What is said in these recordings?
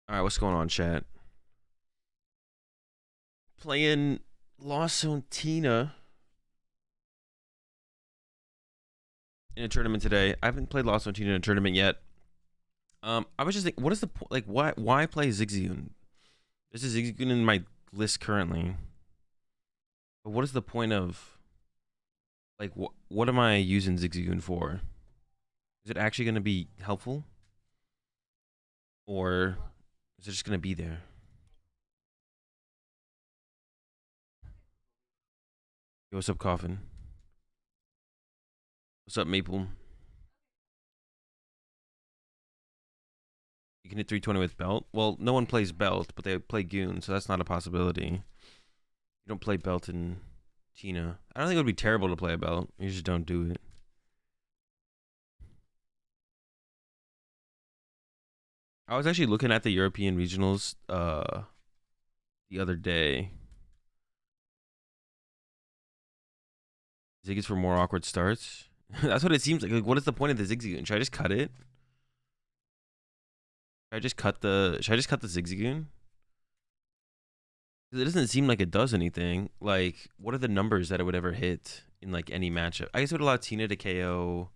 All right, what's going on, chat? Playing Lost Zone Tina in a tournament today. I haven't played Lost Zone Tina in a tournament yet. I was just thinking, what is the point? Like, why play Zigzagoon? This is Zigzagoon in my list currently. But what is the point of, like, what am I using Zigzagoon for? Is it actually going to be helpful? Or is it just going to be there? Yo, what's up, Coffin? What's up, Maple? You can hit 320 with Belt? Well, no one plays Belt, but they play Goon, so that's not a possibility. You don't play Belt in Tina. I don't think it would be terrible to play a Belt. You just don't do it. I was actually looking at the European regionals the other day. Ziggy's for more awkward starts. That's what it seems like. What is the point of the Zigzagoon? Should I just cut it? Should I just cut the Zigzagoon? It doesn't seem like it does anything. Like, what are the numbers that it would ever hit in like any matchup? I guess it would allow Tina to KO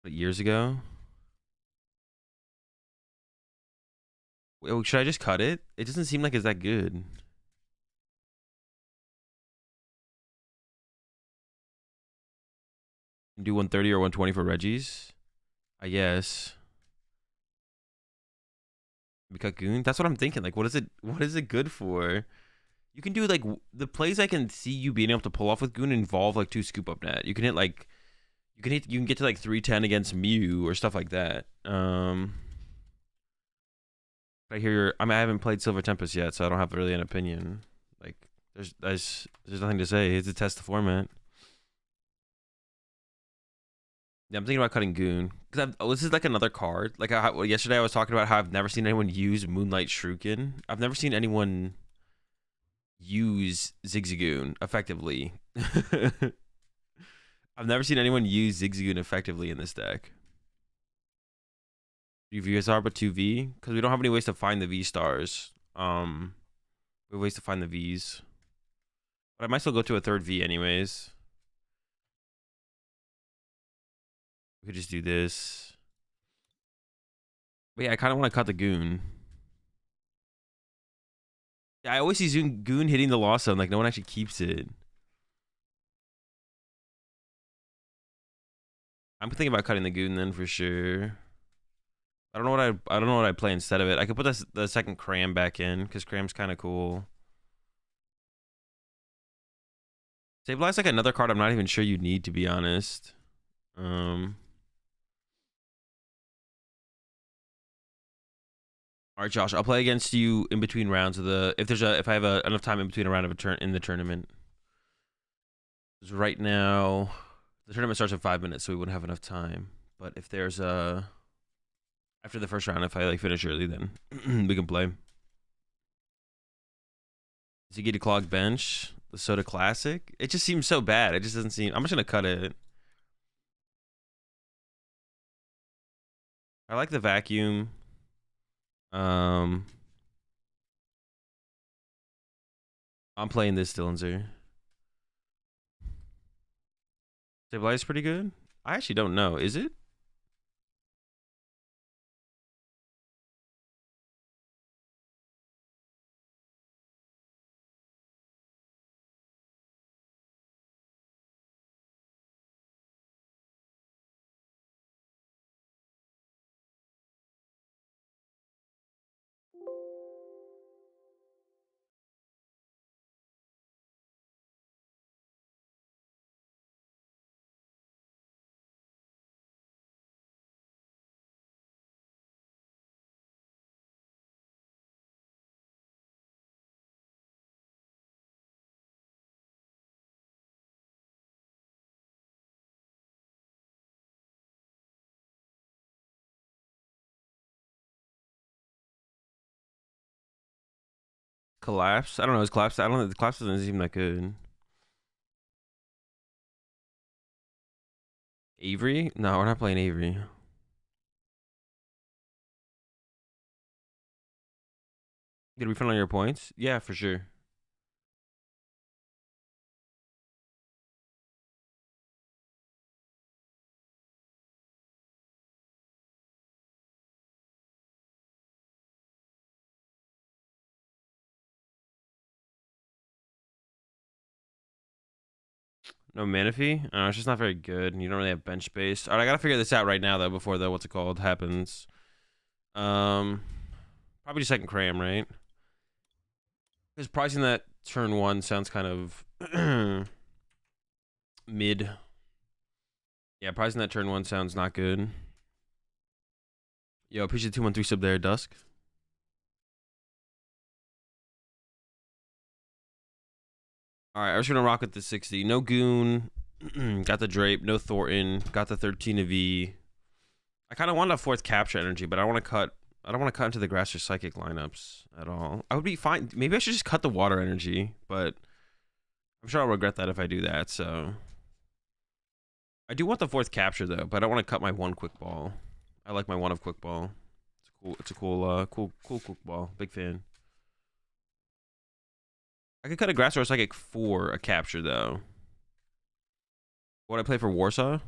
years ago. Wait, should I just cut it? It doesn't seem like it's that good. Do 130 or 120 for Reggie's, I guess. We cut Goon. That's what I'm thinking. Like, what is it good for? You can do like the plays I can see you being able to pull off with Goon involve like 2 scoop up net. You can hit like you can get to like 310 against Mew or stuff like that. I hear I haven't played Silver Tempest yet, so I don't have really an opinion. Like there's nothing to say. It's a test the format. Yeah, I'm thinking about cutting Goon because this is like another card. Like yesterday, I was talking about how I've never seen anyone use Moonlight Shuriken. I've never seen anyone use Zigzagoon effectively. I've never seen anyone use Zigzagoon effectively in this deck. 3 VSR but 2V because we don't have any ways to find the V stars. We have ways to find the Vs, but I might still go to a 3rd V anyways. We could just do this. But yeah, I kind of want to cut the Goon. Yeah, I always see Goon hitting the Lost Zone. Like, no one actually keeps it. I'm thinking about cutting the Goon then for sure. I don't know what I play instead of it. I could put the second Cram back in because Cram's kind of cool. Sableye like another card I'm not even sure you need, to be honest. All right, Josh, I'll play against you in between rounds of the if I have enough time in between a round of in the tournament. Because right now the tournament starts in 5 minutes, so we wouldn't have enough time. But if there's after the first round, if I like finish early, then we can play. Ziggy to clog bench, the Soda Classic. It just seems so bad. It just doesn't seem. I'm just gonna cut it. I like the vacuum. I'm playing this Dillinger. Sableye is pretty good. I actually don't know. Is it? Collapse? I don't know. Is collapse? I don't know. The collapse doesn't seem that good. Avery? No, we're not playing Avery. Get a refund on your points? Yeah, for sure. No mana fee? It's just not very good. You don't really have bench space. All right, I gotta figure this out right now though before the what's it called happens. Probably just second cram, right? Because pricing that turn 1 sounds kind of mid. Yeah, pricing that turn 1 sounds not good. Yo, appreciate the 213 sub there, Dusk. All right, I was gonna rock with the 60. No Goon. Got the Drape. No Thornton. Got the 13 of E. I kind of want a 4th capture energy, but I don't want to cut. I don't want to cut into the grass or psychic lineups at all. I would be fine. Maybe I should just cut the water energy, but I'm sure I'll regret that if I do that. So I do want the 4th capture though, but I don't want to cut my 1 quick ball. I like my 1 of quick ball. It's cool. It's a cool quick ball. Big fan. I could cut a grass or a psychic for a capture though. What I play for Warsaw?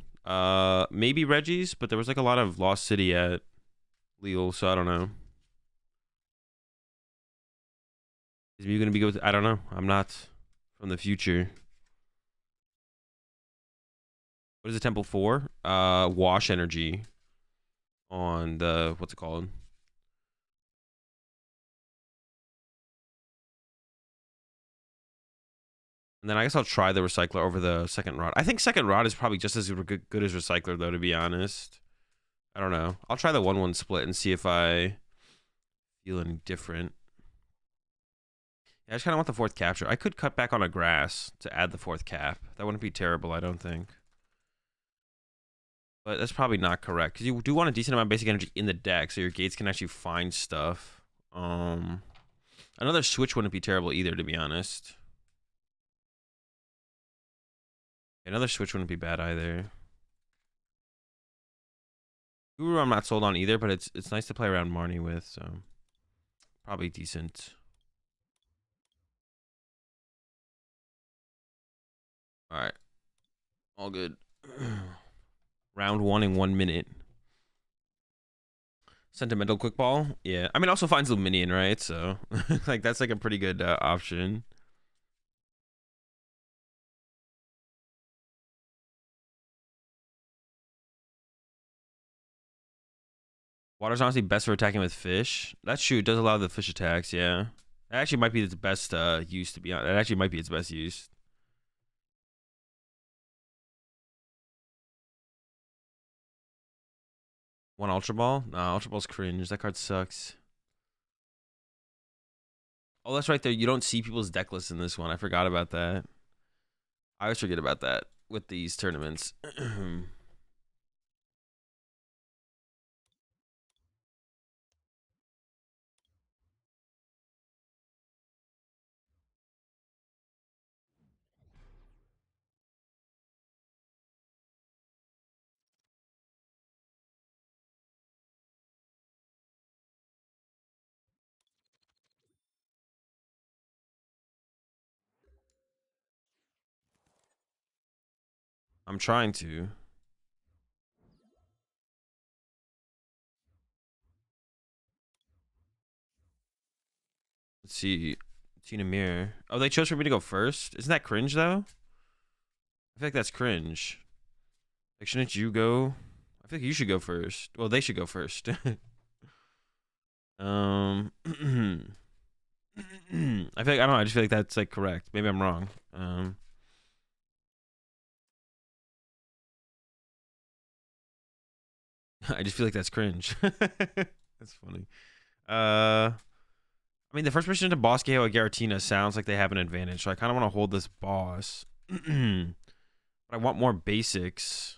Maybe Reggie's, but there was like a lot of Lost City at Lille, so I don't know. Is Mew gonna be good? I don't know. I'm not from the future. What is the temple for? Wash energy on the what's it called? And then I guess I'll try the recycler over the second rod. I think second rod is probably just as good as recycler though, to be honest. I don't know. I'll try the 1-1 split and see if I feel any different. Yeah, I just kind of want the 4th capture. I could cut back on a grass to add the 4th cap. That wouldn't be terrible, I don't think. But that's probably not correct, because you do want a decent amount of basic energy in the deck, so your gates can actually find stuff. Another switch wouldn't be terrible either, to be honest. Another switch wouldn't be bad either. Guru I'm not sold on either, but it's nice to play around Marnie with, so probably decent. All right, all good. Round 1 in 1 minute. Sentimental quick ball, yeah. I mean, also finds Luminion, right? So like that's like a pretty good option. Water's honestly best for attacking with fish. That's true. It does allow the fish attacks, yeah. That actually might be its best use, to be honest. That actually might be its best use. One Ultra Ball? Nah, Ultra Ball's cringe. That card sucks. Oh, that's right there. You don't see people's deck lists in this one. I forgot about that. I always forget about that with these tournaments. I'm trying to. Let's see. Tina Mirror. Oh, they chose for me to go first? Isn't that cringe, though? I feel like that's cringe. Like, shouldn't you go? I feel like you should go first. Well, they should go first. I feel like, I don't know. I just feel like that's, like, correct. Maybe I'm wrong. I just feel like that's cringe. That's funny. I mean, the first person to boss KO a Giratina sounds like they have an advantage, so I kind of want to hold this boss. But I want more basics.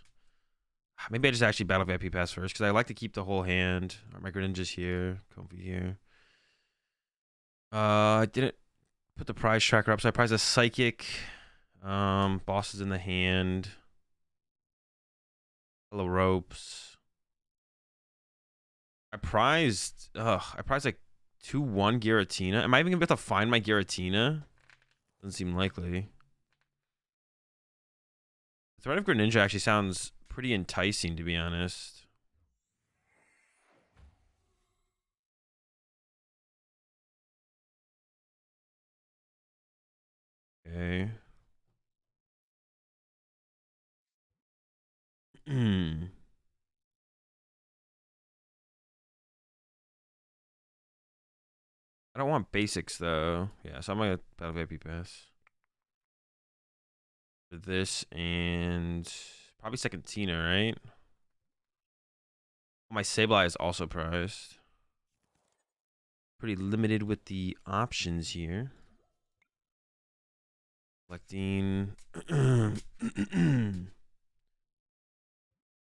Maybe I just actually battle VIP pass first, because I like to keep the whole hand. Micro Ninja's here. Comfy here. I didn't put the prize tracker up, so I prized a Psychic. Bosses in the hand. Hello Ropes. I prized like 2-1 Giratina. Am I even gonna be able to find my Giratina? Doesn't seem likely. Threat of Greninja actually sounds pretty enticing, to be honest. Okay. I don't want basics though. Yeah, so I'm gonna Battle VIP pass for this and probably second Tina, right? My Sableye is also priced. Pretty limited with the options here. Collecting. I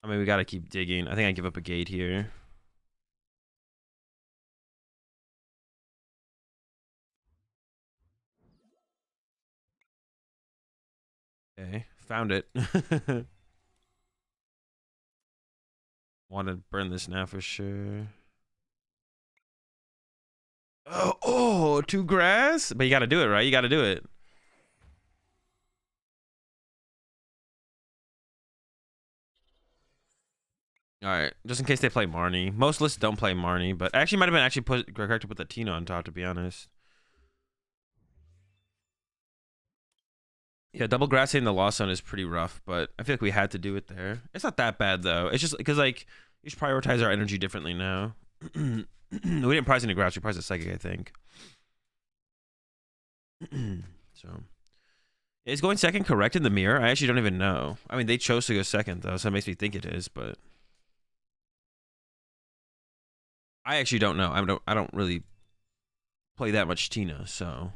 mean, we gotta keep digging. I think I give up a gate here. Okay, found it. Want to burn this now for sure. Oh, 2 grass? But you gotta do it, right? You gotta do it. All right, just in case they play Marnie. Most lists don't play Marnie, but actually might have been correct to put the Tina on top, to be honest. Yeah, double grassing the Lost Zone is pretty rough, but I feel like we had to do it there. It's not that bad though. It's just because like you should prioritize our energy differently now. We didn't prize any grass, we prized a psychic, I think. So is going second correct in the mirror? I actually don't even know. I mean, they chose to go second though, so it makes me think it is, but I actually don't know. I don't really play that much Tina, so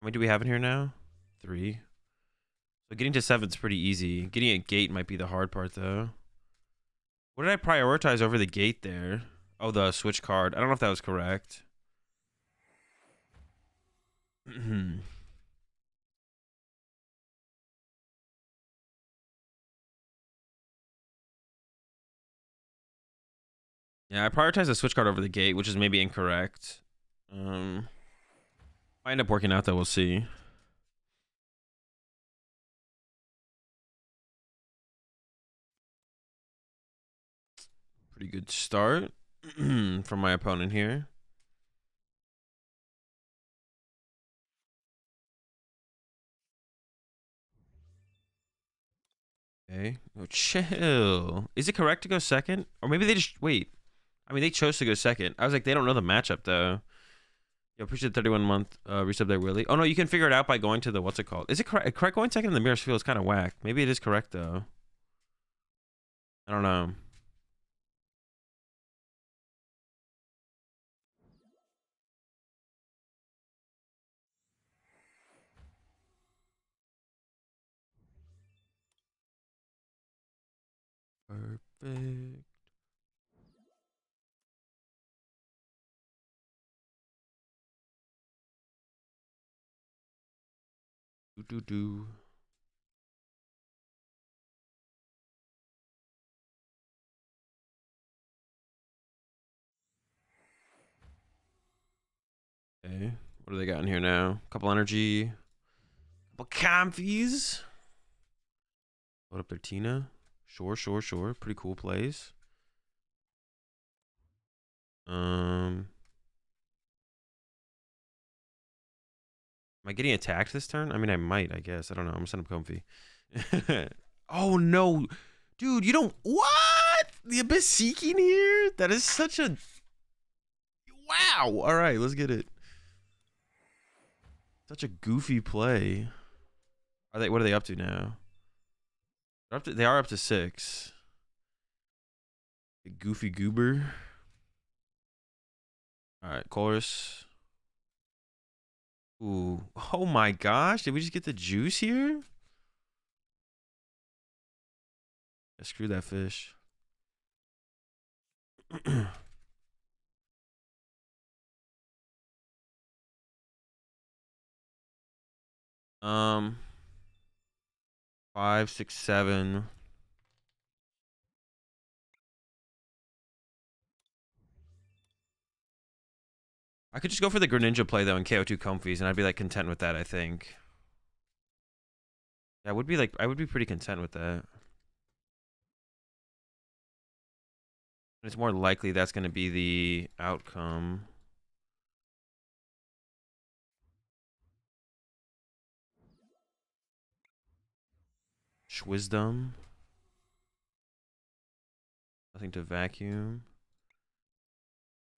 how many do we have in here now? 3. So getting to 7's pretty easy. Getting a gate might be the hard part though. What did I prioritize over the gate there? Oh, the switch card. I don't know if that was correct. Yeah, I prioritized the switch card over the gate, which is maybe incorrect. Might end up working out though, we'll see. Pretty good start from my opponent here. Okay. Oh, chill. Is it correct to go second? Or maybe they just wait. I mean, they chose to go second. I was like, they don't know the matchup though. Yo, appreciate the 31-month resub there, Willie. Oh no, you can figure it out by going to the what's it called? Is it correct? Correct going second in the mirrors feels kind of whack. Maybe it is correct though. I don't know. Perfect. Do. Okay. What do they got in here now? Couple energy. Couple comfies. Load up their Tina. Sure. Pretty cool plays. Am I getting attacked this turn? I mean, I might, I guess. I don't know. I'm gonna send up Comfy. Oh no. Dude, you don't what? The Abyss Seeking here? That is such a wow. Alright, let's get it. Such a goofy play. What are they up to now? They are up to 6. The goofy goober. Alright, chorus. Ooh. Oh my gosh. Did we just get the juice here? Yeah, screw that fish. um 5, 6, 7. I could just go for the Greninja play though and KO2 Comfies, and I'd be like content with that. I think. Yeah, I would be pretty content with that. It's more likely that's going to be the outcome. Schwisdom. Nothing to vacuum.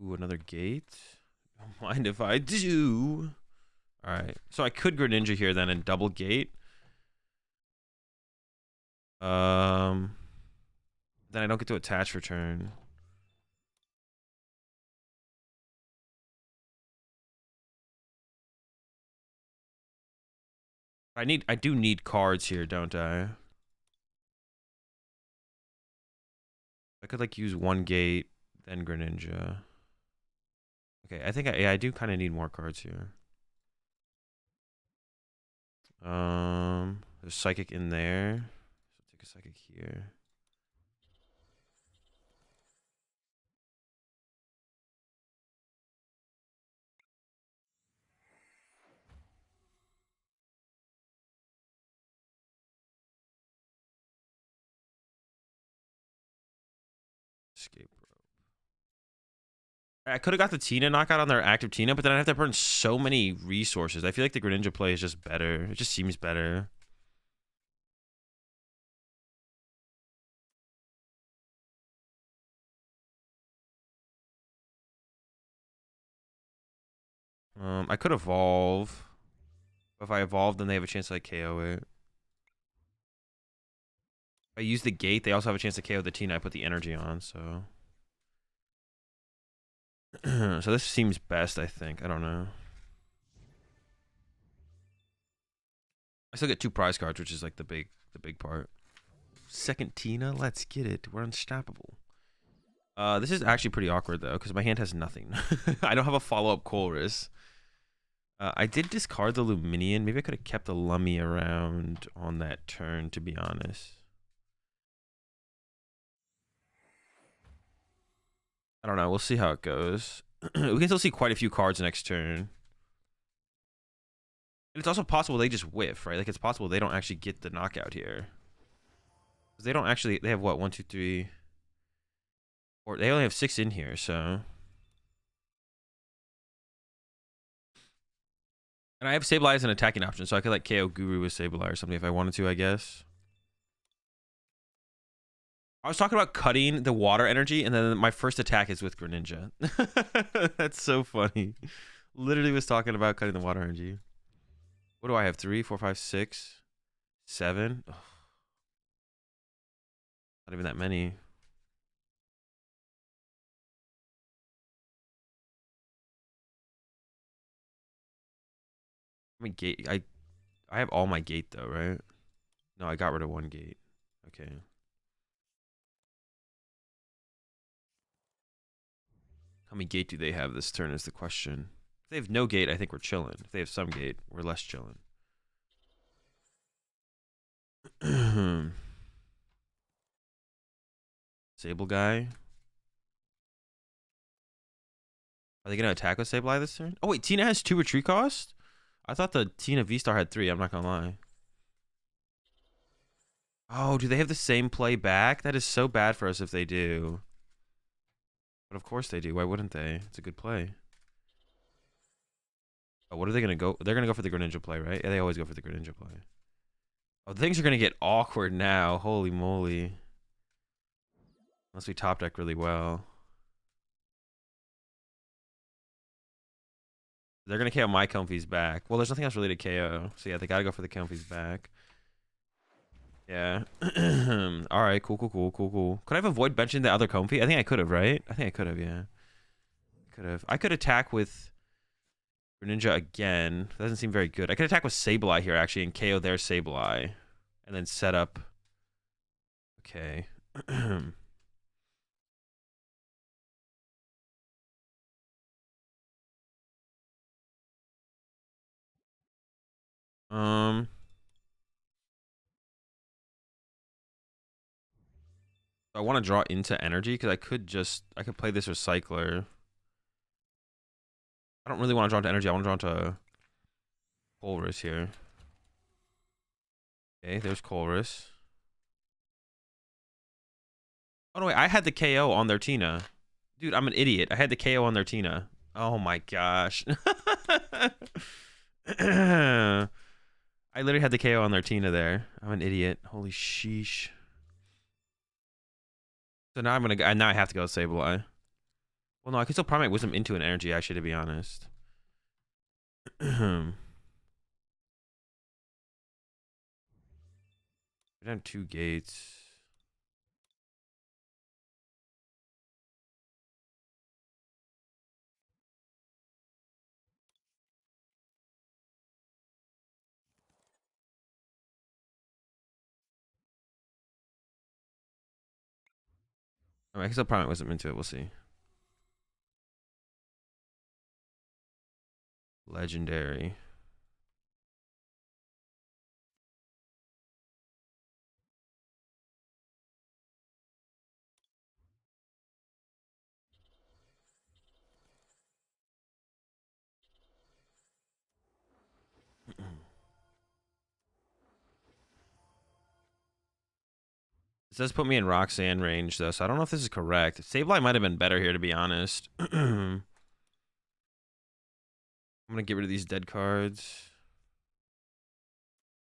Ooh, another gate. Don't mind if I do. Alright. So I could Greninja here then and double gate. Then I don't get to attach for turn. I do need cards here, don't I? I could like use one gate, then Greninja. Okay, I think I do kind of need more cards here. There's Psychic in there. So take a Psychic here. Escape rope. I could have got the Tina knockout on their active Tina, but then I'd have to burn so many resources. I feel like the Greninja play is just better. It just seems better. I could evolve. If I evolve, then they have a chance to like KO it. If I use the gate, they also have a chance to KO the Tina I put the energy on, so. So this seems best, I think. I don't know. I still get 2 prize cards, which is like the big part. Second Tina, let's get it. We're unstoppable. This is actually pretty awkward though, because my hand has nothing. I don't have a follow-up Colress. I did discard the Luminion. Maybe I could have kept the Lummy around on that turn, to be honest. I don't know. We'll see how it goes. We can still see quite a few cards next turn. And it's also possible they just whiff, right? Like, it's possible they don't actually get the knockout here. Because they don't actually... They have, what, 1, 2, 3... Or they only have 6 in here, so... And I have Sableye as an attacking option, so I could, like, KO Guru with Sableye or something if I wanted to, I guess. I was talking about cutting the water energy, and then my first attack is with Greninja. That's so funny. Literally was talking about cutting the water energy. What do I have? 3, 4, 5, 6, 7? Ugh. Not even that many. I mean, gate. I have all my gate though, right? No, I got rid of 1 gate. Okay. How many gate do they have this turn is the question. If they have no gate, I think we're chilling. If they have some gate, we're less chilling. Sable guy. Are they going to attack with Sableye this turn? Oh, wait. Tina has 2 retreat cost? I thought the Tina V-Star had 3. I'm not going to lie. Oh, do they have the same play back? That is so bad for us if they do. But of course they do. Why wouldn't they? It's a good play. Oh, what are they going to go? They're going to go for the Greninja play, right? Yeah, they always go for the Greninja play. Oh, things are going to get awkward now. Holy moly. Unless we top deck really well. They're going to KO my Comfy's back. Well, there's nothing else really to KO. So yeah, they got to go for the Comfy's back. Yeah. All right. Cool. Could I have avoid benching the other Comfy? I think I could have, right? I think I could have, yeah. Could have. I could attack with Greninja again. That doesn't seem very good. I could attack with Sableye here, actually, and KO their Sableye. And then set up. Okay. I want to draw into energy because I could play this Recycler. I don't really want to draw into energy. I want to draw into Colress here. Okay, there's Colress. Oh, no, wait. I had the KO on their Tina. Dude, I'm an idiot. I had the KO on their Tina. Oh, my gosh. I literally had the KO on their Tina there. I'm an idiot. Holy sheesh. So now now I have to go Sableye. Well, no, I can still Primate Wisdom into an energy, actually, to be honest. We have 2 gates. I can still Primate Wisdom into it. We'll see. Legendary. It says put me in Roxanne range, though, so I don't know if this is correct. Sableye might have been better here, to be honest. I'm going to get rid of these dead cards.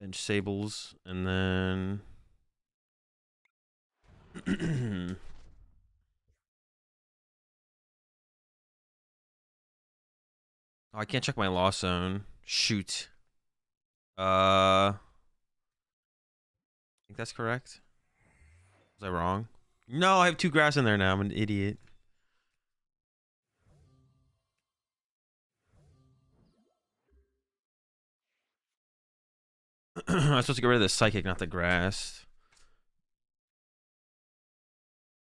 Bench Sables, and then... Oh, I can't check my loss zone. Shoot. I think that's correct. Was I wrong? No, I have 2 grass in there now. I'm an idiot. I'm supposed to get rid of the Psychic, not the grass.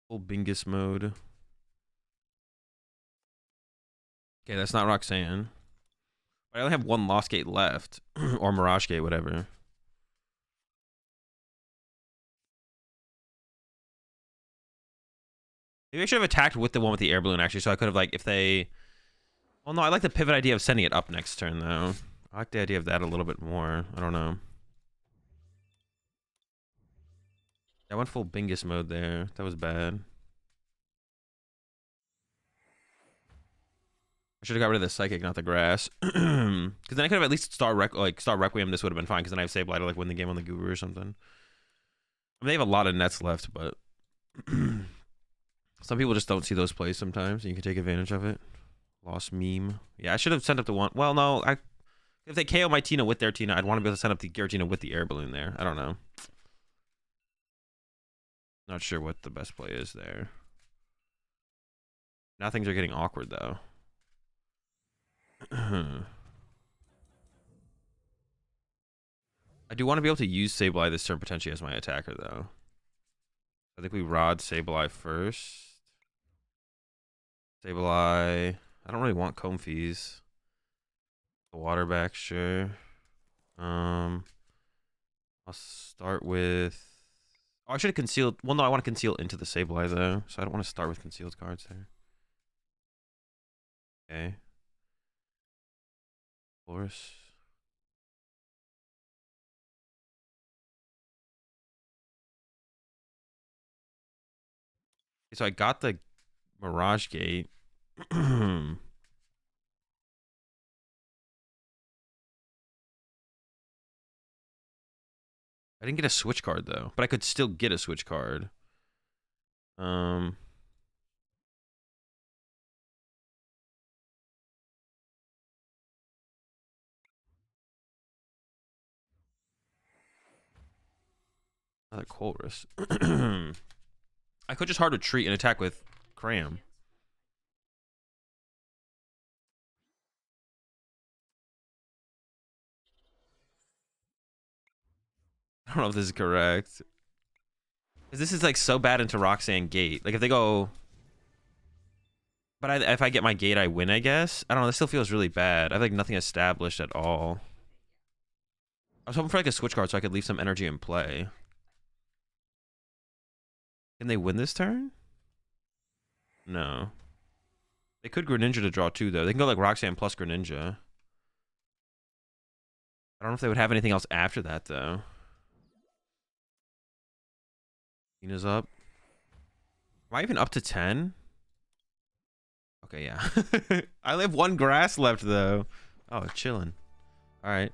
Full Bingus mode. Okay, that's not Roxanne. But I only have 1 Lost Gate left. Or Mirage Gate, whatever. Maybe I should have attacked with the one with the air balloon, actually, so I could have, like, if they... Well, no, I like the pivot idea of sending it up next turn, though. I like the idea of that a little bit more. I don't know. I went full Bingus mode there. That was bad. I should have got rid of the Psychic, not the grass. Because then I could have at least Star Requiem. This would have been fine, because then I have Sableye to, like, win the game on the Guru or something. I mean, they have a lot of nets left, but... Some people just don't see those plays sometimes, and you can take advantage of it. Lost meme. Yeah, I should have sent up the one... Well, no, if they KO my Tina with their Tina, I'd want to be able to send up the Giratina with the air balloon there. I don't know. Not sure what the best play is there. Now things are getting awkward, though. I do want to be able to use Sableye this turn potentially as my attacker, though. I think we Rod Sableye first. Sableye. I don't really want Comfees. The water back, sure. I'll start with... Oh, I should have concealed... Well, no, I want to conceal into the Sableye, though. So I don't want to start with concealed cards there. Okay. Force. Okay, so I got the Mirage Gate. I didn't get a switch card, though. But I could still get a switch card. Another Colress. I could just hard retreat and attack with Cram. I don't know if this is correct. Because this is like so bad into Roxanne Gate. Like if they go... But if I get my Gate, I win, I guess. I don't know. This still feels really bad. I have like nothing established at all. I was hoping for like a switch card so I could leave some energy in play. Can they win this turn? No. They could Greninja to draw 2, though. They can go like Roxanne plus Greninja. I don't know if they would have anything else after that, though. Tina's up. Am I even up to 10? Okay, yeah. I only have 1 grass left, though. Oh, chilling. All right.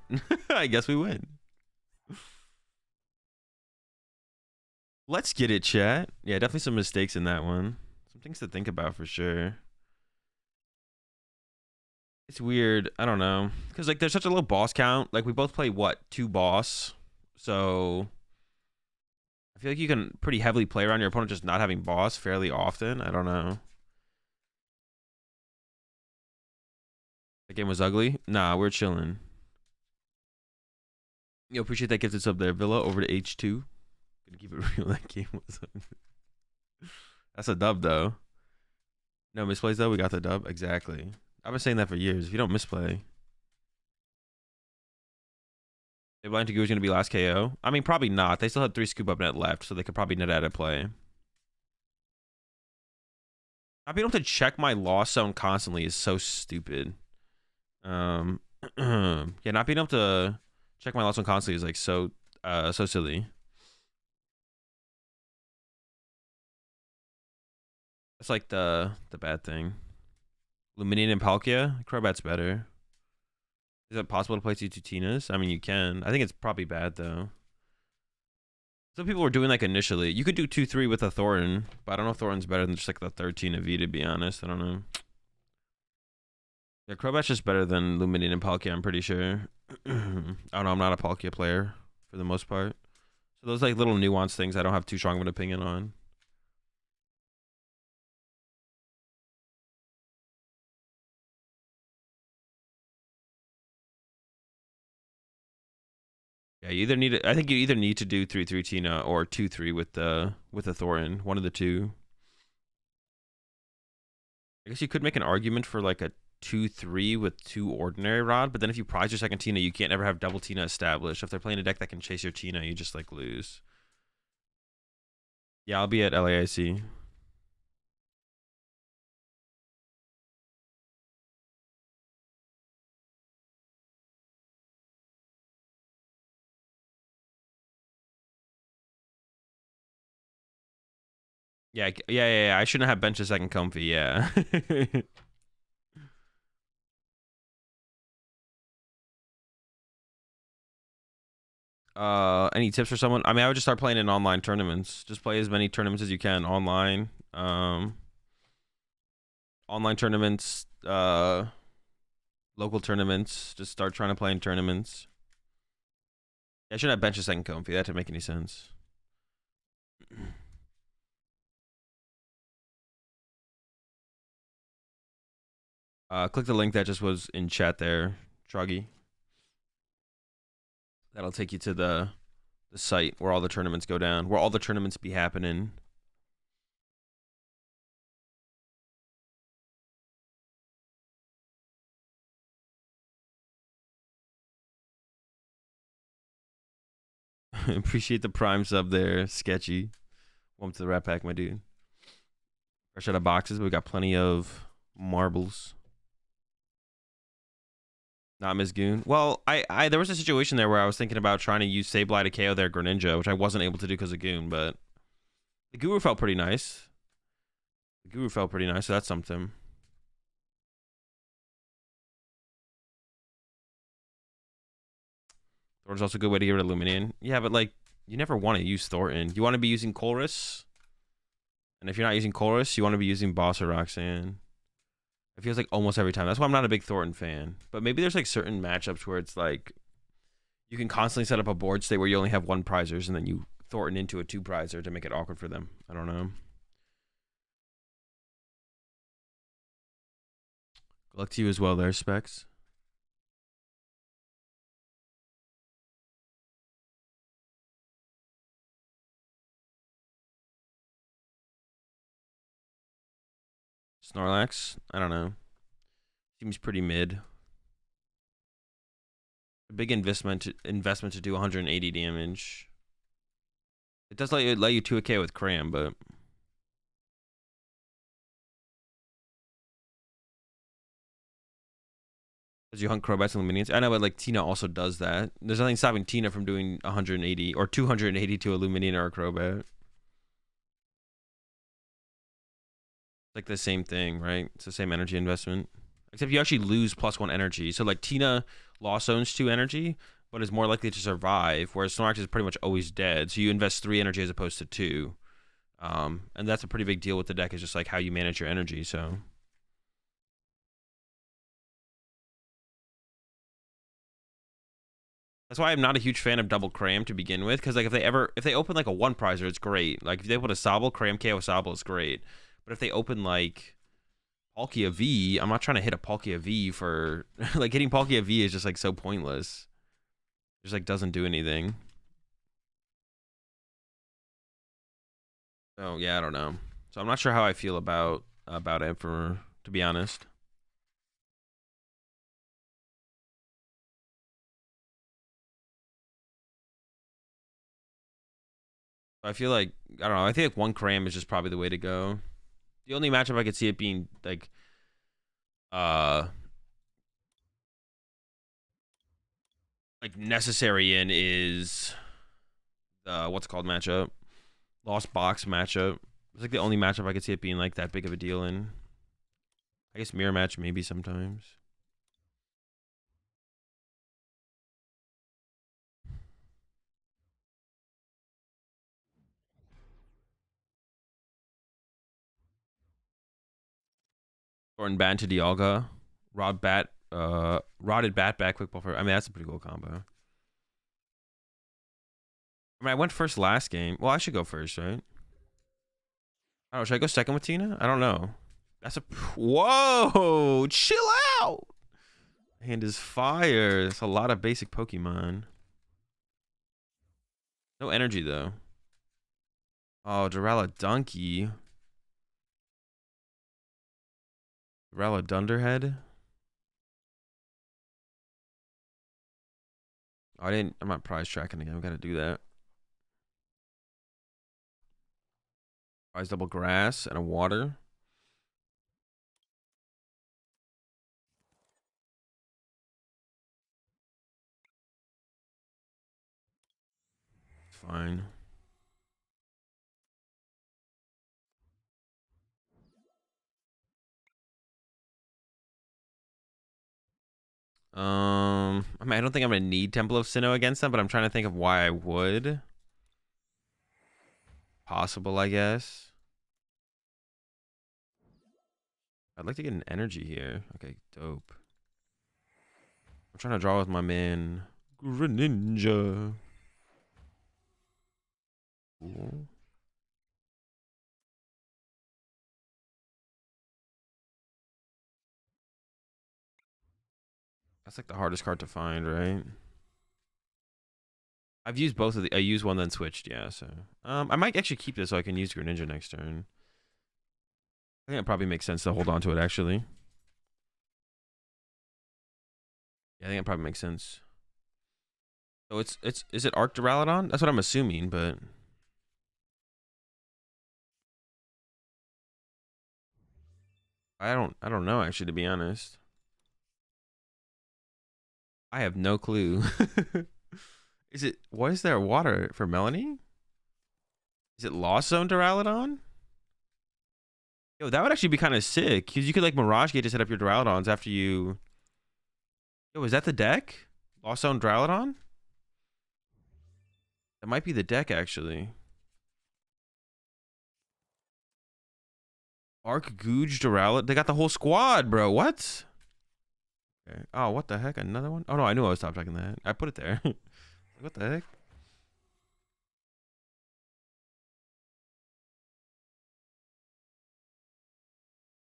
I guess we win. Let's get it, chat. Yeah, definitely some mistakes in that one. Some things to think about for sure. It's weird. I don't know. Because, like, there's such a low boss count. Like, we both play, what, 2 boss? So I feel like you can pretty heavily play around your opponent just not having boss fairly often. I don't know. That game was ugly? Nah, we're chilling. Yo, appreciate that gifted sub there. Villa over to H2. Gonna keep it real. That game was ugly. That's a dub, though. No misplays, though. We got the dub. Exactly. I've been saying that for years. If you don't misplay. If Blind to Goo is going to be last KO? I mean, probably not. They still had 3 scoop up net left, so they could probably net out of play. Not being able to check my loss zone constantly is so stupid. Yeah, not being able to check my loss zone constantly is like so silly. That's like the bad thing. Luminian and Palkia? Crobat's better. Is it possible to play 2 Tinas? I mean, you can. I think it's probably bad, though. Some people were doing like initially. You could do 2-3 with a Thorin, but I don't know if Thorin's better than just like the 13 of V, to be honest. I don't know. Yeah, Crobat's just better than Luminian and Palkia, I'm pretty sure. I don't know. I'm not a Palkia player for the most part. So those like little nuanced things I don't have too strong of an opinion on. Yeah, you either need to, I think you either need to do 3-3 Tina or 2-3 with the Thorin. One of the two. I guess you could make an argument for like a 2-3 with 2 ordinary rod, but then if you prize your second Tina, you can't ever have double Tina established. If they're playing a deck that can chase your Tina, you just like lose. Yeah, I'll be at LAIC. Yeah. I shouldn't have benched a second comfy. Yeah. Any tips for someone? I mean, I would just start playing in online tournaments. Just play as many tournaments as you can online. Online tournaments, local tournaments. Just start trying to play in tournaments. I shouldn't have benched a second comfy. That didn't make any sense. Click the link that just was in chat there, Truggy. That'll take you to the site where all the tournaments go down, where all the tournaments be happening. Appreciate the prime sub there, Sketchy. Welcome to the Rat Pack, my dude. Fresh out of boxes, but we got plenty of marbles. Not Ms. Goon. Well, I there was a situation there where I was thinking about trying to use Sableye to KO their Greninja, which I wasn't able to do because of Goon, but the Guru felt pretty nice. So that's something. Thornton's also a good way to get rid of Luminian. Yeah, but like, you never want to use Thornton. You want to be using Colress. And if you're not using Colress, you want to be using Boss or Roxanne. It feels like almost every time. That's why I'm not a big Thornton fan. But maybe there's like certain matchups where it's like you can constantly set up a board state where you only have 1 prizers and then you Thornton into a 2 prizer to make it awkward for them. I don't know. Good luck to you as well there, Specs. Snorlax? I don't know. Seems pretty mid. A big investment to do 180 damage. It does let you 2K with Cram, but Because you hunt Crobats and Luminions. I know, but like Tina also does that. There's nothing stopping Tina from doing 180 or 280 to a Luminion or a Crobat. It's like the same thing, right? It's the same energy investment. Except you actually lose +1 energy. So like Tina lost owns 2 energy, but is more likely to survive, whereas Snorlax is pretty much always dead. So you invest 3 energy as opposed to 2. And that's a pretty big deal with the deck, is just like how you manage your energy. So that's why I'm not a huge fan of double Cram to begin with, because like if they open like a 1 prizer, it's great. Like if they put a Sobble, Cram KO Sobble is great. But if they open like Palkia V, I'm not trying to hit a Palkia V for like hitting Palkia V is just like so pointless. It just like doesn't do anything. So yeah, I don't know. So I'm not sure how I feel about it, for to be honest. I feel like I don't know. I think like 1 Cram is just probably the way to go. The only matchup I could see it being uh like necessary in is the what's it called matchup, Lost Box matchup. It's like the only matchup I could see it being like that big of a deal in. I guess mirror match maybe sometimes. Thornton Bat to Dialga, Rotted Bat back quick ball for. I mean that's a pretty cool combo. I mean I went first last game. Well I should go first, right? I don't know, should I go second with Tina? I don't know. That's a whoa! Chill out. Hand is fire. It's a lot of basic Pokemon. No energy though. Oh, Durala Donkey. Durala Dunderhead. Oh, I'm not prize tracking again. We gotta do that. Prize double grass and a water. Fine. I mean, I don't think I'm gonna need Temple of Sinnoh against them, but I'm trying to think of why I would. Possible, I guess. I'd like to get an energy here. Okay, dope. I'm trying to draw with my man Greninja. Cool. That's like the hardest card to find, right? I've used both of the. I used one then switched. Yeah, so I might actually keep this so I can use Greninja next turn. I think it probably makes sense to hold on to it actually. Yeah, I think it probably makes sense. So is it Arc Duraludon? That's what I'm assuming, but I don't know actually, to be honest. I have no clue. Is it why is there water for Melanie? Is it Lost Zone Duraludon? Yo, that would actually be kind of sick, because you could like Mirage Gate to set up your Duraludons after you. Yo, is that the deck? Lost Zone Duraludon? That might be the deck actually. Arc Googe Duraludon. They got the whole squad, bro. What? Okay. Oh, what the heck? Another one? Oh no, I knew I was top checking that. I put it there. What the heck?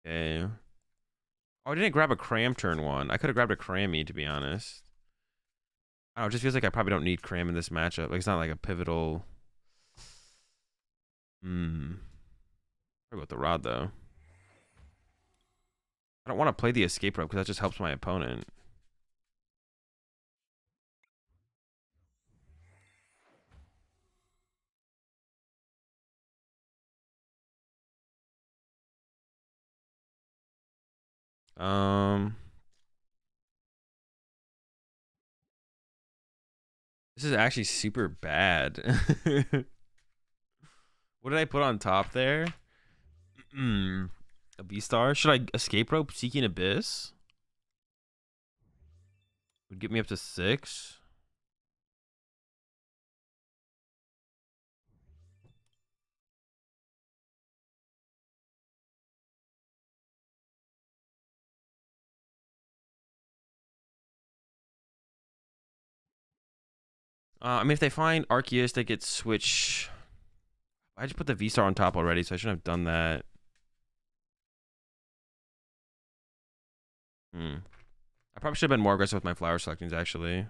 Okay. Oh, I didn't grab a Cram turn one. I could have grabbed a Crammy, to be honest. I don't know, it just feels like I probably don't need Cram in this matchup. Like, it's not like a pivotal. I'll go with the Rod, though. I don't want to play the Escape Rope because that just helps my opponent. Um, This is actually super bad. What did I put on top there? A B-star? Should I escape rope Seeking Abyss? Would get me up to 6. I mean, if they find Arceus, they get switch. I just put the V-star on top already, so I shouldn't have done that. I probably should have been more aggressive with my flower selections, actually.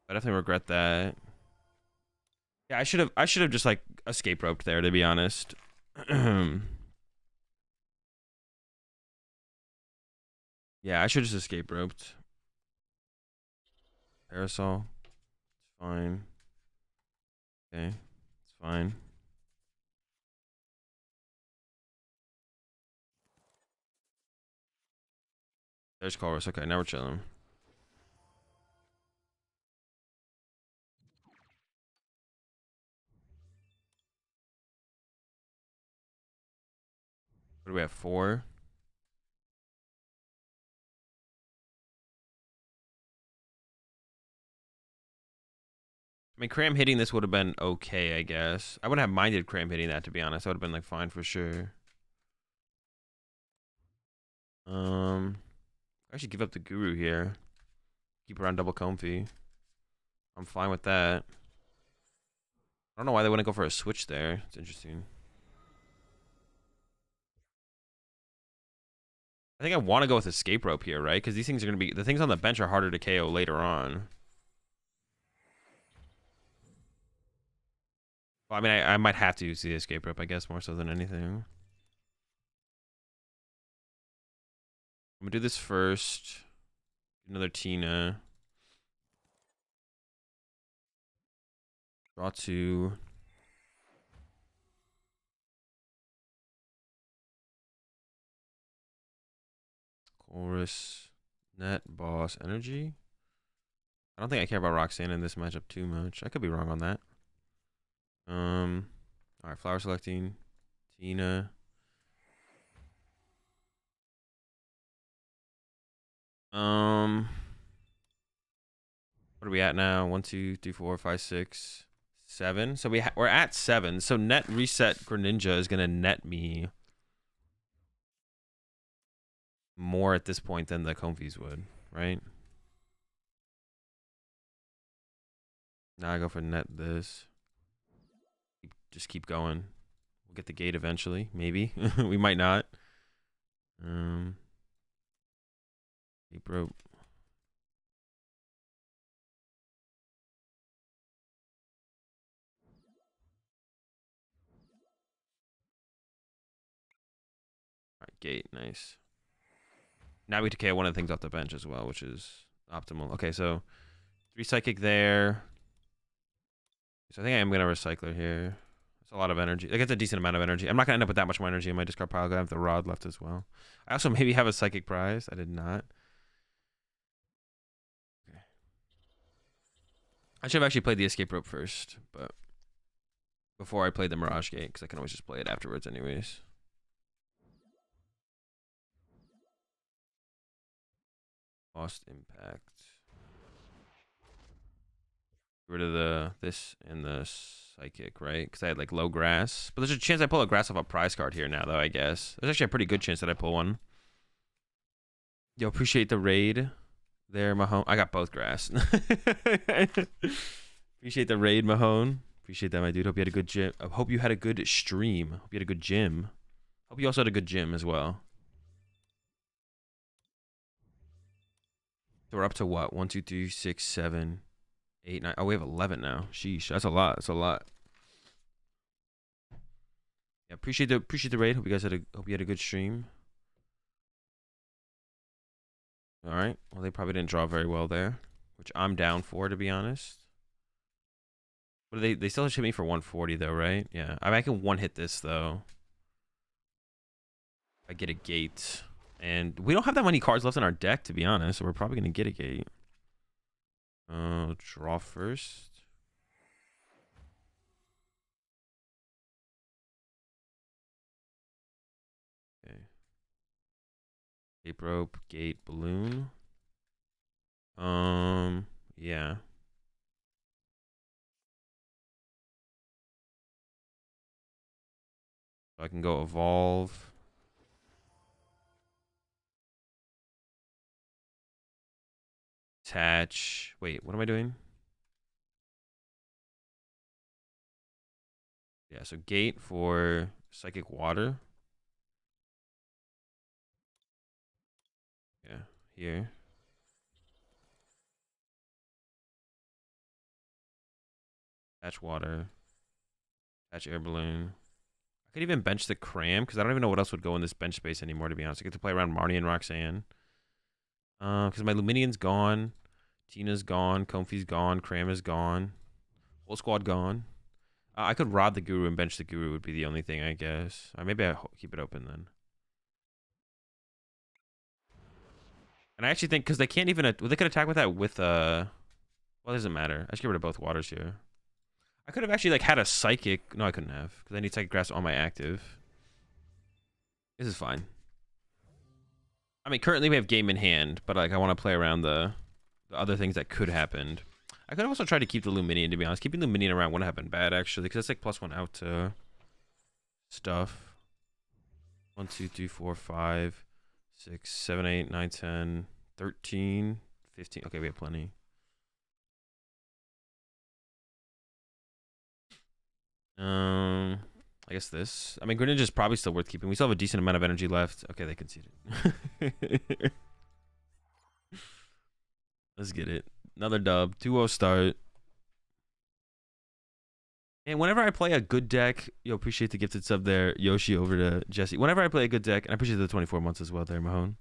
I definitely regret that. Yeah, I should have just like escape roped there, to be honest. Yeah, I should just escape roped. Parasol. It's fine. Okay. It's fine. There's Colress. Okay, now we're chilling. What do we have? 4? I mean, Cram hitting this would have been okay, I guess. I wouldn't have minded Cram hitting that, to be honest. I would have been like fine for sure. I should give up the Guru here. Keep her on double comfy. I'm fine with that. I don't know why they wouldn't go for a switch there. It's interesting. I think I want to go with escape rope here, right? Because these things are going to be... The things on the bench are harder to KO later on. Well, I mean, I might have to use the escape rope, I guess, more so than anything. I'm going to do this first. Another Tina. Draw 2. Chorus. Net. Boss. Energy. I don't think I care about Roxanne in this matchup too much. I could be wrong on that. Alright, flower selecting. Tina. What are we at now? 1, 2, 3, 4, 5, 6, 7. So we're at 7. So net reset Greninja is gonna net me more at this point than the Comfies would, right? Now I go for net this. Just keep going. We'll get the gate eventually, maybe. We might not. Keep rope. Alright, gate, nice. Now we can KO one of the things off the bench as well, which is optimal. Okay, so 3 psychic there. So I think I am gonna recycler here. That's a lot of energy. Like, it's a decent amount of energy. I'm not gonna end up with that much more energy in my discard pile. I have the rod left as well. I also maybe have a psychic prize. I did not. Okay. I should have actually played the escape rope first, but before I played the Mirage Gate, because I can always just play it afterwards anyways. Lost impact. Get rid of this and the psychic, right? Because I had like low grass. But there's a chance I pull a grass off a prize card here now, though, I guess. There's actually a pretty good chance that I pull one. Yo, appreciate the raid there, Mahone. I got both grass. Appreciate the raid, Mahone. Appreciate that, my dude. Hope you had a good gym. I hope you had a good stream. Hope you had a good gym. Hope you also had a good gym as well. So we're up to what? 1, 2, 3, 6, 7, 8, 9. Oh, we have 11 now. Sheesh, that's a lot. That's a lot. Yeah, appreciate the raid. Hope you had a good stream. All right. Well, they probably didn't draw very well there, which I'm down for, to be honest. But they still hit me for 140 though, right? Yeah. I mean, I can one hit this though. I get a gate. And we don't have that many cards left in our deck, to be honest. So we're probably gonna get a gate. Draw first. Okay. Tape rope, gate, balloon. Yeah. So I can go evolve. Attach. Wait, what am I doing? Yeah, so gate for psychic water. Yeah, here. Attach water. Attach air balloon. I could even bench the cram because I don't even know what else would go in this bench space anymore, to be honest. I get to play around Marnie and Roxanne. Because my Luminion's gone. Tina's gone. Comfy's gone. Cram is gone. Whole squad gone. I could rod the Guru and bench the Guru would be the only thing, I guess. Maybe I keep it open then. And I actually think because they can't even they could attack with that with well, it doesn't matter. I should get rid of both waters here. I could have actually like had a psychic. No, I couldn't have because I need psychic grasp on my active. This is fine. I mean, currently we have game in hand, but like I want to play around the other things that could happen. I could also try to keep the Luminion, to be honest. Keeping the Luminion around wouldn't have been bad actually, because it's like +1 out to stuff. 1, 2, 3, 4, 5, 6, 7, 8, 9, 10, 13, 15. Okay, we have plenty. I guess this. I mean, Greninja is probably still worth keeping. We still have a decent amount of energy left. Okay, they conceded. Let's get it. Another dub. 2-0 start. And whenever I play a good deck, appreciate the gifted sub there, Yoshi over to Jesse. Whenever I play a good deck, and I appreciate the 24 months as well there, Mahone.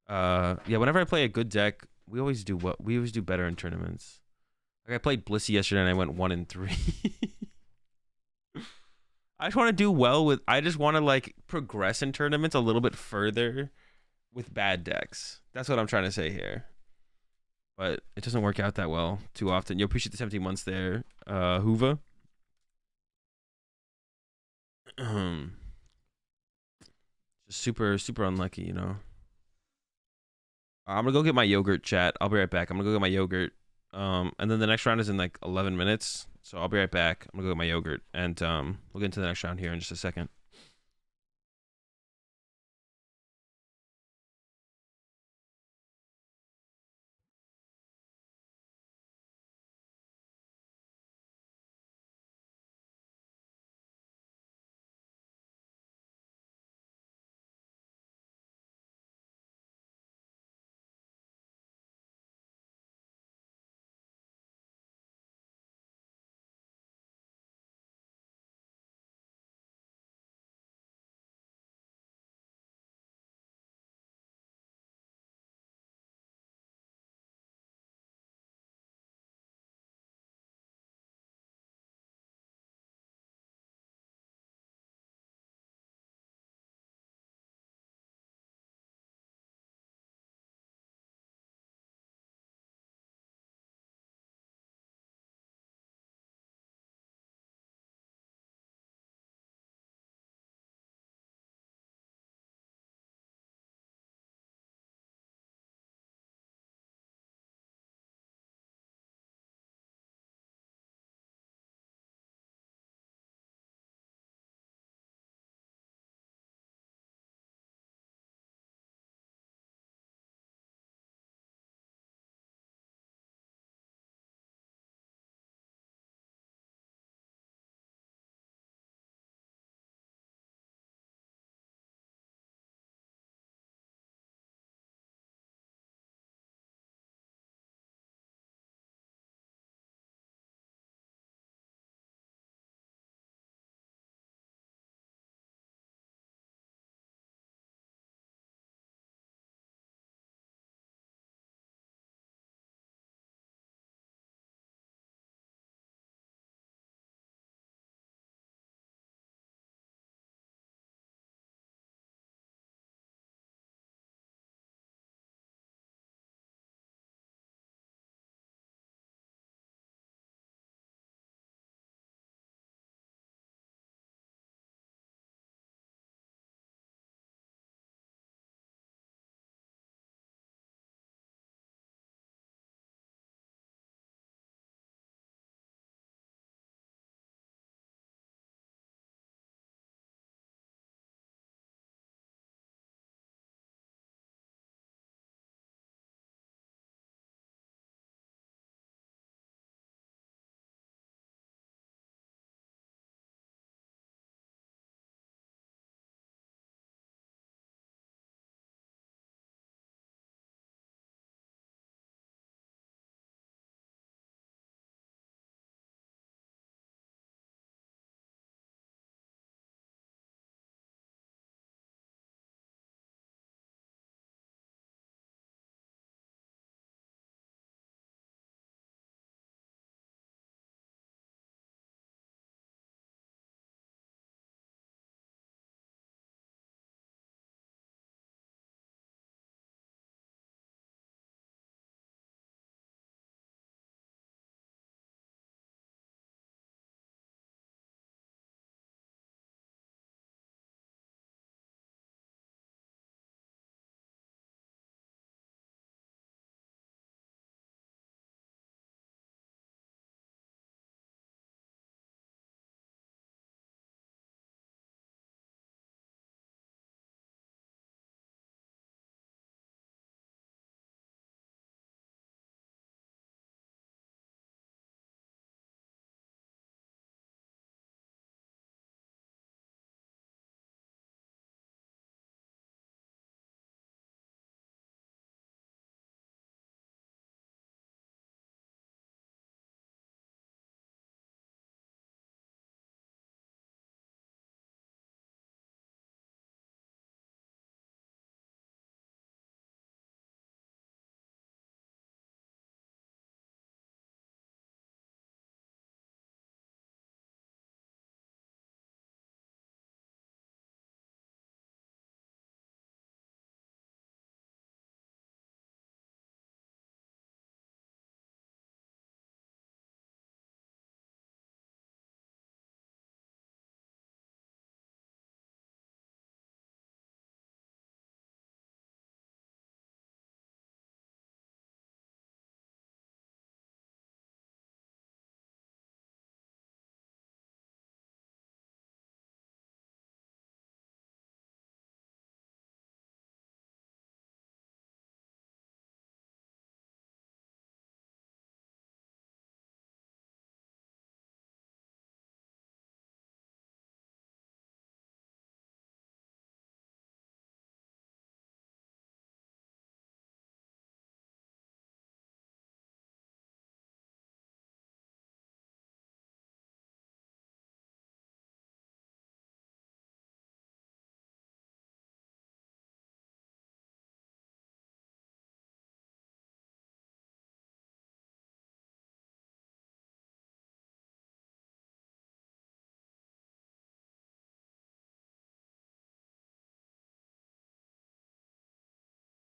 Yeah, whenever I play a good deck, we always do better in tournaments. Like I played Blissey yesterday and I went 1-3. I just want to do well with. I just want to like progress in tournaments a little bit further with bad decks. That's what I'm trying to say here. But it doesn't work out that well too often. You appreciate the 17 months there, Hoover. Just super unlucky, you know. I'm gonna go get my yogurt, chat. I'll be right back. I'm gonna go get my yogurt. And then the next round is in like 11 minutes. So I'll be right back. I'm gonna go get my yogurt, and we'll get into the next round here in just a second.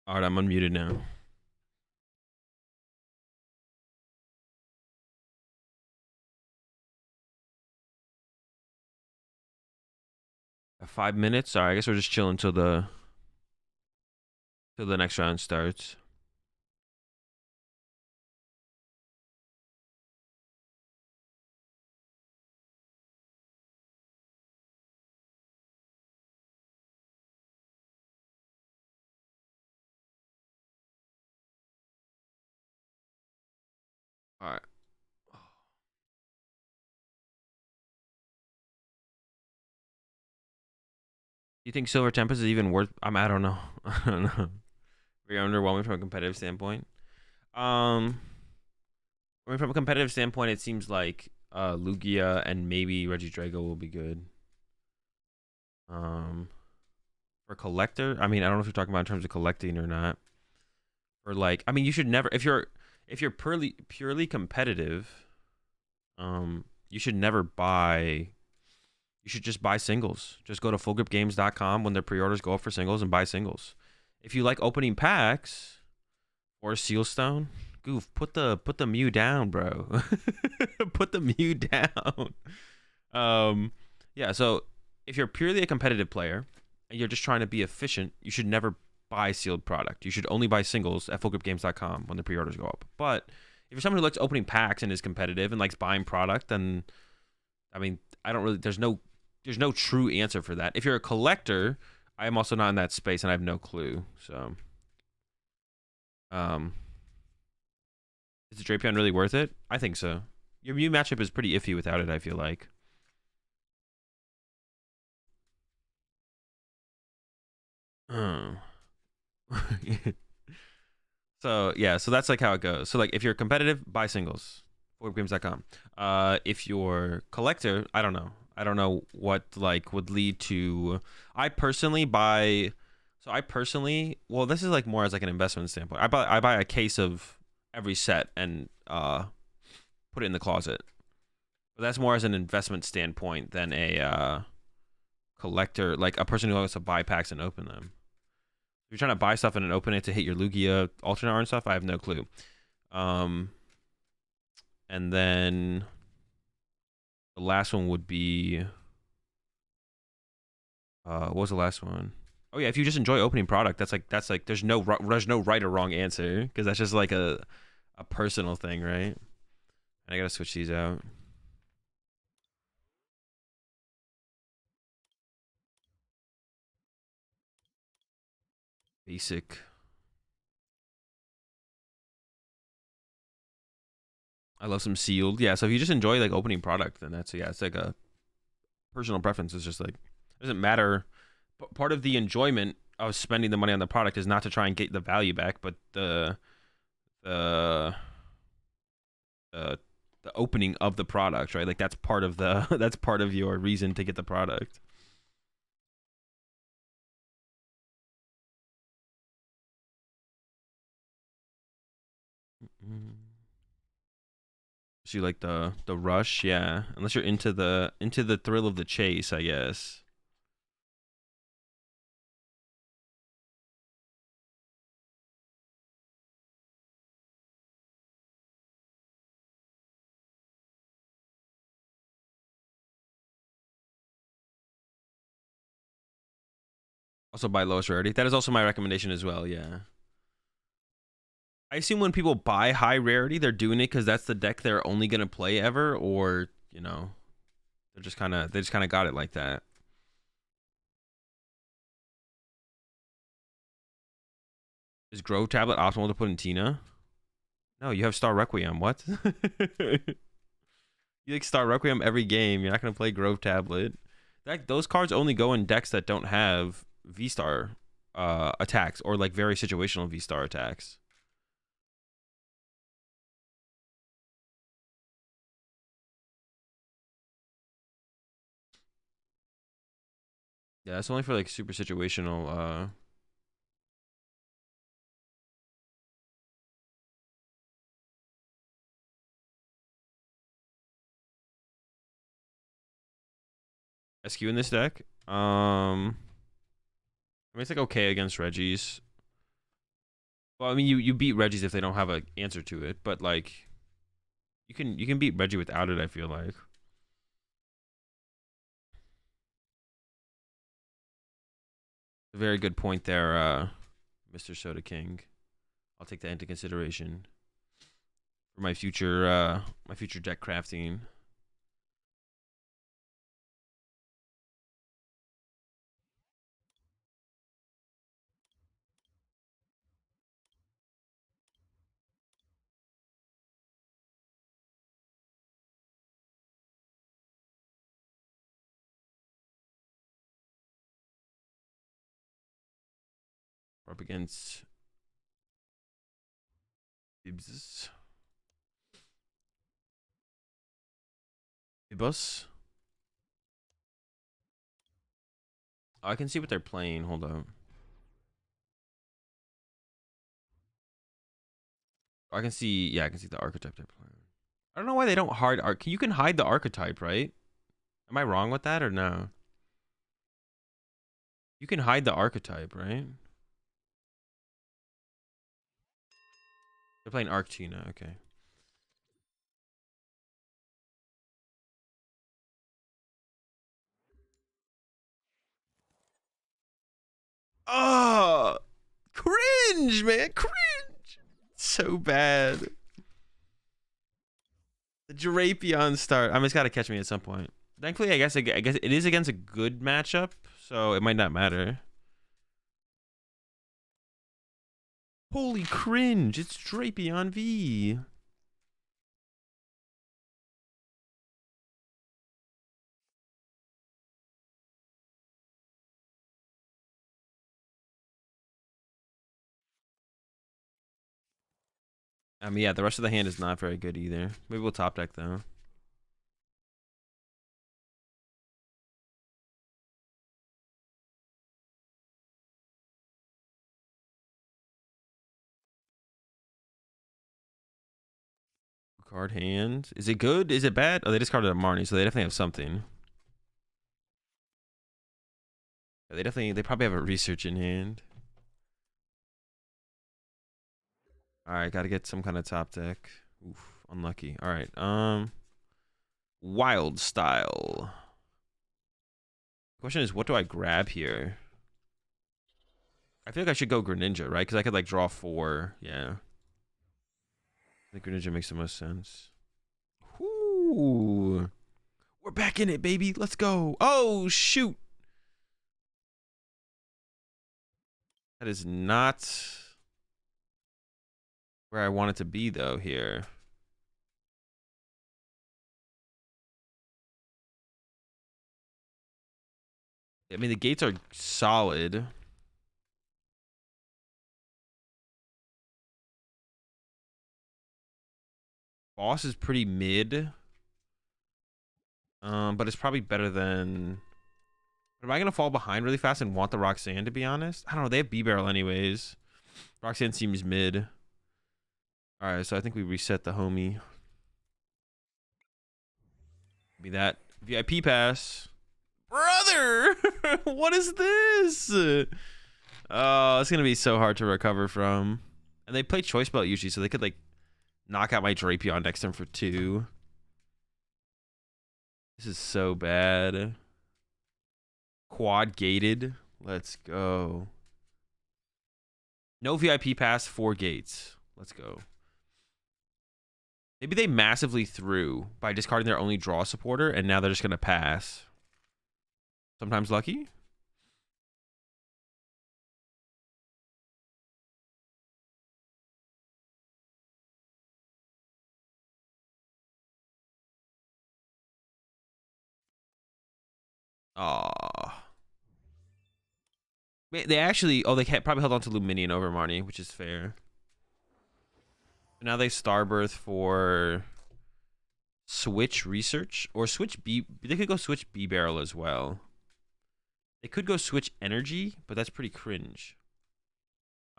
All right, I'm unmuted now. At 5 minutes. All right, I guess we're just chilling till the next round starts. All right. You think Silver Tempest is even worth? I don't know. I don't know. Very underwhelming from a competitive standpoint. I mean, from a competitive standpoint, it seems like Lugia and maybe Regidrago will be good. For collector, I mean, I don't know if you're talking about in terms of collecting or not. Or like, I mean, you should never if you're purely competitive, you should never buy. You should just buy singles. Just go to fullgripgames.com when their pre-orders go up for singles and buy singles. If you like opening packs or Sealstone, goof, put the Mew down, bro. Put the Mew down. Yeah, so if you're purely a competitive player and you're just trying to be efficient, you should never buy sealed product. You should only buy singles at fullgripgames.com when the pre-orders go up. But if you're someone who likes opening packs and is competitive and likes buying product, then I mean, I don't really there's no true answer for that. If you're a collector, I am also not in that space and I have no clue. So is the Drapion really worth it? I think so. Your Mew matchup is pretty iffy without it, I feel like. So yeah, so that's like how it goes. So like if you're competitive, buy singles. ForwardGames.com. If you're collector, I don't know. I don't know what like would lead to. I personally buy. So I personally, well, this is like more as like an investment standpoint. I buy a case of every set and put it in the closet. But that's more as an investment standpoint than a collector, like a person who wants to buy packs and open them. If you're trying to buy stuff and then open it to hit your Lugia alternate art and stuff, I have no clue. And then the last one would be what was the last one? Oh yeah, if you just enjoy opening product, that's like there's no right or wrong answer because that's just like a personal thing, right? And I gotta switch these out. Basic. I love some sealed. Yeah, so if you just enjoy like opening product, then that's yeah, it's like a personal preference. It's just like it doesn't matter. Part of the enjoyment of spending the money on the product is not to try and get the value back, but the the opening of the product, right? Like that's part of the that's part of your reason to get the product. So you like the rush, yeah. Unless you're into the thrill of the chase, I guess. Also buy lowest rarity. That is also my recommendation as well, yeah. I assume when people buy high rarity, they're doing it because that's the deck they're only gonna play ever, or you know, they just kind of got it like that. Is Grove Tablet optimal to put in Tina? No, you have Star Requiem. What? You like Star Requiem every game. You're not gonna play Grove Tablet. Those cards only go in decks that don't have V Star attacks or like very situational V Star attacks. Yeah, that's only for like super situational. SQ in this deck. I mean, it's like okay against Reggie's. Well, I mean, you beat Reggie's if they don't have an answer to it, but like, you can beat Reggie without it. I feel like. A very good point there, Mr. Soda King. I'll take that into consideration for my future deck crafting. We're up against Bibs. Bibos. Oh, I can see what they're playing. Hold up. I can see. Yeah, I can see the archetype they're playing. I don't know why they don't hide arc. You can hide the archetype, right? Am I wrong with that or no? You can hide the archetype, right? They're playing Arctina. Okay. Oh, cringe, man. Cringe. So bad. The Girapion start. I mean, it's got to catch me at some point. Thankfully, I guess it is against a good matchup, so it might not matter. Holy cringe! It's Drapion V. I mean, yeah, the rest of the hand is not very good either. Maybe we'll top deck though. Card hand. Is it good? Is it bad? Oh, they discarded a Marnie, so they definitely have something. They probably have a research in hand. All right, got to get some kind of top deck. Oof, unlucky. All right, wild style. Question is, what do I grab here? I feel like I should go Greninja, right? Because I could like draw 4. Yeah. I think Greninja makes the most sense. Ooh. We're back in it, baby. Let's go. Oh, shoot. That is not where I want it to be, though, here. I mean, the gates are solid. Boss is pretty mid. But it's probably better than... Am I going to fall behind really fast and want the Roxanne, to be honest? I don't know. They have B-Barrel anyways. Roxanne seems mid. All right, so I think we reset the homie. Be that VIP pass. Brother! What is this? Oh, it's going to be so hard to recover from. And they play Choice Belt usually, so they could, like, knock out my Drapion next turn for 2. This is so bad. Quad gated. Let's go. No VIP pass, 4 gates. Let's go. Maybe they massively threw by discarding their only draw supporter, and now they're just going to pass. Sometimes lucky. Aw. They actually... Oh, they probably held on to Luminion over Marnie, which is fair. Now they Starbirth for... Switch Research. Or switch B... They could go switch B-Barrel as well. They could go switch Energy, but that's pretty cringe.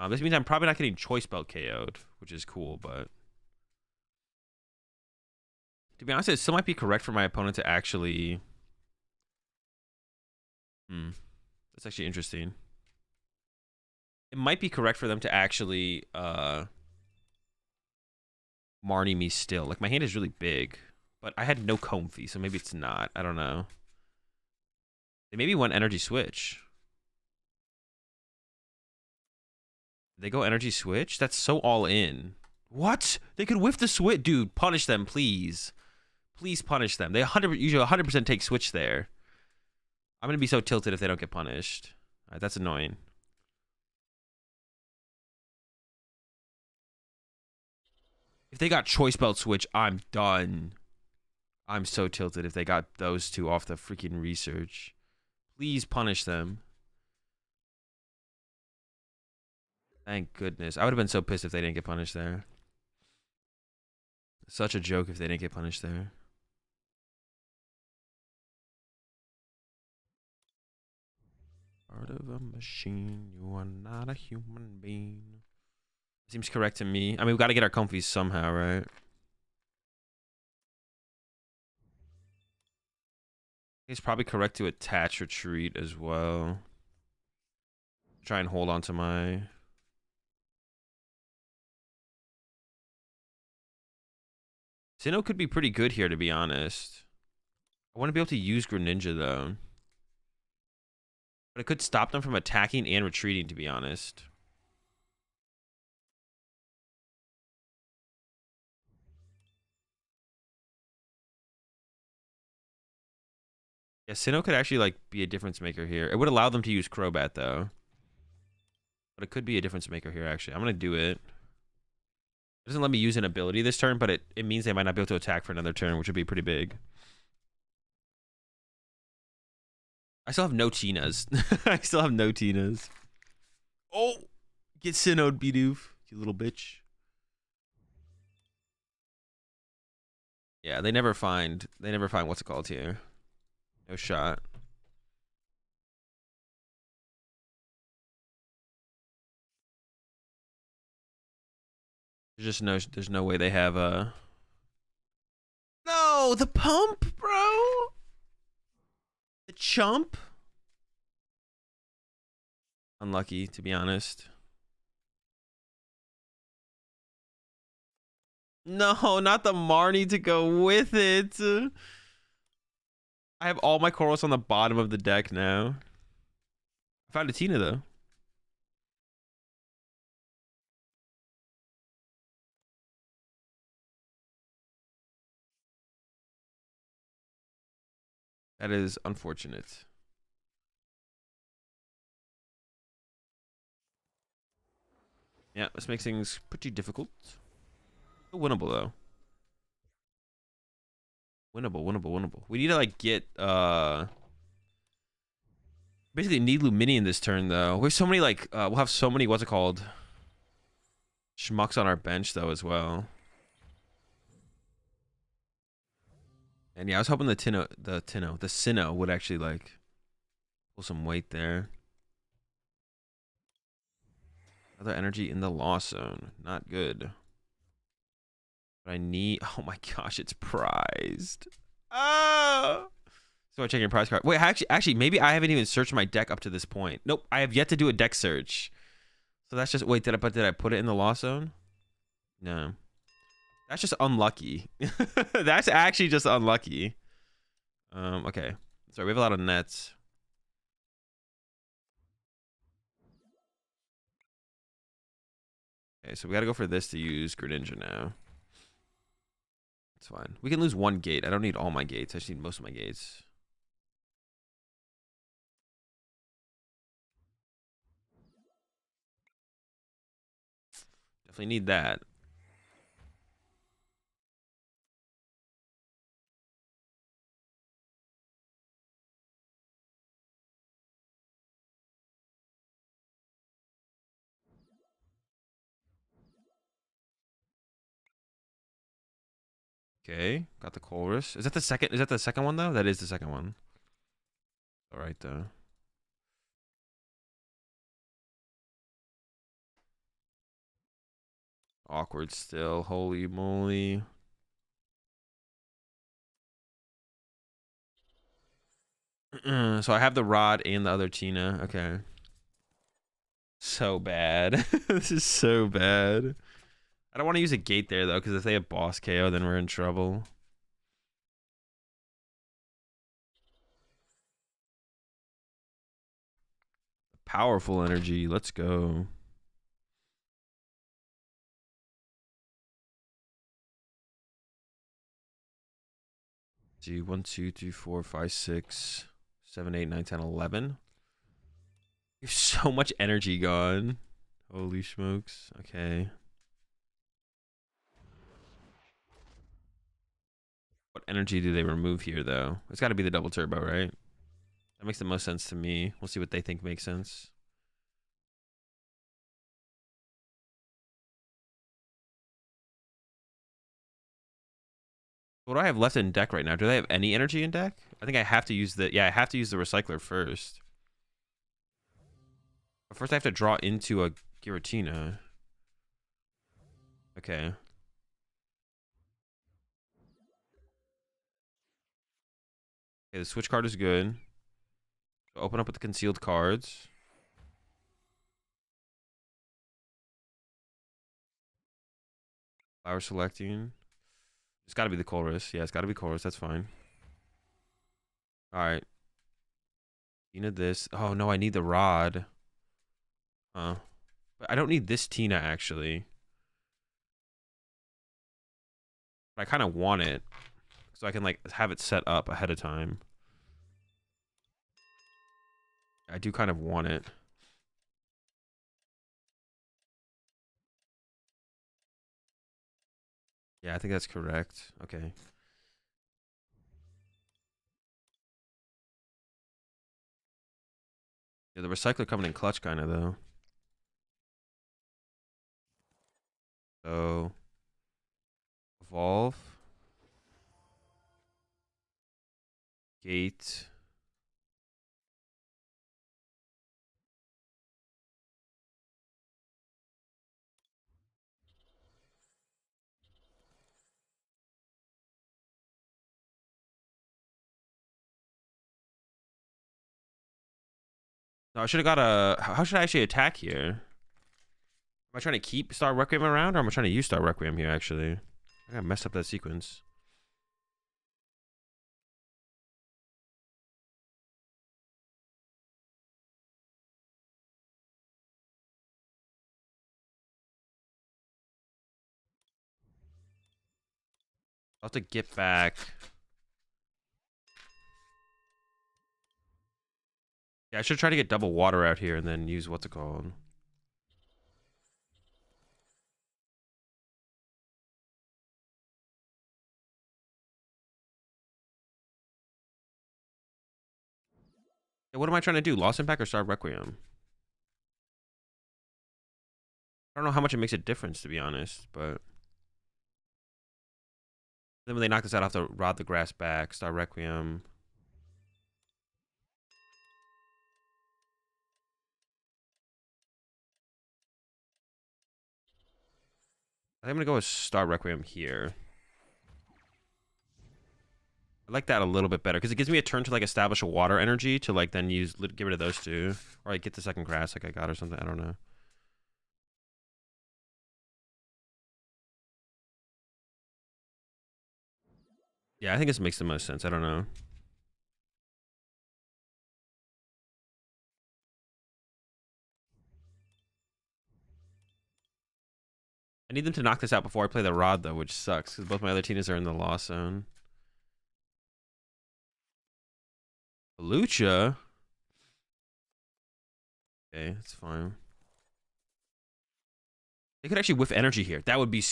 This means I'm probably not getting Choice Belt KO'd, which is cool, but... To be honest, it still might be correct for my opponent to actually... That's actually interesting. It might be correct for them to actually Marnie me still. Like, my hand is really big, but I had no Comfy, so maybe it's not. I don't know. They maybe went energy switch. Did they go energy switch? That's so all in. What? They could whiff the switch. Dude, punish them, please. Please punish them. They usually 100% take switch there. I'm going to be so tilted if they don't get punished. All right, that's annoying. If they got choice belt switch, I'm done. I'm so tilted if they got those two off the freaking research. Please punish them. Thank goodness. I would have been so pissed if they didn't get punished there. Such a joke if they didn't get punished there. Part of a machine, you are not a human being. Seems correct to me. I mean, we got to get our comfies somehow, right? It's probably correct to attach retreat as well. Try and hold on to my... Sinnoh could be pretty good here, to be honest. I want to be able to use Greninja, though. But it could stop them from attacking and retreating, to be honest. Yeah, Sinnoh could actually, like, be a difference maker here. It would allow them to use Crobat, though. But it could be a difference maker here, actually. I'm going to do it. It doesn't let me use an ability this turn, but it means they might not be able to attack for another turn, which would be pretty big. I still have no Tinas. I still have no Tinas. Oh! Get Sinnoh'd, Bidoof, you little bitch. Yeah, they never find what's it called here. No shot. There's no way they have a... No, the pump, bro. The chump. Unlucky, to be honest. No, not the Marnie to go with it. I have all my Koros on the bottom of the deck now. I found a Tina, though. That is unfortunate. Yeah, this makes things pretty difficult. Still winnable, though. Winnable. We need to, like, get, basically need Luminion this turn, though. We have so many, like, we'll have so many, what's it called? Schmucks on our bench, though, as well. And yeah, I was hoping the Sinnoh would actually, like, pull some weight there. Other energy in the loss zone. Not good. But I need... Oh my gosh, it's prized. Oh! So I check your prize card. Wait, actually, maybe I haven't even searched my deck up to this point. Nope, I have yet to do a deck search. So that's just... Wait, did I put it in the loss zone? No. That's just unlucky. That's actually just unlucky. Okay. Sorry, we have a lot of nets. Okay, so we gotta go for this to use Greninja now. It's fine. We can lose one gate. I don't need all my gates. I just need most of my gates. Definitely need that. Okay, got the chorus. Is that the second? Is that the second one though? That is the second one. All right though. Awkward still. Holy moly. So I have the rod and the other Tina. Okay. so bad. This is so bad. I don't want to use a gate there, though, because if they have boss KO, then we're in trouble. Powerful energy. Let's go. See, 1, 2, 3, 4, 5, 6, 7, 8, 9, 10, 11. You have so much energy gone. Holy smokes. Okay. What energy do they remove here, though? It's got to be the double turbo, right? That makes the most sense to me. We'll see what they think makes sense. What do I have left in deck right now? Do they have any energy in deck? I think I have to use the... Yeah, I have to use the recycler first. But first I have to draw into a Giratina. Okay. Okay, the switch card is good. Open up with the concealed cards. Flower selecting. It's got to be the Chorus. Yeah, it's got to be Chorus. That's fine. All right. Tina this. Oh, no, I need the rod. Huh. But I don't need this Tina, actually. But I kind of want it. So I can, like, have it set up ahead of time. I do kind of want it. Yeah, I think that's correct. Okay. Yeah, the recycler coming in clutch kind of, though. So, evolve. Gate. No, I should have got a... How should I actually attack here? Am I trying to keep Star Requiem around, or am I trying to use Star Requiem here, actually? I got messed up that sequence. I'll have to get back. Yeah, I should try to get double water out here and then use what's it called. Yeah, what am I trying to do? Lost Impact or Star Requiem? I don't know how much it makes a difference, to be honest, but... Then when they knock this out, I have to rod the grass back. Star Requiem. I think I'm going to go with Star Requiem here. I like that a little bit better because it gives me a turn to like establish a water energy to like then use get rid of those two, or like get the second grass like I got or something. I don't know. Yeah, I think this makes the most sense. I don't know. I need them to knock this out before I play the rod though, which sucks because both my other Tinas are in the loss zone. Lucha. Okay, that's fine. They could actually whiff energy here. That would be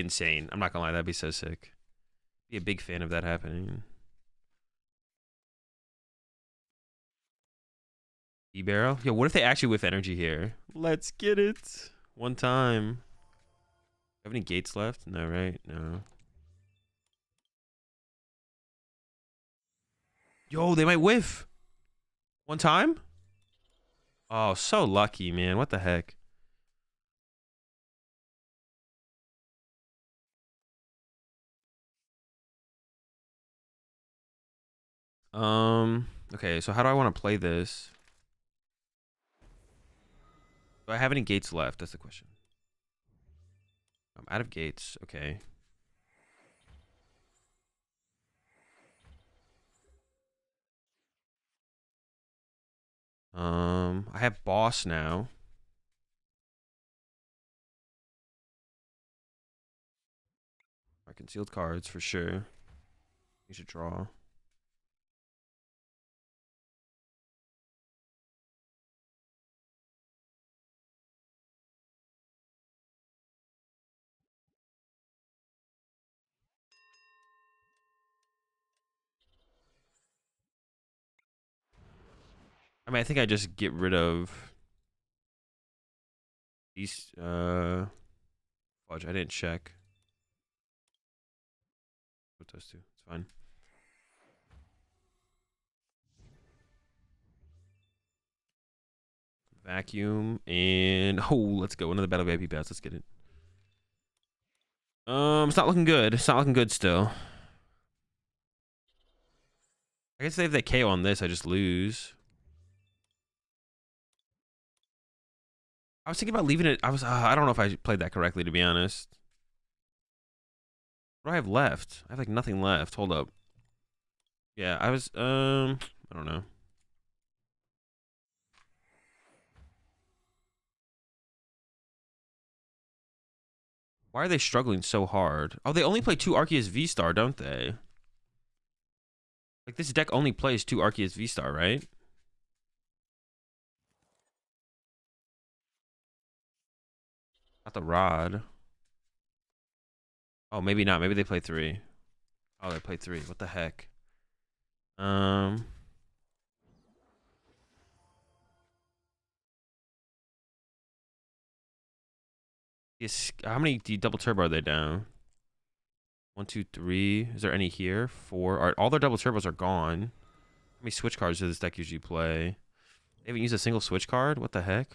insane. I'm not gonna lie, that'd be so sick. Be a big fan of that happening. E-barrel? Yo, what if they actually whiff energy here? Let's get it. One time. Have any gates left? No, right? No. Yo, they might whiff. One time? Oh, so lucky, man. What the heck? Okay, so how do I want to play this? Do I have any gates left? That's the question. I'm out of gates. Okay. I have boss now. My concealed cards for sure. You should draw. I mean, I think I just get rid of these. Fudge. I didn't check. Put those two. It's fine. Vacuum and let's go. Another battle baby bats. Let's get it. It's not looking good. It's not looking good still. I guess if they KO on this, I just lose. I was thinking about leaving it. I don't know if I played that correctly, to be honest. What do I have left? I have like nothing left. Hold up. Yeah, I don't know. Why are they struggling so hard? Oh, they only play 2 Arceus V-Star, don't they? Like, this deck only plays 2 Arceus V-Star, right? Not the Rod. Oh, maybe not. Maybe they play 3. Oh, they play 3. What the heck? Yes. How many double turbo are they down? 1, 2, 3. Is there any here? 4. All their double turbos are gone. How many switch cards does this deck usually play? They haven't used a single switch card? What the heck?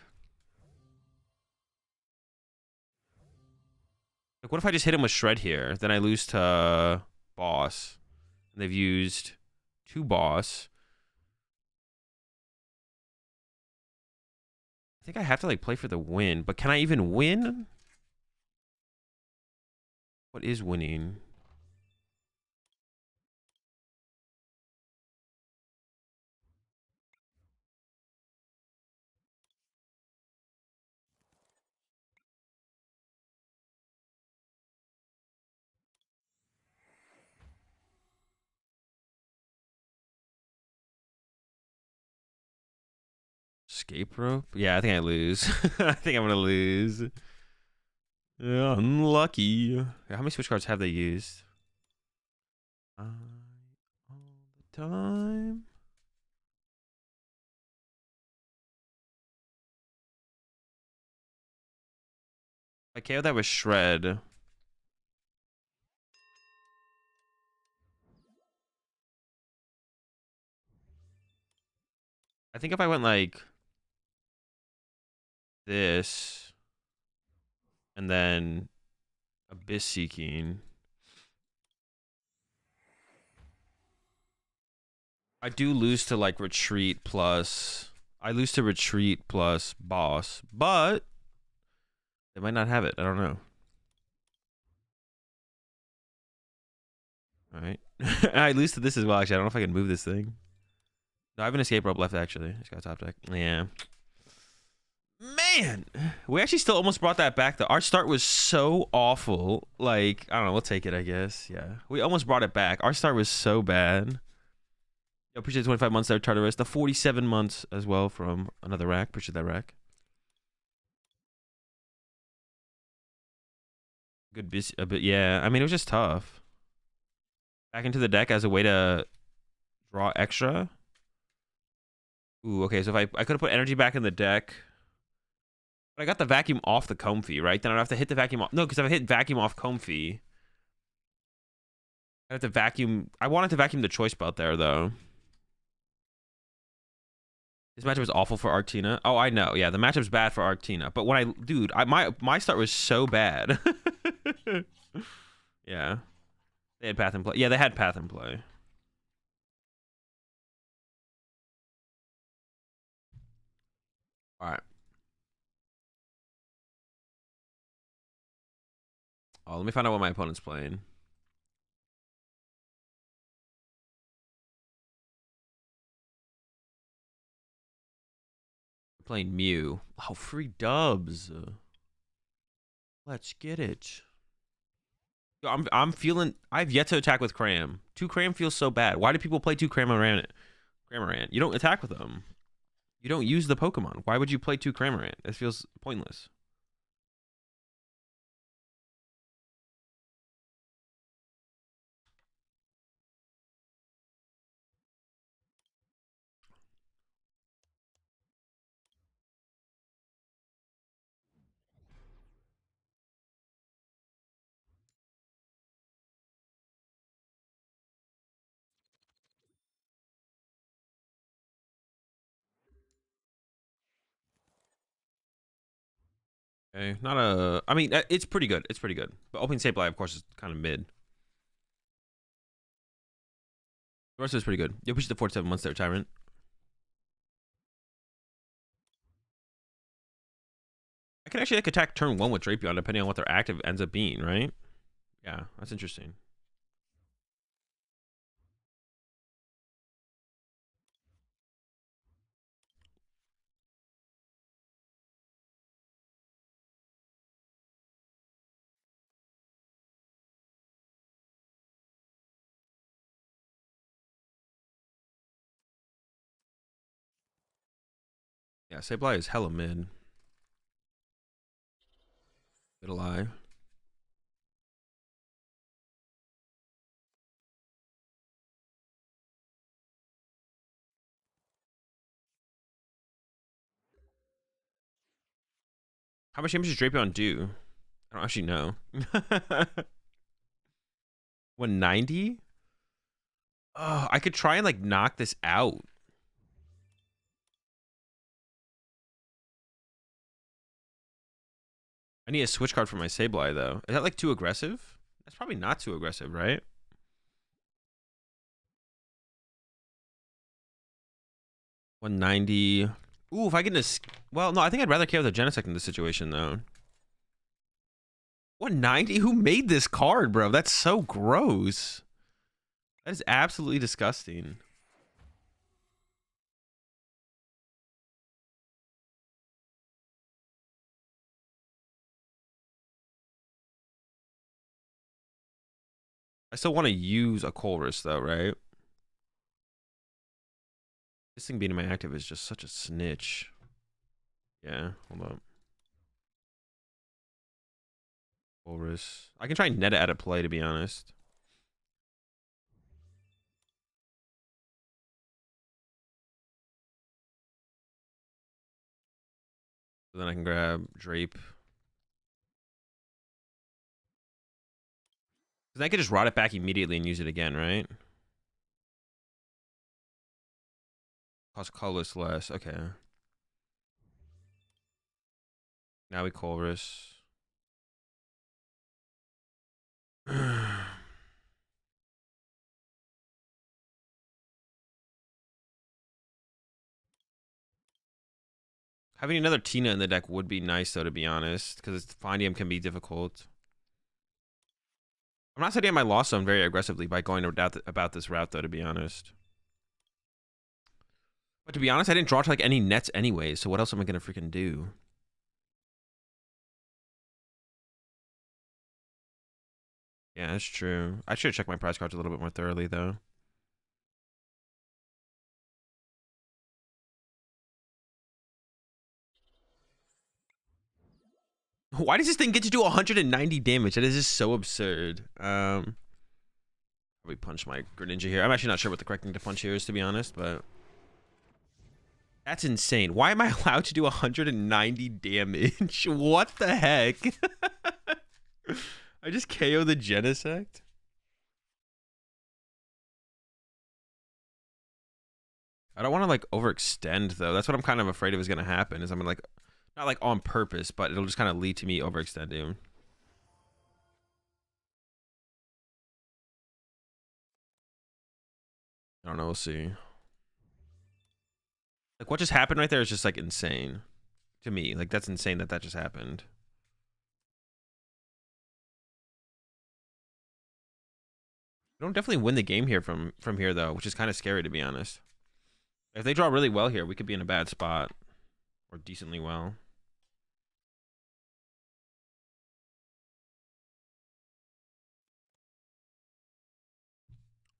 Like, what if I just hit him with Shred here? Then I lose to Boss. And they've used 2 Boss. I think I have to, like, play for the win. But can I even win? What is winning? Escape rope? Yeah, I think I lose. I think I'm gonna lose. Yeah, unlucky. How many switch cards have they used? All the time. I KO that with Shred. I think if I went like this and then Abyss Seeking, I do lose to like Retreat plus. I lose to Retreat plus Boss, but they might not have it. I don't know. All right. I lose to this as well. Actually, I don't know if I can move this thing. No, I have an escape rope left, actually. Just got top deck. Yeah. Man, we actually still almost brought that back, though. Our start was so awful. Like, I don't know. We'll take it, I guess. Yeah. We almost brought it back. Our start was so bad. Yo, appreciate the 25 months there, Tartarus. The 47 months as well from another rack. Appreciate that rack. Good busy, a bit. Yeah. I mean, it was just tough. Back into the deck as a way to draw extra. Ooh, okay. So if I could have put energy back in the deck. But I got the vacuum off the Comfy, right? Then I'd have to hit the vacuum off. No, because if I hit vacuum off Comfy, I have to vacuum. I wanted to vacuum the choice belt there, though. This matchup was awful for Arctina. Oh, I know. Yeah, the matchup's bad for Arctina. But when dude, my start was so bad. Yeah. They had path in play. Yeah, they had path in play. All right. Oh, let me find out what my opponent's playing. Playing Mew. Oh, free dubs. Let's get it. Yo, I'm feeling. I've yet to attack with Cram. 2 Cram feels so bad. Why do people play 2 Cramorant? Cramorant. You don't attack with them. You don't use the Pokemon. Why would you play 2 Cramorant? It feels pointless. Okay, not a. I mean, it's pretty good. It's pretty good. But opening Sableye, of course, is kind of mid. The rest of it's pretty good. You push the 47 once they're Tyrant. I can actually like attack turn 1 with Drapion depending on what their active ends up being, right? Yeah, that's interesting. Yeah, Sableye is hella mid. It'll lie. How much damage does Drapion do? I don't actually know. 190? Oh, I could try and like knock this out. I need a switch card for my Sableye though. Is that like too aggressive? That's probably not too aggressive, right? 190. Ooh, if I get this. Well, no, I think I'd rather KO the Genesect in this situation though. 190? Who made this card, bro? That's so gross. That is absolutely disgusting. I still want to use a Colress though, right? This thing being in my active is just such a snitch. Yeah, hold up. Colress. I can try net it out of play, to be honest. So then I can grab Drape. Because I could just rot it back immediately and use it again, right? Cost colorless less. Okay. Now we Colress. Having another Tina in the deck would be nice, though, to be honest, because finding him can be difficult. I'm not setting up my loss zone very aggressively by going about this route, though, to be honest. But to be honest, I didn't draw to like any nets anyway, so what else am I gonna freaking do? Yeah, that's true. I should check my prize cards a little bit more thoroughly, though. Why does this thing get to do 190 damage? That is just so absurd. Probably punch my Greninja here. I'm actually not sure what the correct thing to punch here is, to be honest, but that's insane. Why am I allowed to do 190 damage? What the heck? I just KO the Genesect? I don't want to like overextend though. That's what I'm kind of afraid of is gonna happen. Is I'm gonna like not like on purpose, but it'll just kind of lead to me overextending. I don't know. We'll see. Like what just happened right there is just like insane to me. Like that's insane that that just happened. We don't definitely win the game here from here though, which is kind of scary to be honest. If they draw really well here, we could be in a bad spot, or decently well.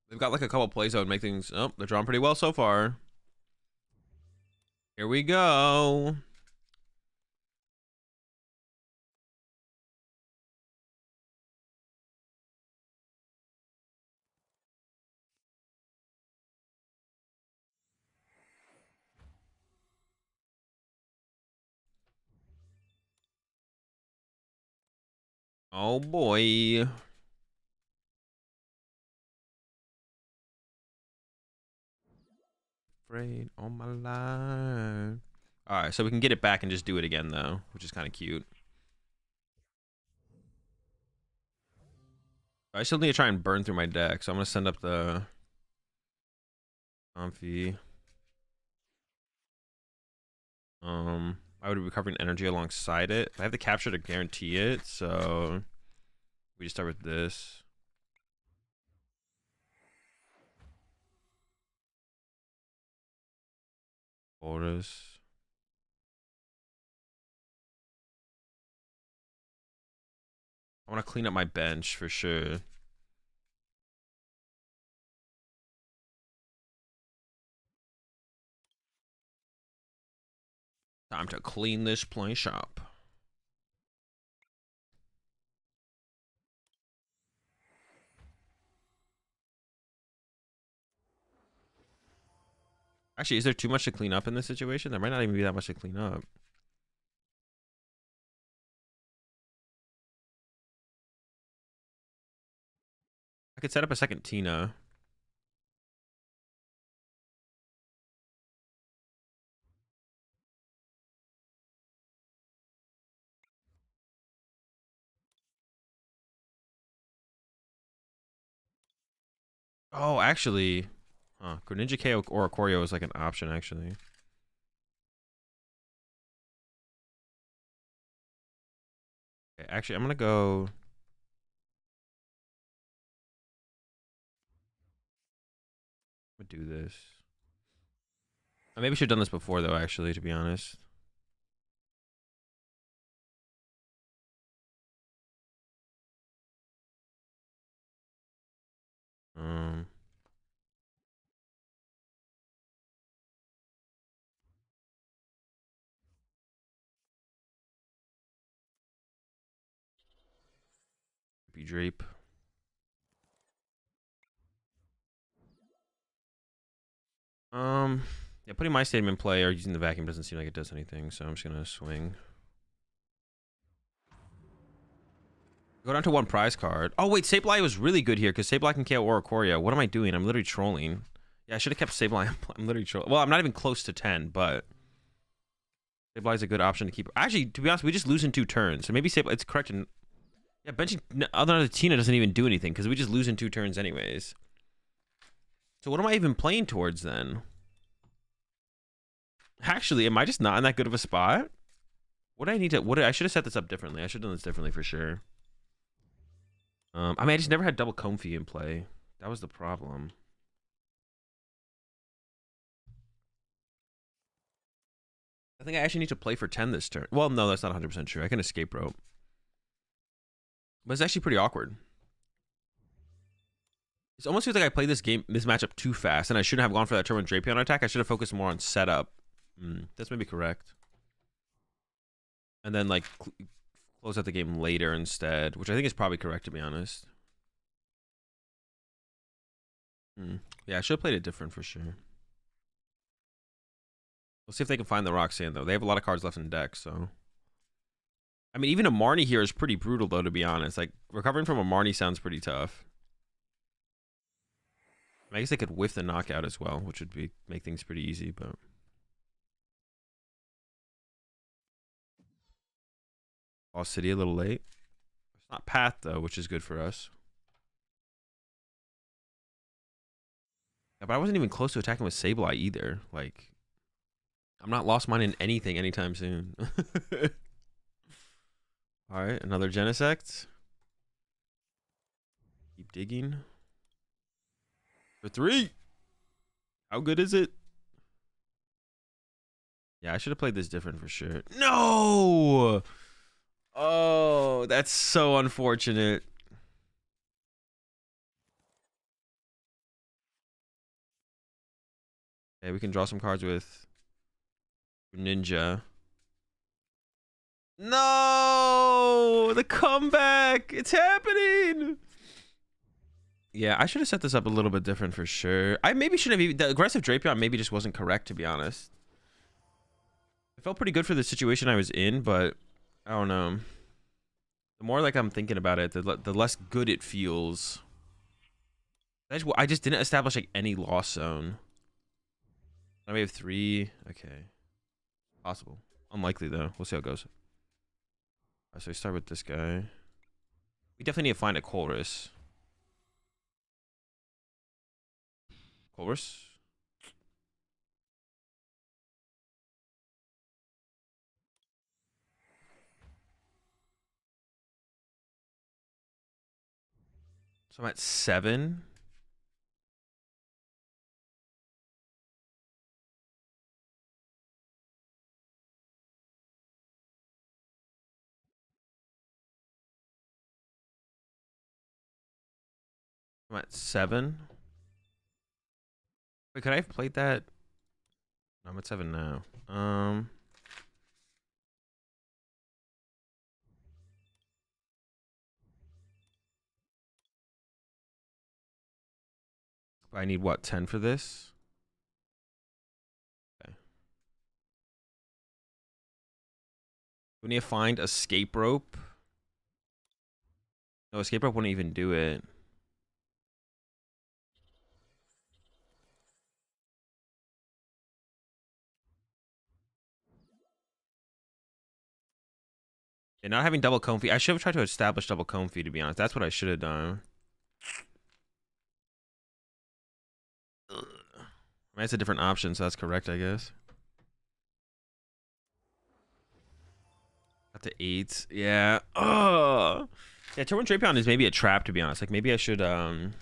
They've got like a couple plays that would make things. Oh, they're drawing pretty well so far. Here we go. Oh boy. Afraid all my life. All right, so we can get it back and just do it again though, which is kind of cute. I still need to try and burn through my deck, so I'm gonna send up the Comfy. I would be recovering energy alongside it. I have the capture to guarantee it, so we just start with this. Orders. I want to clean up my bench for sure. Time to clean this place up. Actually, is there too much to clean up in this situation? There might not even be that much to clean up. I could set up a second Tina. Oh, actually, Greninja K or Ikorio is like an option actually. Okay, actually, I'm gonna go. I'm gonna do this. I maybe should have done this before though. Actually, to be honest. Um. Drape. Yeah, putting my statement in play or using the vacuum doesn't seem like it does anything, so I'm just gonna swing. Go down to one prize card. Oh wait, Sableye was really good here because Sableye can KO Oricorio. What am I doing? I'm literally trolling. Yeah, I should have kept Sableye. I'm literally trolling. Well, I'm not even close to 10, but Sableye is a good option to keep. Actually, to be honest, we just lose in 2 turns, so maybe Sableye. It's correct. And yeah, benching other than Tina doesn't even do anything because we just lose in 2 turns anyways. So what am I even playing towards then? Actually, am I just not in that good of a spot? What do I need to? I should have set this up differently. I should have done this differently for sure. I mean, I just never had double Comfy in play. That was the problem. I think I actually need to play for 10 this turn. Well, no, that's not 100% true. I can escape rope. But it's actually pretty awkward. It almost feels like I played this matchup too fast, and I shouldn't have gone for that turn with Drapion attack. I should have focused more on setup. That's maybe correct. And then, like, close out the game later instead, which I think is probably correct, to be honest. Yeah, I should have played it different for sure. We'll see if they can find the Roxanne, though. They have a lot of cards left in deck, so. I mean, even a Marnie here is pretty brutal, though, to be honest. Like, recovering from a Marnie sounds pretty tough. I guess they could whiff the knockout as well, which would make things pretty easy, but. Lost City a little late. It's not Path, though, which is good for us. Yeah, but I wasn't even close to attacking with Sableye either. Like, I'm not lost mine in anything anytime soon. All right, another Genesect. Keep digging. For 3. How good is it? Yeah, I should have played this different for sure. No! Oh, that's so unfortunate. Okay, we can draw some cards with Ninja. No! The comeback! It's happening! Yeah, I should have set this up a little bit different for sure. I maybe should have even... The aggressive Drapion maybe just wasn't correct, to be honest. It felt pretty good for the situation I was in, but I don't know. The more like I'm thinking about it, the less good it feels. I just didn't establish like any loss zone. Now we have 3. Okay. Possible. Unlikely though. We'll see how it goes. Alright, so we start with this guy. We definitely need to find a Colress. Colress? So I'm at 7. I'm at 7. Wait, could I have played that? No, I'm at 7 now. I need what, 10 for this? Okay. We need to find escape rope. No, escape rope wouldn't even do it. And not having double Comfy. I should have tried to establish double Comfy, to be honest. That's what I should have done. I mean, it's a different option, so that's correct, I guess. Got to 8. Yeah. Oh. Yeah, turn 1 Drapion is maybe a trap, to be honest. Like, maybe I should, turn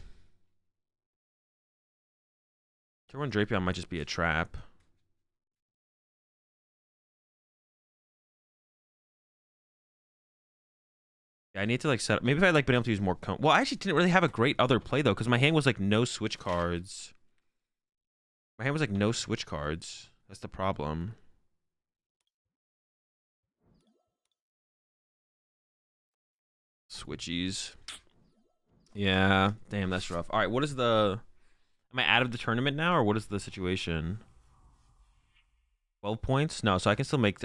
1 Drapion might just be a trap. Yeah, I need to, like, set up. Maybe if I, like, been able to use more... Well, I actually didn't really have a great other play, though, because my hand was, like, no switch cards. My hand was, like, no switch cards. That's the problem. Switchies. Yeah. Damn, that's rough. All right, what is the... Am I out of the tournament now, or what is the situation? 12 points? No, so I can still make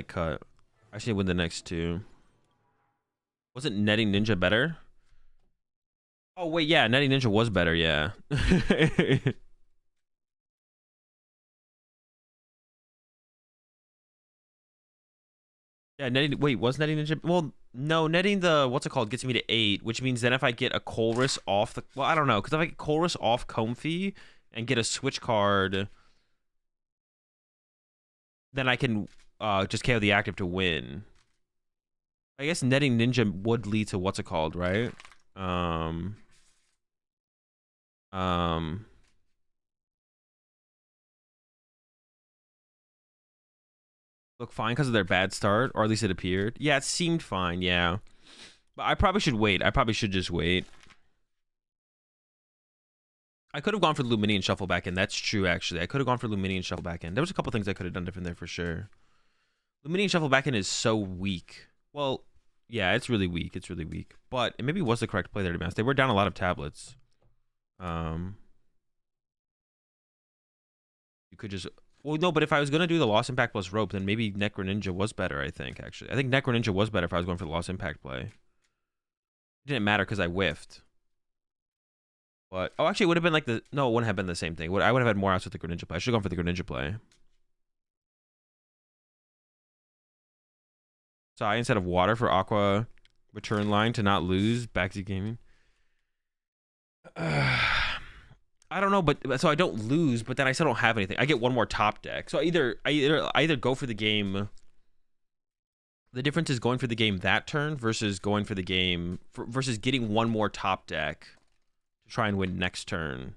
cut. I should win the next 2. Wasn't Netting Ninja better? Oh wait, yeah, Netting Ninja was better, yeah. Yeah, netting. Wait, was netting Ninja? Well, no, netting the what's it called gets me to 8, which means then if I get a Colress off the, well, I don't know, because if I get Colress off Comfy and get a switch card, then I can just KO the active to win. I guess netting Ninja would lead to what's it called, right? Look fine because of their bad start, or at least it appeared. Yeah, it seemed fine, yeah. But I probably should wait. I probably should just wait. I could have gone for Lumini and Shuffle back in. That's true, actually. I could have gone for Lumini and Shuffle back in. There was a couple things I could have done different there for sure. Lumini and Shuffle back in is so weak. Well, yeah, it's really weak. It's really weak. But it maybe was the correct play there, to be honest. They were down a lot of tablets. You could just... Well, no, but if I was going to do the Lost Impact plus Rope, then maybe Necro Ninja was better, I think, actually. I think Necro Ninja was better if I was going for the Lost Impact play. It didn't matter because I whiffed. But, oh, actually, it would have been like the... No, it wouldn't have been the same thing. I would have had more outs with the Greninja play. I should have gone for the Greninja play. Psy instead of Water for Aqua return line to not lose. Back to gaming. I don't know, but so I don't lose, but then I still don't have anything. I get one more top deck. So I either go for the game. The difference is going for the game that turn versus going for the game versus getting one more top deck to try and win next turn.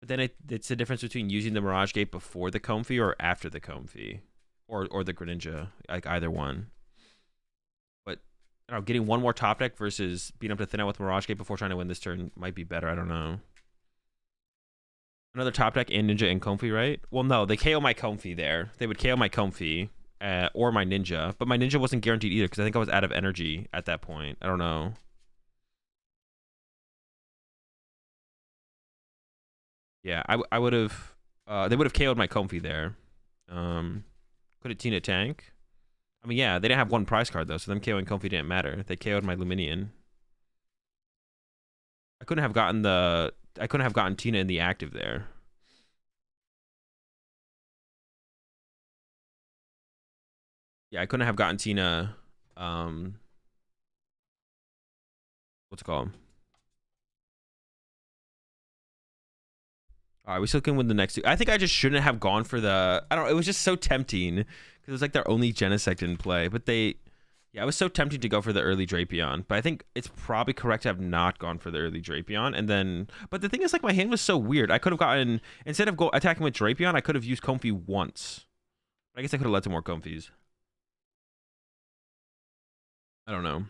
But then it's the difference between using the Mirage Gate before the Comfy or after the Comfy. Or the Greninja. Like either one. But I don't know, getting one more top deck versus being able to thin out with Mirage Gate before trying to win this turn might be better. I don't know. Another top deck and Ninja and Comfy, right? Well, no, they KO my Comfy there. They would KO my Comfy or my Ninja. But my Ninja wasn't guaranteed either because I think I was out of energy at that point. I don't know. Yeah, I would have... they would have KO'd my Comfy there. Could it Tina tank? I mean, yeah, they didn't have one prize card, though, so them KOing Comfy didn't matter. They KO'd my Luminion. I couldn't have gotten Tina in the active there. Yeah, I couldn't have gotten Tina. What's it called? All right, we still can win the next two. I think I just shouldn't have gone for the... I don't know. It was just so tempting because it was like their only Genesect in play. But they... Yeah, it was so tempting to go for the early Drapion. But I think it's probably correct to have not gone for the early Drapion. And then... But the thing is, like, my hand was so weird. I could have gotten... Instead of attacking with Drapion, I could have used Comfy once. I guess I could have led to more Comfies. I don't know.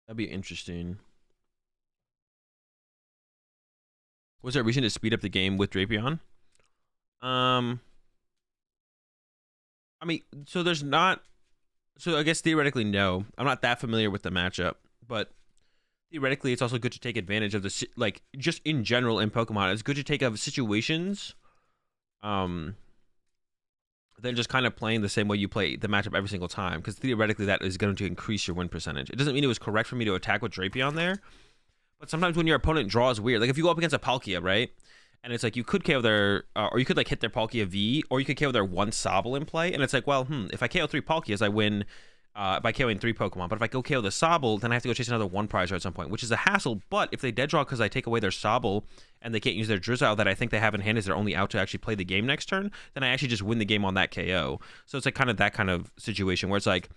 That'd be interesting. Was there a reason to speed up the game with Drapion? I mean, so there's not... So I guess theoretically, no. I'm not that familiar with the matchup, but theoretically, it's also good to take advantage of the... Like, just in general in Pokemon, it's good to take of situations... than just kind of playing the same way you play the matchup every single time, because theoretically that is going to increase your win percentage. It doesn't mean it was correct for me to attack with Drapion there, but sometimes when your opponent draws weird, like if you go up against a Palkia, right, and it's like you could KO their, or you could like hit their Palkia V, or you could KO their one Sobble in play, and it's like, well, if I KO 3 Palkias, I win by KOing 3 Pokemon, but if I go KO the Sobble, then I have to go chase another one prize at some point, which is a hassle. But if they dead draw because I take away their Sobble and they can't use their Drizzile that I think they have in hand as they're only out to actually play the game next turn, then I actually just win the game on that KO. So it's like kind of that kind of situation where it's like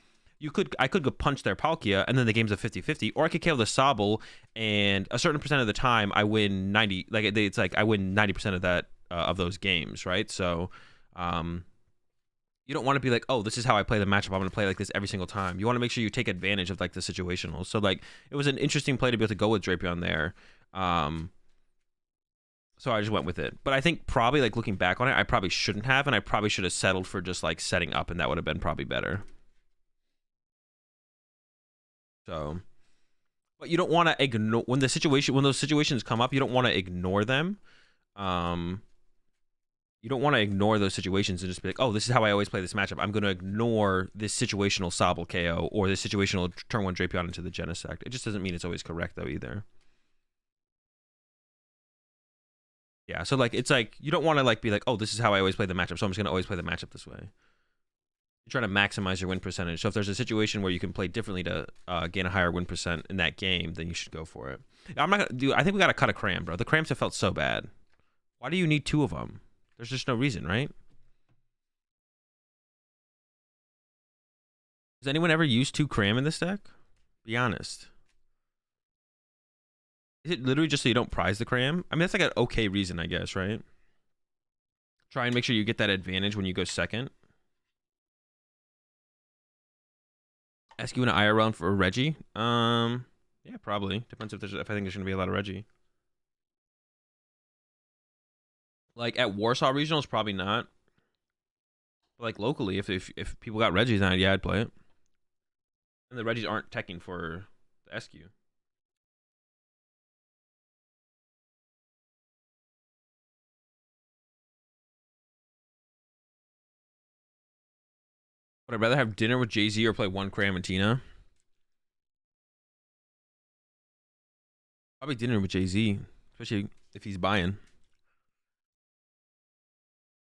I could go punch their Palkia and then the game's a 50-50, or I could KO the Sobble and a certain percent of the time I win 90. Like it's like I win 90% of that of those games, right? So you don't want to be like, oh, this is how I play the matchup. I'm going to play like this every single time. You want to make sure you take advantage of like the situational. So like it was an interesting play to be able to go with Drapion there. So I just went with it. But I think probably like looking back on it, I probably shouldn't have, and I probably should have settled for just like setting up, and that would have been probably better. So, but you don't want to ignore when those situations come up. You don't want to ignore them. You don't want to ignore those situations and just be like, oh, this is how I always play this matchup. I'm going to ignore this situational Sobble KO or this situational turn 1 Drapion into the Genesect. It just doesn't mean it's always correct, though, either. Yeah, so, like, it's like, you don't want to, like, be like, oh, this is how I always play the matchup, so I'm just going to always play the matchup this way. You're trying to maximize your win percentage. So if there's a situation where you can play differently to gain a higher win percent in that game, then you should go for it. I'm not going to do... I think we got to cut a cram, bro. The crams have felt so bad. Why do you need 2 of them? There's just no reason, right? Does anyone ever use 2 cram in this deck? Be honest. Is it literally just so you don't prize the cram? I mean, that's like an okay reason, I guess, right? Try and make sure you get that advantage when you go second. Ask you in an IR round for a Reggie? Yeah, probably. Depends if I think there's gonna be a lot of Reggie. Like at Warsaw Regionals, probably not. But like locally, if people got Reggies on it, yeah, I'd play it. And the Reggies aren't teching for the SQ. Would I rather have dinner with Jay-Z or play 1 Cram and Tina? Probably dinner with Jay-Z, especially if he's buying.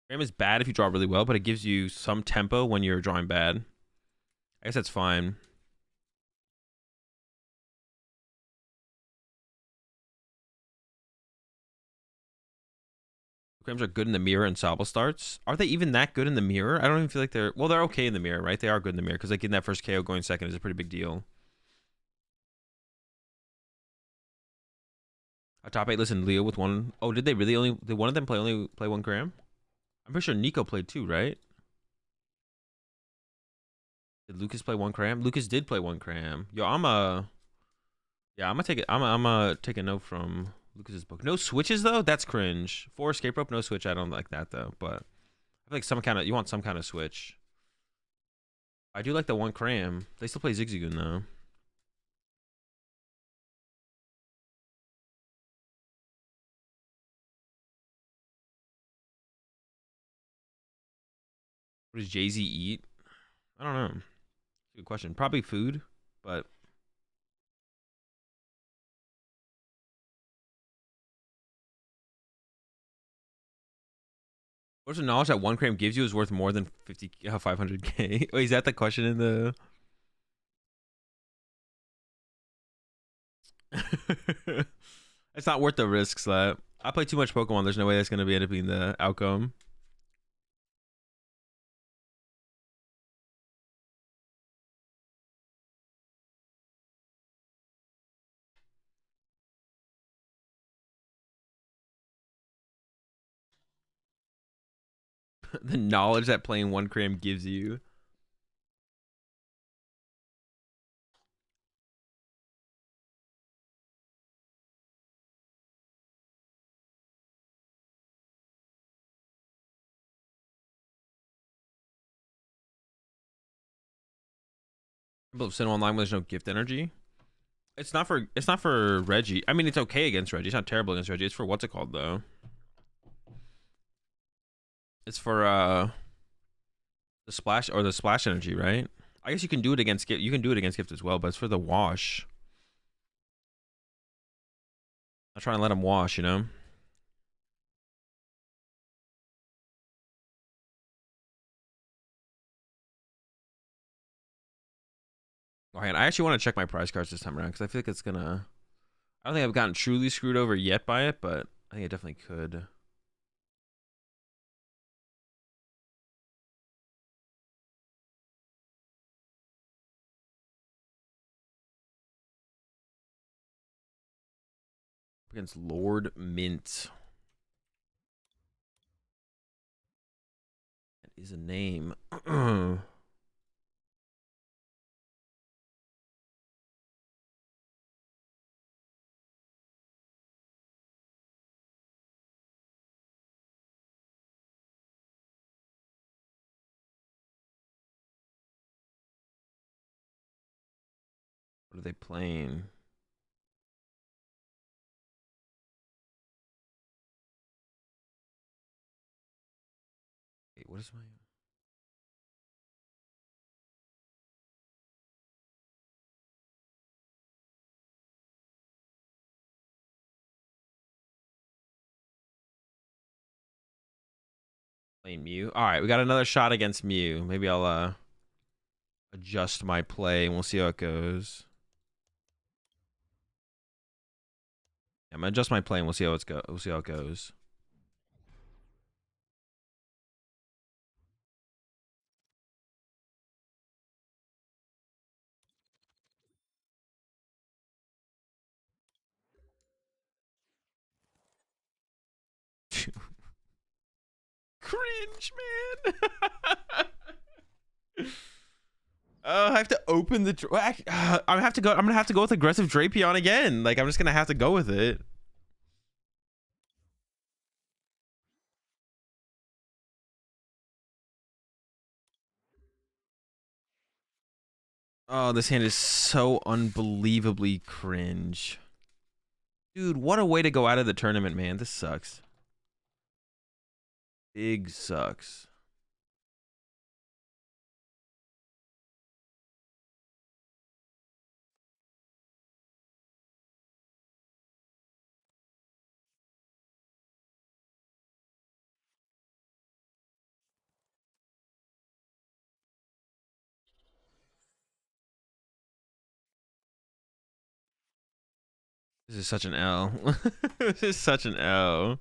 Cram is bad if you draw really well, but it gives you some tempo when you're drawing bad. I guess that's fine. Grams are good in the mirror and Sobble starts. Are they even that good in the mirror? I don't even feel like they're... Well, they're okay in the mirror, right? They are good in the mirror because like getting that first KO going second is a pretty big deal. A top 8 listen Leo with one... Oh, did they really only... Did one of them only play 1 gram? I'm pretty sure Nico played 2, right? Did Lucas play 1 cram? Lucas did play 1 cram. Yo, I'm gonna take it. I'm gonna take a note from Lucas's book. No switches though? That's cringe. 4 escape rope, no switch. I don't like that though. But I feel like some kind of... You want some kind of switch. I do like the 1 cram. They still play Zigzagoon though. What does Jay-Z eat? I don't know. Good question. Probably food, but... What's the knowledge that 1 cram gives you is worth more than 500k? Wait, is that the question in the... It's not worth the risk, Slap. I play too much Pokemon. There's no way that's going to end up being the outcome. The knowledge that playing 1 cram gives you. Send online when there's no gift energy. It's not for Reggie. I mean, it's okay against Reggie. It's not terrible against Reggie. It's for what's it called though? It's for the splash energy, right? I guess you can do it against gift. You can do it against gift as well, but it's for the wash. I'm trying to let him wash, you know. Oh, man, I actually want to check my prize cards this time around because I feel like it's gonna... I don't think I've gotten truly screwed over yet by it, but I think I definitely could. Against Lord Mint. That is a name. What are they playing? Wait, what is my... Playing Mew. All right, we got another shot against Mew. Maybe I'll adjust my play and we'll see how it goes. I'm gonna adjust my play and we'll see how it goes. Cringe, man. I have to open the... I'm gonna have to go with aggressive Drapion again. Like, I'm just gonna have to go with it. Oh, this hand is so unbelievably cringe. Dude, what a way to go out of the tournament, man. This sucks. Big sucks. This is such an L. This is such an L.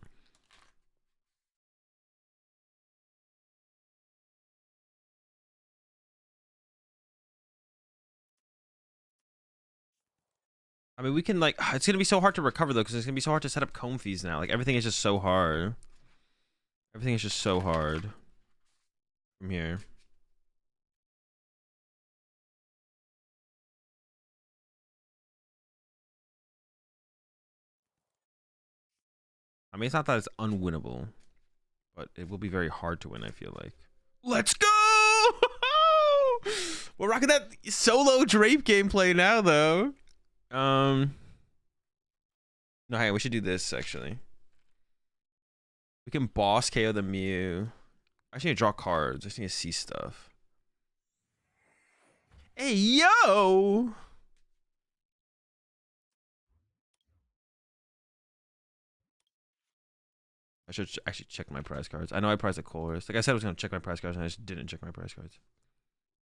I mean, we can like, it's gonna be so hard to recover though, because it's gonna be so hard to set up comb fees now. Like everything is just so hard. Everything is just so hard from here. I mean, it's not that it's unwinnable, but it will be very hard to win, I feel like. Let's go! We're rocking that solo drape gameplay now, though. No, hey, we should do this, actually. We can boss KO the Mew. I just need to draw cards. I just need to see stuff. Hey, yo! I should actually check my prize cards. I know I prized a Colress. Like I said I was going to check my prize cards, and I just didn't check my prize cards.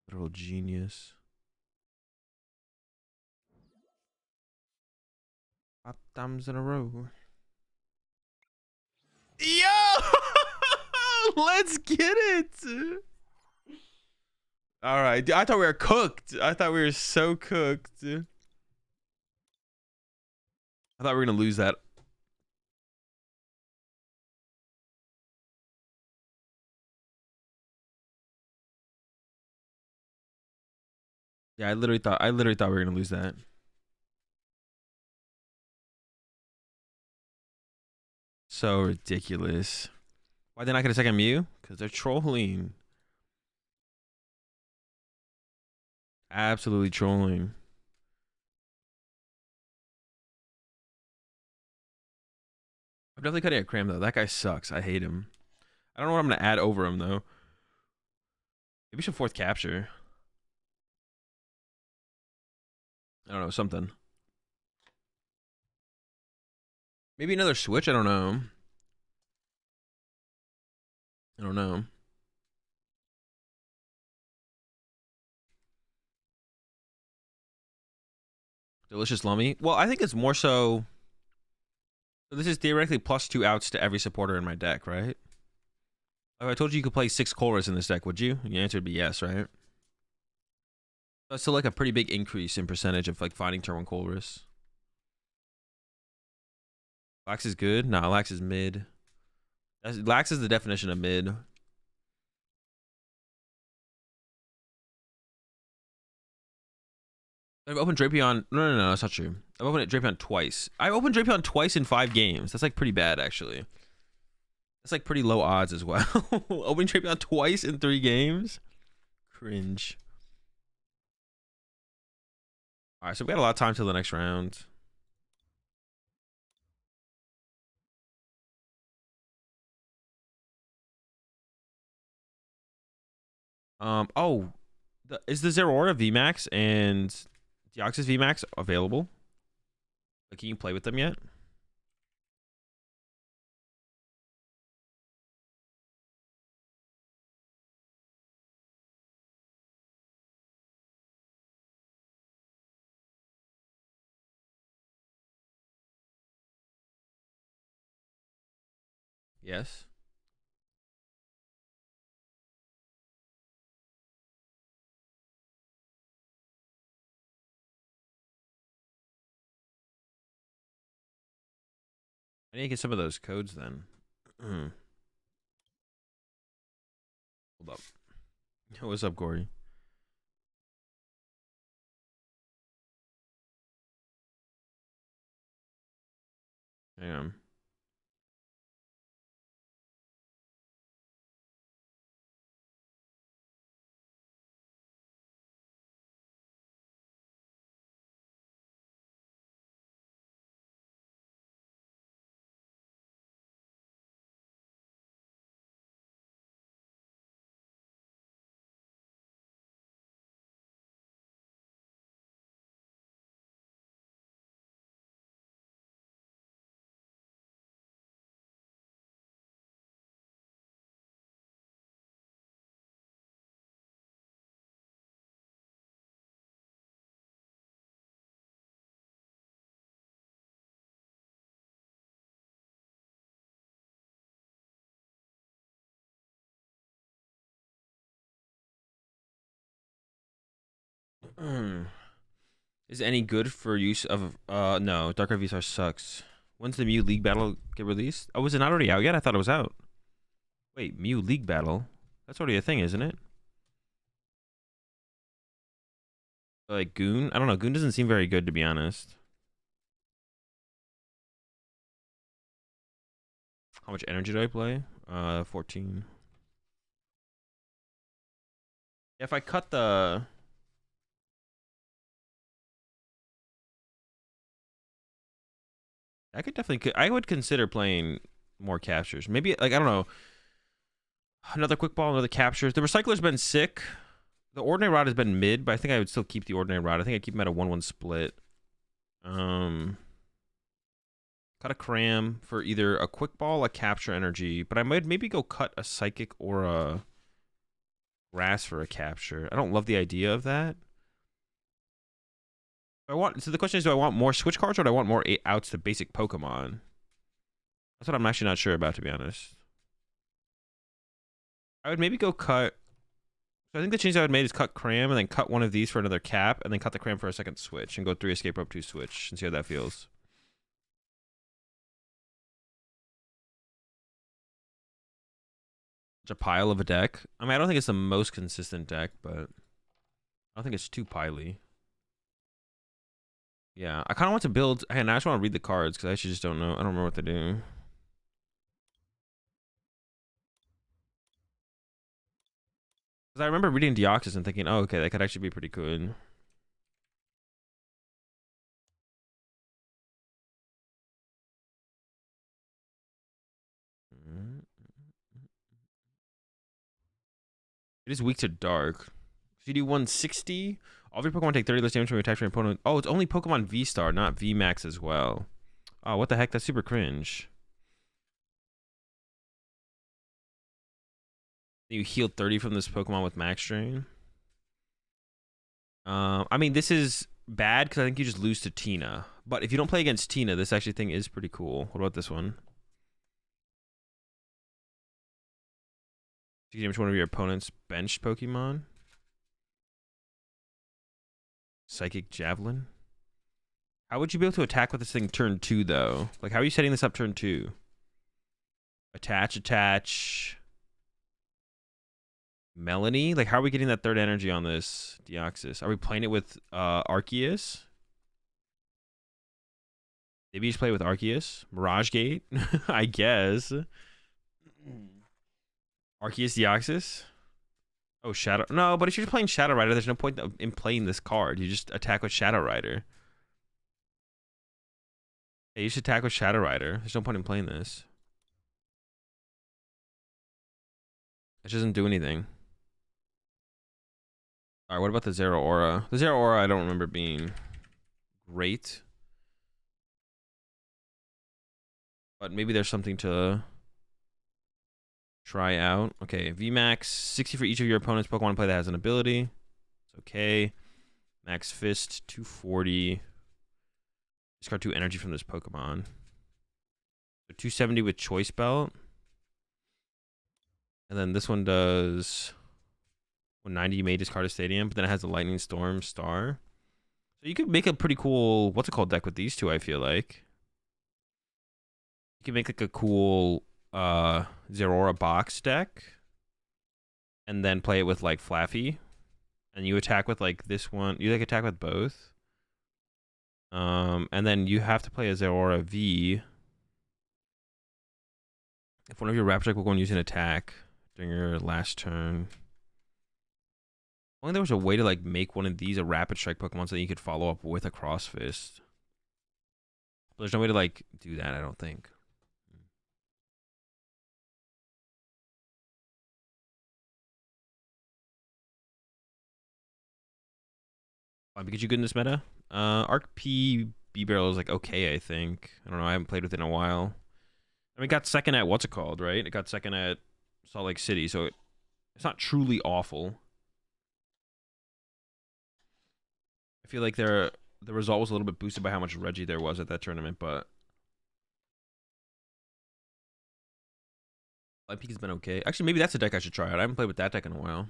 Literal genius. 5 times in a row. Yo! Let's get it! Alright, I thought we were cooked. I thought we were so cooked. I thought we were going to lose that. Yeah, I literally thought we were gonna lose that. So ridiculous. Why didn't I get a second Mew? Because they're trolling. Absolutely trolling. I'm definitely cutting a Cram though. That guy sucks. I hate him. I don't know what I'm gonna add over him though. Maybe some fourth capture. I don't know, something. Maybe another switch, I don't know. I don't know. Delicious Lummy. Well, I think it's more so. This is theoretically +2 outs to every supporter in my deck, right? If I told you could play 6 Colress in this deck, would you? Your answer would be yes, right? That's still like a pretty big increase in percentage of like finding turn 1 Colress. Lax is good? Nah, Lax is mid. Lax is the definition of mid. I've opened Drapion. No, that's not true. I've opened Drapion twice. I've opened Drapion twice in 5 games. That's like pretty bad, actually. That's like pretty low odds as well. Opening Drapion twice in 3 games? Cringe. Alright, so we got a lot of time till the next round. Oh, is the Zeraora VMAX and Deoxys VMAX available? Like, can you play with them yet? Yes. I need to get some of those codes then. Hold up. What's up, Corey? Hang on. Is any good for use of no, Dark Versar sucks. When's the Mew League Battle get released? Oh, is it not already out yet? I thought it was out. Wait, Mew League Battle? That's already a thing, isn't it? Like Goon? I don't know. Goon doesn't seem very good, to be honest. How much energy do I play? 14. If I cut the... I could definitely... I would consider playing more captures. Maybe, like, I don't know. Another quick ball, another captures. The Recycler's been sick. The Ordinary Rod has been mid, but I think I would still keep the Ordinary Rod. I think I'd keep him at a 1-1 split. Cut a Cram for either a quick ball, a capture energy, but I might maybe go cut a Psychic or a Grass for a capture. I don't love the idea of that. So the question is, do I want more switch cards or do I want more 8 outs to basic Pokemon? That's what I'm actually not sure about, to be honest. I would maybe go cut. So I think the change I would make is cut Cram and then cut one of these for another cap and then cut the Cram for a second switch and go 3 Escape Rope, 2 switch and see how that feels. It's a pile of a deck. I mean, I don't think it's the most consistent deck, but I don't think it's too piley. Yeah, I kind of want to build. Hey, now I just want to read the cards because I actually just don't know. I don't remember what they do. Because I remember reading Deoxys and thinking, oh, okay, that could actually be pretty good. It is weak to dark. So you do 160. All of your Pokemon take 30 less damage from your attack from your opponent. Oh, it's only Pokemon V-Star, not V-Max as well. Oh, what the heck? That's super cringe. You healed 30 from this Pokemon with Max Drain. I mean, this is bad because I think you just lose to Tina. But if you don't play against Tina, this actually thing is pretty cool. What about this one? You damage one of your opponent's benched Pokemon. Psychic Javelin. How would you be able to attack with this thing turn 2, though? Like, how are you setting this up turn 2? Attach. Melanie? Like, how are we getting that third energy on this Deoxys? Are we playing it with Arceus? Maybe you just play it with Arceus? Mirage Gate? I guess. Arceus Deoxys? Oh, Shadow. No, but if you're playing Shadow Rider, there's no point in playing this card. You just attack with Shadow Rider. Yeah, you should attack with Shadow Rider. There's no point in playing this. It doesn't do anything. Alright, what about the Zero Aura? The Zero Aura I don't remember being great. But maybe there's something to try out. Okay, VMAX, 60 for each of your opponent's Pokemon play that has an ability. It's okay. Max Fist, 240. Discard 2 energy from this Pokemon. So 270 with Choice Belt. And then this one does 190, you may discard a Stadium, but then it has the Lightning Storm Star. So you could make a pretty cool, what's it called, deck with these two, I feel like. You can make like a cool Zeraora box deck. And then play it with like Flaffy. And you attack with like this one. You like attack with both. And then you have to play a Zeraora V. If one of your Raptor Strike will go and use an attack during your last turn. Only there was a way to like make one of these a Rapid Strike Pokemon so that you could follow up with a Cross Fist. But there's no way to like do that, I don't think. Pikachu good in this meta? Arc P B-Barrel is like okay, I think. I don't know, I haven't played with it in a while. I mean, it got second at what's it called, right? It got second at Salt Lake City, so it's not truly awful. I feel like the result was a little bit boosted by how much Reggie there was at that tournament, but Peak has been okay. Actually, maybe that's a deck I should try out. I haven't played with that deck in a while.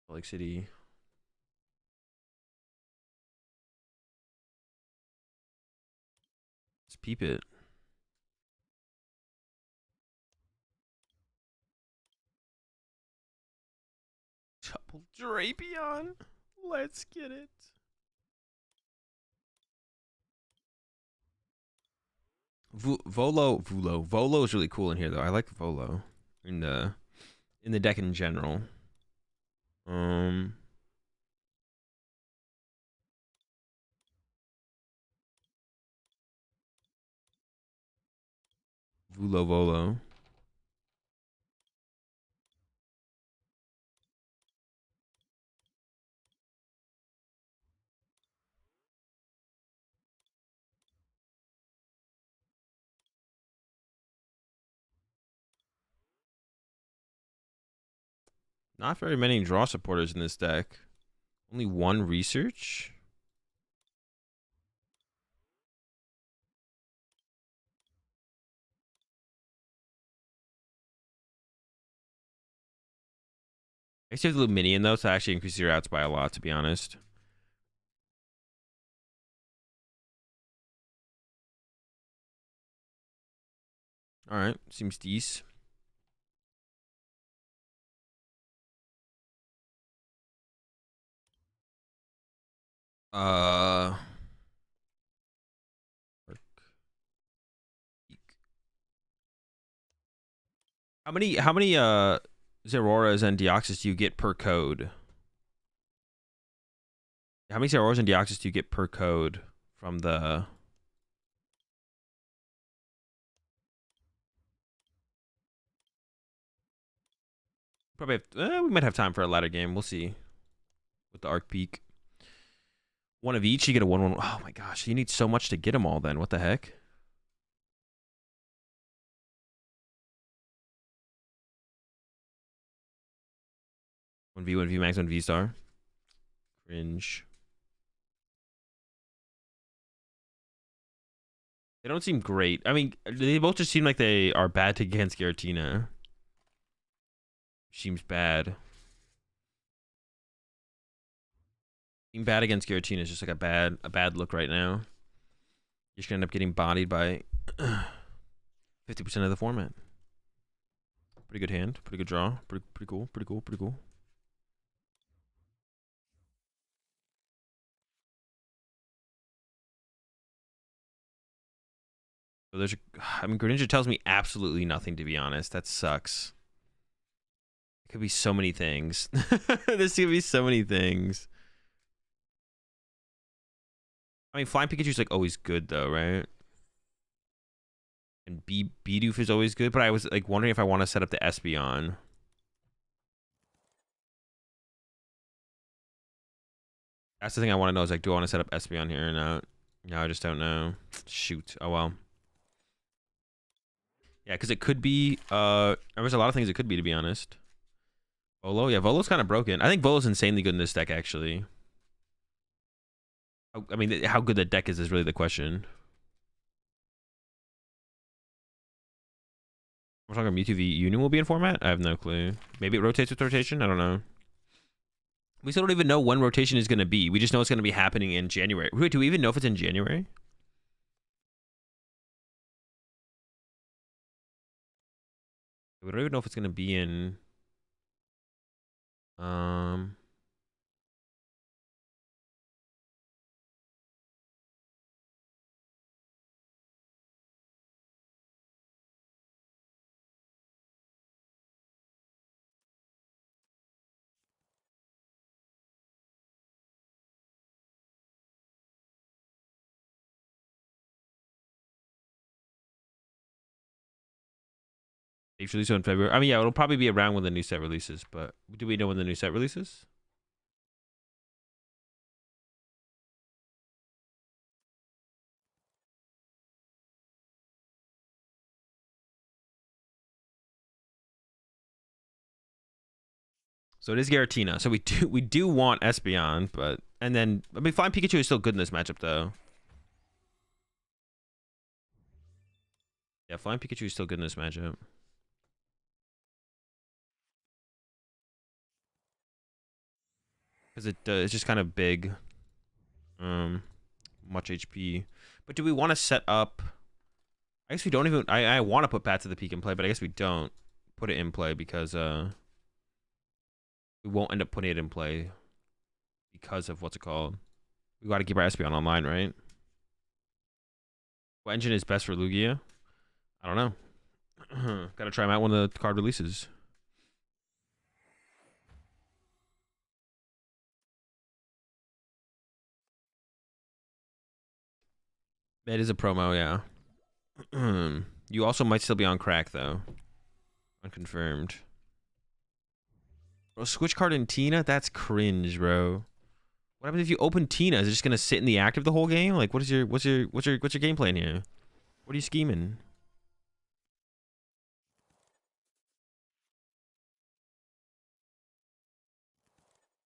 Salt Lake City. peep it. Double Drapion. Let's get it. Volo is really cool in here though. I like Volo in the deck in general. Volo. Not very many draw supporters in this deck. Only one research. I used to have the little minion though, so actually increases your outs by a lot, to be honest. All right, seems decent. How many Zeroras and Deoxys do you get per code? How many Zeroras and Deoxys do you get per code from the? Probably have, we might have time for a ladder game. We'll see. With the Arc Peak. One of each, you get a 1/1. Oh my gosh, you need so much to get them all then. What the heck? 1v max, 1v star. Cringe. They don't seem great. I mean, they both just seem like they are bad against Giratina. Seems bad. Being bad against Giratina is just like a bad look right now. You're just gonna end up getting bodied by 50% of the format. Pretty good hand, pretty good draw, pretty cool. So there's, I mean, Greninja tells me absolutely nothing, to be honest. That sucks. It could be so many things. This could be so many things. I mean, Flying Pikachu's like always good though, right? And Bidoof is always good, but I was like wondering if I want to set up the Espeon. That's the thing I want to know is like, do I want to set up Espeon here or not? No, I just don't know. Shoot. Oh well. Yeah, because it could be, there's a lot of things it could be, to be honest. Volo? Yeah, Volo's kind of broken. I think Volo's insanely good in this deck, actually. I mean, how good the deck is really the question. We're talking Mewtwo v Union will be in format? I have no clue. Maybe it rotates with rotation? I don't know. We still don't even know when rotation is going to be. We just know it's going to be happening in January. Wait, do we even know if it's in January? We don't even know if it's going to be in... Usually so in February. I mean, yeah, it'll probably be around when the new set releases, but do we know when the new set releases? So it is Giratina. So we do want Espeon, but and then I mean Flying Pikachu is still good in this matchup though. Yeah, Flying Pikachu is still good in this matchup. Because it's just kind of big. Much HP. But do we want to set up I guess we don't even. I want to put Path to the Peak in play, but I guess we don't put it in play because we won't end up putting it in play because of what's it called. We got to keep our Espeon online, right? What engine is best for Lugia? I don't know. Got to try them out when the card releases. It is a promo, yeah. You also might still be on crack though. Unconfirmed. Bro, switch card in Tina? That's cringe, bro. What happens if you open Tina? Is it just gonna sit in the active the whole game? Like, what's your game plan here? What are you scheming?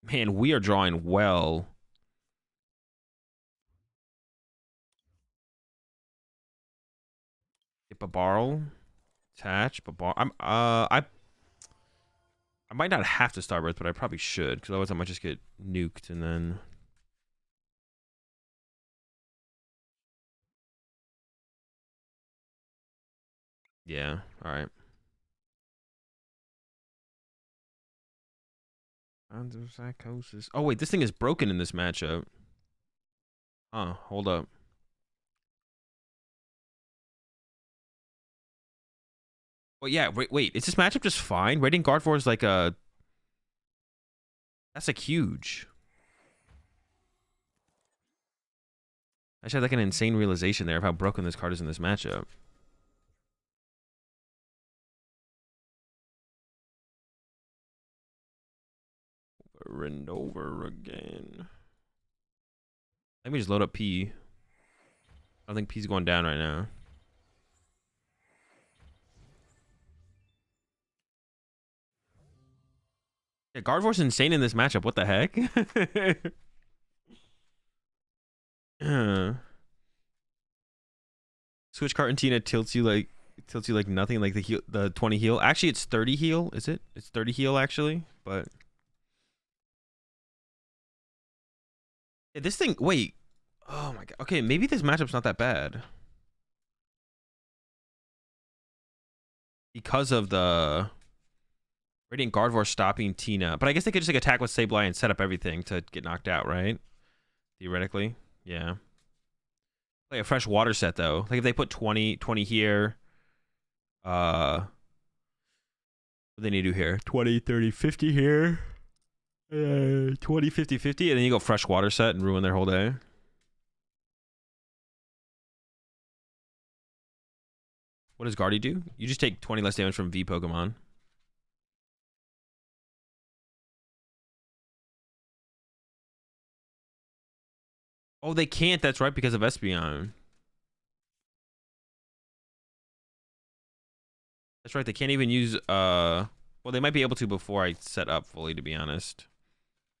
Man, we are drawing well. Babarl, attach, Babar. I might not have to Starbirth, but I probably should, because otherwise I might just get nuked and then. Yeah. All right. Psychosis. Oh wait, this thing is broken in this matchup. Huh? Hold up. Well, yeah. Wait. Is this matchup just fine? Radiant Guard is like a. That's like huge. I just had like an insane realization there of how broken this card is in this matchup. Over and over again. Let me just load up P. I don't think P's going down right now. Yeah, Gardevoir's insane in this matchup. What the heck? Switch card and Tina tilts you like nothing, like the 20 heal. Actually, it's 30 heal, is it? It's 30 heal actually, but yeah, this thing. Wait, oh my god. Okay, maybe this matchup's not that bad because of the Radiant Gardevoir stopping Tina. But I guess they could just like attack with Sableye and set up everything to get knocked out, right? Theoretically, yeah. Like a fresh water set though. Like if they put 20 here, what do they need to do here? 20, 30, 50 here. 20, 50, 50, and then you go fresh water set and ruin their whole day. What does Guardy do? You just take 20 less damage from V Pokemon. Oh, they can't. That's right, because of Espeon. That's right. They can't even use well, they might be able to before I set up fully, to be honest.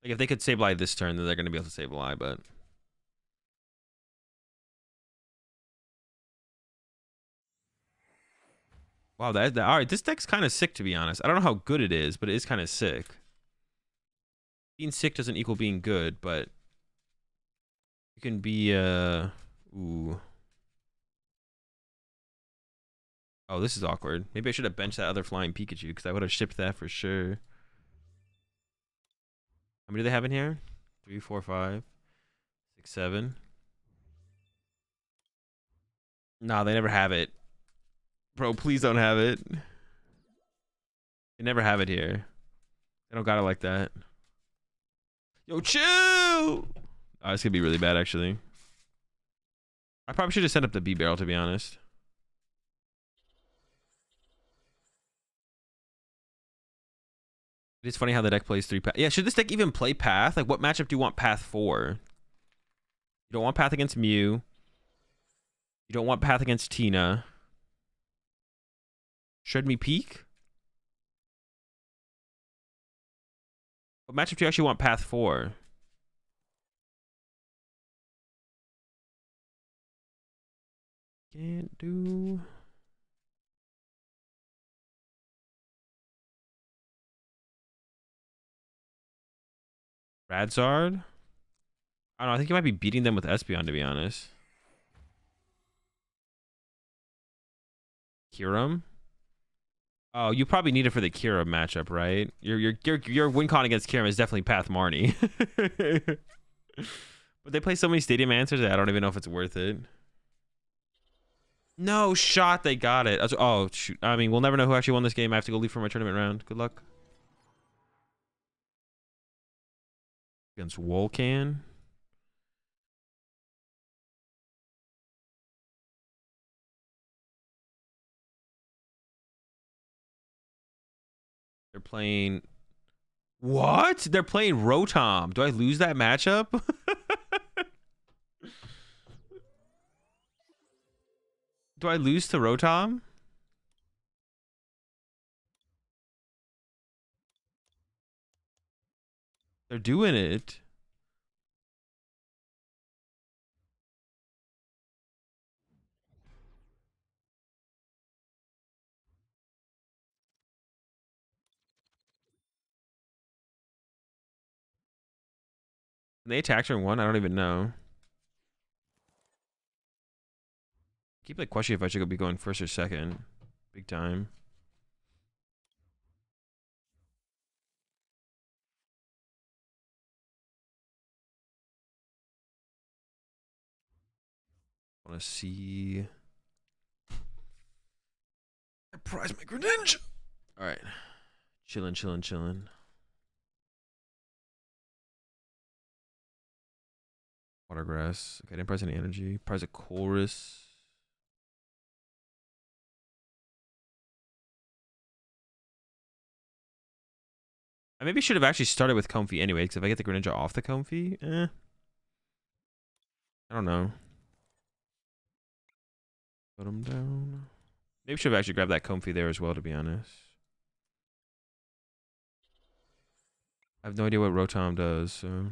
Like if they could Sableye this turn, then they're gonna be able to Sableye, but wow, that all right. This deck's kind of sick, to be honest. I don't know how good it is, but it is kind of sick. Being sick doesn't equal being good, but you can be ooh. Oh, this is awkward. Maybe I should have benched that other flying Pikachu because I would have shipped that for sure. How many do they have in here? 3, 4, 5, 6, 7. Nah, they never have it. Bro, please don't have it. They never have it here. They don't got it like that. Yo, chill! Oh, it's gonna be really bad, actually. I probably should have set up the B barrel, to be honest. It's funny how the deck plays 3 path. Yeah, should this deck even play path? Like, what matchup do you want path for? You don't want path against Mew. You don't want path against Tina. Should me peak? What matchup do you actually want path for? Can't do... Radzard? I don't know. I think you might be beating them with Espeon, to be honest. Kyurem? Oh, you probably need it for the Kyurem matchup, right? Your win con against Kyurem is definitely Path Marnie. But they play so many stadium answers that I don't even know if it's worth it. No shot, they got it. Oh, shoot. I mean, we'll never know who actually won this game. I have to go leave for my tournament round. Good luck. Against Volcan. They're playing... What? They're playing Rotom. Do I lose that matchup? Do I lose to Rotom? They're doing it. They attacked turn 1? I don't even know. I keep like questioning if I should be going first or second. Big time. I want to see. I prize my Greninja. All right. Chillin', chillin', chillin'. Watergrass. Okay, I didn't prize any energy. Prize a chorus. I maybe should have actually started with Comfy anyway, because if I get the Greninja off the Comfy, I don't know. Put him down. Maybe should have actually grabbed that Comfy there as well, to be honest. I have no idea what Rotom does, so...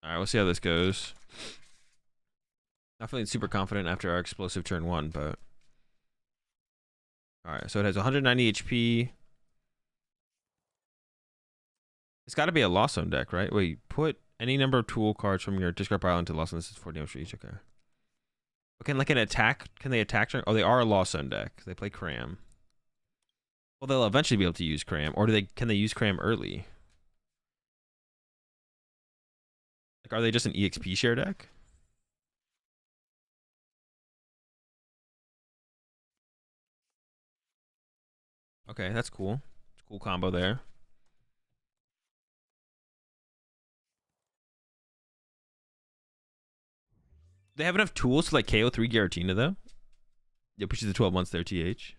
Alright, we'll see how this goes. Not feeling super confident after our explosive turn 1, but... Alright, so it has 190 HP. It's got to be a Lost Zone deck, right? Wait, put any number of tool cards from your discard pile into Lost Zone. This is 4 damage for each, okay. Okay, like an attack, can they attack turn? Oh, they are a Lost Zone deck. They play Cram. Well, they'll eventually be able to use Cram. Or can they use Cram early? Like, are they just an EXP share deck? Okay, that's cool. It's a cool combo there. They have enough tools to like KO 3 Giratina though. Yeah, pushes the 12 months there, TH.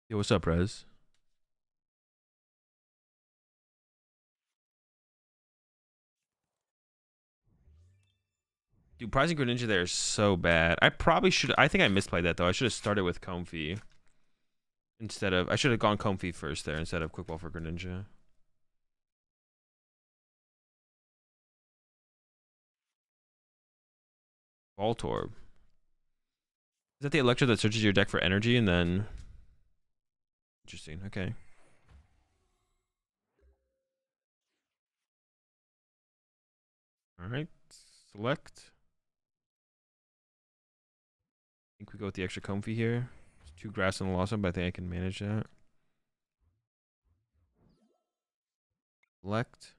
Yo, what's up, Rez? Dude, prizing Greninja there is so bad. I probably should... I think I misplayed that, though. I should have started with Comfy. Instead of... I should have gone Comfy first there instead of Quick Ball for Greninja. Voltorb. Is that the Electro that searches your deck for energy and then... Interesting, okay. Alright. Select. I think we go with the extra Comfy here. There's 2 grass and a Lost Zone, but I think I can manage that. Select.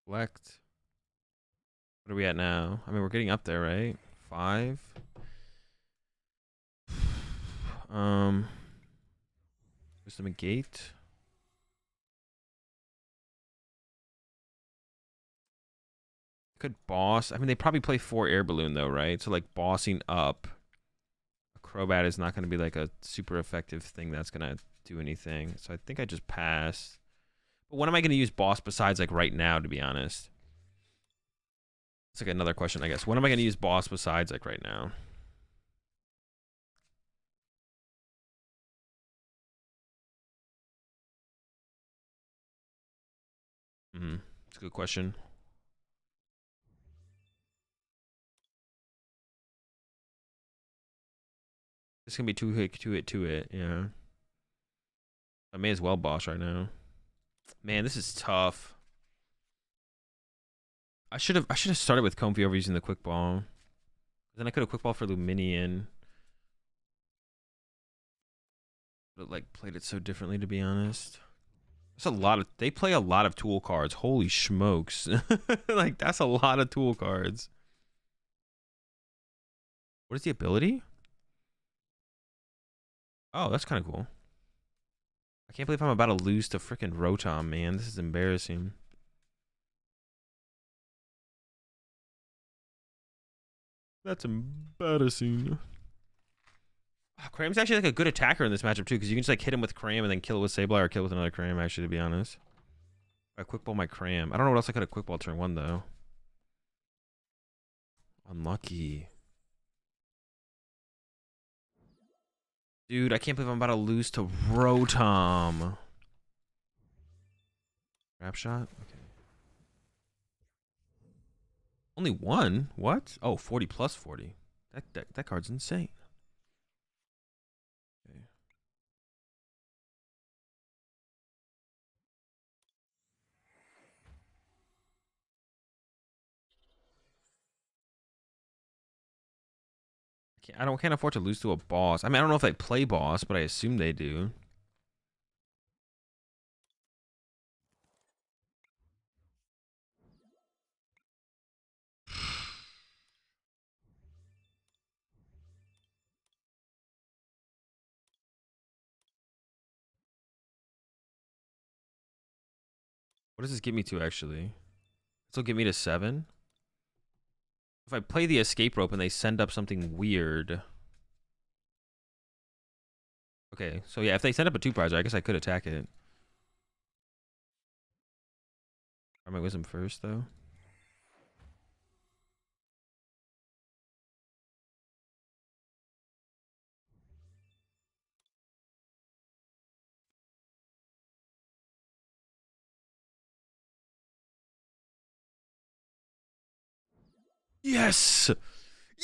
Select. What are we at now? I mean, we're getting up there, right? 5. Wisdom and Gate. Could boss. I mean, they probably play 4 Air Balloon though, right? So like bossing up a Crobat is not going to be like a super effective thing that's going to do anything. So I think I just pass. But when am I going to use boss besides like right now, to be honest? It's like another question, I guess. When am I going to use boss besides like right now? It's a good question. It's gonna be two hit. Yeah. I may as well boss right now. Man, this is tough. I should have started with Comfy over using the quick ball. Then I could have quick ball for Luminion. But like played it so differently, to be honest. That's a lot of, they play a lot of tool cards. Holy smokes. Like that's a lot of tool cards. What is the ability? Oh, that's kind of cool. I can't believe I'm about to lose to freaking Rotom, man. This is embarrassing. That's embarrassing. Oh, Cram's actually like a good attacker in this matchup too, because you can just like hit him with Cram and then kill it with Sableye or kill it with another Cram, actually, to be honest. I quick ball my Cram. I don't know what else I could have quick ball turn one though. Unlucky. Dude, I can't believe I'm about to lose to Rotom. Wrap shot? Okay. Only one? What? Oh, 40 plus 40. That card's insane. Okay. I can't afford to lose to a boss. I mean, I don't know if they play boss, but I assume they do. What does this get me to, actually? This will get me to 7. If I play the escape rope and they send up something weird. Okay, so yeah, if they send up a 2-prizer, I guess I could attack it. Try my wisdom first, though. Yes!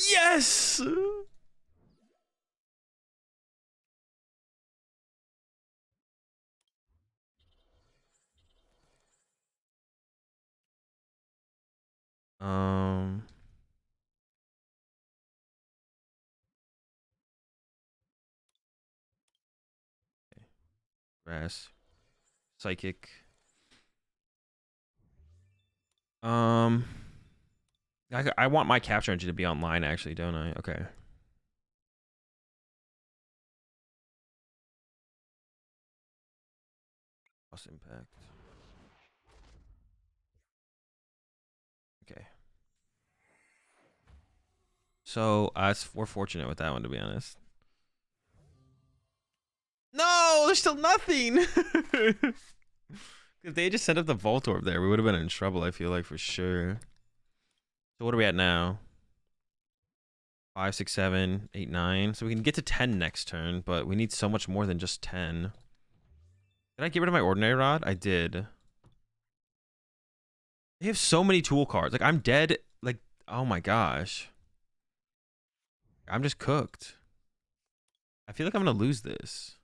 Yes! Um... Grass. Psychic. I want my capture engine to be online, actually, don't I? Okay. Plus impact. Okay. So, we're fortunate with that one, to be honest. No, there's still nothing! If they just set up the Voltorb there, we would have been in trouble, I feel like, for sure. So what are we at now? 5, 6, 7, 8, 9. So we can get to 10 next turn, but we need so much more than just 10. Did I get rid of my Ordinary Rod? I did. They have so many tool cards. Like, I'm dead. Like, oh my gosh. I'm just cooked. I feel like I'm going to lose this.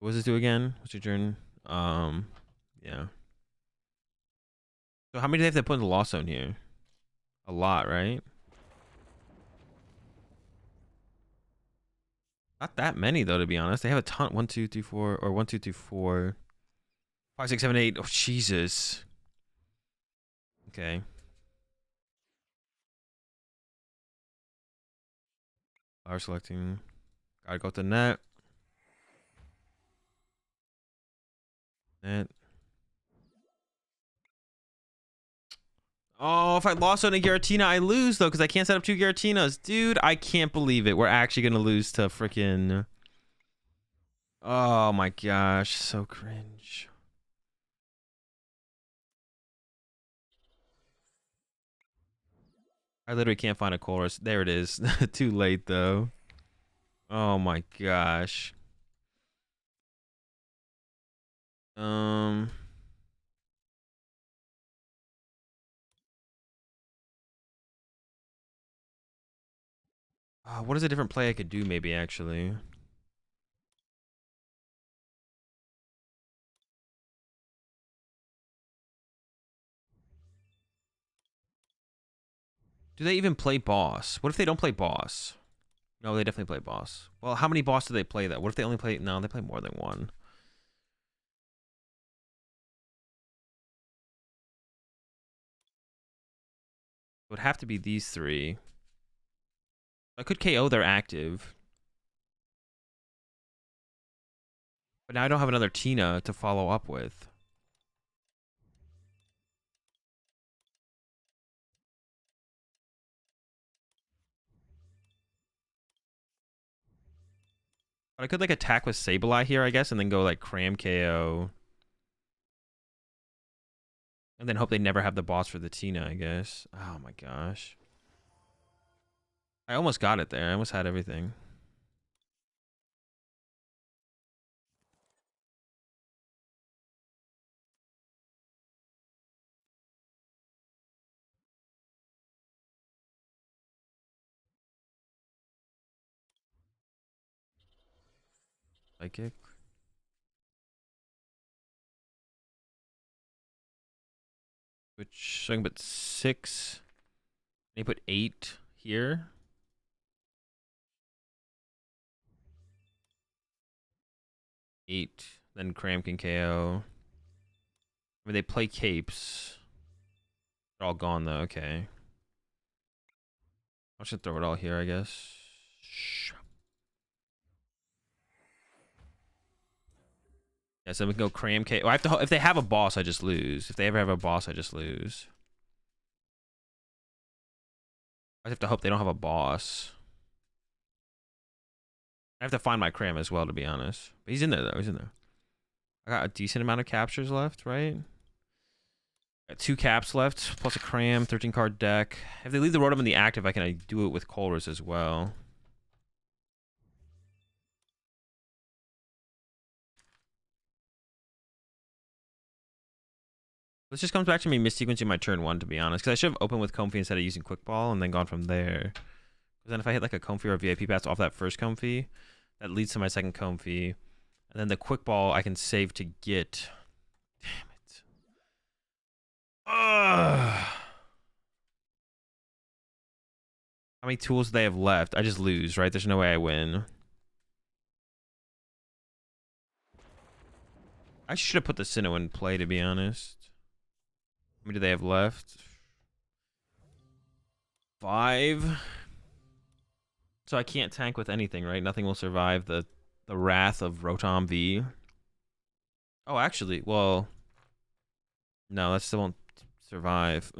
What does this do again? What's your turn? Yeah. So how many do they have to put in the Lost Zone here? A lot, right? Not that many, though, to be honest. They have a ton. 1, 2, 3, 4, or 1, 2, 3, 4, 5, 6, 7, 8. Oh, Jesus. Okay. Power selecting. Gotta go with the net. Net. Oh, if I lost on a Giratina, I lose, though, because I can't set up 2 Giratinas. Dude, I can't believe it. We're actually going to lose to freaking... Oh, my gosh. So cringe. I literally can't find a chorus. There it is. Too late, though. Oh, my gosh. Um. What is a different play I could do? Maybe actually. Do they even play boss? What if they don't play boss? No, they definitely play boss. Well, how many boss do they play that? What if they only play... No, they play more than one. It would have to be these three. I could KO their active. But now I don't have another Tina to follow up with. But I could like attack with Sableye here, I guess, and then go like Cram KO. And then hope they never have the boss for the Tina, I guess. Oh my gosh. I almost got it there. I almost had everything. Psychic. Which, so I can put 6. And you put 8 here. 8. Then Cram can KO. I mean, they play capes. They're all gone though. Okay. I should throw it all here, I guess. Yeah, so we can go Cram KO. Oh, I have to. If they have a boss, I just lose. If they ever have a boss, I just lose. I have to hope they don't have a boss. I have to find my Cram as well, to be honest. But he's in there though. He's in there. I got a decent amount of captures left, right? Got 2 caps left, plus a Cram, 13 card deck. If they leave the Rotom in the active, I can do it with Colress as well. This just comes back to me missequencing my turn 1, to be honest. Because I should have opened with Comfy instead of using Quick Ball and then gone from there. Because then if I hit like a Comfy or a VIP pass off that first Comfy, that leads to my second Comfy. And then the Quick Ball I can save to get... Damn it. Ugh. How many tools do they have left? I just lose, right? There's no way I win. I should have put the Sinnoh in play, to be honest. How many do they have left? 5. So I can't tank with anything, right? Nothing will survive the wrath of Rotom V. Oh, actually, well... No, that still won't survive.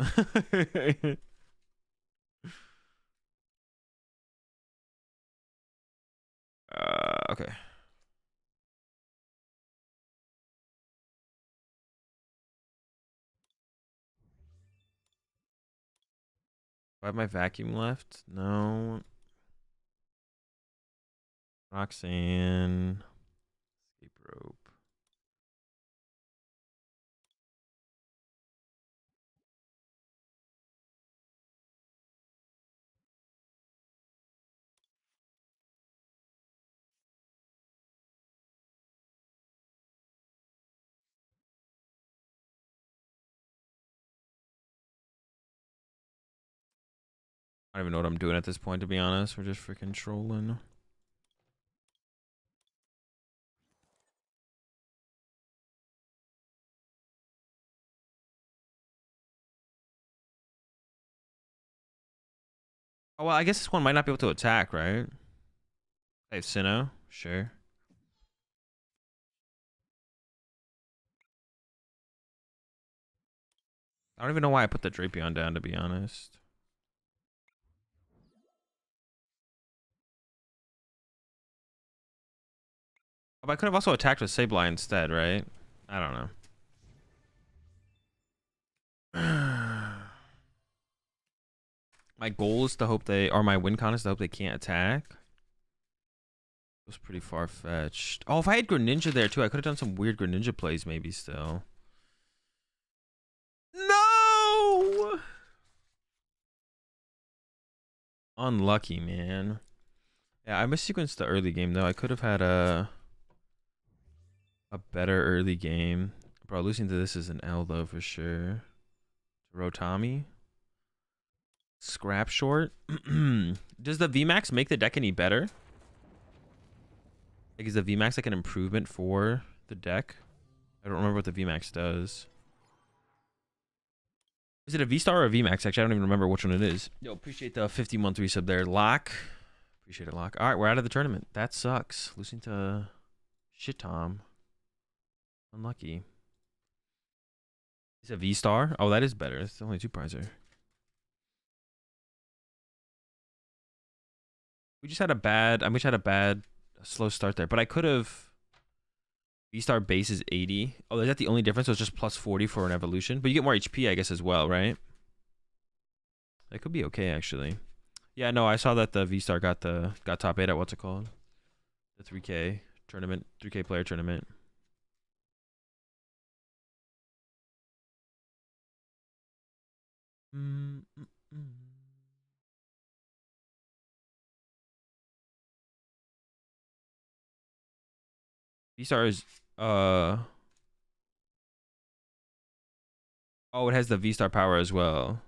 Okay. Do I have my vacuum left? No. Roxanne. Escape rope. I don't even know what I'm doing at this point, to be honest. We're just freaking trolling. Oh, well, I guess this one might not be able to attack, right? Hey, Sinnoh. Sure. I don't even know why I put the Drapion down, to be honest. Oh, but I could have also attacked with Sableye instead, right? I don't know. My goal is to hope they... Or my win con is to hope they can't attack. It was pretty far-fetched. Oh, if I had Greninja there too, I could have done some weird Greninja plays maybe still. No! Unlucky, man. Yeah, I missequenced the early game though. I could have had a better early game. Bro, losing to this is an L though for sure. Rotami. Scrap short. Does the VMAX make the deck any better? Like, is the VMAX like an improvement for the deck? I don't remember what the VMAX does. Is it a V-Star or a VMAX? Actually, I don't even remember which one it is. Yo, appreciate the 50-month resub there. Lock. Appreciate it, Lock. All right, we're out of the tournament. That sucks. Losing to shit Tom. Unlucky. Is it a V-Star? Oh, that is better. It's only 2-prizer. We just had a bad... I wish I had a bad slow start there. But I could have... V-Star base is 80. Oh, is that the only difference? So it's just plus 40 for an evolution? But you get more HP, I guess, as well, right? That could be okay, actually. Yeah, no, I saw that the V-Star got top 8 at what's it called? The 3K tournament, 3K player tournament. V-Star is oh, it has the V-Star power as well.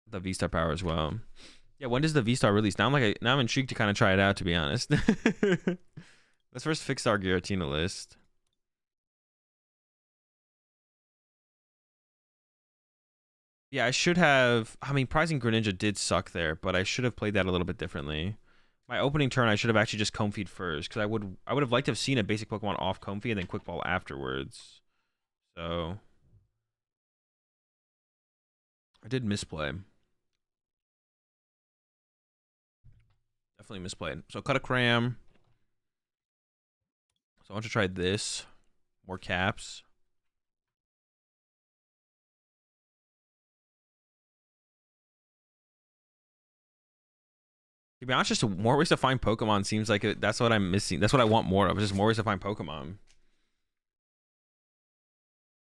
The V-Star power as well. Yeah, when does the V-Star release? Now I'm intrigued to kind of try it out, to be honest. Let's first fix our Giratina list. Yeah, I should have... I mean, Prizing Greninja did suck there, but I should have played that a little bit differently. My opening turn, I should have actually just Comfey'd first, because I would have liked to have seen a basic Pokemon off Comfey and then Quick Ball afterwards. So... I did misplay. Definitely misplayed. So cut a cram. So I want to try this. More caps. To be honest, just more ways to find Pokemon seems like that's what I'm missing. That's what I want more of. Just more ways to find Pokemon.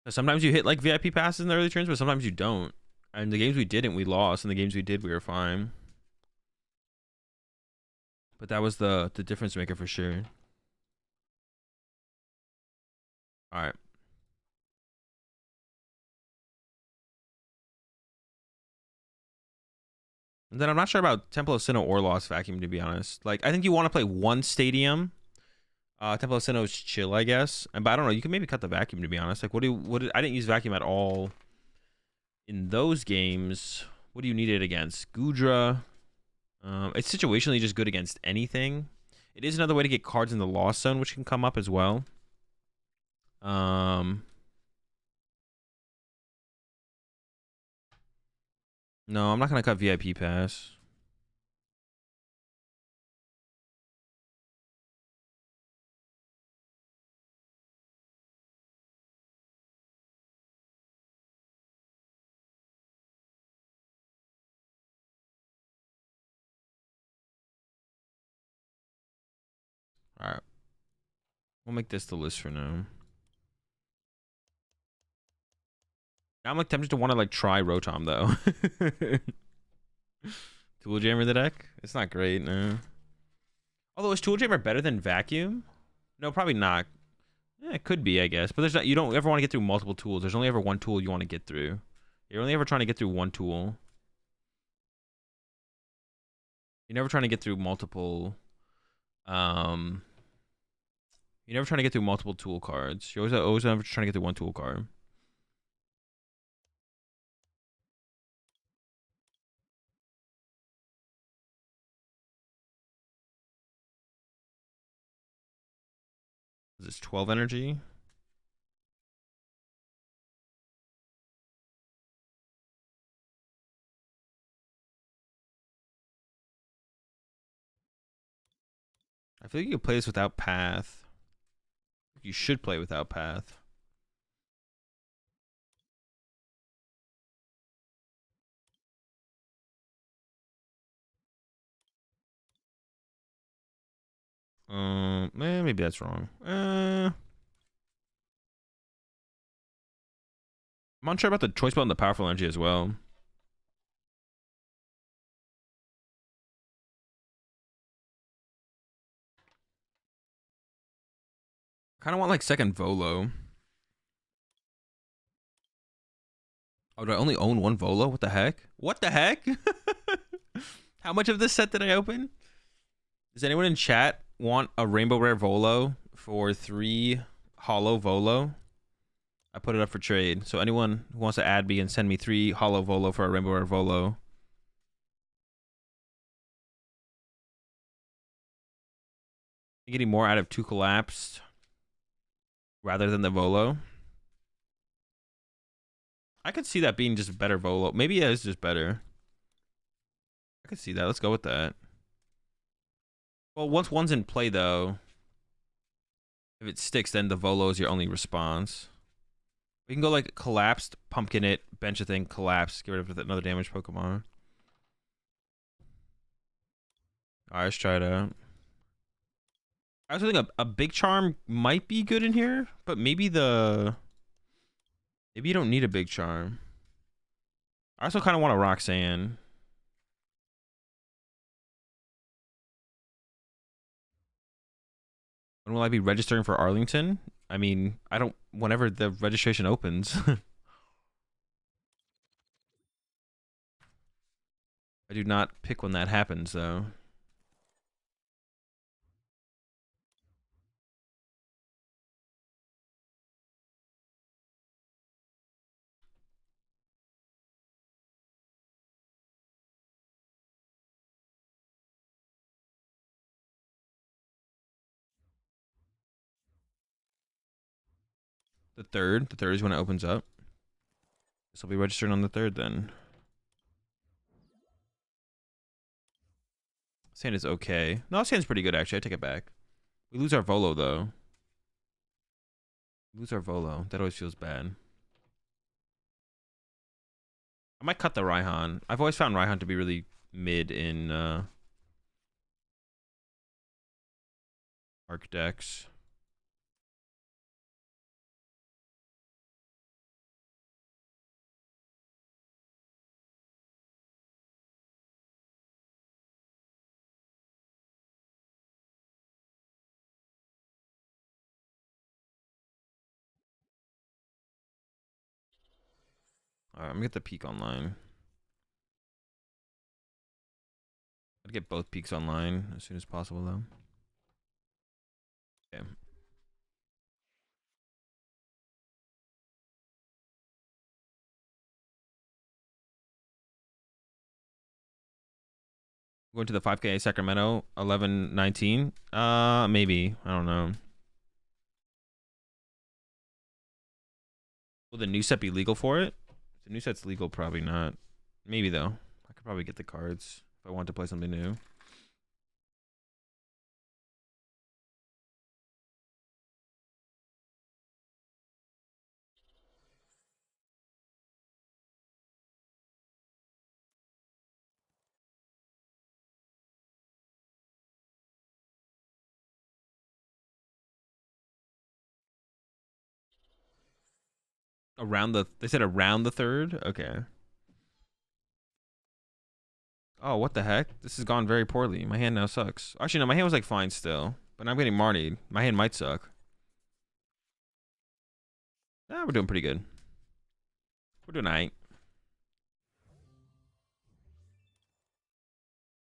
Sometimes you hit like VIP passes in the early turns, but sometimes you don't. And the games we didn't, we lost. And the games we did, we were fine. But that was the difference maker for sure. All right. And then I'm not sure about Temple of Sinnoh or Lost Vacuum, to be honest. Like, I think you want to play one stadium. Temple of Sinnoh is chill, I guess. But I don't know. You can maybe cut the vacuum, to be honest. Like, I didn't use vacuum at all in those games. What do you need it against? Gudra. It's situationally just good against anything. It is another way to get cards in the Lost Zone, which can come up as well. No, I'm not going to cut VIP pass. All right. We'll make this the list for now. Now I'm like tempted to want to like try Rotom though. Tool Jammer the deck? It's not great, no. Although is Tool Jammer better than Vacuum? No, probably not. Yeah, it could be, I guess. But there's not, you don't ever want to get through multiple tools. There's only ever one tool you want to get through. You're only ever trying to get through one tool. You're never trying to get through multiple you're never trying to get through multiple tool cards. You're always trying to get through one tool card. Is this 12 energy? I feel like you can play this without Path. You should play without Path. Maybe that's wrong. I'm unsure about the choice button, the powerful energy as well. Kind of want like second Volo. Oh, do I only own one Volo? What the heck? What the heck? How much of this set did I open? Does anyone in chat want a Rainbow Rare Volo for 3 Hollow Volo? I put it up for trade. So anyone who wants to add me and send me 3 Hollow Volo for a Rainbow Rare Volo. You're getting more out of 2 collapsed rather than the Volo. I could see that being just better Volo. Maybe it is just better. I could see that. Let's go with that. Well, once one's in play, though, if it sticks, then the Volo is your only response. We can go like collapsed, pumpkin it, bench a thing, collapse, get rid of another damage Pokemon. Alright, let's try it out. I also think a big charm might be good in here, but maybe you don't need a big charm. I also kind of want a Roxanne. When will I be registering for Arlington? I mean, whenever the registration opens. I do not pick when that happens, though. The 3rd. The 3rd is when it opens up. This will be registered on the 3rd, then. Sand is okay. No, Sand's pretty good, actually. I take it back. We lose our Volo, though. We lose our Volo. That always feels bad. I might cut the Raihan. I've always found Raihan to be really mid in Arc decks. Alright, I'm gonna get the peak online. I'd get both peaks online as soon as possible, though. Okay. Going to the 5K Sacramento, 11/19. Maybe. I don't know. Will the new set be legal for it? If the new set's legal, probably not. Maybe, though. I could probably get the cards if I want to play something new. They said around the 3rd? Okay. Oh, what the heck? This has gone very poorly. My hand now sucks. Actually, no, my hand was like fine still. But now I'm getting Marnied. My hand might suck. We're doing pretty good. We're doing alright.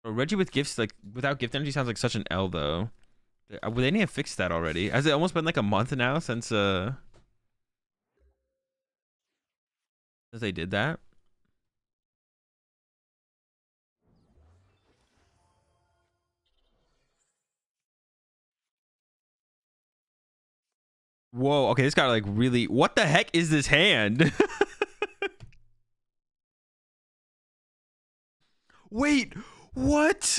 Bro, Reggie with gifts, like, without gift energy sounds like such an L, though. They need to fix that already. Has it almost been like a month now since they did that? Whoa, okay, this guy like really... What the heck is this hand? Wait, what?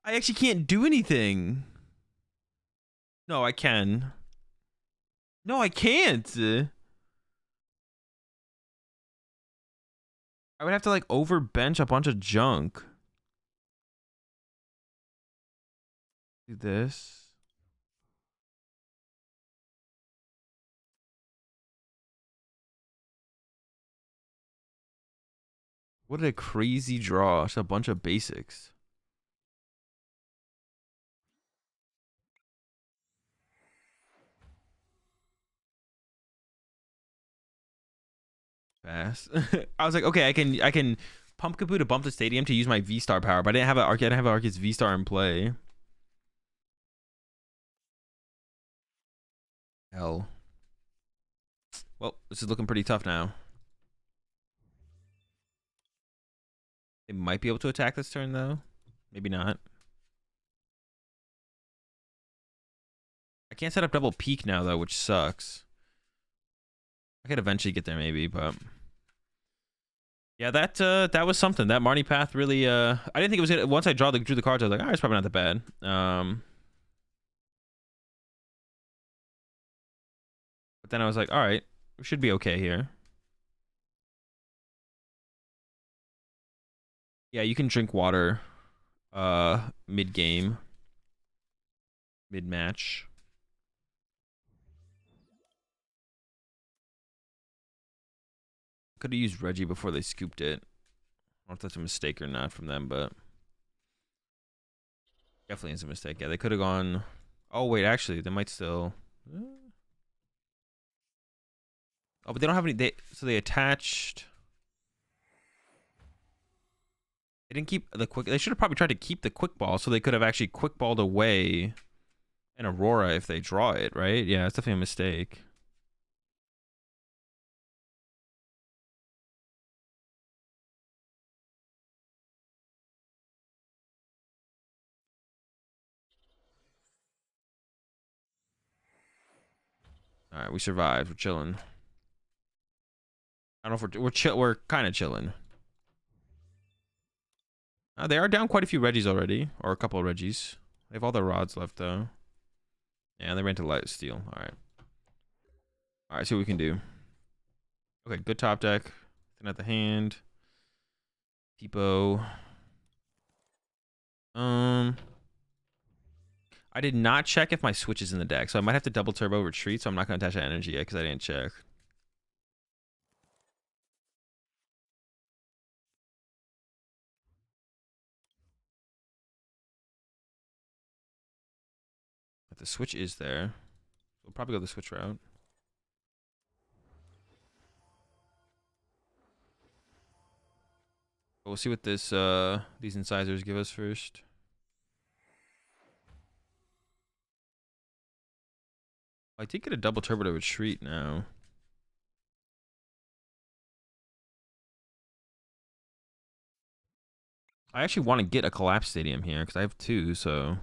I actually can't do anything. No, I can. No, I can't. I would have to like overbench a bunch of junk. Do this. What a crazy draw. Just a bunch of basics. Fast. I was like, okay, I can pump Kapoo to bump the stadium to use my V-Star power, but I didn't have I didn't have an Arceus V-Star in play. Hell. Well, this is looking pretty tough now. They might be able to attack this turn though. Maybe not. I can't set up double peak now though, which sucks. I could eventually get there maybe, but yeah, that was something. That Marnie path really I didn't think it was gonna, once I drew the cards, I was like, all right, it's probably not that bad. But then I was like, all right, we should be okay here. Yeah, you can drink water mid game. Mid match. Could have used Reggie before they scooped it. I don't know if that's a mistake or not from them, but definitely is a mistake. Yeah, they could have gone. Oh wait, actually, they might still. Oh, but they don't have any. So they attached. They didn't keep the quick. They should have probably tried to keep the quick ball, so they could have actually quick balled away an Aurora if they draw it, right? Yeah, it's definitely a mistake. All right, we survived. We're chilling. I don't know if we're kind of chilling. They are down quite a few Reggies already, or a couple of Reggies. They have all their rods left though. Yeah, they ran to light steel. All right. All right, see what we can do. Okay, good top deck. Thin at the hand. Peepo. I did not check if my switch is in the deck, so I might have to double turbo retreat, so I'm not going to attach that energy yet because I didn't check. But the switch is there. We'll probably go the switch route. But we'll see what this these incisors give us first. I did get a double turbo to retreat now. I actually want to get a collapse stadium here because I have two, so.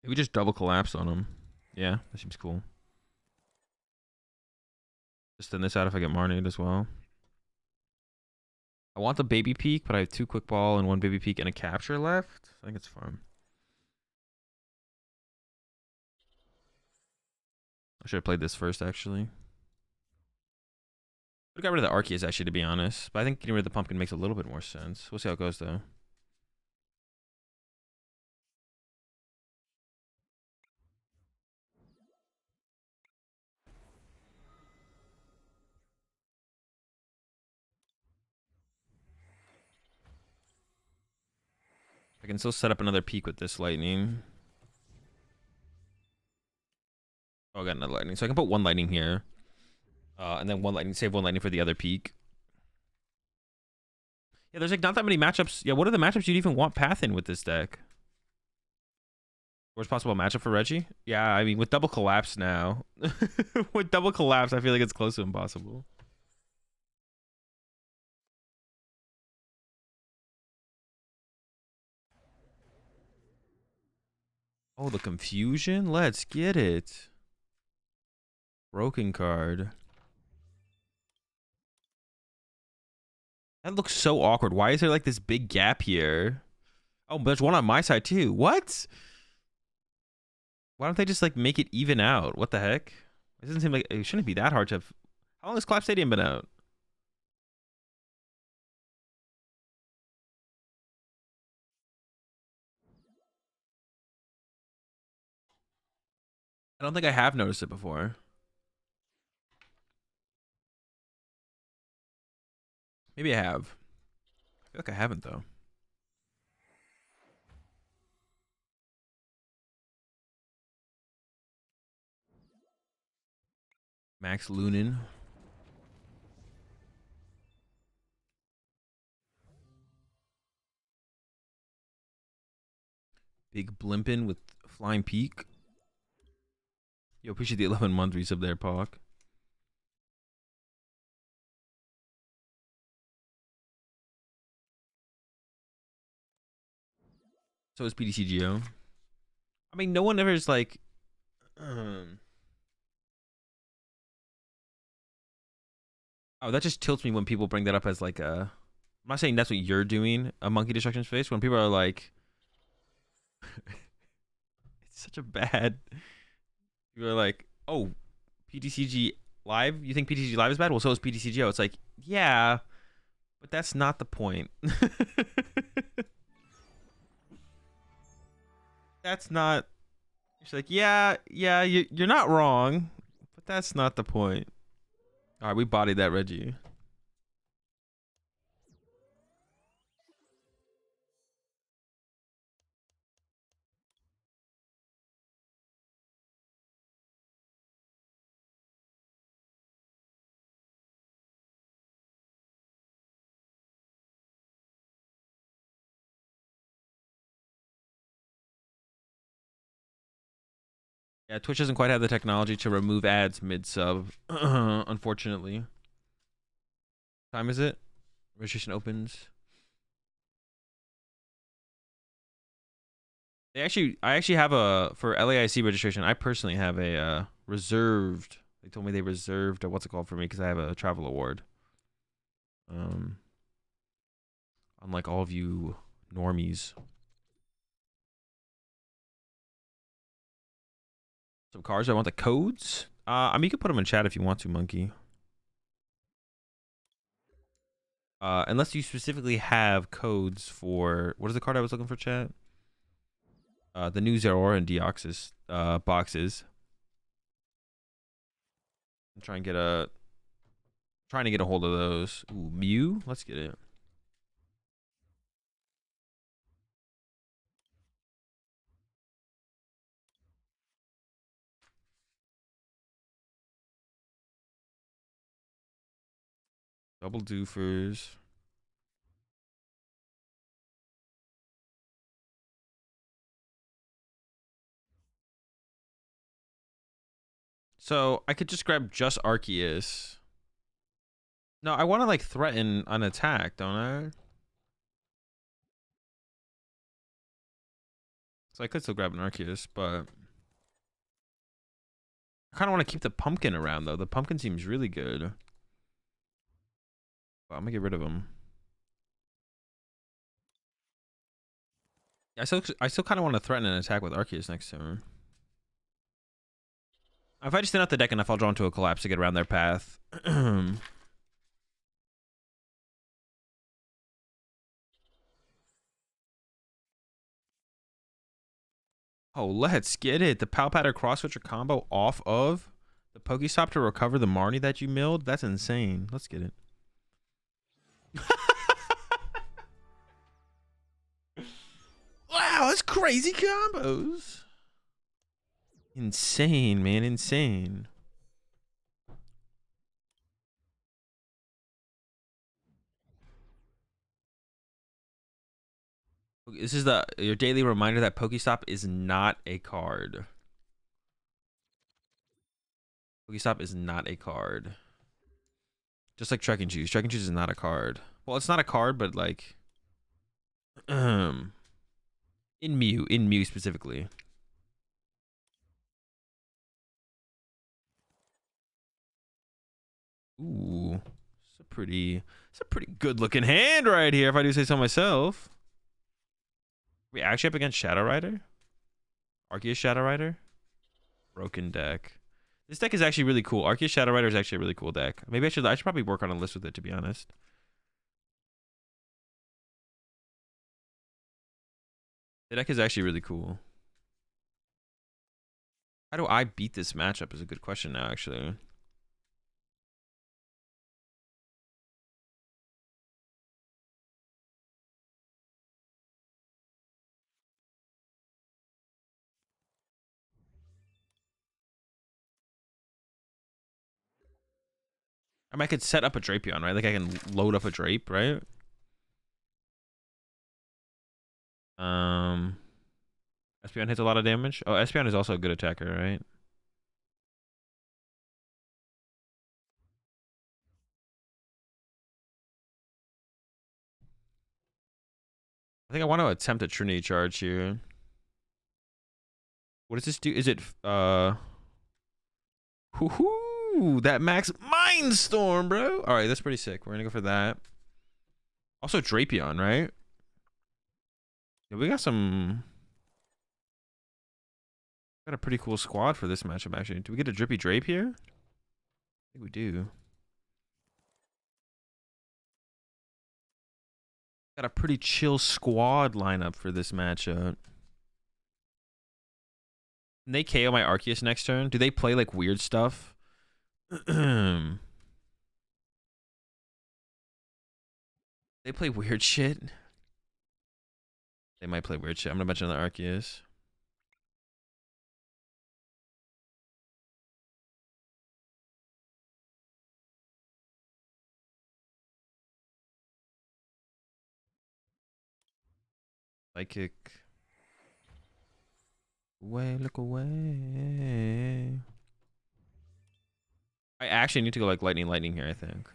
Maybe just double collapse on him. Yeah, that seems cool. Just thin this out if I get Marnied as well. I want the baby peak, but I have 2 quick ball and 1 baby peak and a capture left. I think it's fun. I should have played this first, actually. I got rid of the Arceus, actually, to be honest. But I think getting rid of the pumpkin makes a little bit more sense. We'll see how it goes, though. I can still set up another peak with this lightning. Oh, I got another lightning. So I can put 1 lightning here. And then 1 lightning, save 1 lightning for the other peak. Yeah, there's like not that many matchups. Yeah, what are the matchups you'd even want Path in with this deck? Worst possible matchup for Reggie? Yeah, I mean, with double collapse now. With double collapse, I feel like it's close to impossible. Oh, the confusion? Let's get it. Broken card. That looks so awkward. Why is there like this big gap here? Oh, there's one on my side too. What? Why don't they just like make it even out? What the heck? It doesn't seem like it shouldn't be that hard to have. How long has Collapse Stadium been out? I don't think I have noticed it before. Maybe I have. I feel like I haven't though. Max Lunin. Big Blimpin with Flying Peak. Yo, appreciate the 11-month resub there, Pac. So is PDCGO. I mean, no one ever is like, oh, that just tilts me when people bring that up as like a. I'm not saying that's what you're doing, a monkey destruction space. When people are like, it's such a bad. People are like, oh, PTCG Live. You think PTCG Live is bad? Well, so is PTCGO. It's like, yeah, but that's not the point. That's not. It's like, yeah, you're not wrong, but that's not the point. All right, we bodied that Reggie. Yeah, Twitch doesn't quite have the technology to remove ads mid-sub, unfortunately. Time is it? Registration opens. I actually have a, for LAIC registration, I personally have a reserved. They told me they reserved a, what's it called for me because I have a travel award. Unlike all of you normies. Some cards. I want the codes. I mean, you can put them in chat if you want to, Monkey. Unless you specifically have codes for, what is the card I was looking for, chat? The new Zeraora and Deoxys boxes. I'm trying to get a hold of those. Ooh, Mew. Let's get it. Double doofers. So I could just grab just Arceus. No, I want to like threaten an attack, don't I? So I could still grab an Arceus, but I kind of want to keep the pumpkin around though. The pumpkin seems really good. But I'm gonna get rid of him. I still kind of want to threaten an attack with Arceus next turn. If I just thin out the deck enough, I'll draw into a collapse to get around their path. Oh, let's get it. The Palpatter Cross Switcher combo off of the Pokestop to recover the Marnie that you milled? That's insane. Let's get it. Wow, that's crazy combos. Insane, man. Insane. This is your daily reminder that Pokestop is not a card. Pokestop is not a card. Just like Trekking Shoes. Trekking Shoes is not a card. Well, it's not a card, but like in Mew specifically. Ooh. It's a pretty good looking hand right here, if I do say so myself. We actually up against Shadow Rider? Arceus Shadow Rider? Broken deck. This deck is actually really cool. Arceus Shadow Rider is actually a really cool deck. Maybe I should probably work on a list with it, to be honest. The deck is actually really cool. How do I beat this matchup is a good question now, actually. I mean, I could set up a Drapion, right? Like, I can load up a Drape, right? Espeon hits a lot of damage. Oh, Espeon is also a good attacker, right? I think I want to attempt a Trinity charge here. What does this do? Is it Woohoo! That max Mindstorm, bro. All right, that's pretty sick. We're gonna go for that. Also Drapion, right? Yeah, we got a pretty cool squad for this matchup, actually. Do we get a Drippy Drape here? I think we do. Got a pretty chill squad lineup for this matchup. Can they KO my Arceus next turn? Do they play like weird stuff? They play weird shit. They might play weird shit. I'm gonna mention the Arceus. Psychic. Away, look away. I actually need to go like lightning here, I think.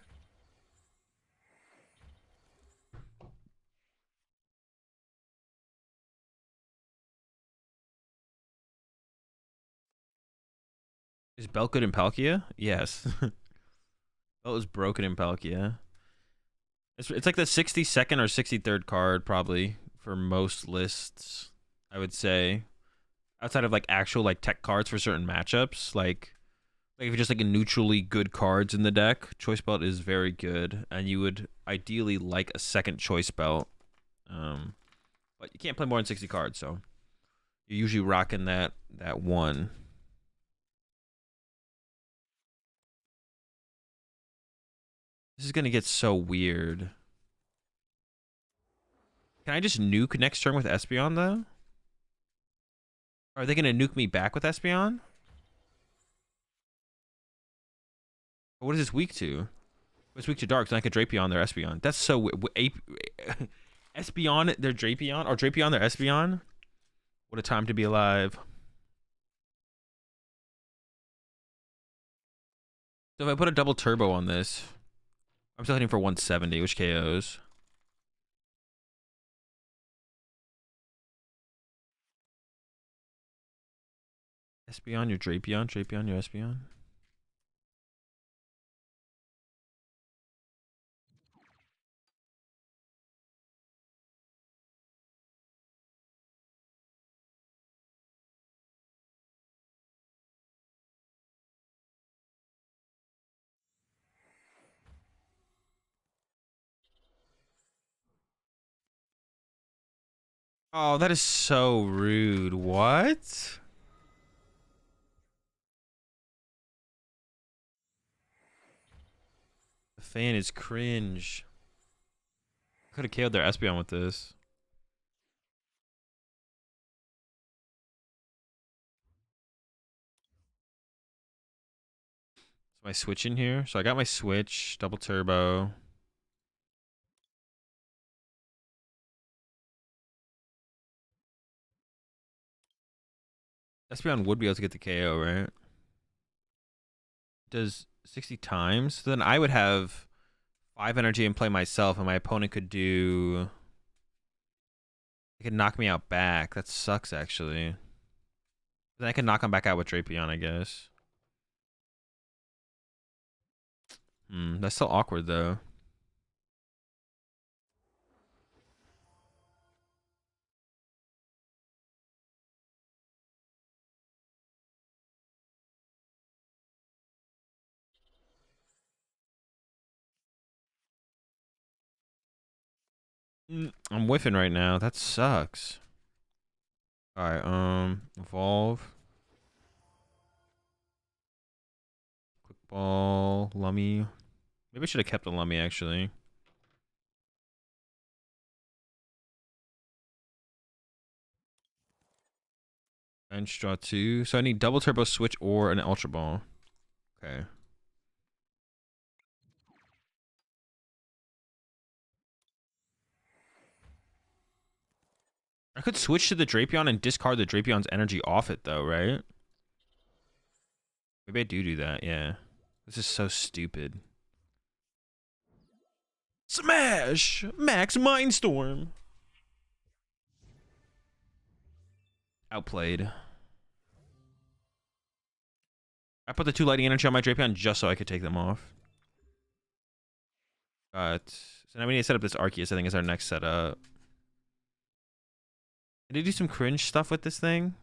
Is Belt good in Palkia? Yes. Belt is broken in Palkia. It's like the 62nd or 63rd card, probably, for most lists, I would say. Outside of like actual like tech cards for certain matchups. Like if you're just like a neutrally good cards in the deck, Choice Belt is very good. And you would ideally like a second Choice Belt. But you can't play more than 60 cards, so you're usually rocking that one. This is gonna get so weird. Can I just nuke next turn with Espeon, though? Are they gonna nuke me back with Espeon? What is this weak to? It's weak to Dark, so I could Drapion their Espeon. That's so... Espeon their Drapion? Or Drapion their Espeon? What a time to be alive. So if I put a double turbo on this... I'm still hitting for 170, which KOs. Espeon, your Drapion. Drapion, your Espeon. Oh, that is so rude. What? The fan is cringe. Could have KO'd their Espeon with this. So my switch in here. So I got my switch, double turbo. Espeon would be able to get the KO, right? Does 60 times? So then I would have 5 energy and play myself, and my opponent could do... They could knock me out back. That sucks, actually. Then I can knock him back out with Drapion, I guess. That's still awkward, though. I'm whiffing right now. That sucks. Alright, evolve. Ball, Lummy. Maybe I should have kept a Lummy, actually. Bench, draw 2. So I need double turbo switch or an Ultra Ball. Okay. I could switch to the Drapion and discard the Drapion's energy off it, though, right? Maybe I do that, yeah. This is so stupid. Smash! Max Mindstorm! Outplayed. I put the 2 lighting energy on my Drapion just so I could take them off. So now we need to set up this Arceus, I think, is our next setup. Did they do some cringe stuff with this thing?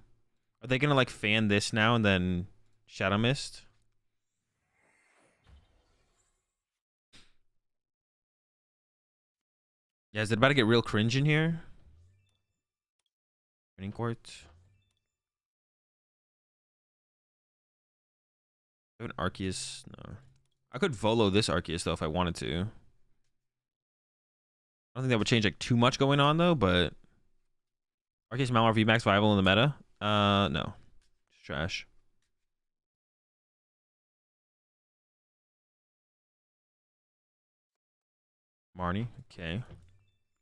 Are they gonna like fan this now and then Shadow Mist? Yeah, is it about to get real cringe in here? Training Court. I have an Arceus. No. I could Volo this Arceus though if I wanted to. I don't think that would change like too much going on though, but Arceus Malware VMAX viable in the meta? No. It's trash. Marnie, okay.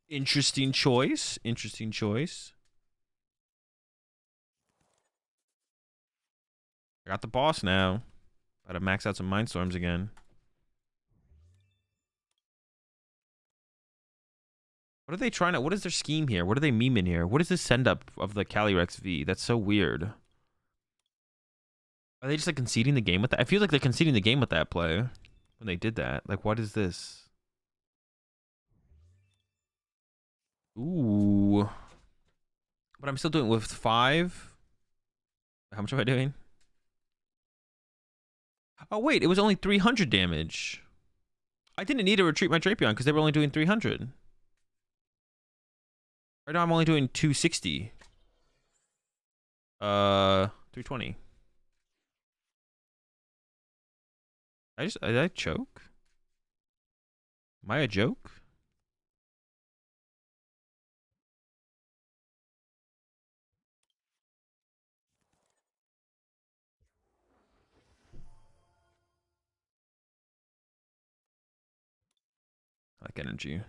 Interesting choice. Interesting choice. I got the boss now. About to max out some Mindstorms again. What are they trying to... What is their scheme here? What are they memeing here? What is this send up of the Calyrex V? That's so weird. Are they just like conceding the game with that? I feel like they're conceding the game with that play when they did that. Like, what is this? Ooh. But I'm still doing it with 5. How much am I doing? Oh, wait. It was only 300 damage. I didn't need to retreat my Drapion because they were only doing 300. Right now I'm only doing 260. 320. Did I choke? Am I a joke? I like energy.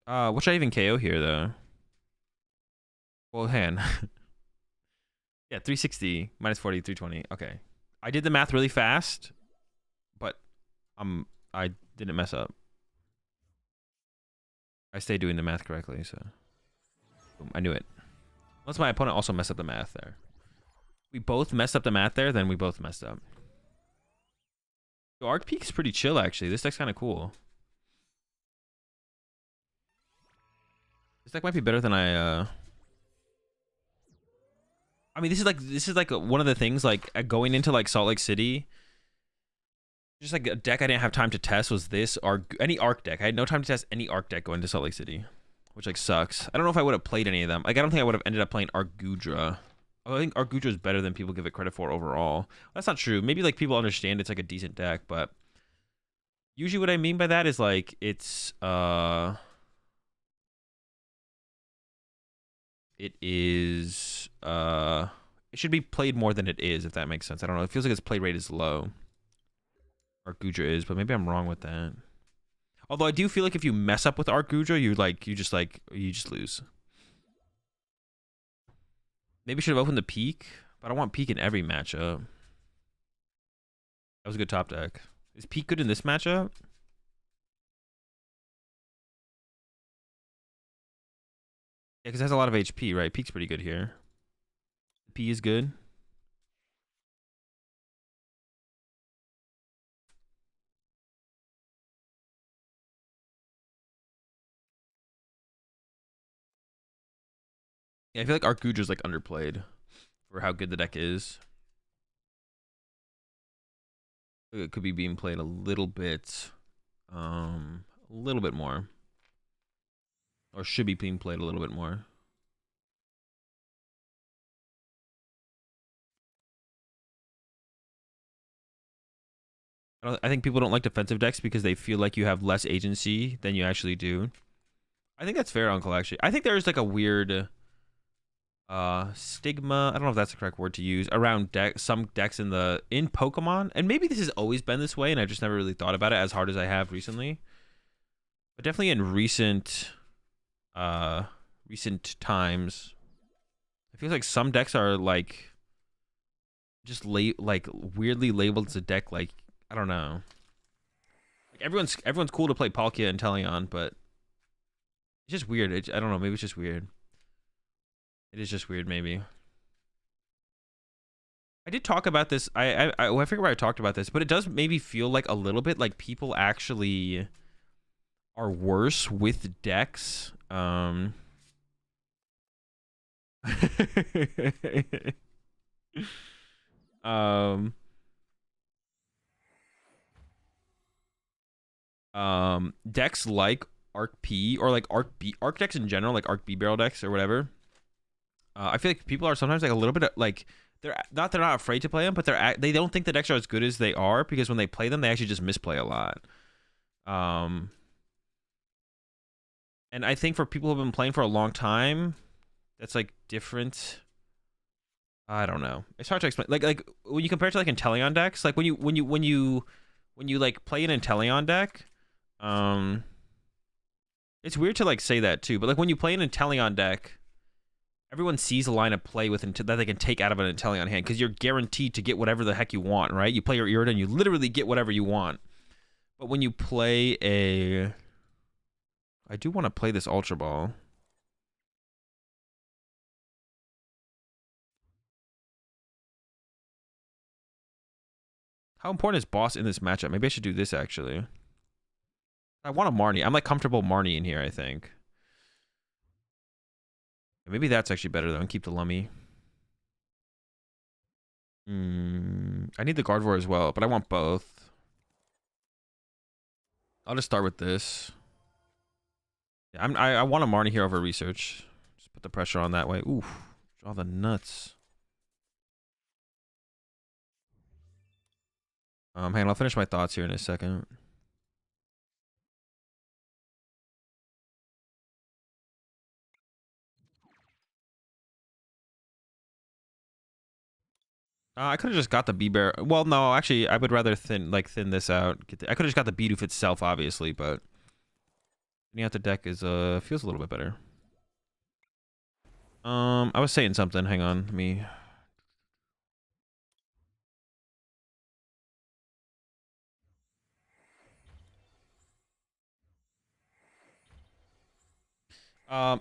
What should I even KO here though? Well, hand. Yeah, 360 minus 40, 320. Okay. I did the math really fast, but I didn't mess up. I stayed doing the math correctly, so boom, I knew it. Unless my opponent also messed up the math there. We both messed up the math there, then we both messed up. So Arc Peak is pretty chill actually. This deck's kind of cool. This deck might be better than I mean, this is like one of the things like going into like Salt Lake City. Just like a deck I didn't have time to test was this or any Arc deck. I had no time to test any Arc deck going to Salt Lake City, which like sucks. I don't know if I would have played any of them. Like I don't think I would have ended up playing Argudra. I think Argudra is better than people give it credit for overall. That's not true. Maybe like people understand it's like a decent deck, but usually what I mean by that is like it's it is it should be played more than it is, if that makes sense. I don't know. It feels like its play rate is low. Argudra is, but maybe I'm wrong with that. Although I do feel like if you mess up with Argudra, you just lose. Maybe should have opened the Peak, but I want Peak in every matchup. That was a good top deck. Is Peak good in this matchup? Yeah, because it has a lot of HP, right? Peak's pretty good here. P is good. Yeah, I feel like Argudra's like underplayed for how good the deck is. It could be being played a little bit more. Or should be being played a little bit more. I think people don't like defensive decks because they feel like you have less agency than you actually do. I think that's fair, Uncle, actually. I think there's like a weird stigma, I don't know if that's the correct word to use, around some decks in Pokemon, and maybe this has always been this way and I just never really thought about it as hard as I have recently. But definitely in recent times, I feel like some decks are like just like weirdly labeled as a deck. Like, I don't know. Like everyone's cool to play Palkia and Teleon, but it's just weird. I don't know. Maybe it's just weird. It is just weird. Maybe. I did talk about this. I forget where I talked about this, but it does maybe feel like a little bit like people actually are worse with decks. Decks like Arc P or like Arc decks in general, like Arc B barrel decks or whatever. I feel like people are sometimes like a little bit like they're not afraid to play them, but they don't think the decks are as good as they are because when they play them, they actually just misplay a lot. And I think for people who've been playing for a long time, that's like different. I don't know. It's hard to explain. Like when you compare it to like Inteleon decks, like when you like play an Inteleon deck, it's weird to like say that too. But like when you play an Inteleon deck, everyone sees a line of play with that they can take out of an Inteleon hand because you're guaranteed to get whatever the heck you want, right? You play your Iridan, you literally get whatever you want. But when you play I do want to play this Ultra Ball. How important is Boss in this matchup? Maybe I should do this, actually. I want a Marnie. I'm, like, comfortable Marnie in here, I think. Maybe that's actually better, though, and keep the Lummy. I need the Gardevoir as well, but I want both. I'll just start with this. Yeah, I want a Marnie here over Research. Just put the pressure on that way. Oof. Draw the nuts. Hang on, I'll finish my thoughts here in a second. I could have just got the B-Bear. Well, no, actually, I would rather thin this out. I could have just got the Bidoof itself, obviously, but thinning out the deck is feels a little bit better. I was saying something. Hang on, let me.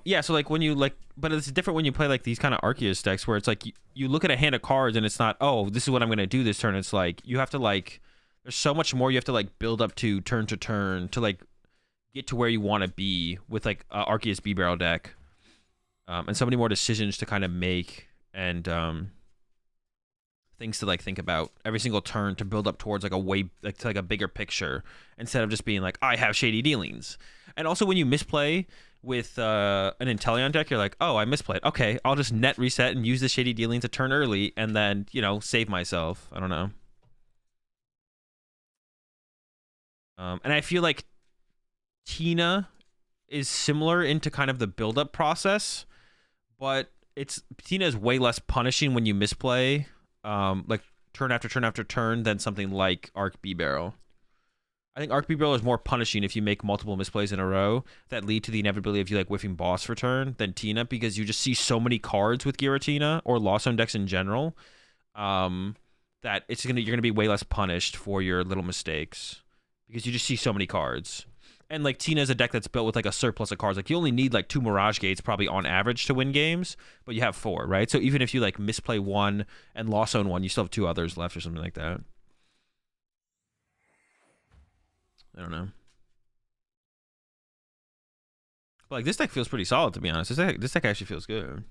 Yeah, so like when you like, but it's different when you play like these kind of Arceus decks where it's like you look at a hand of cards and it's not, oh, this is what I'm gonna do this turn. It's like you have to like, there's so much more you have to like build up to turn to like get to where you want to be with like Arceus B barrel deck, and so many more decisions to kind of make and things to like think about every single turn to build up towards like a bigger picture instead of just being like I have shady dealings. And also when you misplay with an Inteleon deck, you're like, oh, I misplayed. Okay, I'll just net reset and use the shady dealings to turn early and then, you know, save myself. I don't know. And I feel like Tina is similar into kind of the build-up process, but Tina is way less punishing when you misplay, like turn after turn after turn than something like Arc B Barrel. I think Arc B Barrel is more punishing if you make multiple misplays in a row that lead to the inevitability of you like whiffing Boss for turn than Tina, because you just see so many cards with Giratina or Lost Zone decks in general, that you're gonna be way less punished for your little mistakes because you just see so many cards. And like Tina is a deck that's built with like a surplus of cards. Like you only need like 2 Mirage Gates probably on average to win games, but you have 4, right? So even if you like misplay 1 and Lost Zone 1, you still have 2 others left or something like that. I don't know. But like this deck feels pretty solid, to be honest. This deck actually feels good.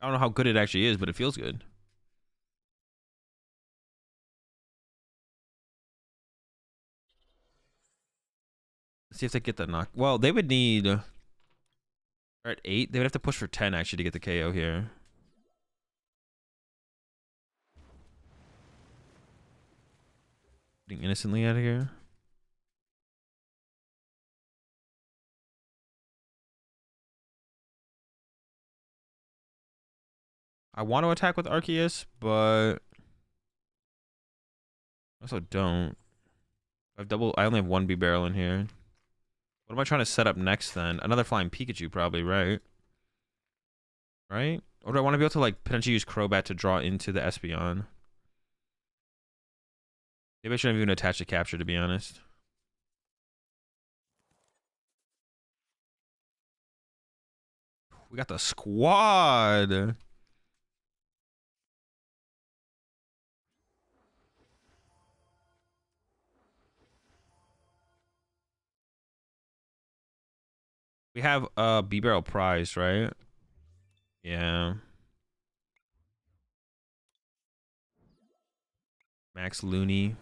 I don't know how good it actually is, but it feels good. Let's see if they get the knock. Well, they would need. They're at 8. They would have to push for 10 actually to get the KO here. Getting innocently out of here. I want to attack with Arceus, but I also don't. I only have one B-Barrel in here. What am I trying to set up next then? Another flying Pikachu probably, right? Right? Or do I want to be able to like potentially use Crobat to draw into the Espeon? Maybe I shouldn't even attach the capture, to be honest. We got the squad. We have a B-Barrel prize, right? Yeah. Max Looney.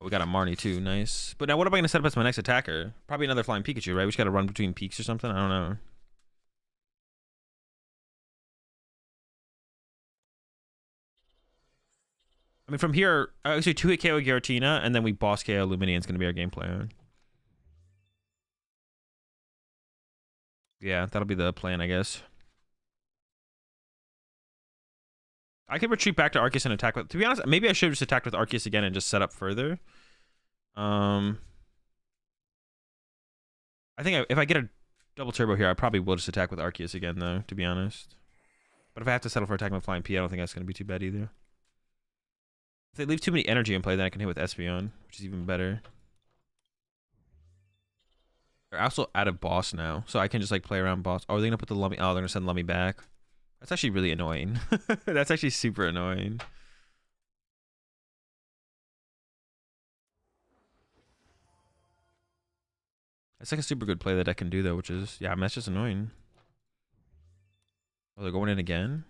Oh, we got a Marnie too, nice. But now what am I gonna set up as my next attacker? Probably another flying Pikachu, right? We just gotta run between peaks or something. I don't know. I mean, from here, actually 2-hit KO Giratina, and then we boss KO Lumineon's gonna be our game plan. Yeah, that'll be the plan, I guess. I could retreat back to Arceus and attack with... To be honest, maybe I should have just attacked with Arceus again and just set up further. I think if I get a double turbo here, I probably will just attack with Arceus again, though, to be honest. But if I have to settle for attacking with Flying P, I don't think that's going to be too bad either. If they leave too many energy in play, then I can hit with Espeon, which is even better. They're also out of boss now, so I can just like play around boss. Oh, are they going to put the Lummy? Oh, they're going to send Lummy back. That's actually really annoying. That's actually super annoying. That's like a super good play that I can do, though, which is... Yeah, I mean, that's just annoying. Oh, they're going in again?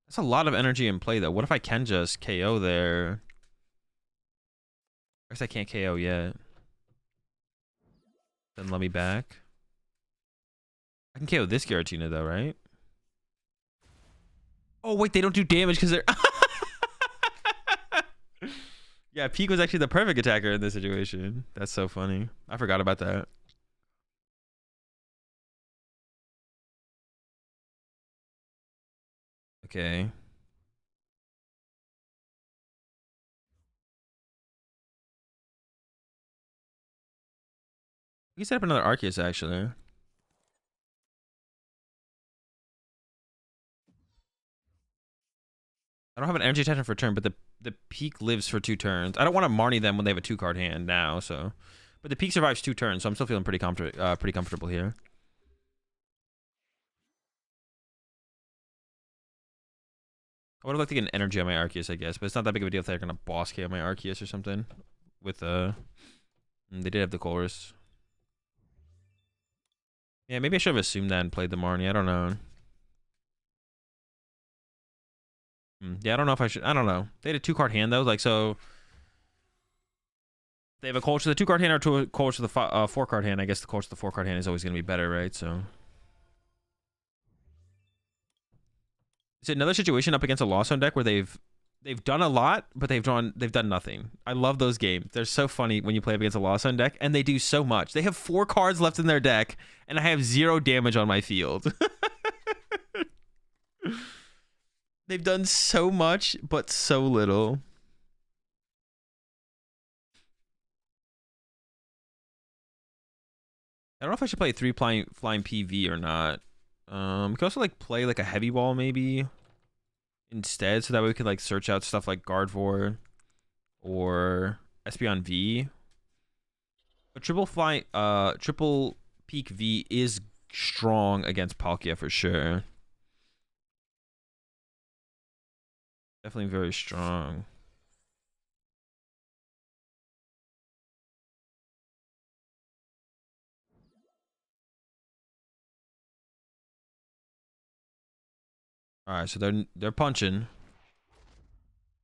That's a lot of energy in play, though. What if I can just KO there? I guess I can't KO yet. Then let me back. I can KO this Giratina, though, right? Oh, wait, they don't do damage because they're... Yeah, Peak was actually the perfect attacker in this situation. That's so funny. I forgot about that. Okay. We can set up another Arceus, actually. I don't have an energy attachment for a turn, but the Peak lives for 2 turns. I don't want to Marnie them when they have a 2-card hand now, so... But the Peak survives 2 turns, so I'm still feeling pretty comfortable here. I would have liked to get an energy on my Arceus, I guess, but it's not that big of a deal if they're going to boss KO my Arceus or something. With, they did have the chorus. Yeah, maybe I should have assumed that and played the Marnie. I don't know. Yeah, I don't know if I should. I don't know. They had a 2-card hand, though. Like, so... They have a Colch with a 2-card hand or a Colch with a 4-card hand. I guess the Colch with the 4-card hand is always going to be better, right? So... It's another situation up against a Lost Zone deck where they've done a lot, but they've done nothing. I love those games. They're so funny when you play up against a Lost Zone deck, and they do so much. They have 4 cards left in their deck, and I have 0 damage on my field. They've done so much, but so little. I don't know if I should play 3 flying PV or not. We could also like play like a heavy ball maybe instead, so that way we could like search out stuff like Gardevoir or Espeon V. But triple Peak V is strong against Palkia for sure. Definitely very strong. All right, so they're punching.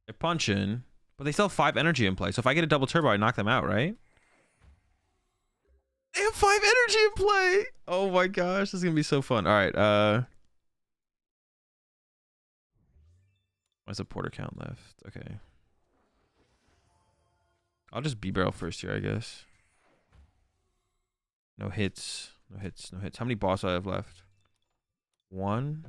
They're punching, but they still have 5 energy in play. So if I get a double turbo, I knock them out, right? They have 5 energy in play. Oh my gosh, this is gonna be so fun. All right, a supporter count left. Okay. I'll just B-barrel first here, I guess. No hits. No hits. No hits. How many boss do I have left? 1.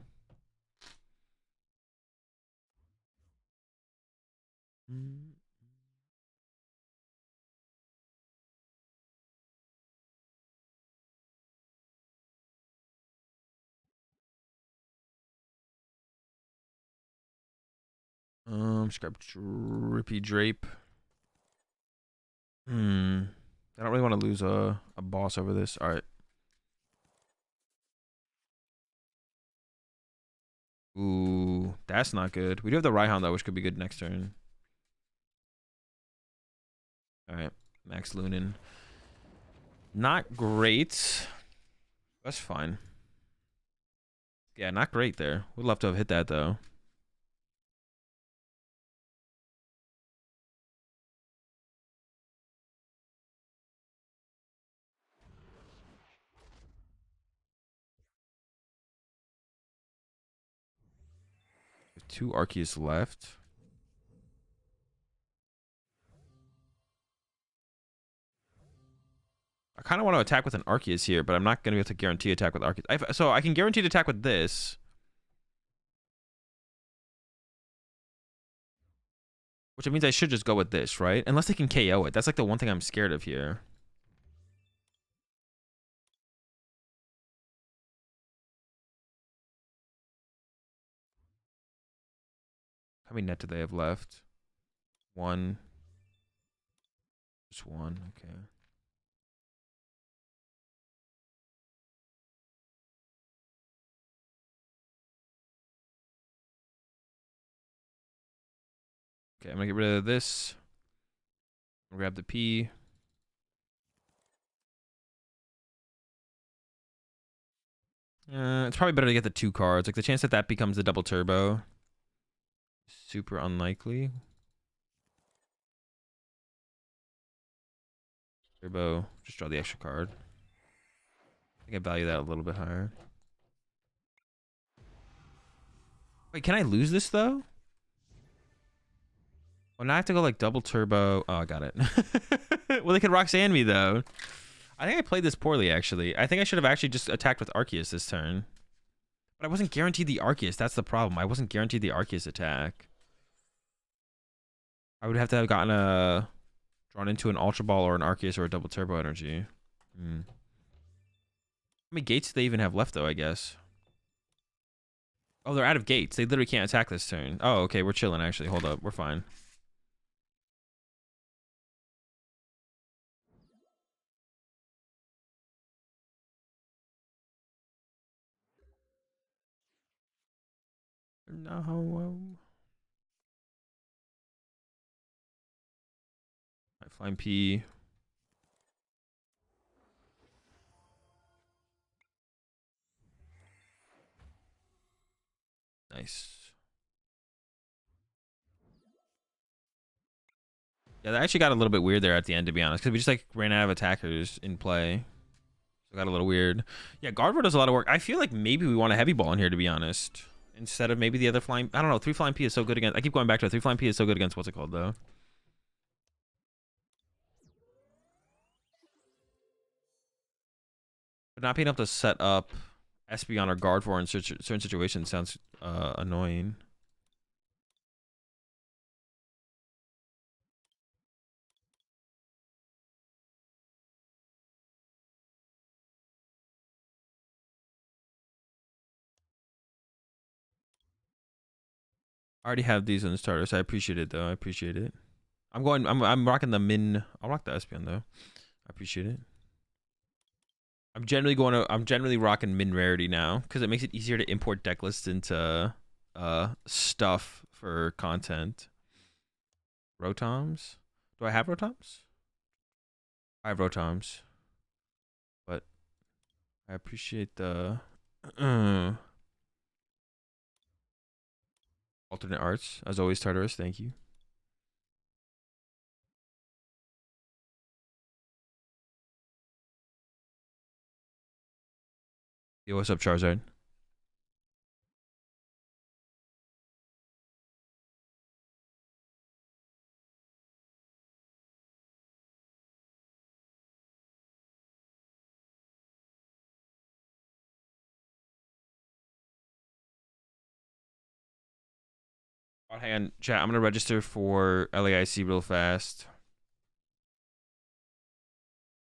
Just grab Drippy Drape. I don't really want to lose a boss over this. All right. Ooh, that's not good. We do have the Raihan though, which could be good next turn. All right, Max Lunin. Not great. That's fine. Yeah, not great there. Would love to have hit that though. Two Arceus left. I kind of want to attack with an Arceus here, but I'm not going to be able to guarantee attack with Arceus. So I can guarantee to attack with this. Which means I should just go with this, right? Unless they can KO it. That's like the one thing I'm scared of here. How many net do they have left? 1. Just 1. Okay. Okay, I'm gonna get rid of this. I'm gonna grab the P. It's probably better to get the 2 cards. Like the chance that that becomes the double turbo. Super unlikely. Turbo. Just draw the extra card. I think I value that a little bit higher. Wait, can I lose this though? Oh, now I have to go like double turbo. Oh, I got it. Well, they could Roxanne me though. I think I played this poorly actually. I think I should have actually just attacked with Arceus this turn. But I wasn't guaranteed the Arceus. That's the problem. I wasn't guaranteed the Arceus attack. I would have to have gotten a drawn into an Ultra Ball or an Arceus or a double turbo energy. How many gates do they even have left though, I guess? Oh, they're out of gates. They literally can't attack this turn. Oh, okay. We're chilling actually. Hold up. We're fine. No. Flying P. Nice. Yeah, that actually got a little bit weird there at the end, to be honest, because we just like ran out of attackers in play. So it got a little weird. Yeah, Guardboard does a lot of work. I feel like maybe we want a heavy ball in here, to be honest, instead of maybe the other flying. I don't know. 3 flying P is so good against. I keep going back to it. 3 flying P is so good against what's it called though. But not being able to set up Espeon or Guard for in certain situations sounds annoying. I already have these on the starter, so I appreciate it though. I appreciate it. I'm rocking the min. I'll rock the Espeon though. I appreciate it. I'm generally rocking min rarity now because it makes it easier to import deck lists into stuff for content. Rotoms? Do I have Rotoms? I have Rotoms. But I appreciate the alternate arts. As always, Tartarus, thank you. Yo, what's up, Charizard? Oh, hang on, chat. I'm gonna register for LAIC real fast.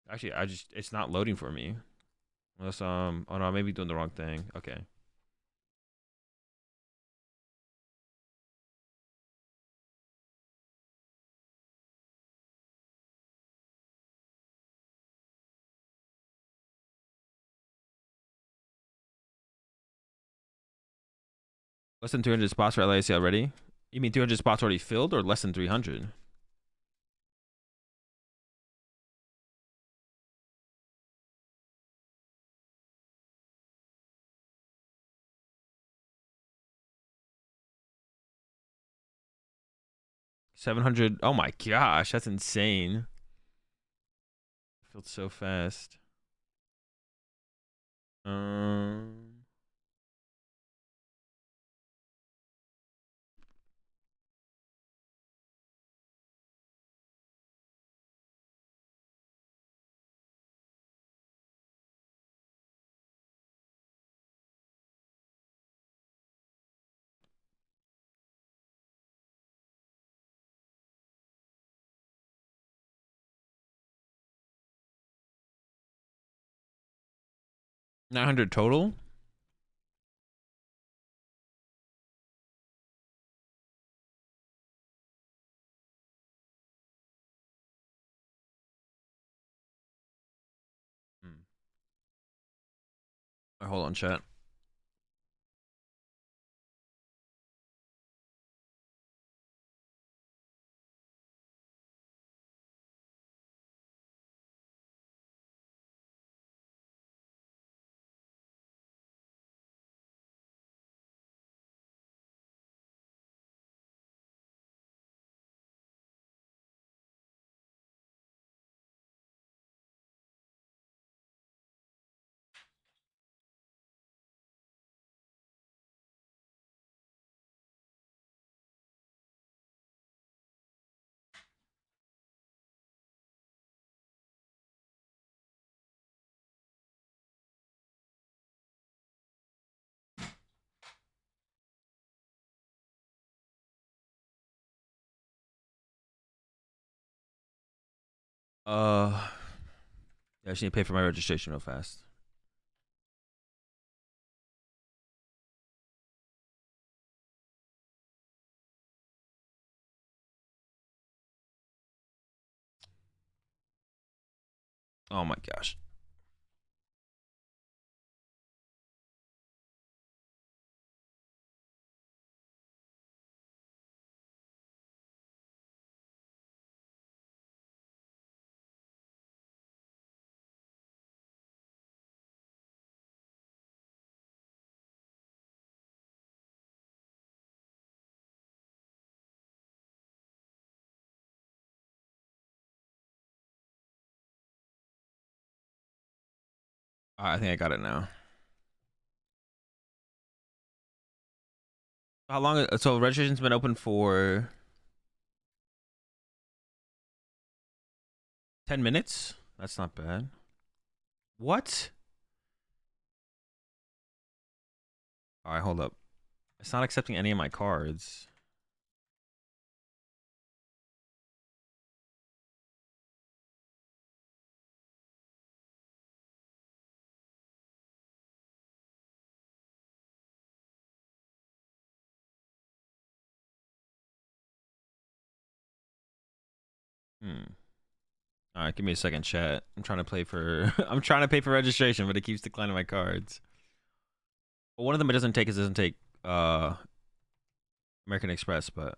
Actually, it's not loading for me. Unless oh no, I may be doing the wrong thing. Okay. Less than 300 spots for LAIC already? You mean 200 spots already filled or less than 300? $700. Oh my gosh, that's insane. Filled so fast. Um, $900 total? Hmm. Hold on, chat. Yeah, I just need to pay for my registration real fast. Oh my gosh. I think I got it now. How long? So registration's been open for 10 minutes? That's not bad. What? All right, hold up. It's not accepting any of my cards. Hmm. All right, give me a second, chat. I'm trying to play for. I'm trying to pay for registration, but it keeps declining my cards. Well, one of them it doesn't take. It doesn't take American Express, but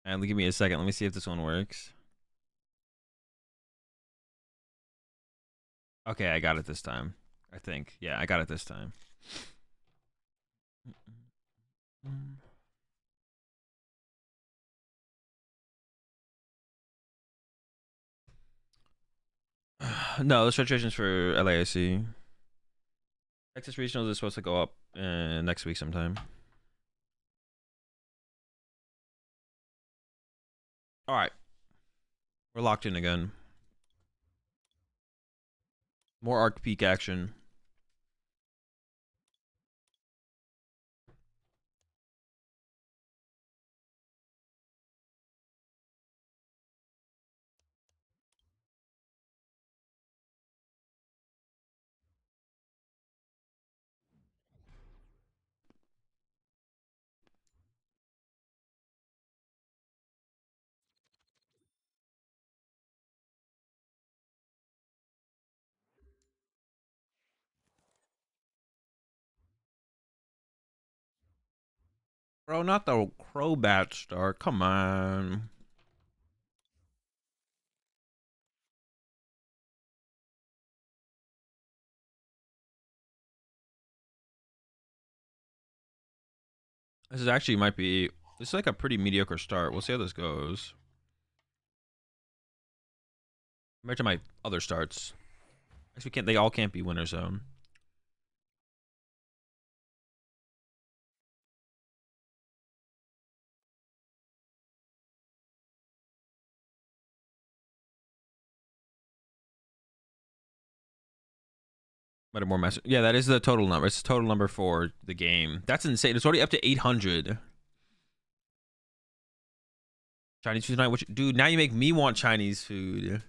and give me a second. Let me see if this one works. Okay, I got it this time. I think. Yeah, I got it this time. No, the registrations for LAIC. Texas Regionals is supposed to go up next week sometime. All right. We're locked in again. More Arc Peak action. Bro, not the Crobat star. Come on. This is actually might be. This is like a pretty mediocre start. We'll see how this goes. Compared to my other starts. Actually, can't. They all can't be winner zone. But a more massive. Yeah, that is the total number. It's the total number for the game. That's insane. It's already up to 800. Chinese food tonight. Which, dude, now you make me want Chinese food.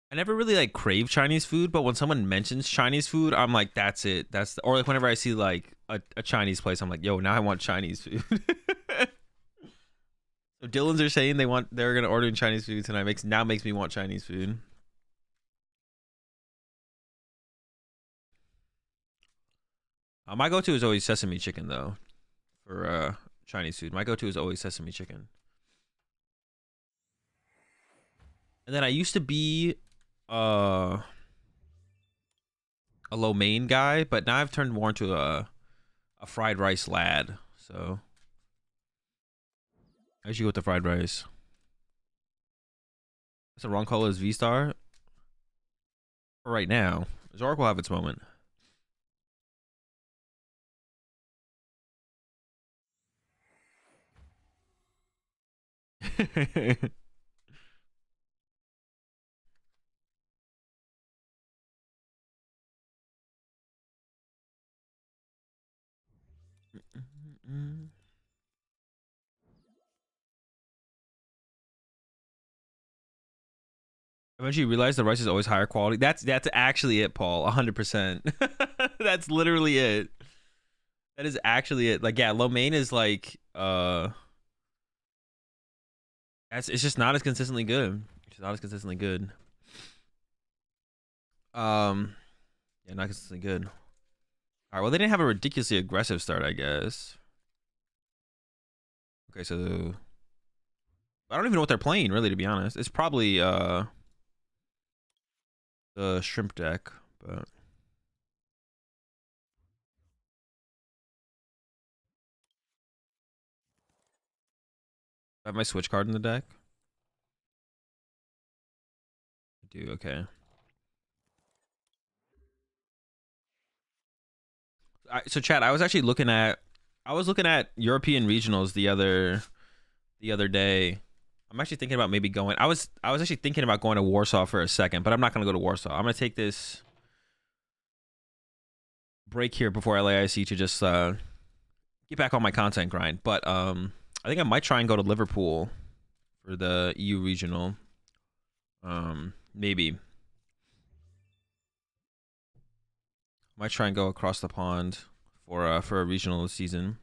I never really like crave Chinese food, but when someone mentions Chinese food, I'm like, that's it. Or like whenever I see like a Chinese place, I'm like, yo, now I want Chinese food. So Dylan's are saying they're gonna order Chinese food tonight. Makes me want Chinese food. My go-to is always sesame chicken though. For Chinese food, my go-to is always sesame chicken. And then I used to be a lo mein guy, but now I've turned more into a fried rice lad. So I usually go with the fried rice. So Ron Cola is V-Star for right now. Zork will have its moment. Eventually you realize the rice is always higher quality. That's actually it, Paul. 100%. That's literally it. That is actually it. Like, yeah, lo mein is like it's just not as consistently good. It's not as consistently good. Yeah, not consistently good. All right, well, they didn't have a ridiculously aggressive start, I guess. Okay, so I don't even know what they're playing, really, to be honest. It's probably the shrimp deck, but I have my switch card in the deck. I do, okay. So chat, I was looking at European regionals the other day. I'm actually thinking about maybe going. I was actually thinking about going to Warsaw for a second, but I'm not gonna go to Warsaw. I'm gonna take this break here before LAIC to just get back on my content grind. But I think I might try and go to Liverpool for the EU regional. Maybe might try and go across the pond for a regional season.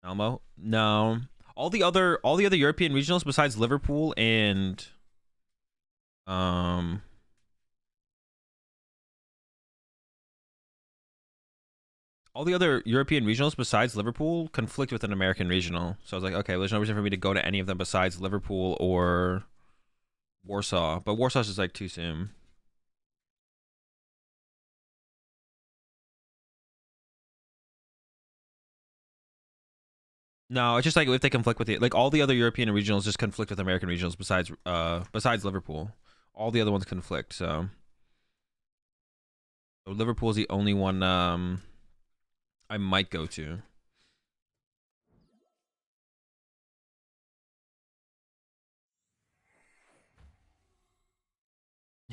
Malmo? No. All the other European regionals besides Liverpool and all the other European regionals besides Liverpool conflict with an American regional. So I was like, okay, well, there's no reason for me to go to any of them besides Liverpool or Warsaw. But Warsaw's just like too soon. No, it's just like if they conflict with it, like all the other European regionals just conflict with American regionals besides Liverpool. All the other ones conflict, so Liverpool's the only one I might go to.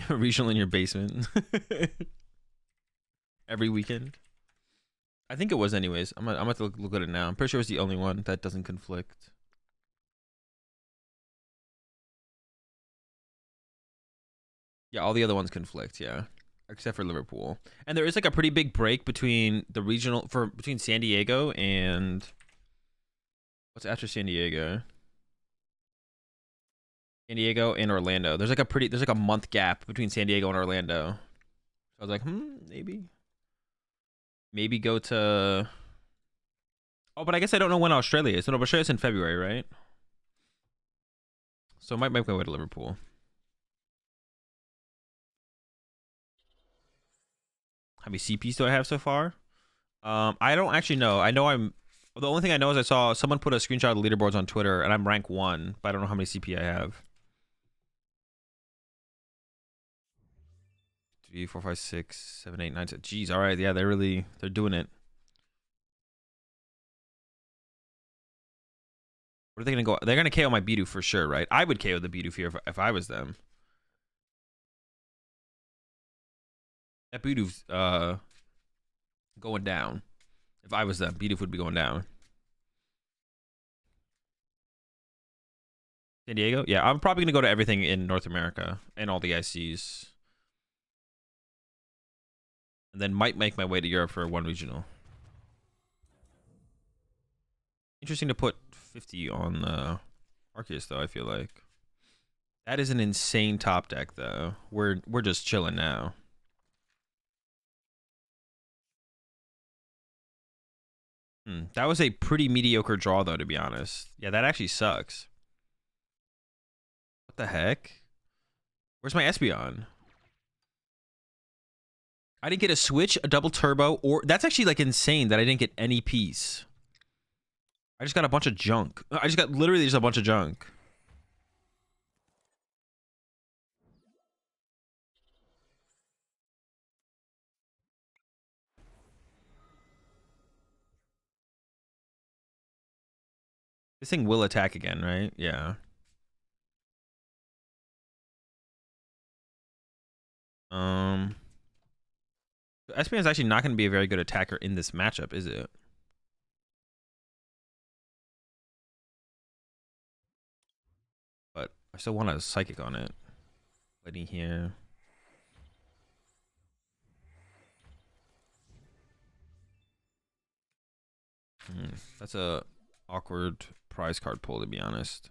Regional in your basement. Every weekend. I think it was anyways. I'm gonna have to look at it now. I'm pretty sure it's the only one that doesn't conflict. Yeah, all the other ones conflict, yeah. Except for Liverpool. And there is like a pretty big break between the regional between San Diego and what's after San Diego? San Diego and Orlando. There's like a month gap between San Diego and Orlando. So I was like, maybe go to. Oh, but I guess I don't know when Australia is. No, but Australia's in February, right? So I might make my way to Liverpool. How many CPs do I have so far? I don't actually know. I know the only thing I know is I saw someone put a screenshot of the leaderboards on Twitter, and I'm rank 1, but I don't know how many CP I have. 3, 4, 5, 6, 7, 8, 9, 10. Jeez, all right, yeah, they're doing it. What are they gonna go? They're gonna KO my Bidoof for sure, right? I would KO the Bidoof here if I was them. That Bidoof's going down. If I was them, Bidoof would be going down. San Diego? Yeah, I'm probably gonna go to everything in North America and all the ICs. And then might make my way to Europe for one regional. Interesting to put 50 on Arceus though, I feel like. That is an insane top deck though. We're just chilling now. That was a pretty mediocre draw though, to be honest. Yeah, that actually sucks. What the heck? Where's my Espeon? I didn't get a switch, a double turbo, or that's actually like insane that I didn't get any piece. I just got a bunch of junk. I just got literally just a bunch of junk. This thing will attack again, right? Yeah. Espeon is actually not going to be a very good attacker in this matchup, is it? But I still want a Psychic on it. Letting here. That's a awkward prize card pull, to be honest.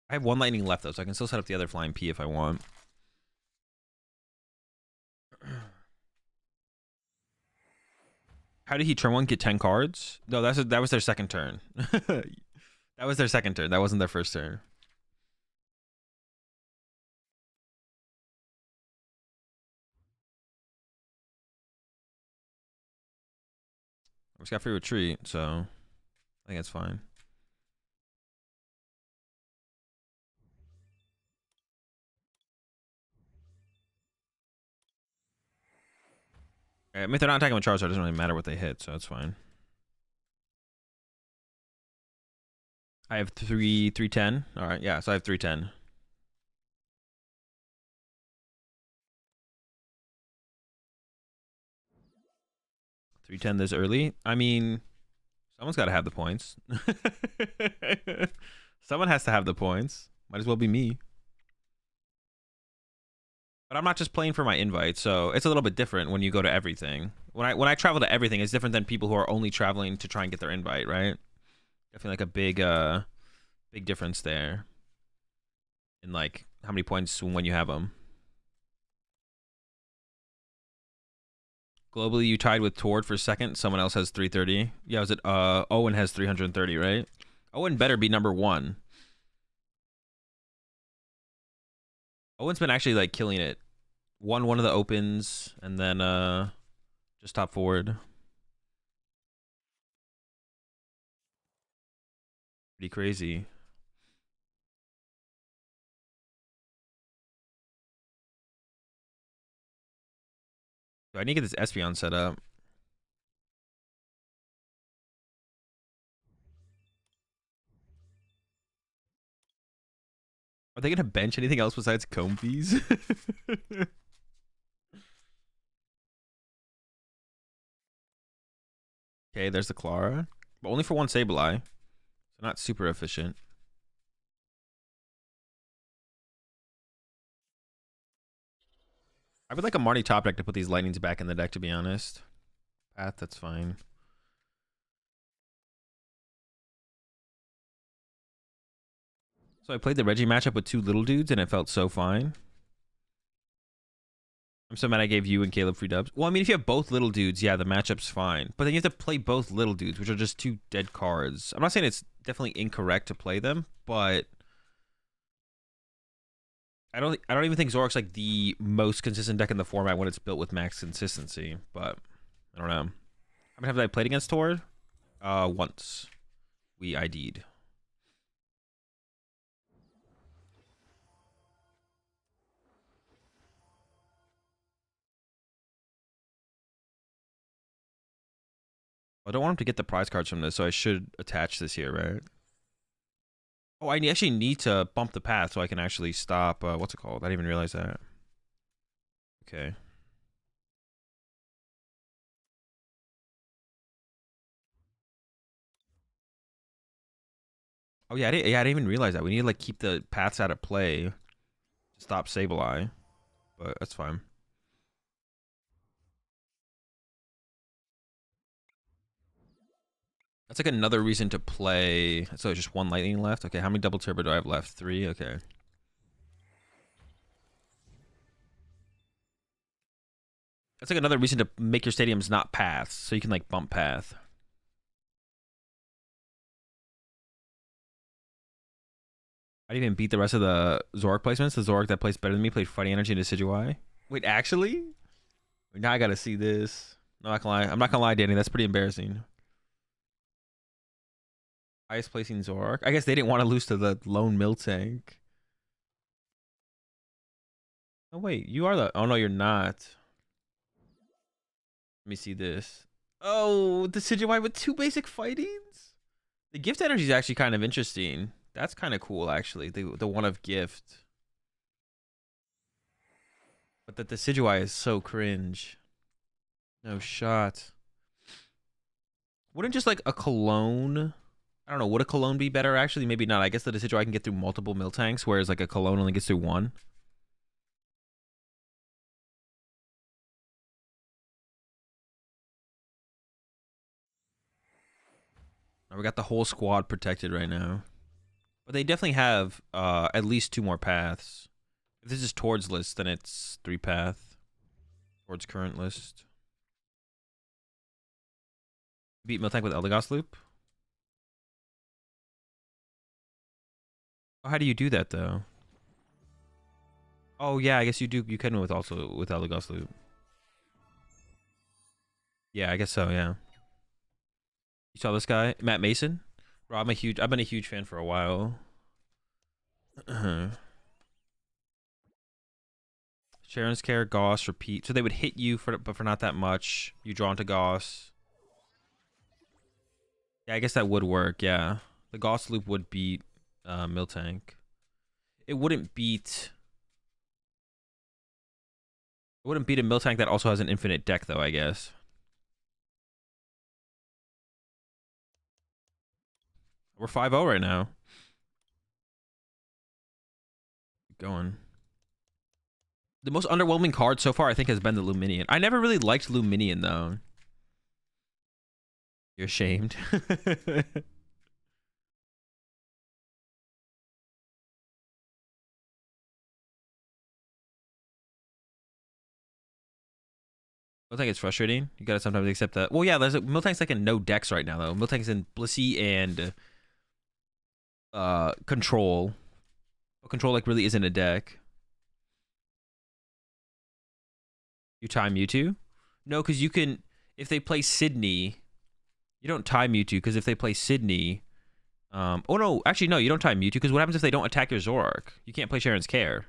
I have one lightning left though, so I can still set up the other flying P if I want. How did he turn 1 get 10 cards? No, that was their second turn. That was their second turn. That wasn't their first turn. I just got free retreat, so I think that's fine. I mean, if they're not attacking with Charizard, it doesn't really matter what they hit, so it's fine. I have 310. All right, yeah, so I have 310. $310 this early. I mean, someone's got to have the points. Someone has to have the points. Might as well be me. But I'm not just playing for my invite, so it's a little bit different when you go to everything. When I travel to everything, it's different than people who are only traveling to try and get their invite, right? Definitely like a big difference there. In like how many points when you have them. Globally, you tied with Tord for second. Someone else has 330. Yeah, was it Owen has 330, right? Owen better be number 1. Owen's been actually like killing it. Won one of the opens and then just top forward. Pretty crazy. So I need to get this Espeon set up. Are they gonna bench anything else besides Comfies? Okay, there's the Clara. But only for one Sableye. So not super efficient. I would like a Marty top deck to put these lightnings back in the deck, to be honest. Path, that's fine. So I played the Reggie matchup with two little dudes and it felt so fine. I'm so mad I gave you and Caleb free dubs. Well, I mean, if you have both little dudes, yeah, the matchup's fine. But then you have to play both little dudes, which are just two dead cards. I'm not saying it's definitely incorrect to play them, but I don't even think Zork's like the most consistent deck in the format when it's built with max consistency. But I don't know. How many have I played against Tord? Once. We ID'd. I don't want him to get the prize cards from this, so I should attach this here, right? Oh, I actually need to bump the path so I can actually stop, what's it called? I didn't even realize that. Okay. Oh, yeah, I didn't even realize that. We need to, like, keep the paths out of play to stop Sableye, but that's fine. That's like another reason to play. So just one lightning left. Okay, how many double turbo do I have left? 3. Okay. That's like another reason to make your stadiums not paths, so you can like bump path. I didn't even beat the rest of the Zork placements. The Zork that plays better than me played Fighting Energy and Decidueye. Wait, actually? Now I gotta see this. I'm not gonna lie. I'm not gonna lie, Danny. That's pretty embarrassing. Highest placing Zork. I guess they didn't want to lose to the lone Miltank. Oh wait, you are the. Oh no, you're not. Let me see this. Oh, the Decidueye with 2 basic fightings. The gift energy is actually kind of interesting. That's kind of cool, actually. The one of gift. But the Decidueye is so cringe. No shot. Wouldn't just like a cologne? I don't know. Would a cologne be better? Actually, maybe not. I guess the Decidueye can get through multiple Miltanks, whereas like a cologne only gets through one. Now we got the whole squad protected right now. But they definitely have at least 2 more paths. If this is towards list, then it's 3 path. Towards current list. Beat Miltank with Eldegoss Loop. Oh, how do you do that though? Oh yeah, I guess you do. You can with also with Eldegoss Loop. Yeah, I guess so. Yeah. You saw this guy, Matt Mason. Bro, I've been a huge fan for a while. Sharon's care, Goss, repeat. So they would hit you but for not that much. You draw into Goss. Yeah, I guess that would work. Yeah, the Goss loop would beat Miltank. It wouldn't beat. It wouldn't beat a Miltank that also has an infinite deck, though. I guess. We're 5-0 right now. Keep going. The most underwhelming card so far, I think, has been the Luminion. I never really liked Luminion, though. You're ashamed. Miltank is frustrating. You gotta sometimes accept that. Well, yeah, Miltank's like in no decks right now, though. Miltank's in Blissey and Control. But Control like really isn't a deck. You tie Mewtwo? No, because you can. If they play Sydney, you don't tie Mewtwo because if they play Sydney, Oh no, actually no, you don't tie Mewtwo because what happens if they don't attack your Zoroark? You can't play Sharon's Care.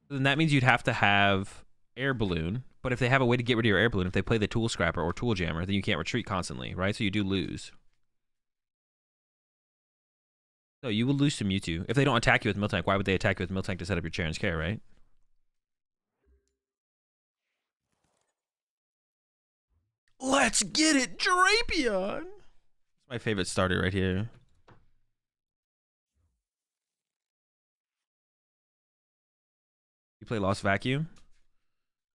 Then that means you'd have to have Air Balloon. But if they have a way to get rid of your Air Balloon, if they play the Tool Scrapper or Tool Jammer, then you can't retreat constantly, right? So you do lose. So you will lose to Mewtwo. If they don't attack you with Miltank, why would they attack you with Miltank to set up your Sharon's Care, right? Let's get it, Drapion! It's my favorite starter right here. You play Lost Vacuum?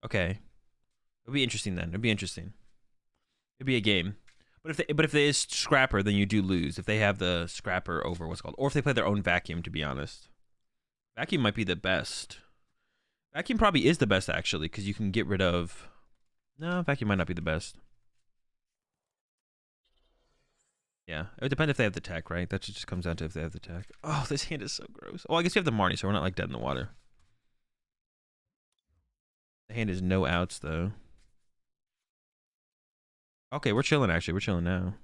Okay. It'll be interesting then. It'll be interesting. It'll be a game. But if they is Scrapper, then you do lose. If they have the Scrapper over what's called. Or if they play their own Vacuum, to be honest. Vacuum might be the best. Vacuum probably is the best, actually, because you can get rid of... No, Vacuum might not be the best. Yeah, it would depend if they have the tech, right? That just comes down to if they have the tech. Oh, this hand is so gross. Oh, I guess we have the Marnie, so we're not, like, dead in the water. The hand is no outs, though. Okay, we're chilling, actually. We're chilling now.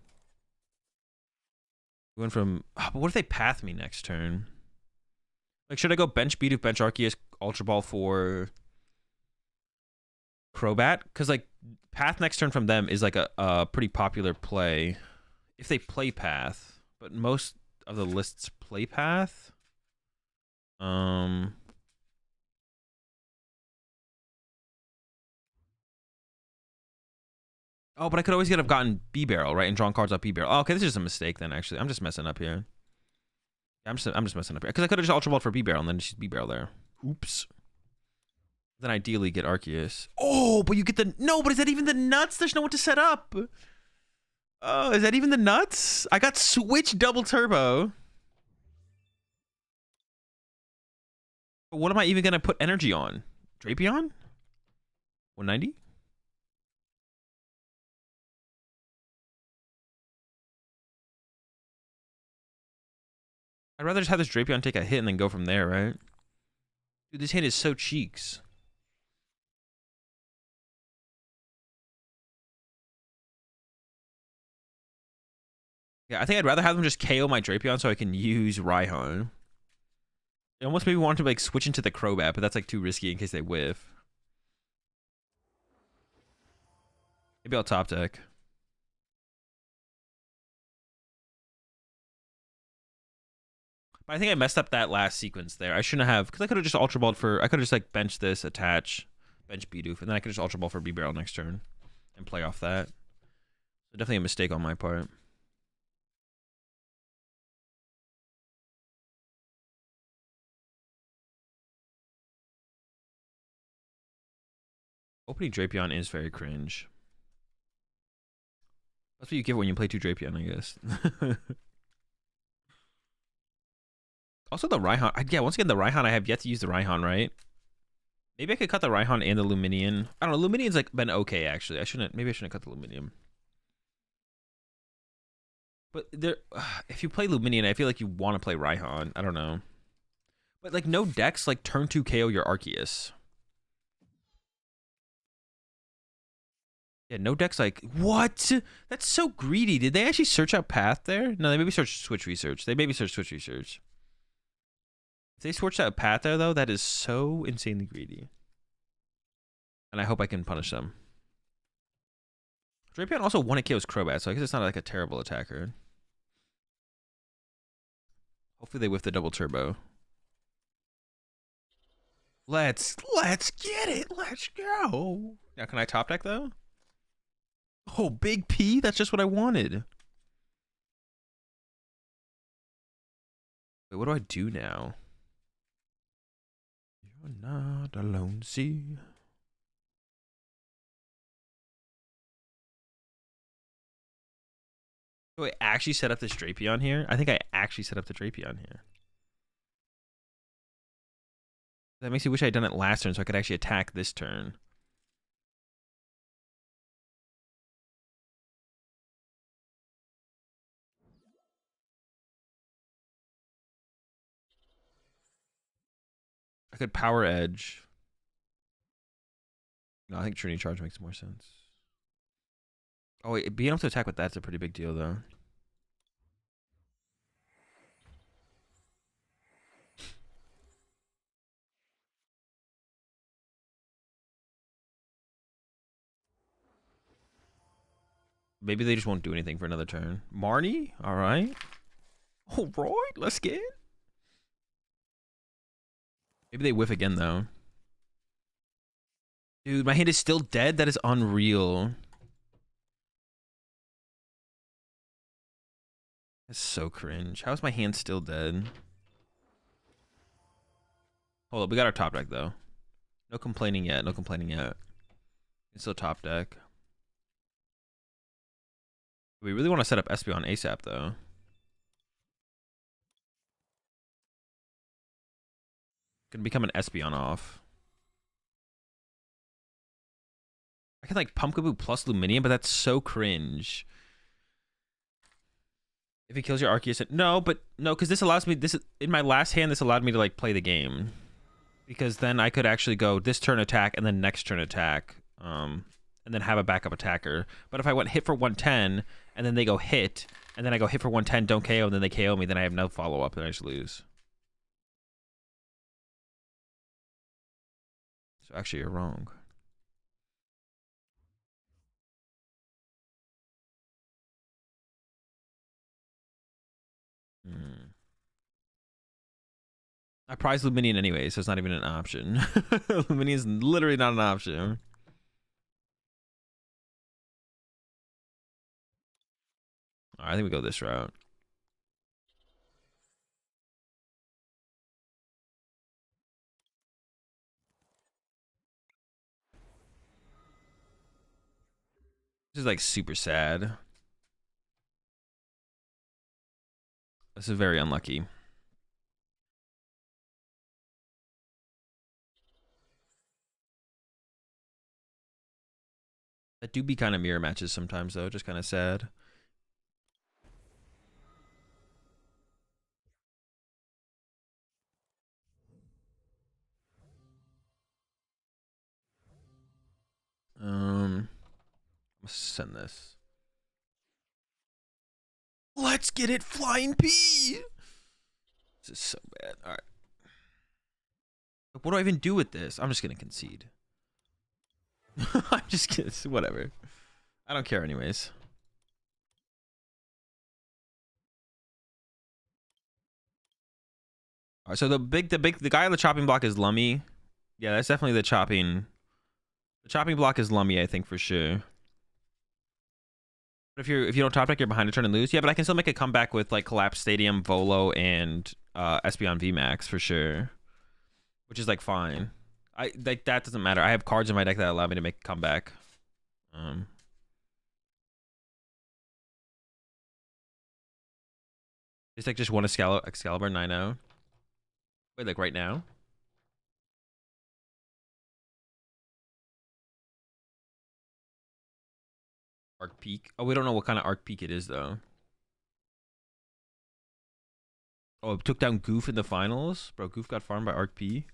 We went from... Oh, but what if they path me next turn? Like, should I go bench Beat, bench Arceus, Ultra Ball for Crobat? Because, like, path next turn from them is, like, a pretty popular play. If they play path. But most of the lists play path. Oh, but I could always have gotten B-Barrel, right? And drawn cards off B-Barrel. Oh, okay, this is a mistake then, actually. I'm just messing up here. I'm just messing up here. Because I could have just Ultra Balled for B-Barrel and then just B-Barrel there. Oops. Then ideally get Arceus. Oh, but you get the... No, but is that even the nuts? There's no one to set up. Oh, is that even the nuts? I got Switch Double Turbo. But what am I even going to put energy on? Drapion? 190? I'd rather just have this Drapion take a hit and then go from there, right? Dude, this hand is so cheeks. Yeah, I think I'd rather have them just KO my Drapion so I can use Raihan. I almost maybe want to like switch into the Crobat, but that's like too risky in case they whiff. Maybe I'll top deck. But I think I messed up that last sequence there. I shouldn't have, because I could have just Ultra Balled for, I could have just like benched this, attach, bench Bidoof, and then I could just Ultra Ball for B-Barrel next turn and play off that. So definitely a mistake on my part. Opening Drapion is very cringe. That's what you get when you play 2 Drapion, I guess. Also the Raihan. Yeah, once again, the Raihan, I have yet to use the Raihan, right? Maybe I could cut the Raihan and the Luminion. I don't know, Luminion's like been okay, actually. Maybe I shouldn't cut the Luminium. But there, if you play Luminion, I feel like you want to play Raihan. I don't know. But like no decks like turn 2 KO your Arceus. Yeah, no decks like, what? That's so greedy. Did they actually search out Path there? No, they maybe searched Switch Research. They maybe searched Switch Research. If they switched out Path there, though, that is so insanely greedy. And I hope I can punish them. Drapion also 1 KO's Crobat, so I guess it's not like a terrible attacker. Hopefully they whiff the double turbo. Let's get it. Let's go. Now, can I top deck, though? Oh, big P? That's just what I wanted. Wait, what do I do now? You're not alone, see? Do I actually set up this Drapion here? I think I actually set up the Drapion here. That makes me wish I had done it last turn so I could actually attack this turn. I could Power Edge. No, I think Trinity Charge makes more sense. Oh, wait, being able to attack with that's a pretty big deal, though. maybe they just won't do anything for another turn. Marnie? All right. All right, let's get it. Maybe they whiff again, though. Dude, my hand is still dead? That is unreal. That's so cringe. How is my hand still dead? Hold up, we got our top deck, though. No complaining yet. No complaining yet. It's still top deck. We really want to set up Espeon ASAP, though. Gonna become an Espeon off. I can like Pumpkaboo plus Luminium, but that's so cringe. If he kills your Arceus, no, but no, because this allows me. This in my last hand. This allowed me to like play the game, because then I could actually go this turn attack and then next turn attack, and then have a backup attacker. But if I went hit for 110 and then they go hit, and then I go hit for 110, don't KO, and then they KO me, then I have no follow up, and I just lose. So actually, you're wrong. I prize Luminion anyway, so it's not even an option. Luminion is literally not an option. All right, I think we go this route. This is like super sad. This is very unlucky. That do be kind of mirror matches sometimes, though. Just kind of sad. Let's send this. Let's get it, Flying P! This is so bad. All right. What do I even do with this? I'm just gonna concede. I'm just kidding. Whatever. I don't care anyways. All right, so the guy on the chopping block is Lummy. Yeah, that's definitely the chopping. The chopping block is Lummy, I think, for sure. But if you don't top deck, you're behind a turn and lose. Yeah, but I can still make a comeback with like Collapse Stadium, Volo, and Espeon VMAX for sure. Which is like fine. Like that doesn't matter. I have cards in my deck that allow me to make a comeback. This deck just won Excalibur 9-0. Wait, like right now? Arc Peak. Oh, we don't know what kind of Arc Peak it is though. Oh, it took down Goof in the finals? Bro, Goof got farmed by Arc P.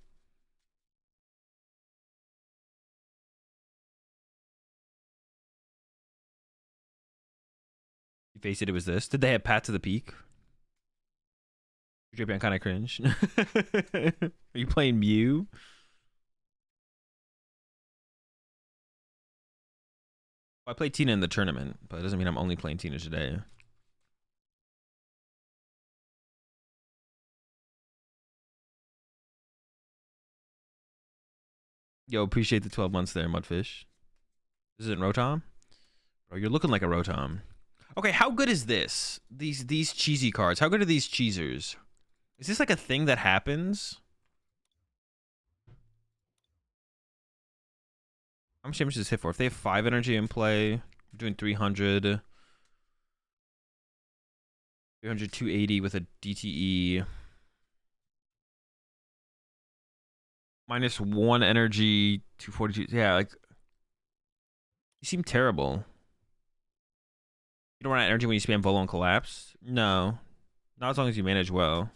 You face it, it was this. Did they have Pat to the Peak? You're kind of cringe. Are you playing Mew? Well, I played Tina in the tournament, but it doesn't mean I'm only playing Tina today. Yo, appreciate the 12 months there, Mudfish. This isn't Rotom? Bro, you're looking like a Rotom. Okay, how good is this? These cheesy cards. How good are these cheesers? Is this like a thing that happens? How much damage does this hit for? If they have 5 energy in play, we're doing 300. 300, 280 with a DTE. -1 energy, 242. Yeah, like... You seem terrible. You don't run out of energy when you spam Volo and Collapse? No. Not as long as you manage well.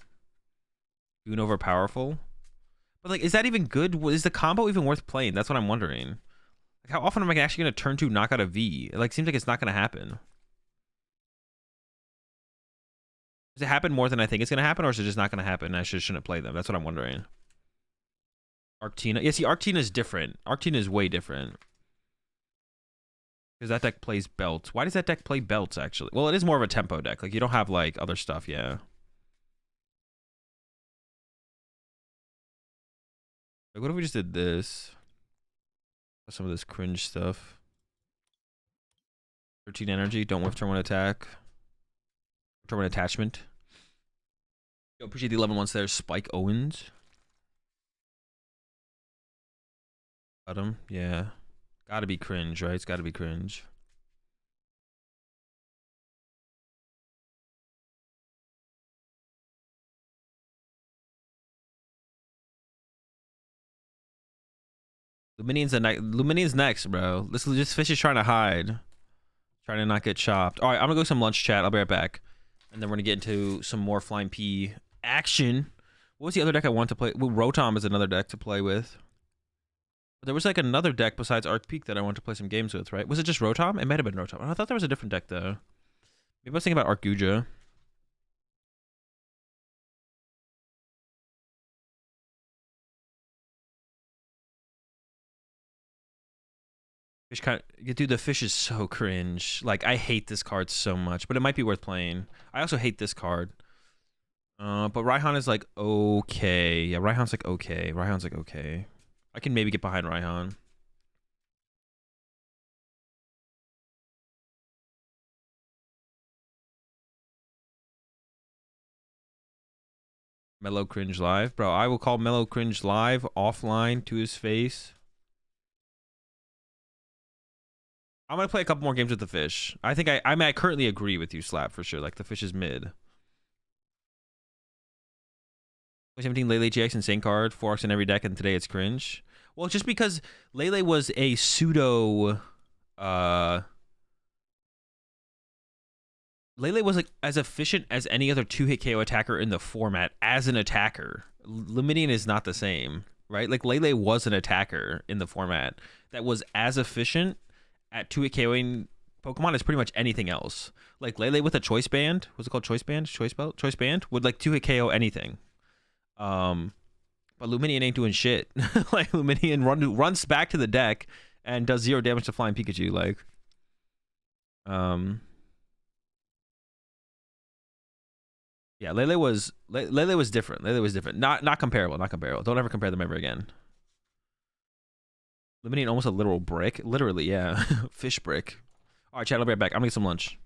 Goon over powerful? But like, is that even good? Is the combo even worth playing? That's what I'm wondering. Like, how often am I actually going to turn 2 knock out a V? It like seems like it's not going to happen. Does it happen more than I think it's going to happen, or is it just not going to happen and I shouldn't play them? That's what I'm wondering. Arctina. Yeah, see, Arctina is different. Arctina is way different. Because that deck plays belts. Why does that deck play belts, actually? Well, it is more of a tempo deck. Like, you don't have, like, other stuff, yeah. Like, what if we just did this? Some of this cringe stuff. 13 energy. Don't whiff turn 1 attack. Turn 1 attachment. Yo, appreciate the 11 ones there. Spike Owens. Got him. Yeah. Gotta be cringe, right? It's gotta be cringe. Luminian's next, bro. This fish is trying to hide. Trying to not get chopped. Alright, I'm gonna go some lunch chat. I'll be right back. And then we're gonna get into some more Flying P action. What was the other deck I want to play? Well, Rotom is another deck to play with. But there was like another deck besides Arc Peak that I wanted to play some games with, right? Was it just Rotom? It might have been Rotom. I thought there was a different deck though. Maybe I was thinking about ArceusGG. Fish kind of, dude, the fish is so cringe. Like, I hate this card so much, but it might be worth playing. I also hate this card. But Raihan is like okay. Yeah, Raihan's like okay. Raihan's like okay. I can maybe get behind Raihan. Mellow Cringe live, bro. I will call Mellow Cringe live offline to his face. I'm gonna play a couple more games with the fish. I think I currently agree with you, Slap, for sure. Like, the fish is mid. 17 Lele GX insane card, 4x in every deck, and today it's cringe. Well, just because Lele was a pseudo Lele was like as efficient as any other 2-hit KO attacker in the format as an attacker. Luminian is not the same, right? Like, Lele was an attacker in the format that was as efficient at 2-hit KOing Pokemon as pretty much anything else. Like, Lele with a choice band, what's it called? Choice band? Choice belt? Choice band would like 2-hit KO anything. But Luminian ain't doing shit. Like, Luminian runs back to the deck and does 0 damage to Flying Pikachu. Like, yeah, Lele was different. Lele was different. Not comparable. Not comparable. Don't ever compare them ever again. Luminian almost a literal brick. Literally, yeah. Fish brick. All right, chat. I'll be right back. I'm gonna get some lunch.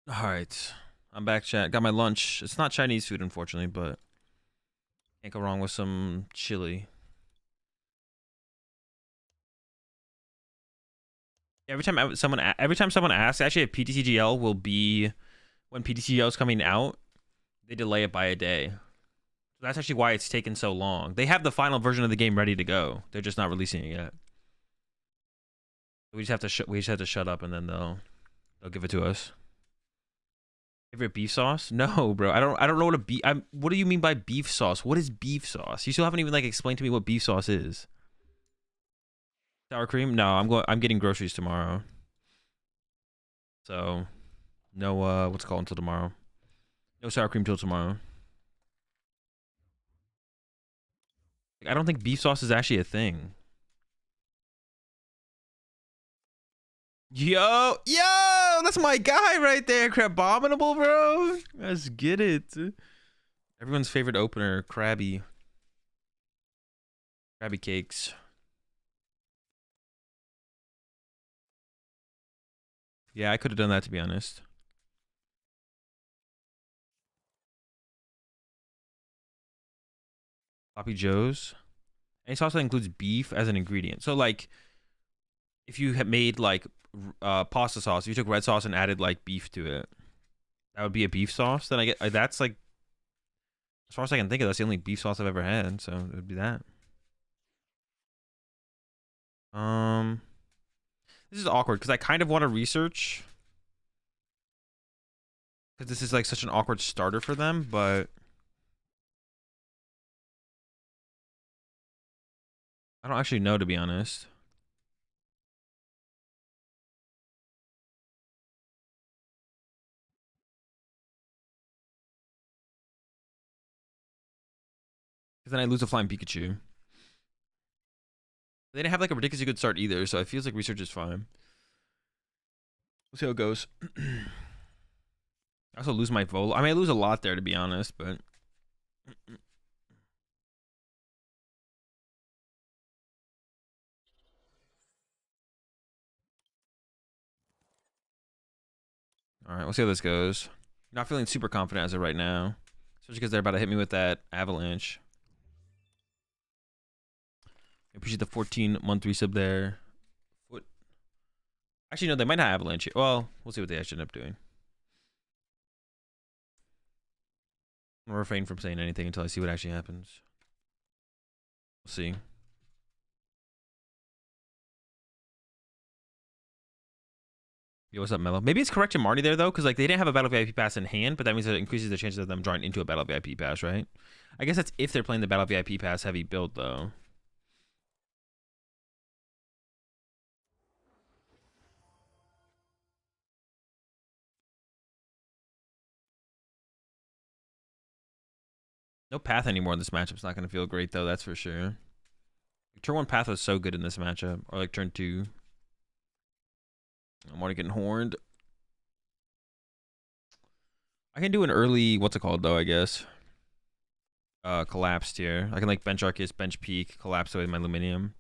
All right, I'm back, chat. Got my lunch. It's not Chinese food, unfortunately, but can't go wrong with some chili. Every time someone asks, actually, if PTCGL will be when PTCGL is coming out, they delay it by a day. So that's actually why it's taken so long. They have the final version of the game ready to go. They're just not releasing it yet. We just have to shut up, and then they'll give it to us. Favorite beef sauce? No, bro. I don't know what a beef. What do you mean by beef sauce? What is beef sauce? You still haven't even like explained to me what beef sauce is. Sour cream? No, I'm getting groceries tomorrow. So, no. What's it called until tomorrow? No sour cream till tomorrow. I don't think beef sauce is actually a thing. Yo, that's my guy right there, Crabominable, bro. Let's get it. Everyone's favorite opener, Krabby cakes. Yeah, I could have done that, to be honest. Sloppy Joe's. Any sauce that includes beef as an ingredient. So, like, if you had made, like, pasta sauce, if you took red sauce and added, like, beef to it, that would be a beef sauce. Then I get, that's, like, as far as I can think of, that's the only beef sauce I've ever had. So, it would be that. This is awkward, because I kind of want to research. Because this is, like, such an awkward starter for them, but I don't actually know, to be honest. Because then I lose a flying Pikachu. They didn't have like a ridiculously good start either, so it feels like research is fine. We'll see how it goes. I also lose my Volo. I mean, I lose a lot there, to be honest, but... Alright, we'll see how this goes. Not feeling super confident as of right now. Especially because they're about to hit me with that avalanche. I appreciate the 14-month resub there. What? Actually, no, they might not avalanche. Well, we'll see what they actually end up doing. I'm gonna refrain from saying anything until I see what actually happens. We'll see. Yo, what's up, Mello? Maybe it's correct to Marty there, though, because like they didn't have a Battle VIP pass in hand, but that means that it increases the chances of them drawing into a Battle VIP pass, right? I guess that's if they're playing the Battle VIP pass heavy build, though. No path anymore in this matchup. It's not going to feel great, though, that's for sure. Turn 1 path was so good in this matchup. Or like turn 2. I'm already getting horned. I can do an early, what's it called, though, I guess. Collapsed here. I can like bench Arceus, bench Peak, collapse away my Luminium.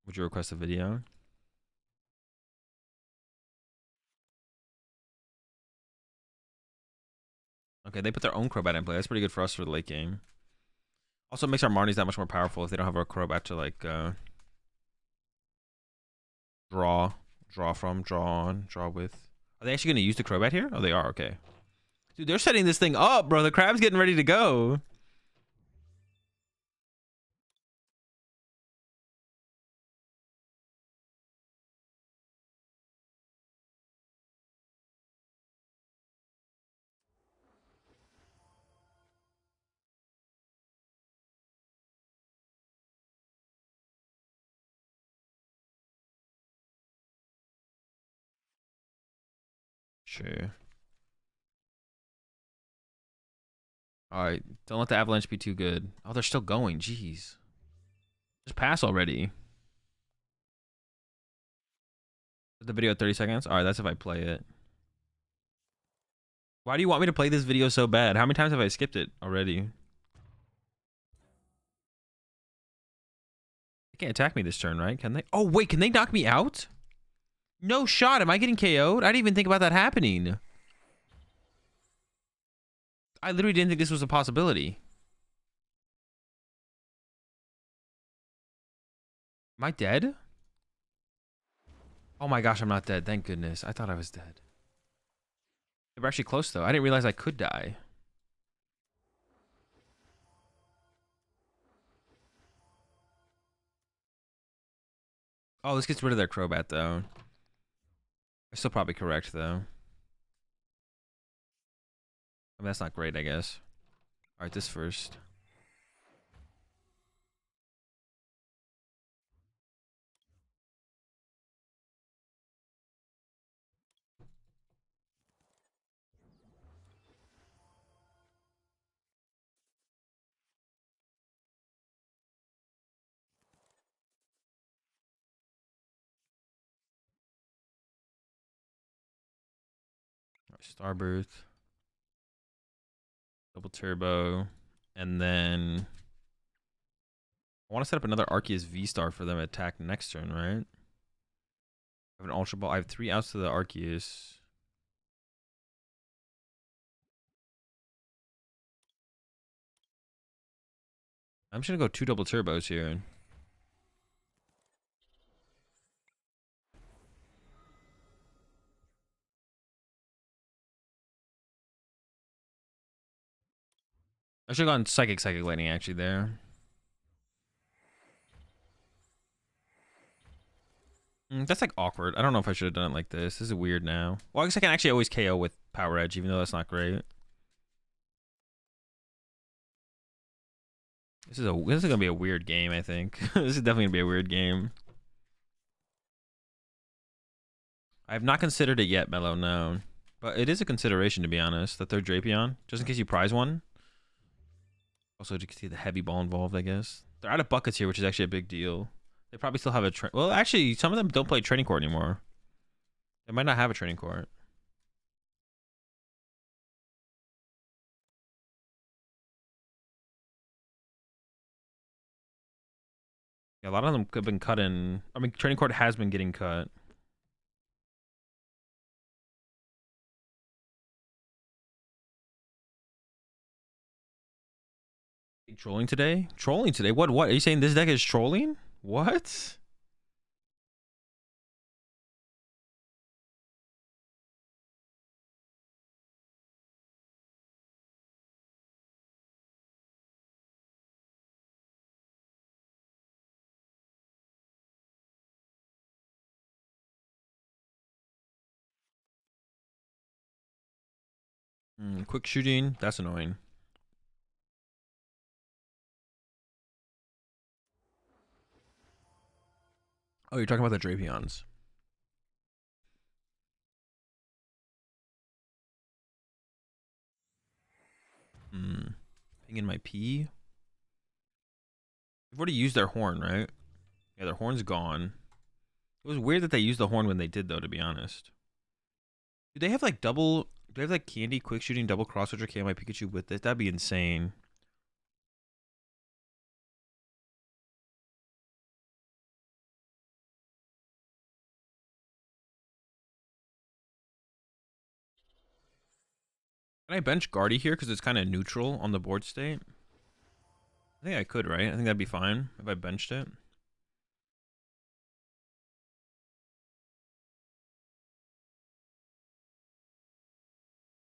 Would you request a video? Okay, they put their own Crobat in play. That's pretty good for us for the late game. Also, it makes our Marnies that much more powerful if they don't have our Crobat to like draw from, draw on, draw with. Are they actually going to use the Crobat here? Oh, they are. Okay. Dude, they're setting this thing up, bro. The crab's getting ready to go. Sure. All right. Don't let the avalanche be too good. Oh, they're still going. Jeez. Just pass already. The video at 30 seconds? All right, that's if I play it. Why do you want me to play this video so bad? How many times have I skipped it already? They can't attack me this turn, right? Can they? Oh, wait, can they knock me out? No shot. Am I getting KO'd? I didn't even think about that happening. I literally didn't think this was a possibility. Am I dead? Oh my gosh, I'm not dead. Thank goodness. I thought I was dead. We're actually close, though. I didn't realize I could die. Oh, this gets rid of their Crobat, though. They're still probably correct, though. I mean, that's not great, I guess. All right, this first. All right, Starbirth. Double Turbo. And then... I want to set up another Arceus V-Star for them to attack next turn, right? I have an Ultra Ball. I have 3 outs to the Arceus. I'm just going to go 2 double turbos here. I should have gone Psychic Lightning actually there. That's like awkward. I don't know if I should have done it like this. This is weird now. Well, I guess I can actually always KO with Power Edge, even though that's not great. This is gonna be a weird game, I think. This is definitely gonna be a weird game. I have not considered it yet, Mellow, no. But it is a consideration, to be honest. The third Drapion, just in case you prize one. Also, you can see the heavy ball involved, I guess. They're out of buckets here, which is actually a big deal. They probably still have a... Well, actually, some of them don't play training court anymore. They might not have a training court. Yeah, a lot of them have been cut in... I mean, training court has been getting cut. Trolling today? Trolling today? What? Are you saying this deck is trolling? What? Quick shooting? That's annoying. Oh, you're talking about the Drapions. Ping in my P. They've already used their horn, right? Yeah, their horn's gone. It was weird that they used the horn when they did, though, to be honest. Do they have like double... Do they have like Candy, Quick Shooting, Double Cross Switcher, KO my Pikachu with this? That'd be insane. Can I bench Guardy here because it's kind of neutral on the board state? I think I could, right? I think that'd be fine if I benched it.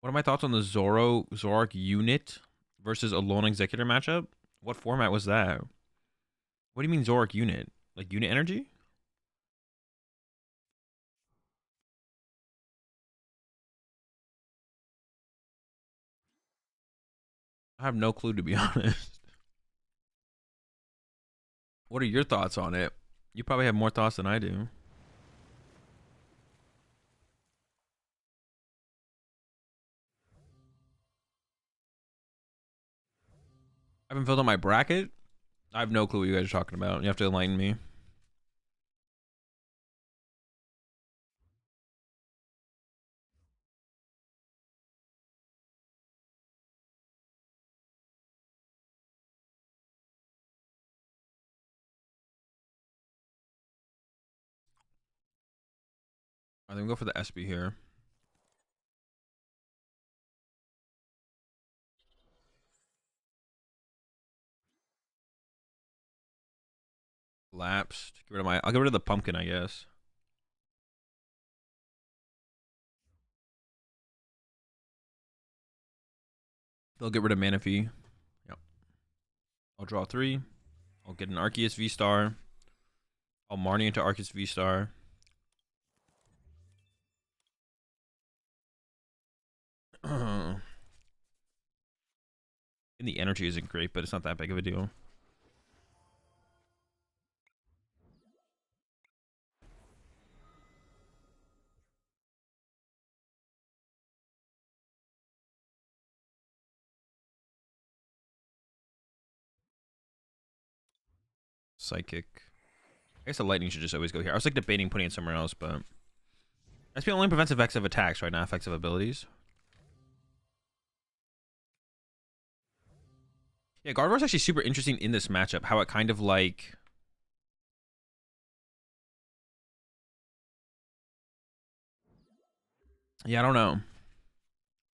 What are my thoughts on the Zoroark unit versus a lone executor matchup? What format was that? What do you mean Zoroark unit? Like unit energy? I have no clue, to be honest. What are your thoughts on it? You probably have more thoughts than I do. I haven't filled out my bracket. I have no clue what you guys are talking about. You have to enlighten me. I think we'll go for the SB here. Lapsed. Get rid of my. I'll get rid of the pumpkin, I guess. They'll get rid of Manaphy. Yep. I'll draw 3. I'll get an Arceus V-Star. I'll Marnie into Arceus V-Star. And the energy isn't great, but it's not that big of a deal. Psychic. I guess the lightning should just always go here. I was like debating putting it somewhere else, but SP only prevents effects of attacks, right? Not effects of abilities. Yeah, Gardevoir's actually super interesting in this matchup. How it kind of like... Yeah, I don't know.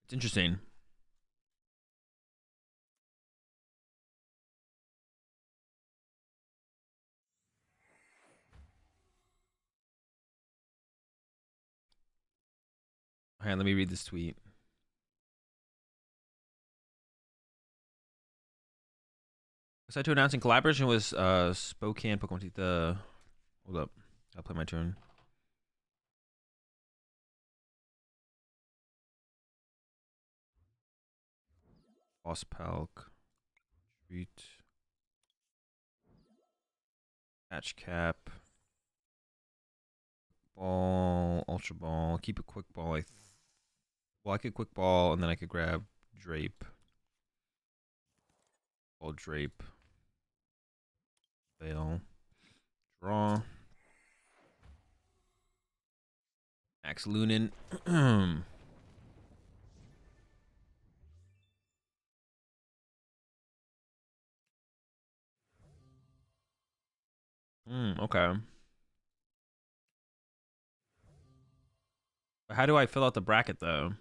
It's interesting. All right, let me read this tweet. Aside to announcing collaboration with Spokane PokemonTCG. Hold up. I'll play my turn. Boss Palk. Treat. Patch Cap. Ball. Ultra Ball. Keep a quick ball. Well, I could quick ball and then I could grab Drape. Ball Drape. Fail. Draw. Max Lunin. Okay. How do I fill out the bracket, though?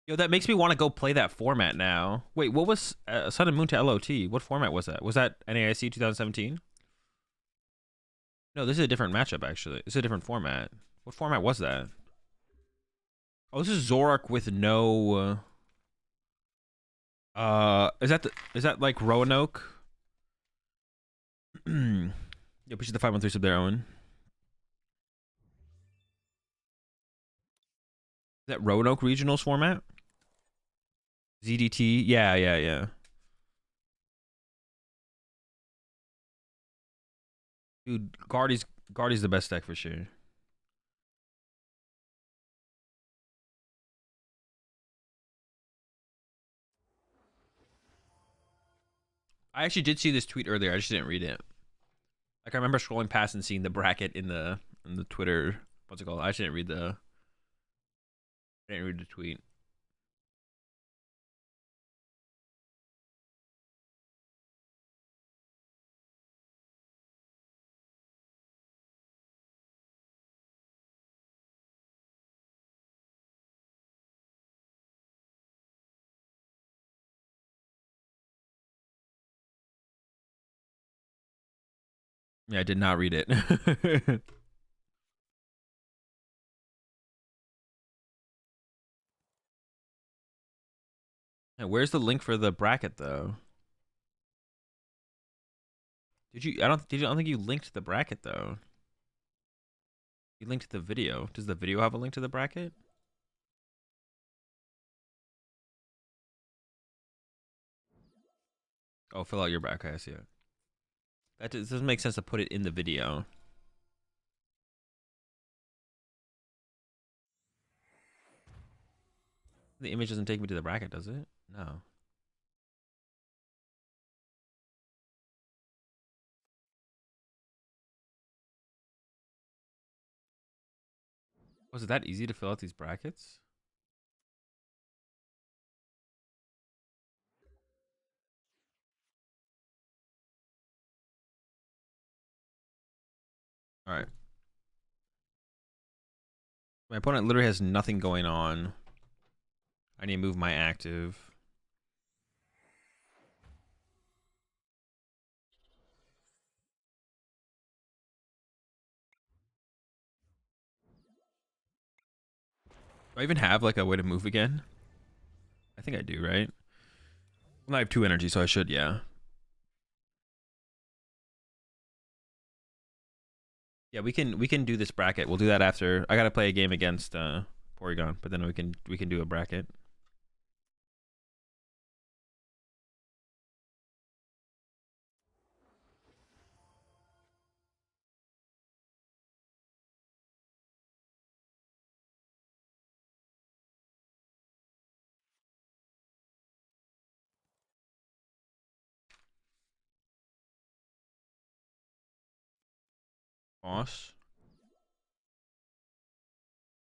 Yo, that makes me want to go play that format now. Wait, what was Sun and Moon to LOT? What format was that? Was that NAIC 2017? No, this is a different matchup, actually. It's a different format. What format was that? Oh, this is Zorak with no... is that like Roanoke? Yeah, push the 513 sub there, Owen. Is that Roanoke Regionals format? ZDT? Yeah. Dude, Guardy's the best deck for sure. I actually did see this tweet earlier. I just didn't read it. Like I remember scrolling past and seeing the bracket in the Twitter. What's it called? I actually didn't read the tweet. Yeah, I did not read it. Yeah, where's the link for the bracket though? Did you? I don't think you linked the bracket though. You linked the video. Does the video have a link to the bracket? Oh, fill out your bracket. I see it. That doesn't make sense to put it in the video. The image doesn't take me to the bracket, does it? No. Was it that easy to fill out these brackets? All right. My opponent literally has nothing going on. I need to move my active. Do I even have like a way to move again? I think I do, right? Well, I have 2 energy, so I should, yeah. Yeah, we can do this bracket. We'll do that after. I gotta play a game against Porygon, but then we can do a bracket. Boss.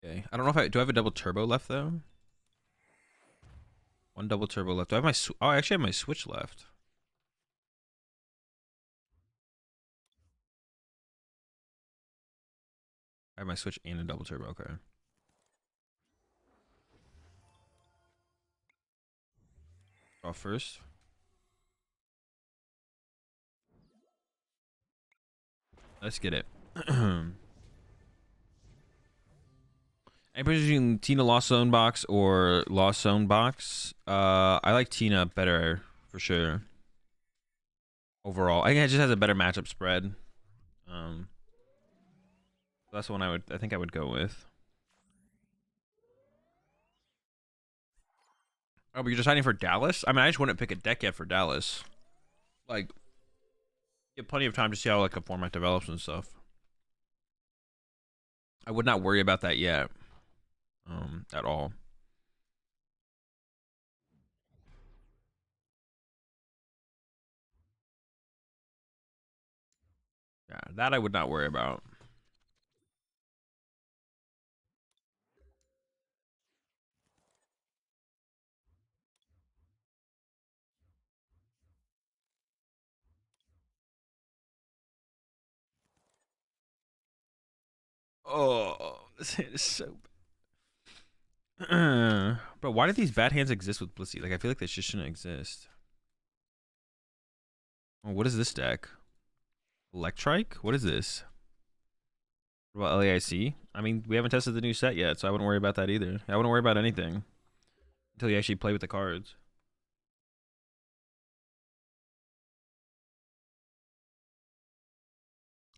Okay. I don't know if do I have a double turbo left though? 1 double turbo left. Do I have my oh, I actually have my switch left. I have my switch and a double turbo. Okay. Draw first. Let's get it. Anybody using Tina Lost Zone Box or Lost Zone Box? I like Tina better for sure. Overall, I think it just has a better matchup spread. That's the one I think I would go with. Oh, but you're deciding for Dallas? I mean, I just wouldn't pick a deck yet for Dallas. Like, you have plenty of time to see how like a format develops and stuff. I would not worry about that yet. At all. Yeah, that I would not worry about. Oh, this hand is so bad. Bro, why do these bad hands exist with Blissey? Like, I feel like they just shouldn't exist. Oh, what is this deck? Electrike? What is this? What about LAIC? I mean, we haven't tested the new set yet, so I wouldn't worry about that either. I wouldn't worry about anything until you actually play with the cards.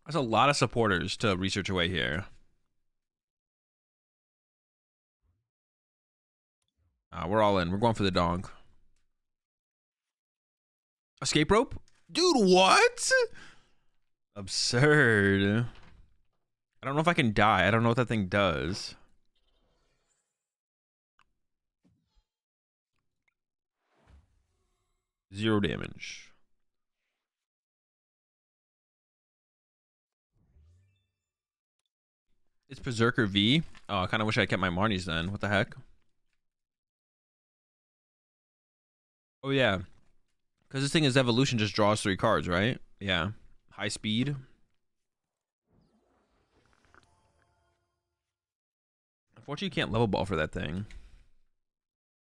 There's a lot of supporters to research away here. We're all in. We're going for the dog. Escape rope? Dude, what? Absurd. I don't know if I can die. I don't know what that thing does. Zero damage. It's Berserker V. Oh, I kind of wish I kept my Marnies then. What the heck? Oh, yeah. Because this thing is evolution, just draws 3 cards, right? Yeah. High speed. Unfortunately, you can't level ball for that thing.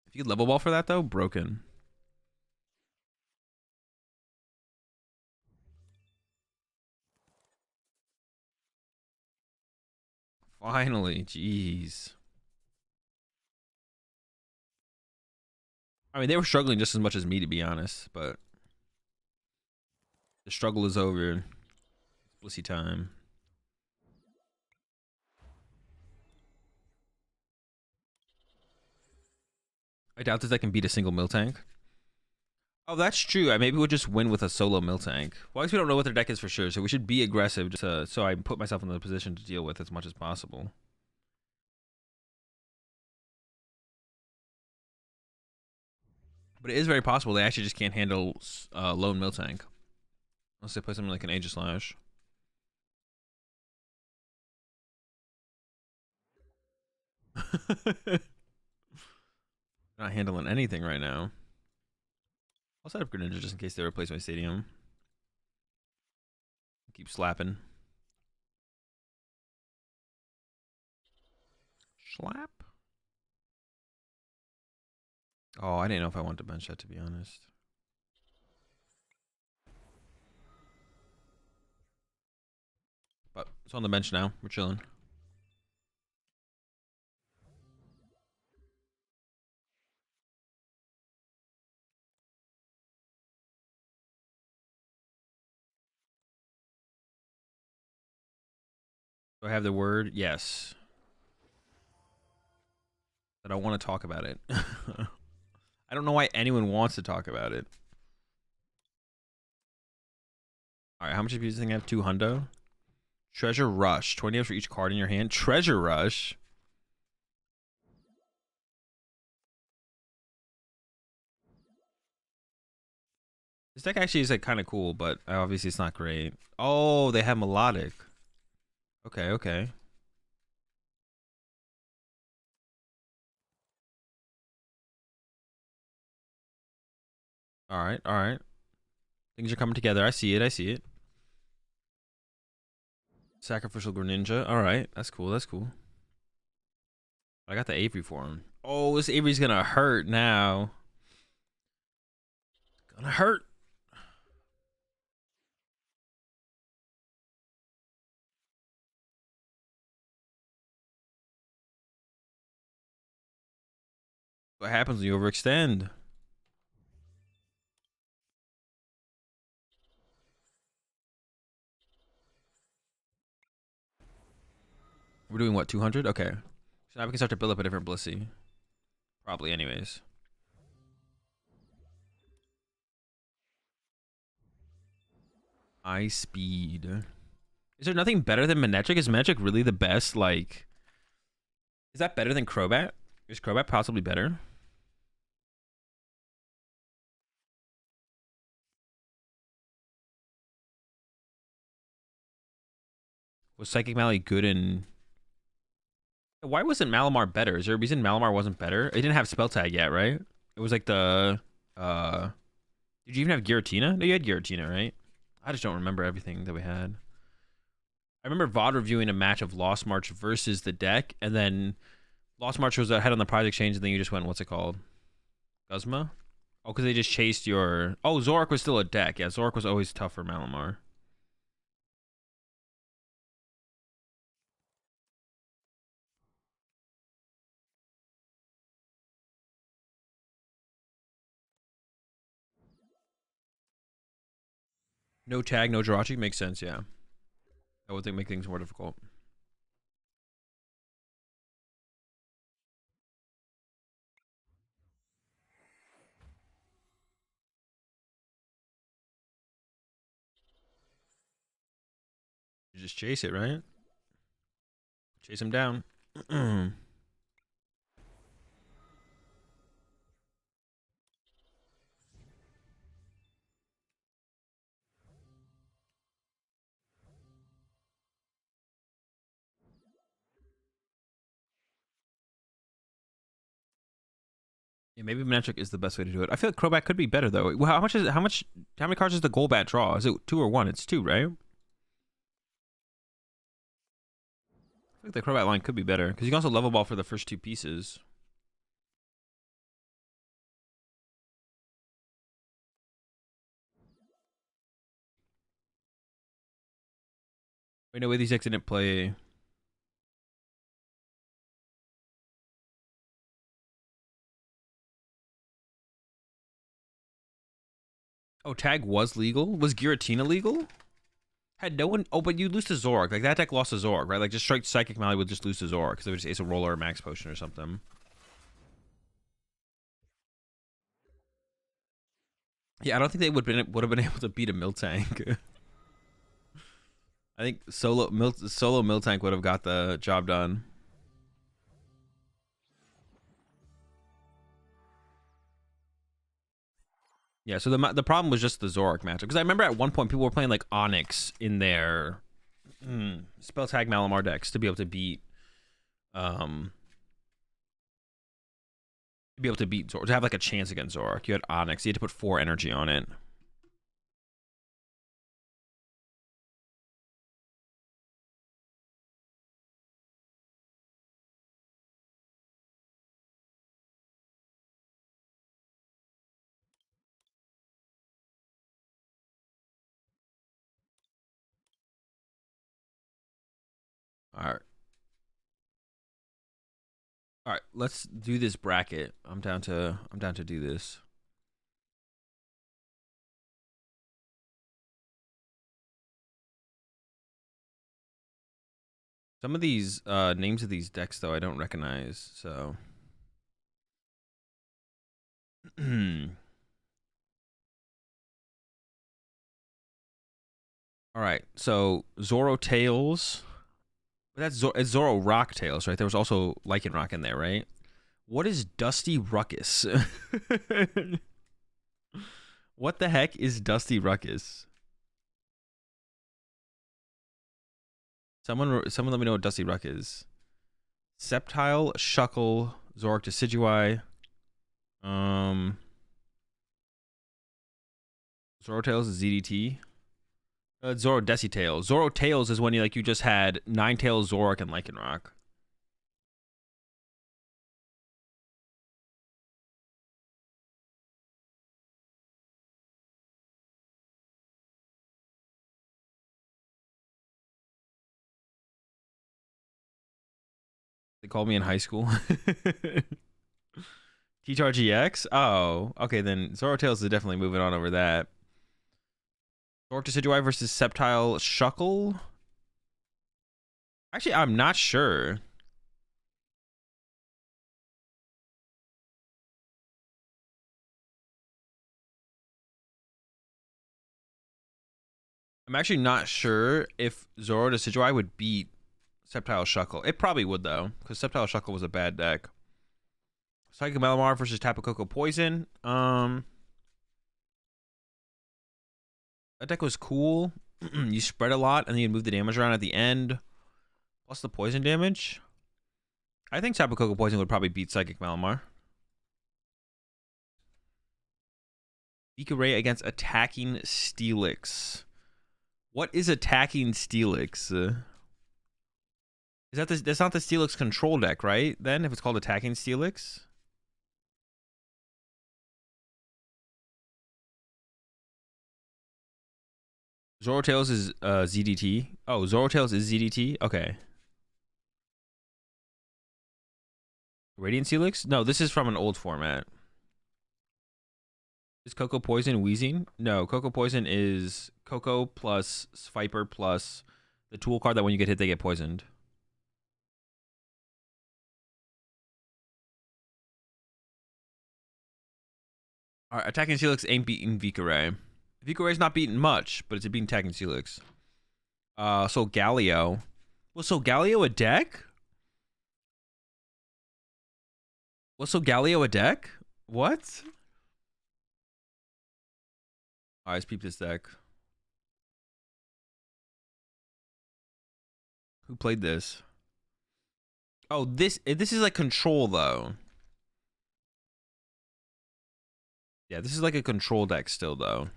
If you could level ball for that, though, broken. Finally, jeez. I mean, they were struggling just as much as me, to be honest, but the struggle is over. Blissey time. I doubt this deck can beat a single Miltank. Oh, that's true. Maybe we'll just win with a solo Miltank. Well, I guess we don't know what their deck is for sure, so we should be aggressive just so I put myself in the position to deal with as much as possible. But it is very possible they actually just can't handle lone Miltank. Unless they play something like an Aegislash. Not handling anything right now. I'll set up Greninja just in case they replace my stadium. Keep slapping. Schlap. Oh, I didn't know if I wanted to bench that, to be honest. But it's on the bench now. We're chilling. Do I have the word? Yes. But I want to talk about it. I don't know why anyone wants to talk about it. All right, how much of you think I have? 2 hundo? Treasure Rush. 20 for each card in your hand. Treasure Rush. This deck actually is like kind of cool, but obviously it's not great. Oh, they have melodic. Okay, okay. All right, all right. Things are coming together. I see it. I see it. Sacrificial Greninja. All right, that's cool. That's cool. I got the Avery for him. Oh, this Avery's gonna hurt now. Gonna hurt. What happens when you overextend? We're doing what, 200? Okay. So now we can start to build up a different Blissey. Probably, anyways. Ice speed. Is there nothing better than Manectric? Is Manectric really the best? Like, is that better than Crobat? Is Crobat possibly better? Was Psychic Mally good in... Why wasn't Malamar better? Is there a reason Malamar wasn't better? It didn't have Spell Tag yet, right? It was like the... Did you even have Giratina? No, you had Giratina, right? I just don't remember everything that we had. I remember VOD reviewing a match of Lost March versus the deck, and then Lost March was ahead on the prize exchange, and then you just went, what's it called? Guzma? Oh, because they just chased your... Oh, Zorak was still a deck. Yeah, Zorak was always tough for Malamar. No tag, no Jirachi. Makes sense, yeah. That would make things more difficult. You just chase it, right? Chase him down. Yeah, maybe Manectric is the best way to do it. I feel like Crobat could be better though. Well, how many cards does the Golbat draw? Is it 2 or 1? It's 2, right? I think the Crobat line could be better because you can also level ball for the first 2 pieces. Wait, no way, these decks didn't play. Oh, tag was legal. Was Giratina legal? Had no one. Oh, but you lose to Zorak. Like that deck lost to Zorak, right? Like just strike Psychic Mally would just lose to Zorak because they would just ace a roller or max potion or something. Yeah, I don't think they would have been able to beat a Miltank. I think solo Miltank would have got the job done. Yeah, so the problem was just the Zorak matchup because I remember at one point people were playing like Onyx in their spell tag Malamar decks to be able to beat Zorak, to have like a chance against Zorak. You had Onyx, you had to put 4 energy on it. All right. All right, let's do this bracket. I'm down to do this. Some of these names of these decks though I don't recognize, so all right, so Zoro Tails. That's it's Zoro Rock Tails, right? There was also Lycanroc in there, right? What is Dusty Ruckus? What the heck is Dusty Ruckus? Someone let me know what Dusty Ruck is. Sceptile, Shuckle, Zoroark Decidueye. Zoro Tails is ZDT. Zoro Decitails. Zoro Tails is when you just had Ninetales, Zoroark, and Lycanroc. They called me in high school. T-Tar GX? Oh, okay, then Zoro Tails is definitely moving on over that. Zoroark Decidueye versus Sceptile Shuckle? Actually, I'm not sure. I'm actually not sure if Zoro Decidueye would beat Sceptile Shuckle. It probably would, though, because Sceptile Shuckle was a bad deck. Psychic Malamar versus Tapu Koko Poison. That deck was cool. You spread a lot, and then you move the damage around at the end. Plus the poison damage. I think Tapu Koko Poison would probably beat Psychic Malamar. Ray against Attacking Steelix. What is Attacking Steelix? Is that that's not the Steelix control deck, right? Then, if it's called Attacking Steelix? Zoro Tails is ZDT. Oh, Zoro Tails is ZDT? Okay. Radiant Steelix? No, this is from an old format. Is Koko Poison Wheezing? No, Koko Poison is Koko plus Viper plus the tool card that when you get hit, they get poisoned. All right, Attacking Steelix ain't beating Vikaray. Vikaray's not beating much, but it's beating Attacking Steelix. So Galio. Was so Galio a deck? Was so Galio a deck? What? Alright, let's peep this deck. Who played this? Oh, this is like control though. Yeah, this is like a control deck still though.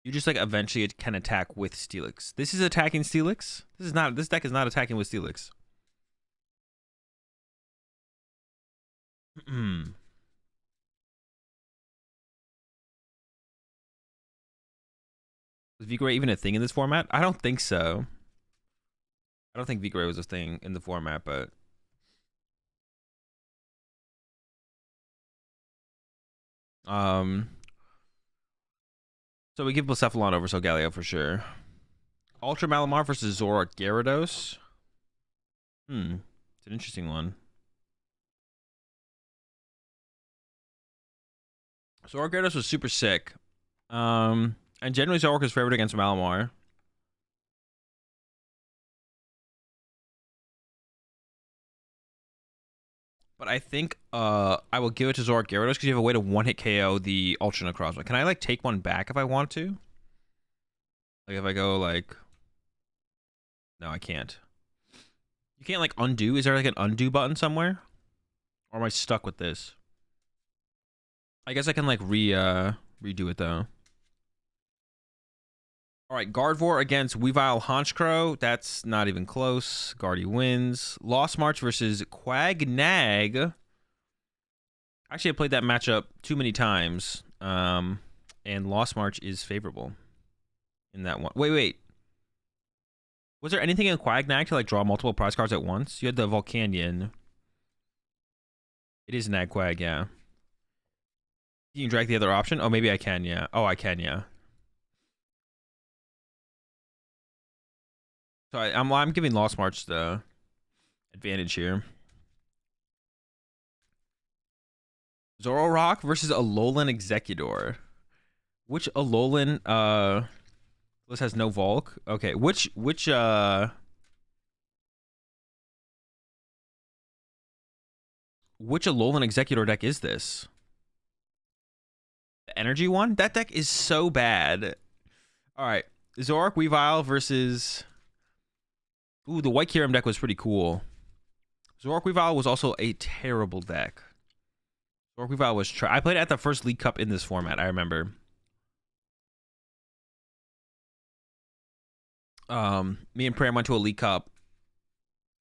You just like eventually can attack with Steelix. This is attacking Steelix. This deck is not attacking with Steelix. Was Vigray even a thing in this format? I don't think so. I don't think Vigray was a thing in the format, but so we give Blacephalon over Solgaleo for sure. Ultra Malamar versus Zoroark Gyarados. It's an interesting one. Zoroark Gyarados was super sick. And generally Zoroark is favored against Malamar. But I think I will give it to Zoroark Gyarados because you have a way to one-hit KO the Ultra Necrozma. Can I like take one back if I want to? Like if I go like... No, I can't. You can't like undo? Is there like an undo button somewhere? Or am I stuck with this? I guess I can like redo it though. Alright, Gardevoir against Weavile Honchkrow. That's not even close. Guardy wins. Lost March versus Quagnag. Actually, I played that matchup too many times. And Lost March is favorable in that one. Wait. Was there anything in Quagnag to like draw multiple prize cards at once? You had the Volcanion. It is Nagquag, yeah. You can drag the other option? Oh, maybe I can, yeah. Oh, I can, yeah. So I'm giving Lost March the advantage here. Zoroark versus Alolan Executor. Which Alolan this has no Volk? Okay, which Alolan Executor deck is this? The energy one? That deck is so bad. Alright. Zoroark Weavile versus... Ooh, the White Kyurem deck was pretty cool. Zoroark Weavile was also a terrible deck. Zoroark Weavile was... I played it at the first League Cup in this format, I remember. Me and Pram went to a League Cup.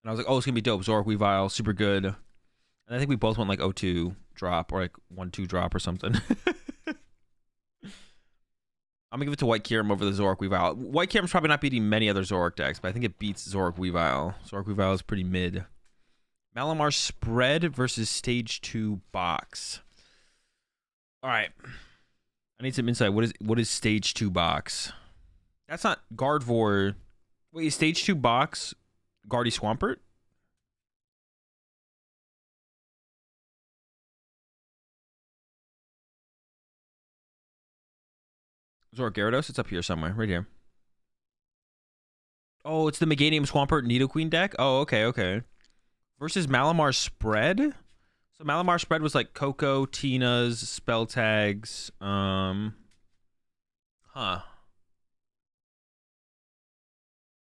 And I was like, oh, it's going to be dope. Zoroark Weavile, super good. And I think we both went like 0-2 drop or like 1-2 drop or something. I'm gonna give it to White Kyurem over the Zoroark Weavile. White Kyurem's probably not beating many other Zoroark decks, but I think it beats Zoroark Weavile. Zoroark Weavile is pretty mid. Malamar Spread versus Stage 2 Box. All right. I need some insight. What is Stage 2 Box? That's not Gardevoir. Wait, is Stage 2 Box Guardy Swampert? Zoroark Gyarados? It's up here somewhere. Right here. Oh, it's the Meganium Swampert Nidoqueen deck? Oh, okay, okay. Versus Malamar Spread? So Malamar Spread was like Coco, Tina's, Spell Tags, Huh.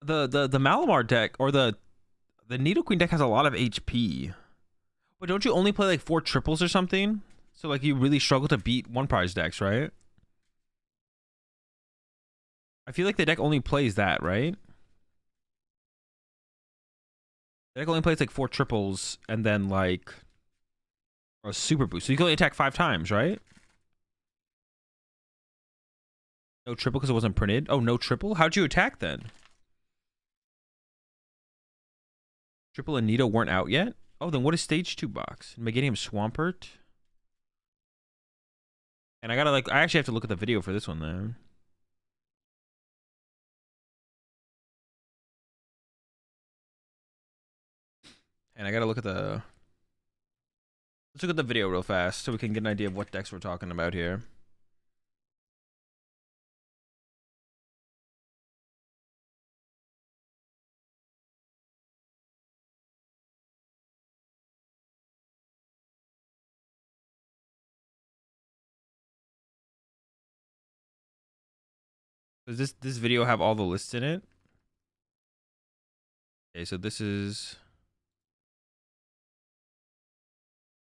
The Malamar deck, or the Nidoqueen deck has a lot of HP. But don't you only play like 4 triples or something? So like you really struggle to beat one prize decks, right? I feel like the deck only plays that, right? The deck only plays like 4 triples and then like a super boost. So you can only attack 5 times, right? No triple because it wasn't printed. Oh, no triple? How'd you attack then? Triple and Nido weren't out yet? Oh, then what is Stage 2 Box? Meganium Swampert? And I gotta like, I actually have to look at the video for this one then. And I gotta look at the... Let's look at the video real fast so we can get an idea of what decks we're talking about here. Does this video have all the lists in it? Okay, so this is...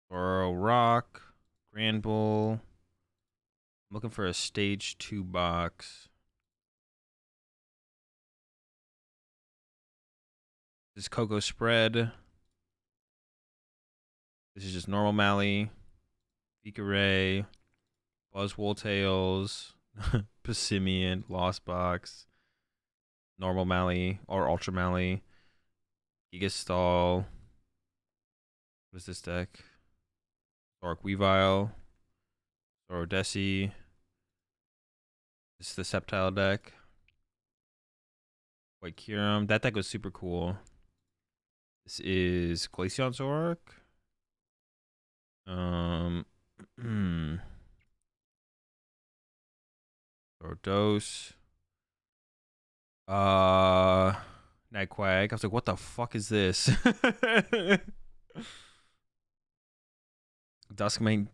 Oro Rock, Grand Bull. I'm looking for a Stage 2 box. This is Coco Spread. This is just normal Mally. Ikaray. Buzzwole Tails. Passimian. Lost Box. Normal Mally. Or Ultra Mally. Gigastal. What is this deck? Zoroark Weavile. Zorodesi. This is the Sceptile deck. White Kyurem. That deck was super cool. This is Glaceon Zoroark. Gyarados. Nagquag. I was like, what the fuck is this? Duskmane.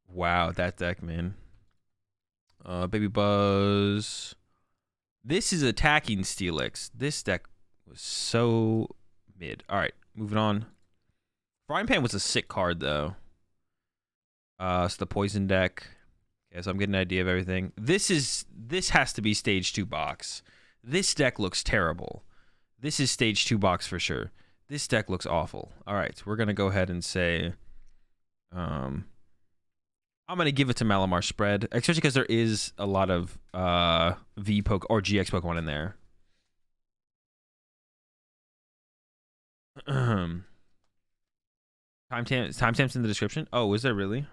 Wow, that deck, man. Baby Buzz. This is attacking Steelix. This deck was so mid. All right, moving on. Frying Pan was a sick card, though. It's the poison deck. Okay, so I'm getting an idea of everything. This has to be Stage 2 box. This deck looks terrible. This is Stage 2 box for sure. This deck looks awful. All right, we're gonna go ahead and say, I'm gonna give it to Malamar Spread, especially because there is a lot of V poke or GX Pokemon in there. Timestamps in the description. Oh, is there really?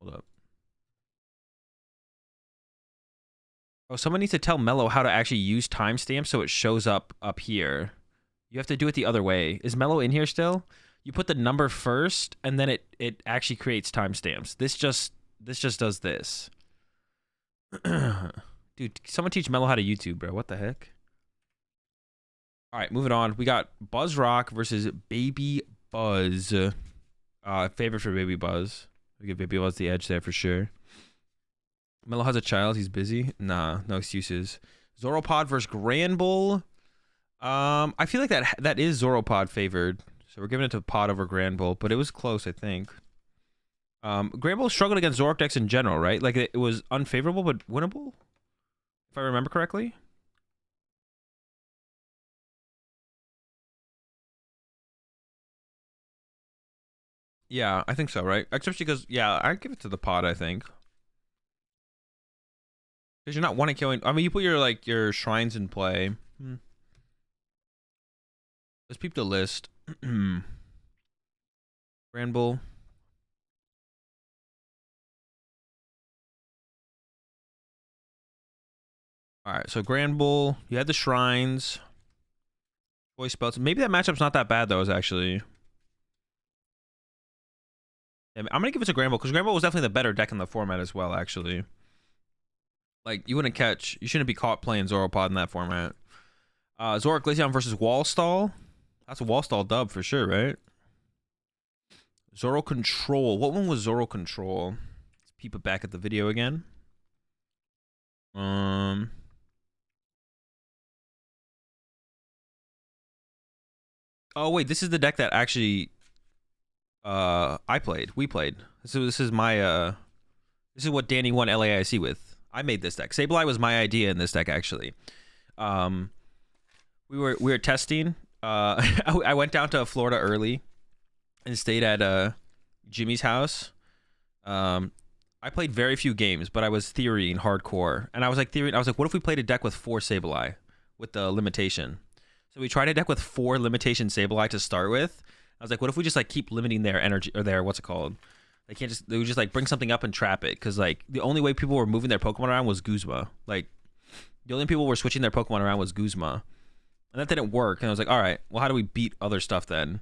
Hold up. Oh, someone needs to tell Mello how to actually use timestamps so it shows up here. You have to do it the other way. Is Mello in here still? You put the number first, and then it actually creates timestamps. This just does this. Dude, someone teach Mello how to YouTube, bro. What the heck? All right, moving on. We got Buzz Rock versus Baby Buzz. Favorite for Baby Buzz. We give Baby Buzz the edge there for sure. Mello has a child. He's busy. Nah, no excuses. Zoropod versus Granbull. I feel like that is Zoropod favored. So we're giving it to Pod over Granbull, but it was close, I think. Granbull struggled against Zoroark decks in general, right? Like it was unfavorable but winnable, if I remember correctly. Yeah, I think so, right? Especially because, yeah, I give it to the Pod, I think. Because you're not one killing. I mean, you put your shrines in play. Let's peep the list. Granbull. Alright, so Granbull. You had the shrines. Voice spells. Maybe that matchup's not that bad, though, is actually. I'm going to give it to Granbull, because Granbull was definitely the better deck in the format as well, actually. Like, you shouldn't be caught playing Zoropod in that format. Zoroark Glaceon versus Wallstall. That's a Wallstall dub for sure, right? Zoro Control. What one was Zoro Control? Let's peep it back at the video again. Oh wait, this is the deck that actually we played. This is my this is what Danny won LAIC with. I made this deck. Sableye was my idea in this deck, actually. We were testing. I went down to Florida early and stayed at Jimmy's house. I played very few games, but I was theorying hardcore. And I was like, what if we played a deck with 4 Sableye with the limitation? So we tried a deck with 4 limitation Sableye to start with. I was like, what if we just like keep limiting their energy or their what's it called? They would just like bring something up and trap it, because like the only way people were moving their Pokemon around was Guzma. Like the only people were switching their Pokemon around was Guzma. And that didn't work. And I was like, all right, well, how do we beat other stuff then?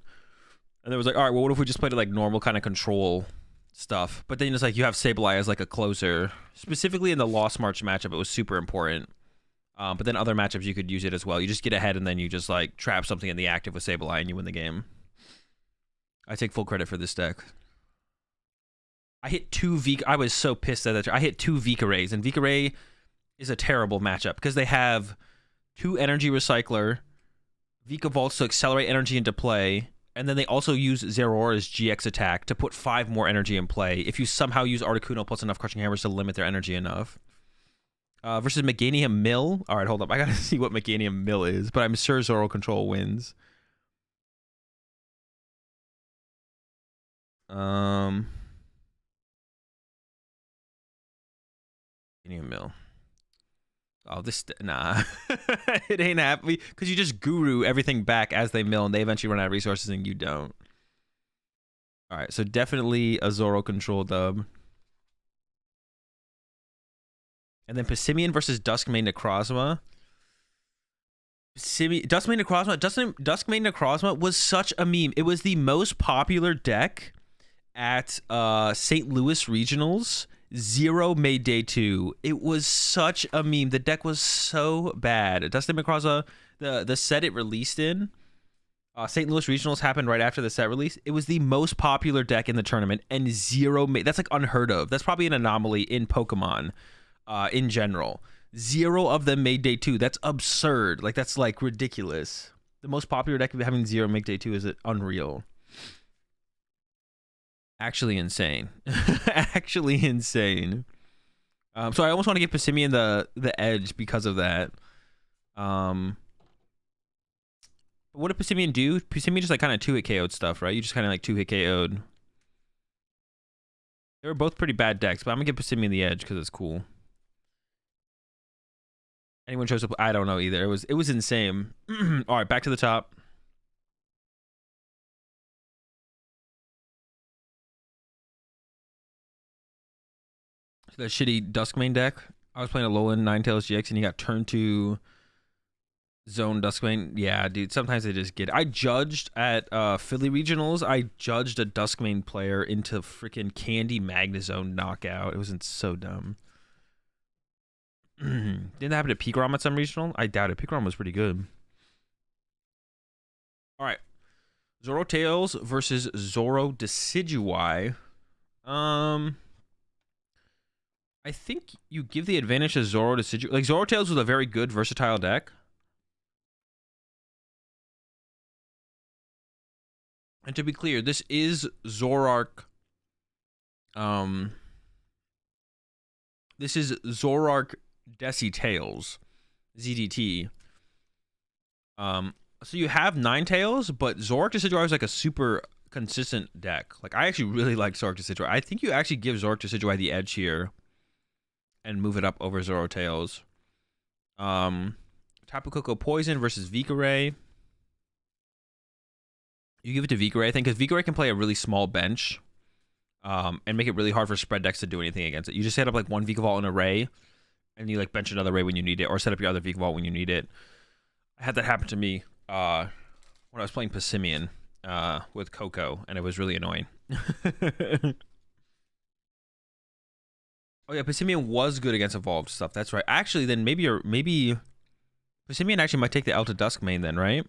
And it was like, all right, well, what if we just played it like normal kind of control stuff? But then it's like you have Sableye as like a closer. Specifically in the Lost March matchup, it was super important. But then other matchups, you could use it as well. You just get ahead and then you just like trap something in the active with Sableye and you win the game. I take full credit for this deck. I hit 2 I was so pissed at that. I hit 2 Vikarays, and Vikaray is a terrible matchup because they have 2 Energy Recycler, Vikavolt to accelerate energy into play, and then they also use Zeraora's GX attack to put 5 more energy in play if you somehow use Articuno plus enough Crushing Hammers to limit their energy enough. Versus Meganium Mill. All right, hold up. I gotta see what Meganium Mill is, but I'm sure Zoro Control wins. Meganium Mill. Oh, nah. It ain't happy because you just guru everything back as they mill and they eventually run out of resources and you don't. All right, so definitely a Zoro Control dub. And then Passimian versus Duskmane Necrozma. Duskmane Necrozma was such a meme. It was the most popular deck at St. Louis Regionals. 0 made day 2. It was such a meme. The deck was so bad. Duskmane Necrozma, the set it released in, St. Louis Regionals happened right after the set release. It was the most popular deck in the tournament, and 0 made. That's like unheard of. That's probably an anomaly in Pokemon in general. 0 of them made day 2. That's absurd. Like, that's like ridiculous. The most popular deck having 0 make day 2 is unreal. Actually insane. Actually insane. So I almost want to give Passimian the edge because of that. But what did Passimian do? Passimian just like kind of 2-hit KO'd stuff, right? You just kind of like 2-hit KO'd. They were both pretty bad decks, but I'm gonna give Passimian the edge because it's cool. Anyone shows up? I don't know either. It was insane. All right, back to the top. The shitty Duskmane deck. I was playing a Alolan Ninetales GX and he got turned to Zone Duskmane. Yeah, dude. Sometimes they just get it. I judged at Philly Regionals. I judged a Duskmane player into freaking Candy Magnezone knockout. It wasn't so dumb. Didn't that happen to Pigrom at some regional? I doubt it. Pigrom was pretty good. All right. Zorotails versus Zoro Decidueye. I think you give the advantage to Zoro Decidueye. Like, Zorotails was a very good, versatile deck. And to be clear, this is Zoroark. This is Zoroark Decitails. ZDT. So you have Ninetales, but Zoroark Decidueye is like a super consistent deck. Like, I actually really like Zoroark Decidueye. I think you actually give Zoroark Decidueye the edge here and move it up over Zorotails. Tapu Koko Poison versus Vikare. You give it to Vikare, I think, because Vikare can play a really small bench and make it really hard for spread decks to do anything against it. You just set up like one Vikavolt in array, and you like bench another array when you need it, or set up your other Vikavolt when you need it. I had that happen to me when I was playing Passimian with Coco, and it was really annoying. Oh yeah, Passimian was good against evolved stuff. That's right. Actually, then maybe Passimian actually might take the L to Duskmane then, right?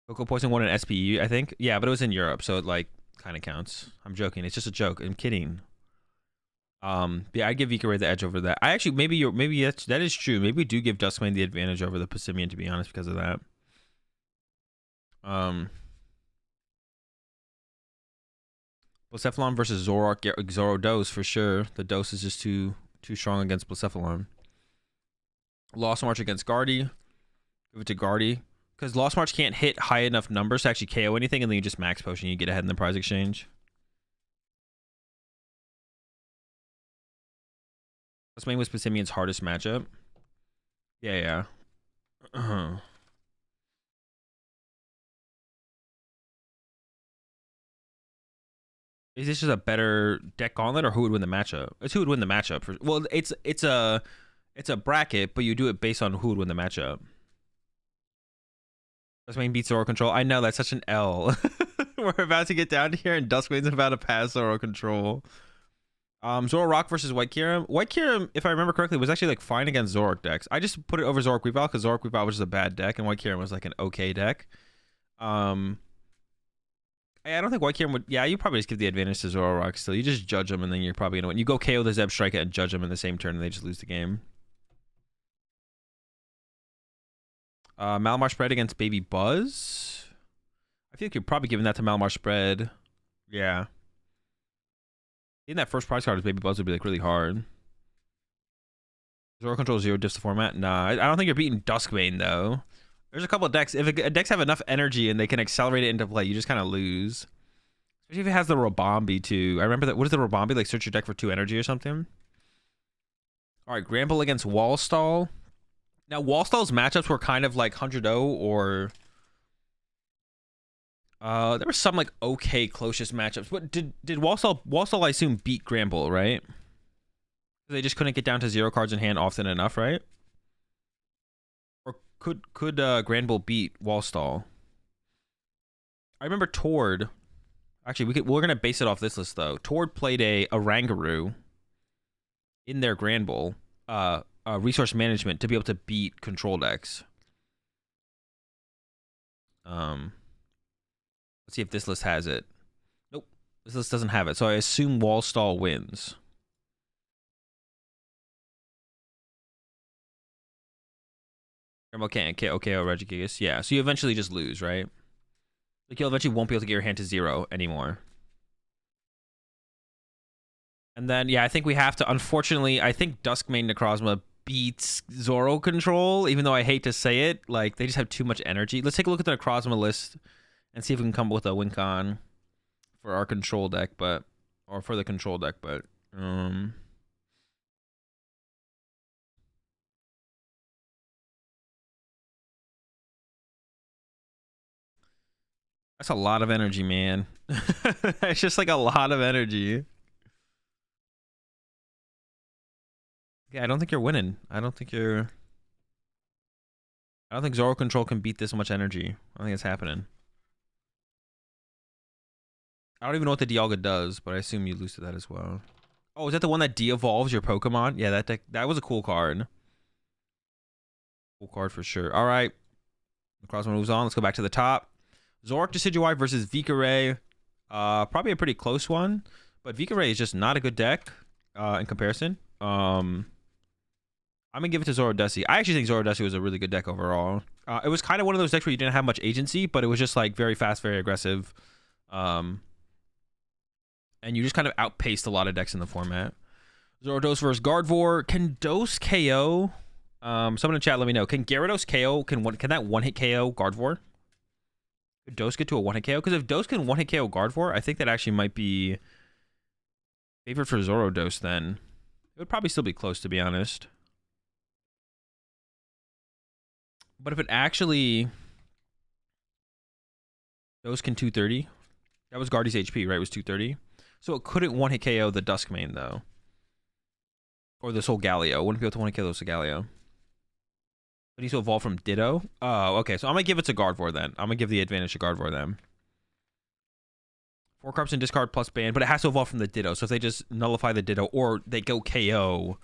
Coco Poison won an SPE, I think. Yeah, but it was in Europe, so it like kind of counts. I'm joking. It's just a joke. I'm kidding. Yeah, I give Vikare the edge over that. I actually maybe that is true. Maybe we do give Duskmane the advantage over the Passimian, to be honest, because of that. Blacephalon versus Zoroark, Zorodos for sure. The dose is just too strong against Blacephalon. Lost March against Guardy. Give it to Guardy. Because Lost March can't hit high enough numbers to actually KO anything, and then you just max potion, you get ahead in the prize exchange. Duskmane was Passimian's hardest matchup. Yeah. Is this just a better deck gauntlet, or who would win the matchup? It's who would win the matchup. Well, it's a bracket, but you do it based on who would win the matchup. Duskmane beats Zoro Control. I know, that's such an L. We're about to get down to here, and Duskmane's about to pass Zoro Control. Zoroark versus White Kyurem. White Kyurem, if I remember correctly, was actually like fine against Zoroark decks. I just put it over Zoroark Weavile because Zoroark Weavile was just a bad deck, and White Kyurem was like an okay deck. I don't think White Kyurem would. Yeah, you probably just give the advantage to Zoroark still. You just judge them, and then you're probably gonna win. You go KO the Zeb Strike and judge them in the same turn, and they just lose the game. Malamar Spread against Baby Buzz. I feel like you're probably giving that to Malamar Spread. Yeah. In that first prize card, Baby Buzz would be like really hard. Zoro Control 0 diffs the format. Nah, I don't think you're beating Duskmane though. There's a couple of decks. If decks have enough energy and they can accelerate it into play, you just kind of lose. Especially if it has the Robombi too. I remember that. What is the Robombi? Like search your deck for 2 energy or something. All right, Gramble against Wallstall. Now, Wallstall's matchups were kind of like 100-0 or... there were some like okay closest matchups. But did Wallstall I assume beat Gramble, right? They just couldn't get down to 0 cards in hand often enough, right? Or could Granbull beat Wallstall? I remember Tord. Actually, we're gonna base it off this list though. Tord played a Rangaroo in their Granbull resource management to be able to beat control decks. Let's see if this list has it. Nope, this list doesn't have it. So I assume Wallstall wins. Grambull can't KO Regigigas. Yeah, so you eventually just lose, right? Like you eventually won't be able to get your hand to 0 anymore. And then, yeah, I think we have to, unfortunately, I think Duskmane Necrozma beats Zoro Control, even though I hate to say it. Like, they just have too much energy. Let's take a look at the Necrozma list and see if we can come up with a win con for our control deck, or for the control deck, but, That's a lot of energy, man. It's just like a lot of energy. Yeah, I don't think you're winning. I don't think Zoro Control can beat this much energy. I don't think it's happening. I don't even know what the Dialga does, but I assume you lose to that as well. Oh, is that the one that de-evolves your Pokemon? Yeah, that was a cool card. Cool card for sure. All right. The cross moves on. Let's go back to the top. Zoroark Decidueye versus Vikare. Probably a pretty close one, but Vikare is just not a good deck in comparison. I'm gonna give it to Zoroark. I actually think Zoroark was a really good deck overall. It was kind of one of those decks where you didn't have much agency, but it was just like very fast, very aggressive. And you just kind of outpaced a lot of decks in the format. Zorodos versus Gardevoir. Can Dose KO? Someone in the chat, let me know. Can Gyarados KO? Can that one-hit KO Gardevoir? Could Dose get to a one-hit KO? Because if Dose can one-hit KO Gardevoir, I think that actually might be favored for Zorodos then. It would probably still be close, to be honest. But if it actually... Dose can 230? That was Guardy's HP, right? It was 230? So it couldn't one-hit KO the Duskmane, though. Or the Solgaleo. Wouldn't be able to one-hit KO the Solgaleo. But he's to evolve from Ditto? Oh, okay. So I'm going to give it to Gardevoir, then. I'm going to give the advantage to Gardevoir, then. 4 cards in discard plus ban, but it has to evolve from the Ditto. So if they just nullify the Ditto, or they go KO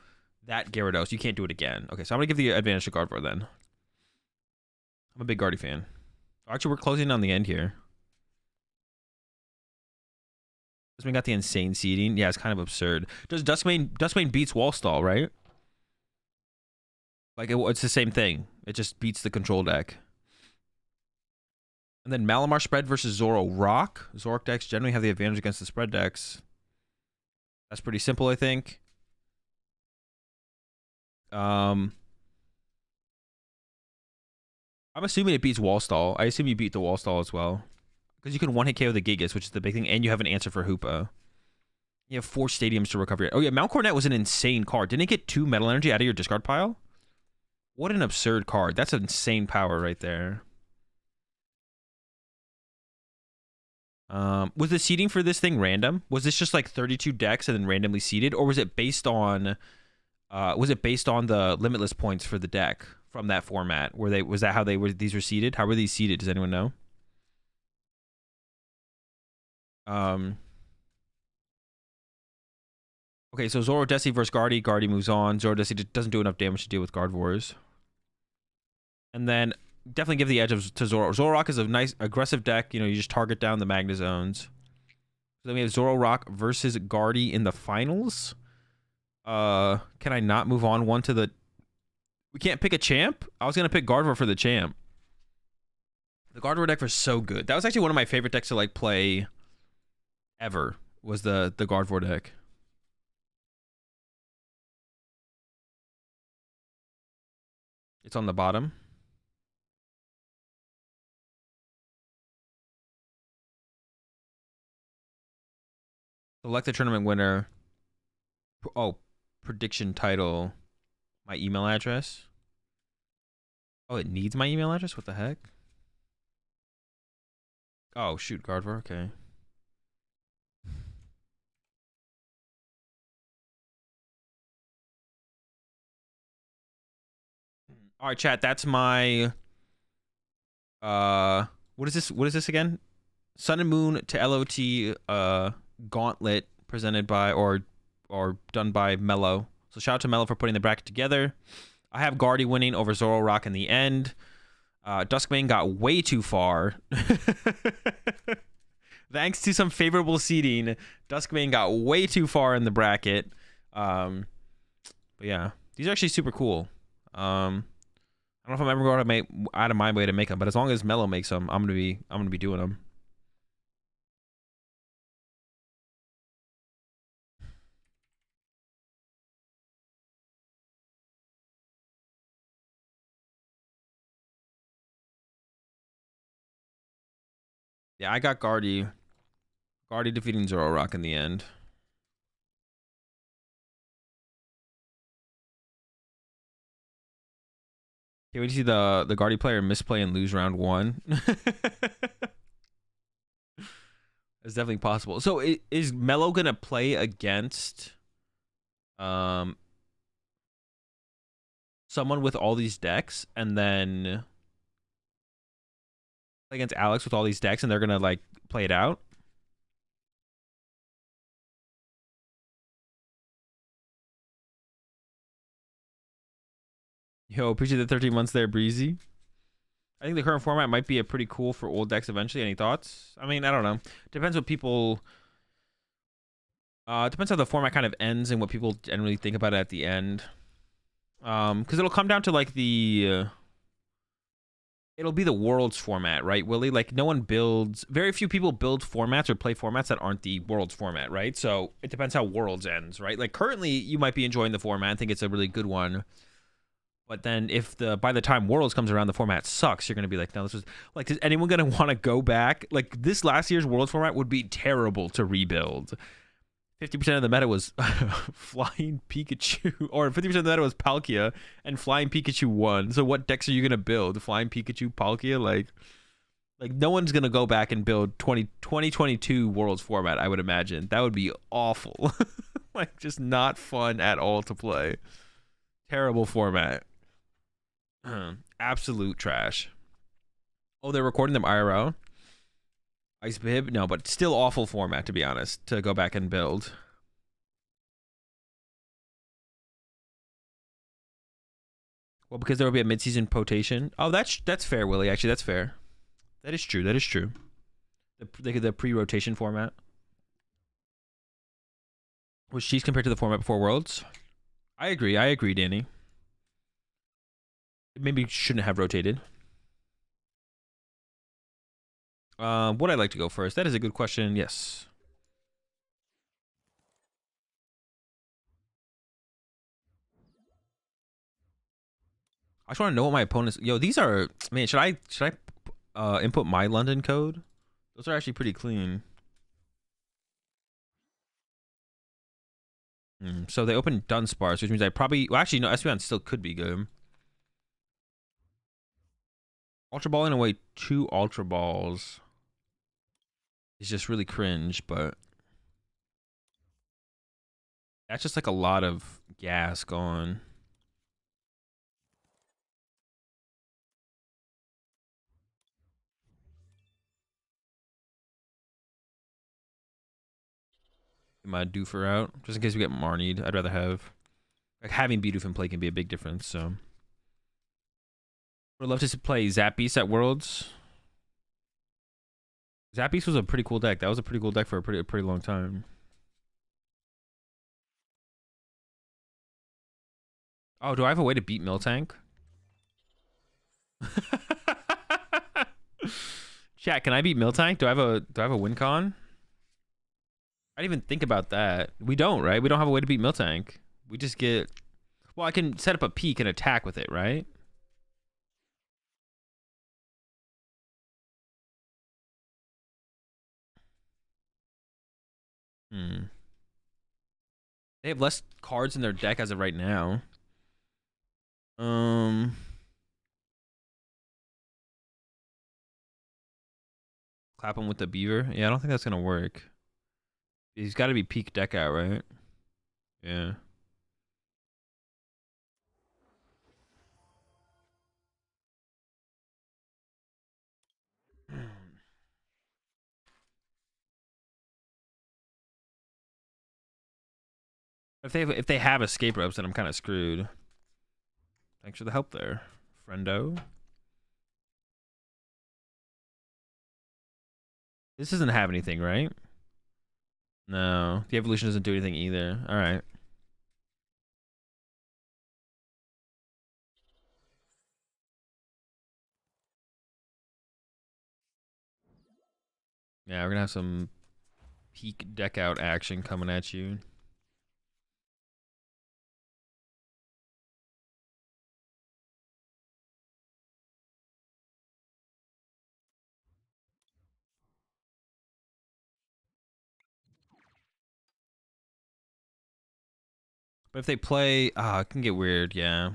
that Gyarados, you can't do it again. Okay, so I'm going to give the advantage to Gardevoir, then. I'm a big Guardy fan. Actually, we're closing on the end here. Duskmane got the insane seeding. Yeah, it's kind of absurd. Does Duskmane beats Wallstall, right? Like, it's the same thing. It just beats the control deck. And then Malamar spread versus Zoroark. Zoroark decks generally have the advantage against the spread decks. That's pretty simple, I think. I'm assuming it beats Wallstall. I assume you beat the Wallstall as well. Because you can one-hit KO the Gigas, which is the big thing, and you have an answer for Hoopa. You have 4 stadiums to recover it. Oh yeah, Mount Cornet was an insane card. Didn't it get 2 Metal Energy out of your discard pile? What an absurd card. That's insane power right there. Was the seeding for this thing random? Was this just like 32 decks and then randomly seeded? Or was it based on the limitless points for the deck from that format? Was that how these were seeded? How were these seeded? Does anyone know? Okay, so Zoroark versus Guardy. Guardy moves on. Zoroark doesn't do enough damage to deal with Gardevoirs. And then definitely give the edge to Zoroark. Zoroark is a nice aggressive deck. You know, you just target down the Magna Zones. So then we have Zoroark versus Guardy in the finals. Can I not move on one to the... We can't pick a champ? I was going to pick Gardevoir for the champ. The Gardevoir deck was so good. That was actually one of my favorite decks to like play ever, was the Gardevoir deck. It's on the bottom. Select the tournament winner. Oh, prediction title. My email address. Oh, it needs my email address? What the heck? Oh, shoot, Gardevoir. Okay. All right, chat. That's my... What is this? What is this again? Sun and Moon to LOT gauntlet presented by or done by Mello. So shout out to Mello for putting the bracket together. I have Guardy winning over Zoroark in the end. Duskmane got way too far. Thanks to some favorable seeding, Duskmane got way too far in the bracket. But yeah, these are actually super cool. I don't know if I'm ever going to make out of my way to make them, but as long as Mello makes them, I'm gonna be doing them. Yeah, I got Guardy defeating Zoroark in the end. Can't wait to see the Guardy player misplay and lose round 1. It's definitely possible. So is Mello gonna play against someone with all these decks and then play against Alex with all these decks and they're gonna like play it out? Yo, appreciate the 13 months there, Breezy. I think the current format might be a pretty cool for old decks eventually. Any thoughts? I mean, I don't know. Depends what people. It depends how the format kind of ends and what people generally think about it at the end. Because it'll come down to like the. It'll be the Worlds format, right, Willie? Like no one builds. Very few people build formats or play formats that aren't the Worlds format, right? So it depends how Worlds ends, right? Like currently, you might be enjoying the format. I think it's a really good one. But then if by the time Worlds comes around, the format sucks, you're going to be like, no, this was like, is anyone going to want to go back? Like this last year's Worlds format would be terrible to rebuild. 50% of the meta was Flying Pikachu, or 50% of the meta was Palkia, and Flying Pikachu won. So what decks are you going to build? Flying Pikachu, Palkia? Like no one's going to go back and build 2022 Worlds format, I would imagine. That would be awful. Like just not fun at all to play. Terrible format. Absolute trash. Oh, they're recording them IRL? Ice Bib? No, but still awful format, to be honest, to go back and build. Well, because there will be a mid-season potation. Oh, that's fair, Willie. Actually, that's fair. That is true. That is true. The pre-rotation format. Was cheese compared to the format before Worlds? I agree. I agree, Danny. Maybe shouldn't have rotated. Would I like to go first? That is a good question. Yes. I just want to know what my opponents. Yo, these are, man. Should I input my London code? Those are actually pretty clean. So they opened Dunsparce, which means I probably. Well, actually, no. Espeon still could be good. Ultra Balling away 2 Ultra Balls is just really cringe, but that's just like a lot of gas gone. Get my Doofer out, just in case we get Marnied. I'd rather have, like, having Bidoof in play can be a big difference, so. Would love to play Zapbeast at Worlds. Zapbeast was a pretty cool deck. That was a pretty cool deck for a pretty long time. Oh, do I have a way to beat Miltank? Chat, can I beat Miltank? Do I have a win con? I didn't even think about that. We don't, right? We don't have a way to beat Miltank. We just get. Well, I can set up a peak and attack with it, right? They have less cards in their deck as of right now. Clap him with the beaver. Yeah, I don't think that's gonna work. He's got to be peak deck out, right? Yeah. If they have escape ropes, then I'm kind of screwed. Thanks for the help there, friendo. This doesn't have anything, right? No, the evolution doesn't do anything either. All right. Yeah, we're gonna have some peak deck out action coming at you. But if they play, it can get weird. Yeah,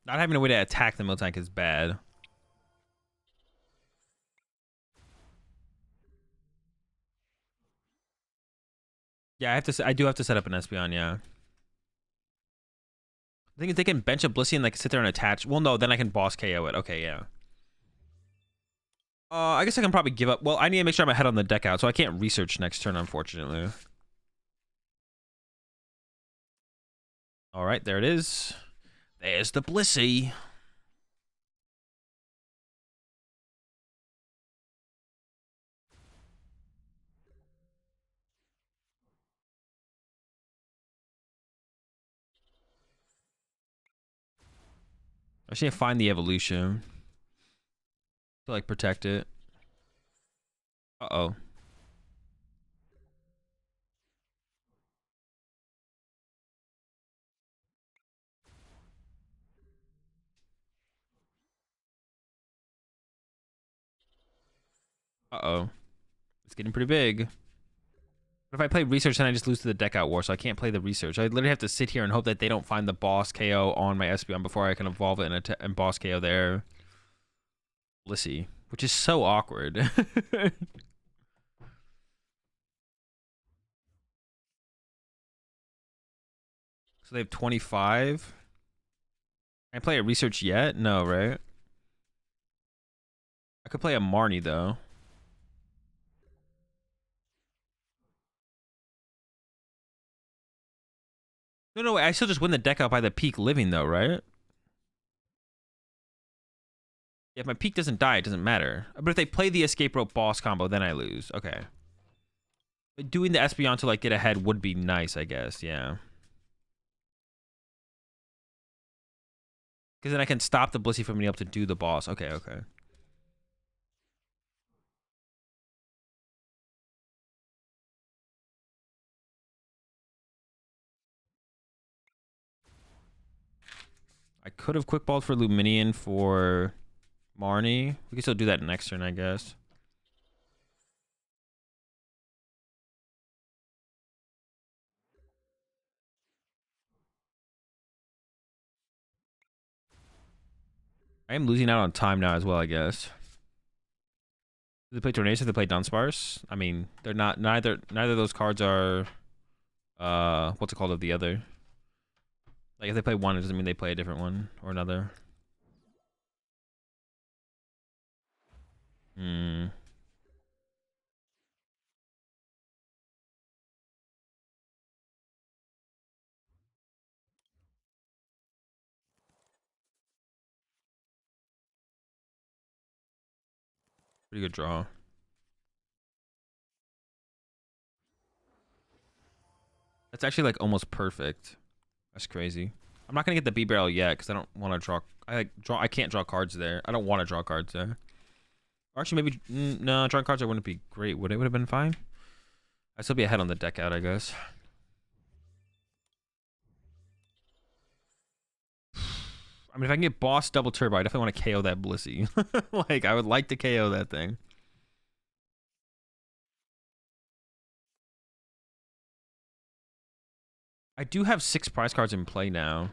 not having a way to attack the Miltank is bad. Yeah, I do have to set up an Espeon, yeah. I think they can bench a Blissey and like sit there and attach. Well, no, then I can boss KO it. Okay, yeah. I guess I can probably give up. Well, I need to make sure I'm ahead on the deck out, so I can't research next turn, unfortunately. All right, there it is. There's the Blissey. I should find the evolution to like protect it. Uh-oh. Uh-oh. It's getting pretty big. But if I play research, then I just lose to the deck out war, so I can't play the research. I literally have to sit here and hope that they don't find the boss KO on my Espeon before I can evolve it and boss KO their Blissey, which is so awkward. So they have 25. Can I play a research yet? No, right? I could play a Marnie, though. No, I still just win the deck out by the peak living, though, right? Yeah, if my peak doesn't die, it doesn't matter. But if they play the escape rope boss combo, then I lose. Okay. But doing the Espeon to, like, get ahead would be nice, I guess. Yeah. Because then I can stop the Blissey from being able to do the boss. Okay. I could have quick balled for Luminion for Marnie. We can still do that next turn, I guess. I am losing out on time now as well, I guess. Do they play Tornado? They play Dunsparce? I mean, they're not neither of those cards are what's it called of the other. Like if they play one, it doesn't mean they play a different one or another. Hmm. Pretty good draw. That's actually like almost perfect. That's crazy. I'm not gonna get the B barrel yet because I don't want to draw. I can't draw cards there. I don't want to draw cards there. Or actually, maybe no. Drawing cards there wouldn't be great. Would it? Would have been fine. I'd still be ahead on the deck out, I guess. I mean, if I can get boss double turbo, I definitely want to KO that Blissey. Like, I would like to KO that thing. I do have 6 prize cards in play now.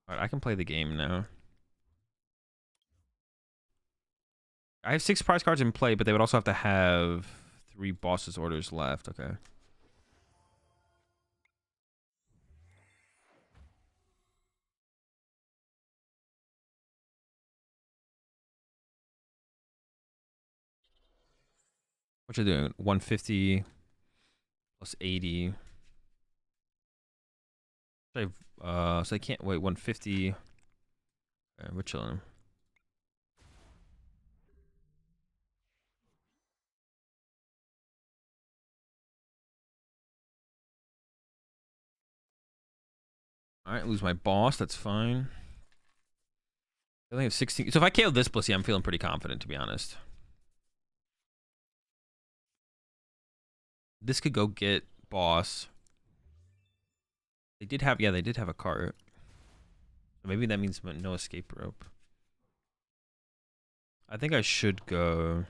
Alright, I can play the game now. I have 6 prize cards in play, but they would also have to have 3 bosses orders left. Okay. What you doing? 150 plus 80. So I can't wait. 150. Okay, we're chilling. All right, lose my boss. That's fine. I only have 16. So if I KO this Blissey, I'm feeling pretty confident, to be honest. This could go get boss. They did have a cart. Maybe that means no escape rope. I think I should go.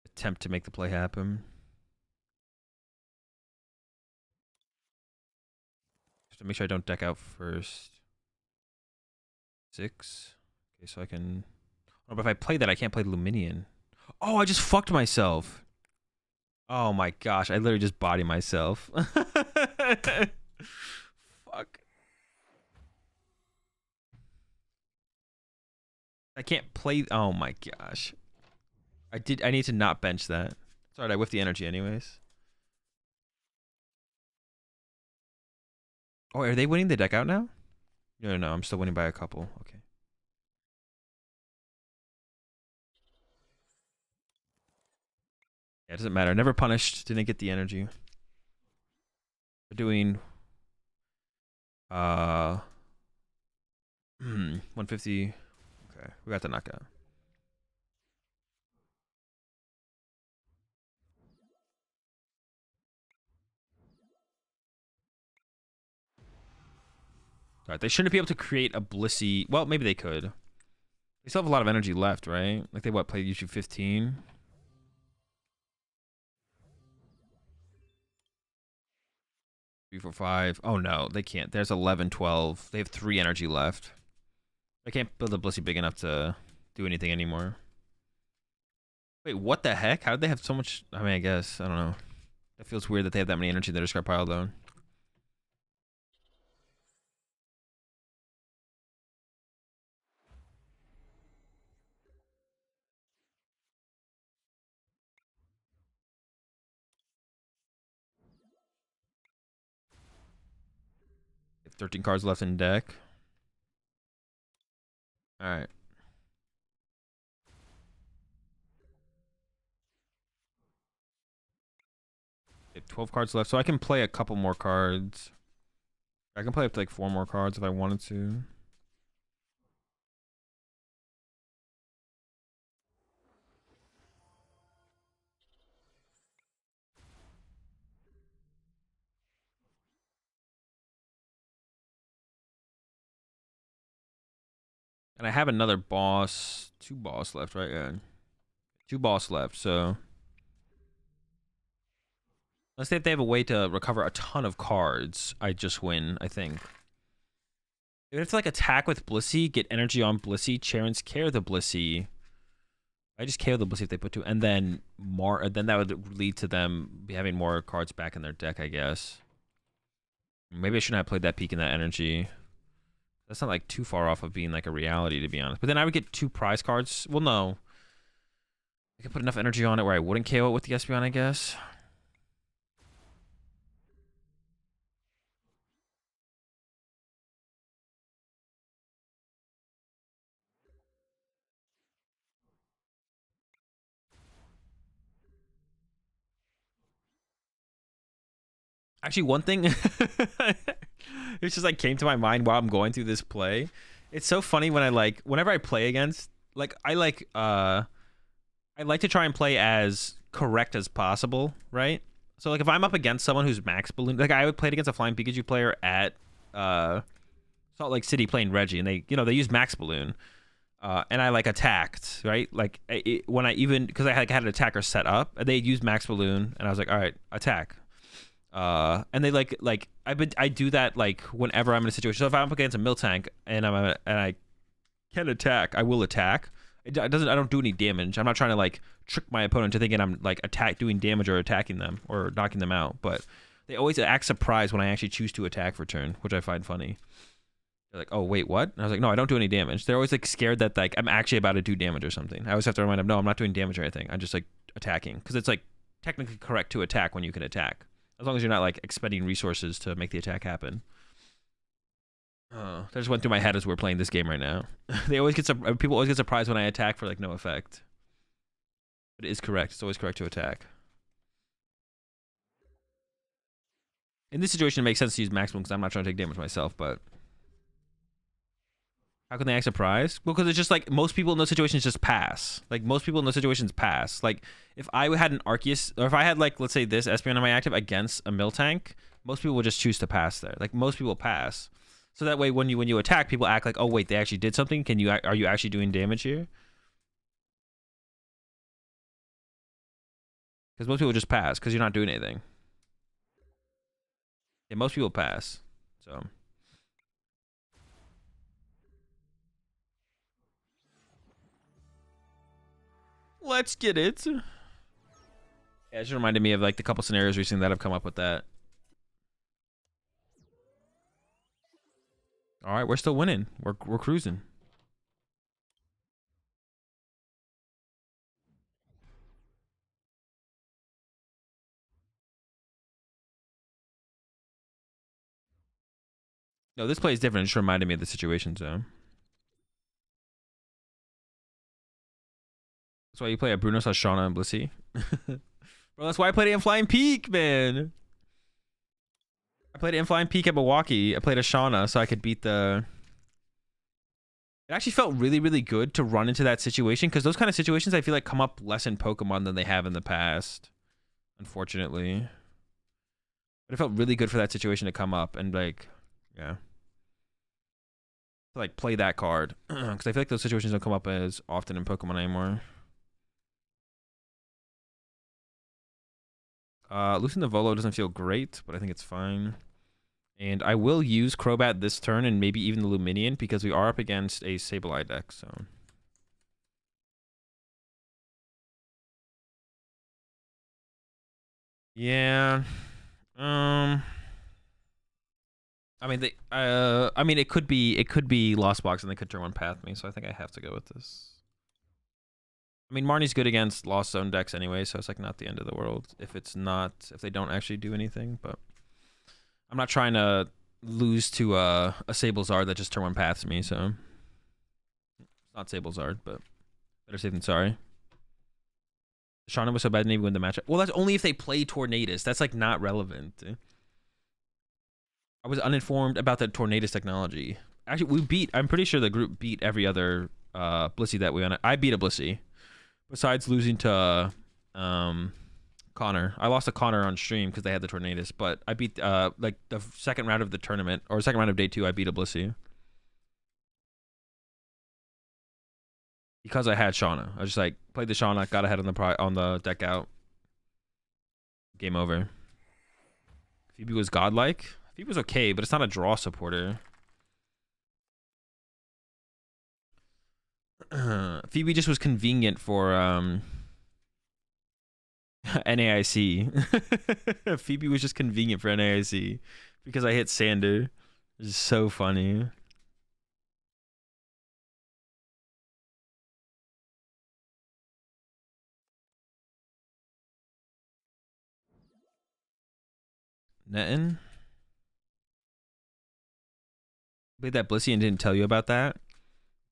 Attempt to make the play happen. Just to make sure I don't deck out first. 6. Okay, so I can... Oh, but if I play that, I can't play Luminion. Oh, I just fucked myself. Oh my gosh, I literally just bodied myself. Fuck. I can't play... Oh my gosh. I need to not bench that. Sorry, I whiffed the energy anyways. Oh, are they winning the deck out now? No, I'm still winning by a couple. Okay. Yeah, it doesn't matter. Never punished. Didn't get the energy. We're doing 150. Okay, we got the knockout. All right, they shouldn't be able to create a Blissey. Well, maybe they could. They still have a lot of energy left, right? Like they play usually 15. Three, four, five. Oh no, they can't. There's 11, 12. They have 3 energy left. I can't build a Blissey big enough to do anything anymore. Wait, what the heck? How did they have so much? I mean, I guess. I don't know. It feels weird that they have that many energy in their discard pile, though. They have 13 cards left in deck. All right. They have 12 cards left, so I can play a couple more cards. I can play up to like 4 more cards if I wanted to. And I have another boss. 2 boss left, right? Yeah. 2 boss left, so... Let's say if they have a way to recover a ton of cards, I just win, I think. They have to like attack with Blissey, get energy on Blissey, Charon's Care the Blissey. I just KO the Blissey if they put 2, and then that would lead to them having more cards back in their deck, I guess. Maybe I shouldn't have played that peak in that energy. That's not like too far off of being like a reality, to be honest. But then I would get 2 prize cards. Well, no. I could put enough energy on it where I wouldn't KO it with the Espeon, I guess. Actually, one thing it just like came to my mind while I'm going through this play. It's so funny when whenever I play against, I like to try and play as correct as possible, right? So like if I'm up against someone who's max balloon, like I would play against a Flying Pikachu player at Salt Lake City playing Reggie, and they use max balloon. And I attacked, right? When I because I had an attacker set up, and they used max balloon, and I was like, all right, attack. And they I do that whenever I'm in a situation. So if I'm up against a Miltank and I can attack, I will attack. I don't do any damage. I'm not trying to trick my opponent to thinking I'm doing damage or attacking them or knocking them out. But they always act surprised when I actually choose to attack for turn, which I find funny. They're like, oh wait, what? And I was like, no, I don't do any damage. They're always scared that I'm actually about to do damage or something. I always have to remind them, no, I'm not doing damage or anything. I'm just attacking, because it's technically correct to attack when you can attack. As long as you're not expending resources to make the attack happen. That just went through my head as we're playing this game right now. People always get surprised when I attack for no effect. But it is correct. It's always correct to attack. In this situation, it makes sense to use maximum because I'm not trying to take damage myself, but... How can they act surprised? Well, because it's just most people in those situations just pass. Most people in those situations pass. If I had an Arceus, or if I had let's say this Espeon on my active against a Miltank, most people would just choose to pass there. Most people pass. So that way, when you attack, people act oh wait, they actually did something. Are you actually doing damage here? Because most people just pass because you're not doing anything. Yeah, most people pass. So. Let's get it. Yeah, it just reminded me of like the couple scenarios recently that have come up with that. All right, we're still winning. We're cruising. No, this play is different. It just reminded me of the situation, so. That's why you play a Bruno Shauna and Blissey. Bro, that's why I played it in Flying Peak, man. I played it in Flying Peak at Milwaukee. I played a Shauna so I could beat the... It actually felt really, really good to run into that situation because those kind of situations I feel like come up less in Pokemon than they have in the past, unfortunately. But it felt really good for that situation to come up and like, yeah. To like play that card because I feel like those situations don't come up as often in Pokemon anymore. Losing the Volo doesn't feel great, but I think it's fine. And I will use Crobat this turn and maybe even the Luminion because we are up against a Sableye deck, so. Yeah. I mean it could be Lost Box and they could turn one path me, so I think I have to go with this. I mean, Marnie's good against Lost Zone decks anyway, so it's like not the end of the world if they don't actually do anything, but I'm not trying to lose to a Sablezard that just turn one paths me, so it's not Sablezard, but better safe than sorry. Shauna was so bad, didn't even win the matchup. Well, that's only if they play Tornadus. That's like not relevant. I was uninformed about the Tornadus technology. Actually, I'm pretty sure the group beat every other Blissey that we won. I beat a Blissey. Besides losing to Connor. I lost to Connor on stream because they had the Tornadus, but I beat like the second round of the tournament or second round of day 2. I beat a Blissey because I had Shauna. I just like played the Shauna, got ahead on the deck out. Game over. Phoebe was godlike. Phoebe was okay, but it's not a draw supporter. Phoebe just was convenient for NAIC. Phoebe was just convenient for NAIC because I hit Sander. It's so funny. Netton? Played that Blissey and didn't tell you about that?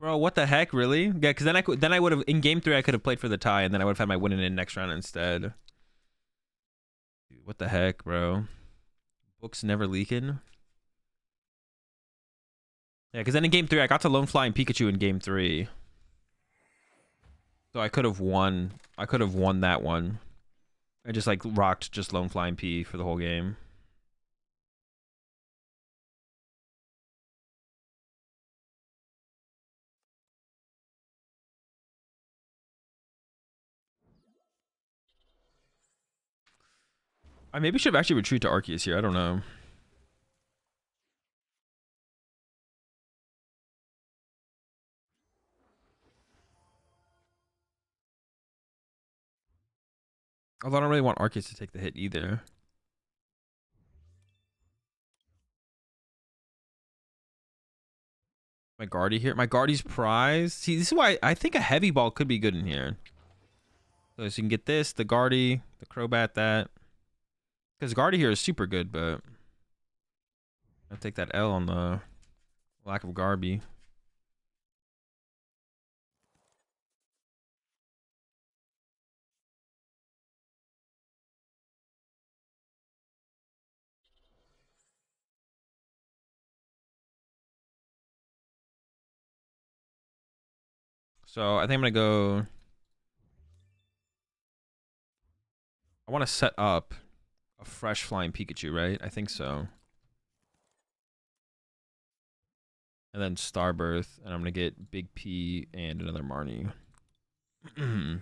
Bro, what the heck, really? Yeah, because then I would have in game 3 I could have played for the tie and then I would have had my win in next round instead. Dude, what the heck, bro? Books never leaking. Yeah, because then in game 3 I got to Lone Flying Pikachu in game 3. So I could have won. I could have won that one. I just like rocked just Lone Flying P for the whole game. I maybe should have actually retreated to Arceus here. I don't know. Although I don't really want Arceus to take the hit either. My Guardy here. My Guardy's prize. See, this is why I think a heavy ball could be good in here. So you can get this, the Guardy, the Crobat, that. Because Guardy here is super good, but I'll take that L on the lack of Garby. So I think I'm gonna go. I want to set up a fresh Flying Pikachu, right? I think so. And then Starbirth, and I'm gonna get Big P and another Marnie. I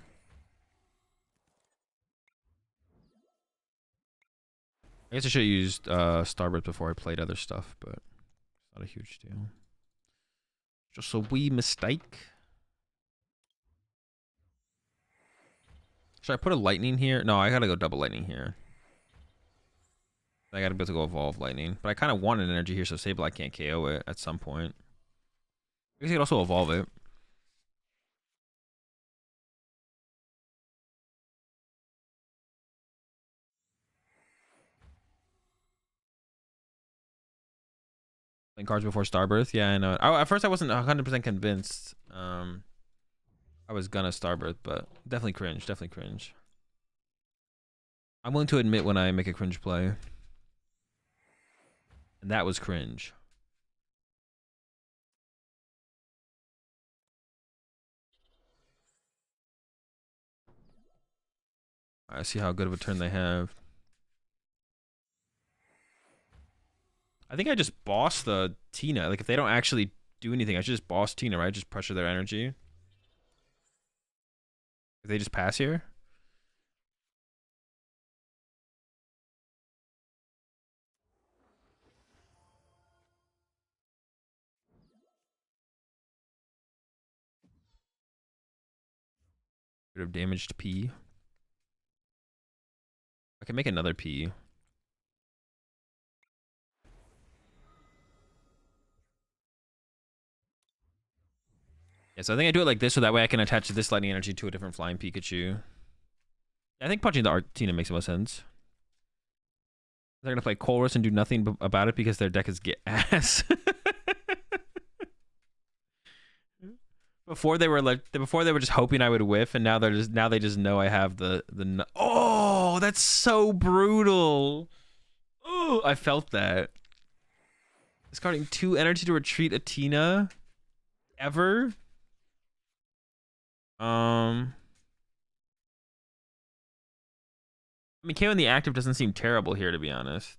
guess I should have used Starbirth before I played other stuff, but it's not a huge deal. Just a wee mistake. Should I put a lightning here? No, I gotta go double lightning here. I gotta be able to go evolve lightning. But I kind of want an energy here so Sableye can't KO it at some point. I guess you could also evolve it. Playing cards before Starbirth? Yeah, I know. At first I wasn't 100% convinced I was gonna Starbirth, but definitely cringe. Definitely cringe. I'm willing to admit when I make a cringe play. And that was cringe. I see how good of a turn they have. I think I just boss the Tina. Like, if they don't actually do anything, I should just boss Tina, right? Just pressure their energy. If they just pass here? Could have damaged P. I can make another P. Yeah, so I think I do it like this so that way I can attach this lightning energy to a different flying Pikachu. I think punching the Artina makes the most sense. They're gonna play Colress and do nothing about it because their deck is get ass. Before they were just hoping I would whiff, and now they just know I have the. Oh, that's so brutal. Oh, I felt that. Discarding 2 energy to retreat a Tina. Ever. I mean, KO in the active doesn't seem terrible here, to be honest.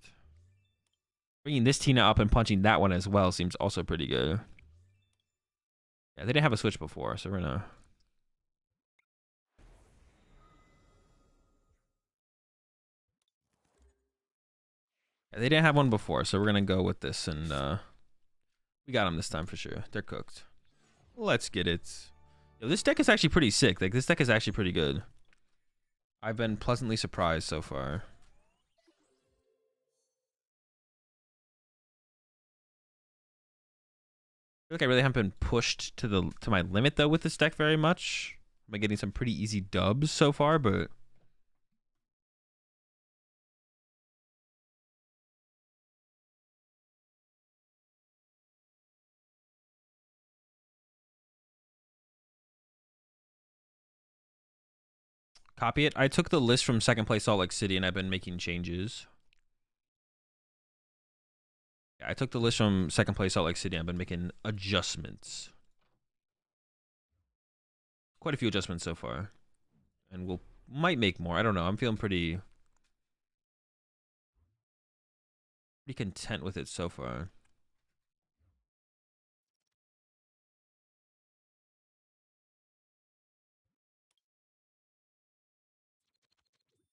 Bringing this Tina up and punching that one as well seems also pretty good. Yeah, they didn't have a switch before, so we're gonna... Yeah, they didn't have one before, so we're gonna go with this, and we got them this time for sure. They're cooked. Let's get it. Yo, this deck is actually pretty sick. Like, this deck is actually pretty good. I've been pleasantly surprised so far. I feel like I really haven't been pushed to my limit though with this deck very much. I'm getting some pretty easy dubs so far, but copy it. I took the list from second place Salt Lake City and I've been making changes. Yeah, I took the list from second place Salt Lake City and I've been making adjustments. Quite a few adjustments so far. And we'll might make more. I don't know. I'm feeling pretty content with it so far.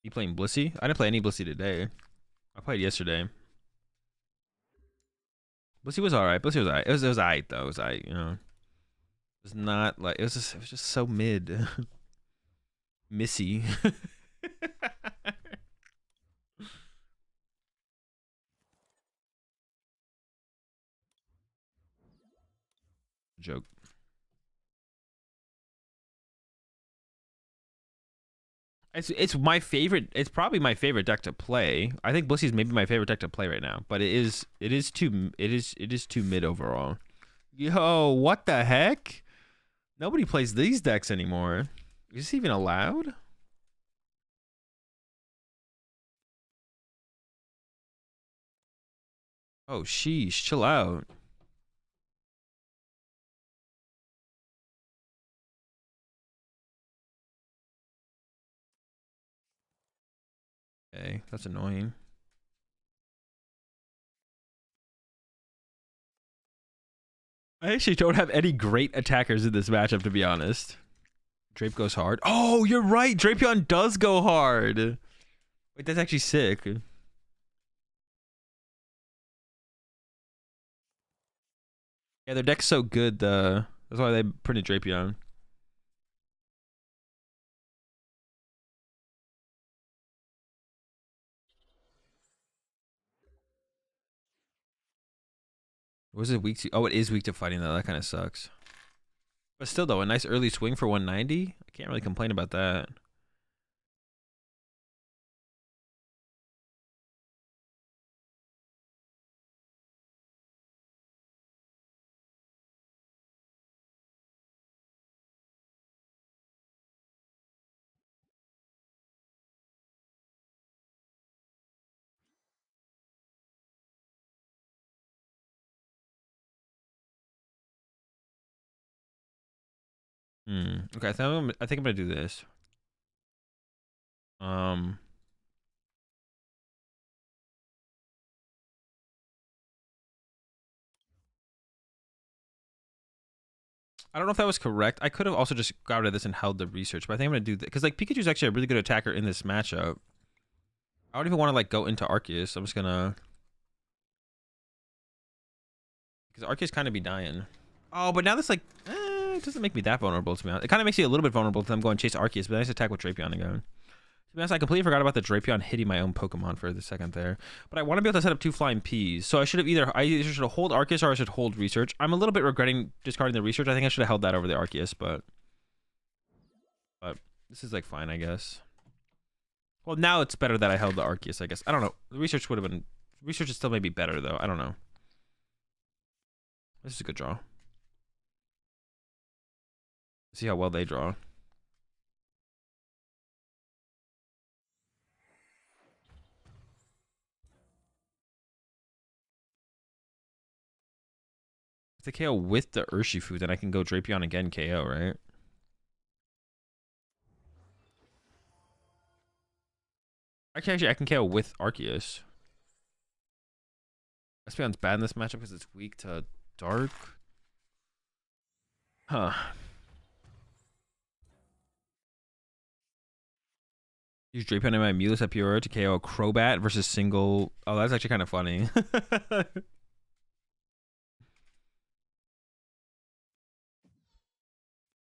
You playing Blissey? I didn't play any Blissey today. I played yesterday. Blissey was alright. Blissey was alright. It was alright though. It was alright, you know. It was not like it was just so mid. Missy. Joke. It's my favorite. It's probably my favorite deck to play. I think Blissey's maybe my favorite deck to play right now. But it is too mid overall. Yo, what the heck? Nobody plays these decks anymore. Is this even allowed? Oh, sheesh. Chill out. Okay, that's annoying. I actually don't have any great attackers in this matchup, to be honest. Drape goes hard. Oh, you're right. Drapion does go hard. Wait, that's actually sick. Yeah, their deck's so good. That's why they printed Drapion. Was it weak to? Oh, it is weak to fighting though. That kind of sucks. But still, though, a nice early swing for 190. I can't really complain about that. Okay, I think I'm gonna do this. I don't know if that was correct. I could have also just got rid of this and held the research, but I think I'm gonna do that because like Pikachu's actually a really good attacker in this matchup. I don't even want to like go into Arceus. I'm just gonna, because Arceus kind of be dying. Oh, but now this like it doesn't make me that vulnerable to be honest. It kind of makes you a little bit vulnerable to them going chase Arceus, but nice attack with Drapion again. To be honest, I completely forgot about the Drapion hitting my own Pokemon for the second there. But I want to be able to set up 2 flying Ps. So I should have I either should have hold Arceus or I should hold Research. I'm a little bit regretting discarding the Research. I think I should have held that over the Arceus, but this is like fine, I guess. Well, now it's better that I held the Arceus, I guess. I don't know. The Research would have been... Research is still maybe better, though. I don't know. This is a good draw. Let's see how well they draw. If they KO with the Urshifu, then I can go Drapion again KO, right? Actually, I can KO with Arceus. Espeon's bad in this matchup because it's weak to Dark. Huh. Use Drapion in my Mulus Epiora to KO a Crobat versus single... Oh, that's actually kind of funny.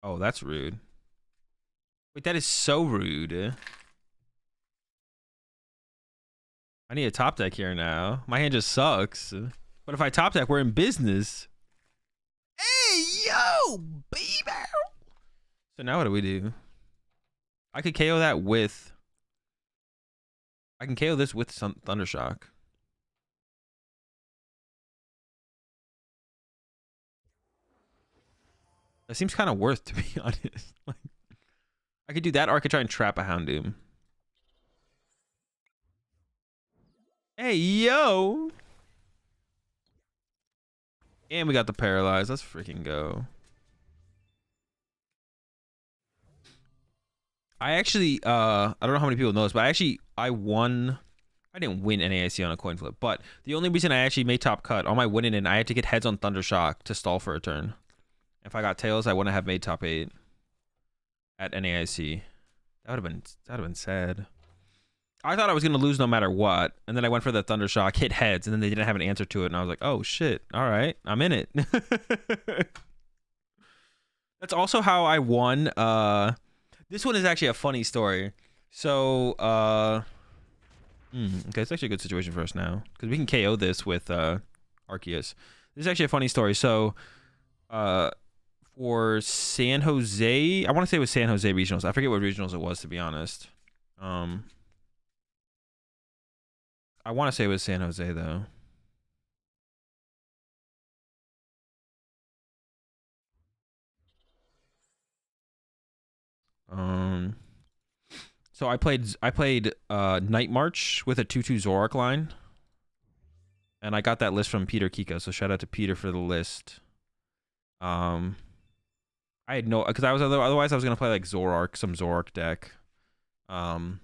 Oh, that's rude. Wait, that is so rude. I need a top deck here now. My hand just sucks. But if I top deck, we're in business. Hey, yo, baby. So now what do we do? I could KO that with... I can KO this with some Thundershock. That seems kind of worth, to be honest. Like, I could do that, or I could try and trap a Houndoom. Hey, yo! And we got the Paralyze. Let's freaking go. I actually, I don't know how many people know this, but I won. I didn't win NAIC on a coin flip, but the only reason I actually made top cut on my winning in, I had to get heads on Thundershock to stall for a turn. If I got tails, I wouldn't have made top 8 at NAIC. That would have been sad. I thought I was gonna lose no matter what, and then I went for the Thundershock, hit heads, and then they didn't have an answer to it, and I was like, oh shit, all right, I'm in it. That's also how I won. This one is actually a funny story. So, okay, it's actually a good situation for us now because we can KO this with Arceus. This is actually a funny story. So, for San Jose, I want to say it was San Jose regionals. I forget what regionals it was, to be honest. I want to say it was San Jose though. So I played Night March with a 2/2 Zoroark line. And I got that list from Peter Kiko, so shout out to Peter for the list. I had no, because otherwise I was gonna play like Zoroark, some Zoroark deck. It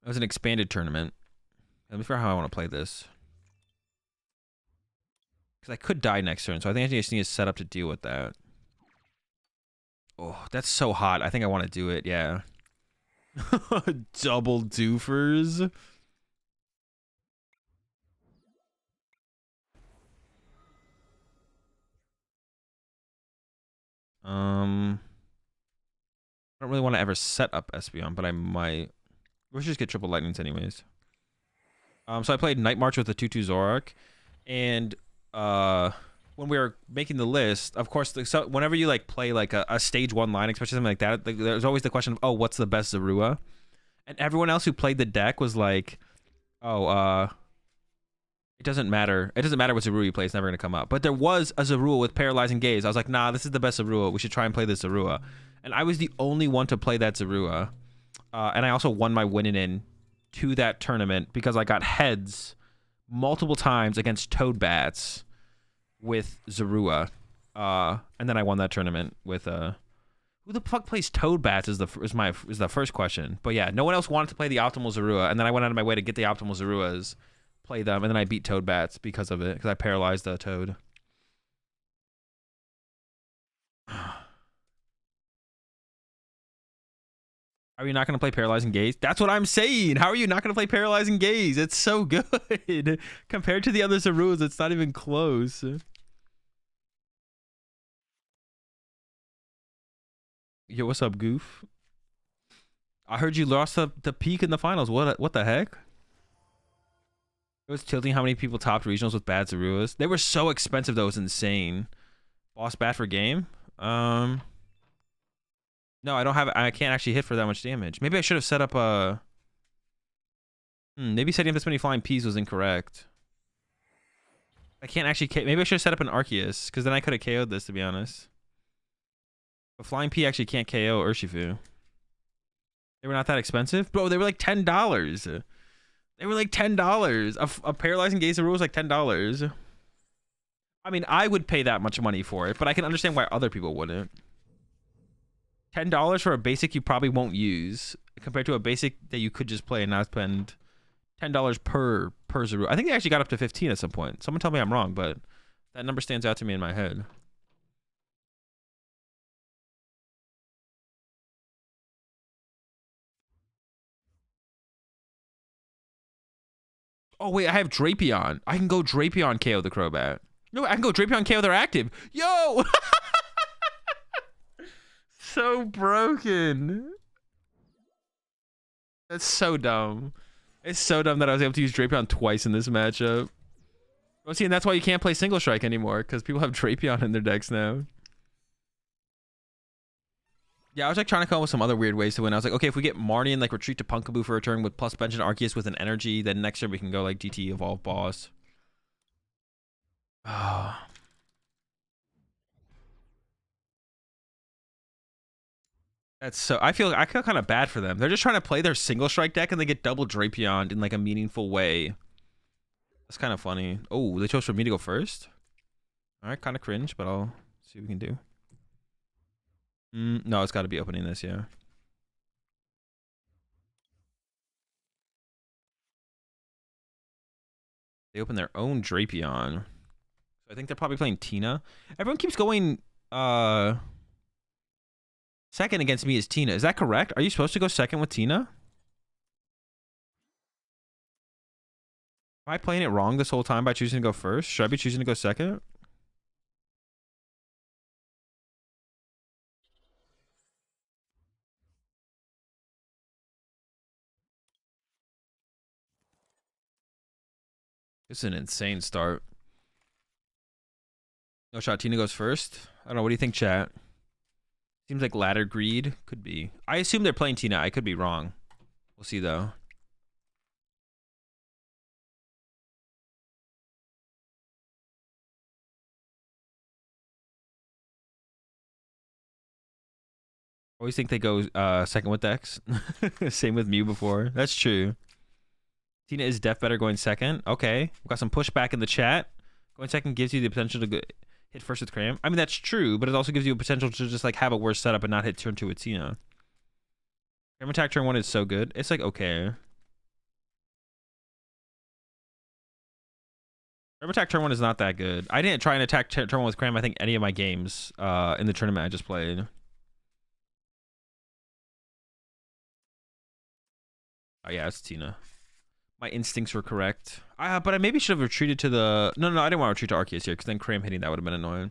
was an expanded tournament. Let me figure out how I want to play this. Because I could die next turn, so I think I just need to set up to deal with that. Oh, that's so hot. I think I want to do it, yeah. Double doofers. I don't really want to ever set up Espeon, but I might. We should just get triple lightnings anyways. So I played Night March with a 2/2 Zoroark, And when we were making the list, of course, so whenever you like play like a stage 1 line, especially something like that, there's always the question of, oh, what's the best Zorua? And everyone else who played the deck was like, oh, it doesn't matter. It doesn't matter what Zorua you play. It's never going to come up. But there was a Zorua with Paralyzing Gaze. I was like, nah, this is the best Zorua. We should try and play this Zorua. And I was the only one to play that Zorua. And I also won my winning in to that tournament because I got heads multiple times against Toadbats with Zorua. And then I won that tournament with... who the fuck plays Toadbats is the first question. But yeah, no one else wanted to play the optimal Zorua. And then I went out of my way to get the optimal Zoruas, play them, and then I beat Toadbats because of it, because I paralyzed the Toad. Are you not going to play Paralyzing Gaze? That's what I'm saying. How are you not going to play Paralyzing Gaze? It's so good. Compared to the other Zoruas, it's not even close. Yo, what's up, Goof? I heard you lost the peak in the finals. What the heck? It was tilting how many people topped regionals with bad Zoruas. They were so expensive, though. It was insane. Boss bad for game? No, I don't have... I can't actually hit for that much damage. Maybe I should have set up a... maybe setting up this many flying P's was incorrect. I can't actually... Maybe I should have set up an Arceus, because then I could have KO'd this, to be honest. But flying P actually can't KO Urshifu. They were not that expensive? Bro, they were like $10. They were like $10. A Paralyzing Gaze rule was like $10. I mean, I would pay that much money for it, but I can understand why other people wouldn't. $10 for a basic you probably won't use compared to a basic that you could just play and not spend $10 per Zorua. I think they actually got up to 15 at some point. Someone tell me I'm wrong, but that number stands out to me in my head. Oh, wait, I have Drapion. I can go Drapion KO the Crobat. No, I can go Drapion KO their active. Yo! So broken. That's so dumb. It's so dumb that I was able to use Drapion twice in this matchup. Well, see, and that's why you can't play Single Strike anymore, because people have Drapion in their decks now. Yeah, I was like trying to come up with some other weird ways to win. I was like, okay, if we get Marnie and like retreat to Punkaboo for a turn with plus bench and Arceus with an energy, then next turn we can go like DT Evolve Boss. Oh. That's so... I feel kind of bad for them. They're just trying to play their Single Strike deck and they get double Drapion in like a meaningful way. That's kind of funny. Oh, they chose for me to go first? Alright, kind of cringe, but I'll see what we can do. No, it's got to be opening this, yeah. They open their own Drapion. So I think they're probably playing Tina. Everyone keeps going second against me is Tina. Is that correct? Are you supposed to go second with Tina? Am I playing it wrong this whole time by choosing to go first? Should I be choosing to go second? This is an insane start. No shot. Tina goes first. I don't know. What do you think, chat? Seems like ladder greed. Could be. I assume they're playing Tina. I could be wrong. We'll see, though. Always think they go second with Dex. Same with Mew before. That's true. Tina is def better going second. Okay. We got some pushback in the chat. Going second gives you the potential to hit first with Cram. I mean, that's true, but it also gives you a potential to just like have a worse setup and not hit turn 2 with Tina. Cram attack turn 1 is so good. It's like okay. Cram attack turn 1 is not that good. I didn't try and attack turn 1 with Cram, I think, any of my games in the tournament I just played. Oh yeah, it's Tina. My instincts were correct. But I maybe should have retreated to the... No, I didn't want to retreat to Arceus here, because then Cram hitting that would have been annoying.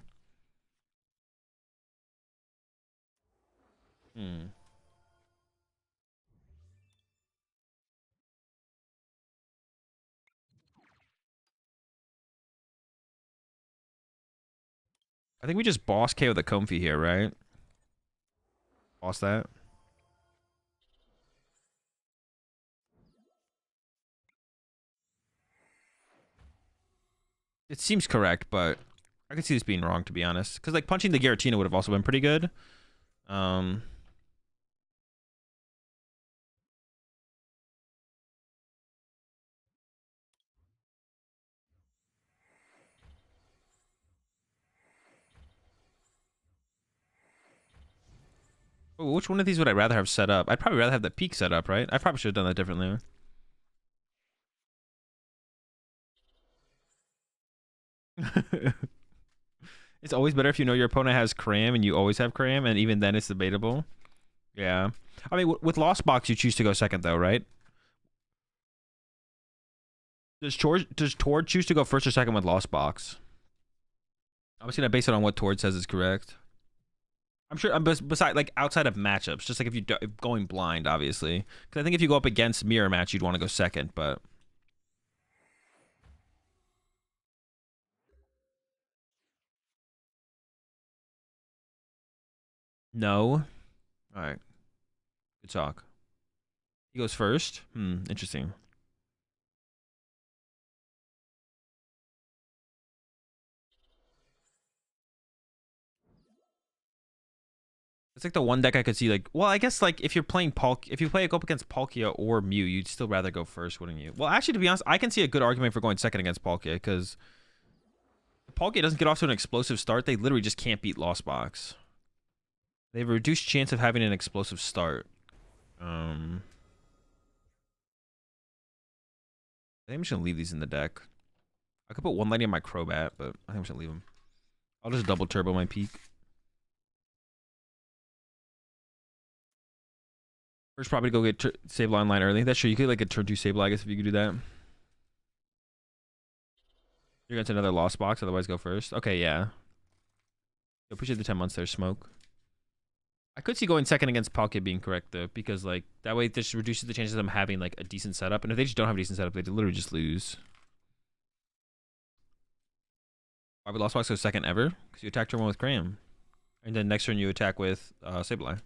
I think we just boss KO the Comfy here, right? Boss that. It seems correct, but I could see this being wrong, to be honest. Because, like, punching the Giratina would have also been pretty good. Which one of these would I rather have set up? I'd probably rather have the peak set up, right? I probably should have done that differently. It's always better if you know your opponent has Cram and you always have Cram, and even then it's debatable. Yeah. I mean, with Lost Box, you choose to go second, though, right? Does Tord choose to go first or second with Lost Box? I'm just gonna base it on what Tord says is correct. I'm sure. Beside, like, outside of matchups, just like if going blind, obviously. Because I think if you go up against mirror match, you'd want to go second. But no. All right. Good talk. He goes first. Interesting. It's like the one deck I could see, like, well, I guess, like, if you're playing if you play up against Palkia or Mew, you'd still rather go first, wouldn't you? Well, actually, to be honest, I can see a good argument for going second against Palkia, because if Palkia doesn't get off to an explosive start, they literally just can't beat Lost Box. They have a reduced chance of having an explosive start. I think I'm just gonna leave these in the deck. I could put one lighting on my Crobat, but I think I'm just gonna leave them. I'll just double turbo my peak. First, probably go get Sableye online early. That's true. You could, like, a turn 2 Sableye, I guess, if you could do that. You're going to another Lost Box, otherwise go first. Okay, yeah. I appreciate the 10 months there, Smoke. I could see going second against Palkia being correct, though, because, like, that way this reduces the chances of them having, like, a decent setup. And if they just don't have a decent setup, they literally just lose. Why would Lost Box go second ever? Because you attack turn 1 with Cram. And then next turn you attack with Sableye.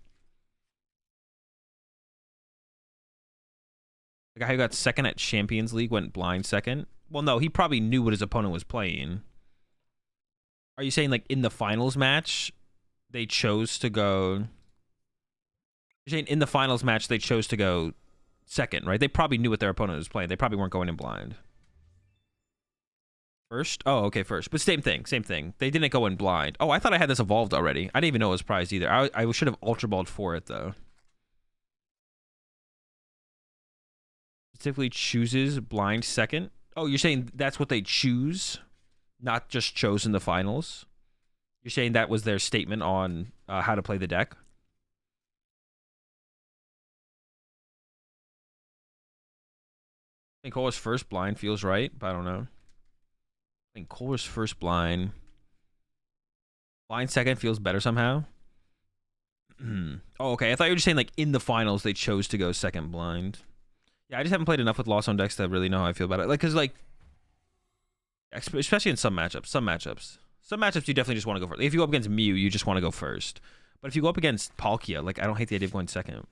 The guy who got second at Champions League went blind second. Well, no, he probably knew what his opponent was playing. Are you saying, like, in the finals match, they chose to go... You're saying in the finals match, they chose to go second, right? They probably knew what their opponent was playing. They probably weren't going in blind. First? Oh, okay, first. But same thing, same thing. They didn't go in blind. Oh, I thought I had this evolved already. I didn't even know it was prized either. I should have Ultra Balled for it, though. Specifically chooses blind second. Oh, you're saying that's what they choose, not just chose in the finals? You're saying that was their statement on how to play the deck? I think Kohler's first blind feels right, but I don't know. I think Kohler's first blind. Blind second feels better somehow. Oh, okay. I thought you were just saying, like, in the finals they chose to go second blind. Yeah, I just haven't played enough with Lost on decks to really know how I feel about it. Like, because, like, especially in some matchups. Some matchups you definitely just want to go first. If you go up against Mew, you just want to go first. But if you go up against Palkia, like, I don't hate the idea of going second.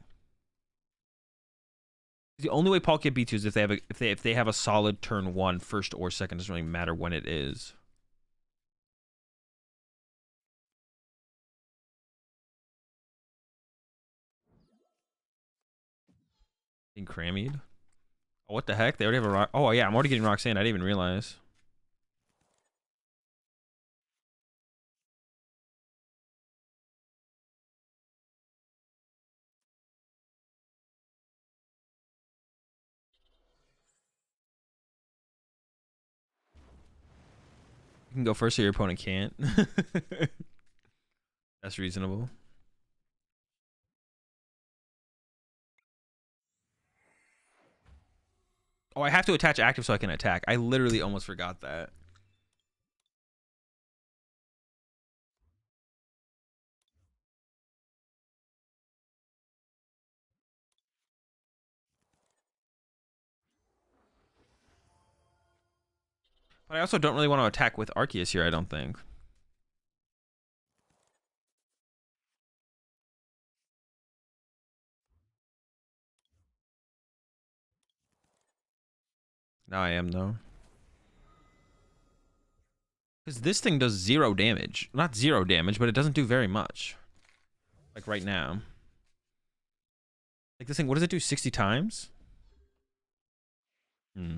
The only way Palkia beats you is if they have a solid turn 1, first or second. Doesn't really matter when it is. In Crammed. Oh, what the heck? They already have a rock. Oh yeah, I'm already getting Roxanne. I didn't even realize. You can go first so your opponent can't. That's reasonable. Oh, I have to attach active so I can attack. I literally almost forgot that. But I also don't really want to attack with Arceus here, I don't think. Now I am though. Because this thing does 0 damage. Not 0 damage, but it doesn't do very much. Like right now. Like this thing, what does it do? 60 times? Hmm.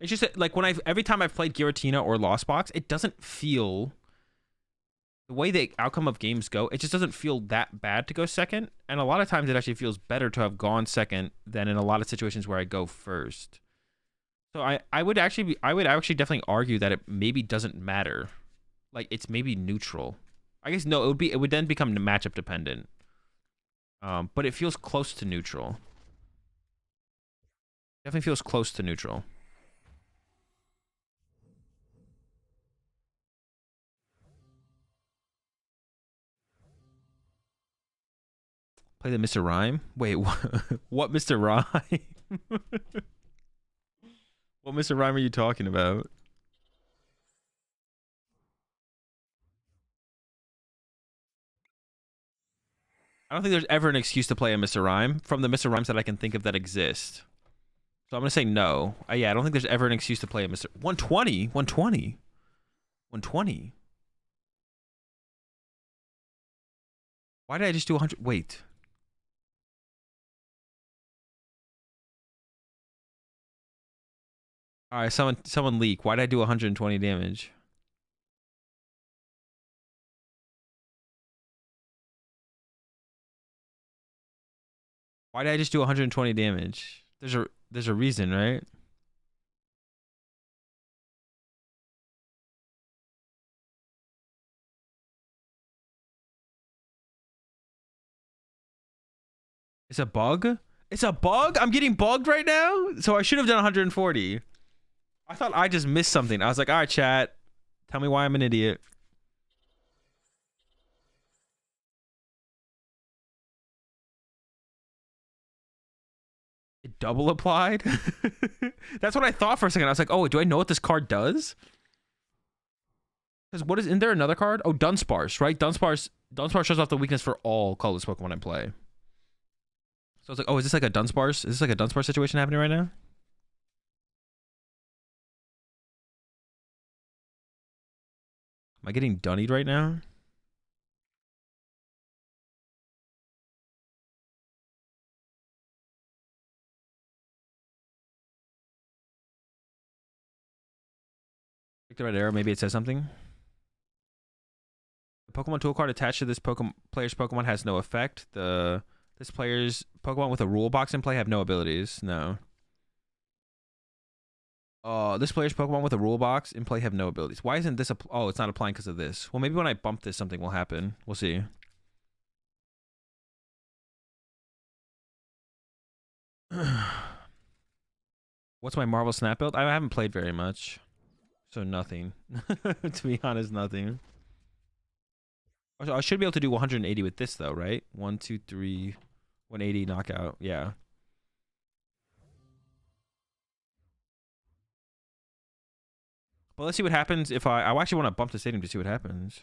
It's just that, like when every time I've played Giratina or ArceusBox, it doesn't feel the way the outcome of games go. It just doesn't feel that bad to go second, and a lot of times it actually feels better to have gone second than in a lot of situations where I go first. So I would actually definitely argue that it maybe doesn't matter, like it's maybe neutral. I guess no, it would then become matchup dependent. But it feels close to neutral. Definitely feels close to neutral. Play the Mr. Rhyme? Wait, what Mr. Rhyme? What Mr. Rhyme are you talking about? I don't think there's ever an excuse to play a Mr. Rhyme from the Mr. Rhymes that I can think of that exist. So I'm going to say no. Yeah, I don't think there's ever an excuse to play a Mr. 120? 120? 120? Why did I just do 100? Wait. All right, someone leak. Why did I do 120 damage? Why did I just do 120 damage? There's a reason, right? It's a bug? It's a bug? I'm getting bugged right now? So I should have done 140. I thought I just missed something. I was like, all right, chat. Tell me why I'm an idiot. It double applied? That's what I thought for a second. I was like, oh, do I know what this card does? Because what is, isn't there another card? Oh, Dunsparce, right? Dunsparce shows off the weakness for all colorless Pokemon I play. So I was like, oh, is this like a Dunsparce? Is this like a Dunsparce situation happening right now? Am I getting dunnied right now? Click the red arrow. Maybe it says something. The Pokemon tool card attached to this player's Pokemon has no effect. This player's Pokemon with a rule box in play have no abilities. No. This player's Pokemon with a rule box in play have no abilities. Why isn't this oh, it's not applying because of this. Well, maybe when I bump this, something will happen. We'll see. What's my Marvel Snap build? I haven't played very much. So nothing. To be honest, nothing. I should be able to do 180 with this though, right? 1, 2, 3, 180 knockout. Yeah. But let's see what happens if I actually want to bump the stadium to see what happens.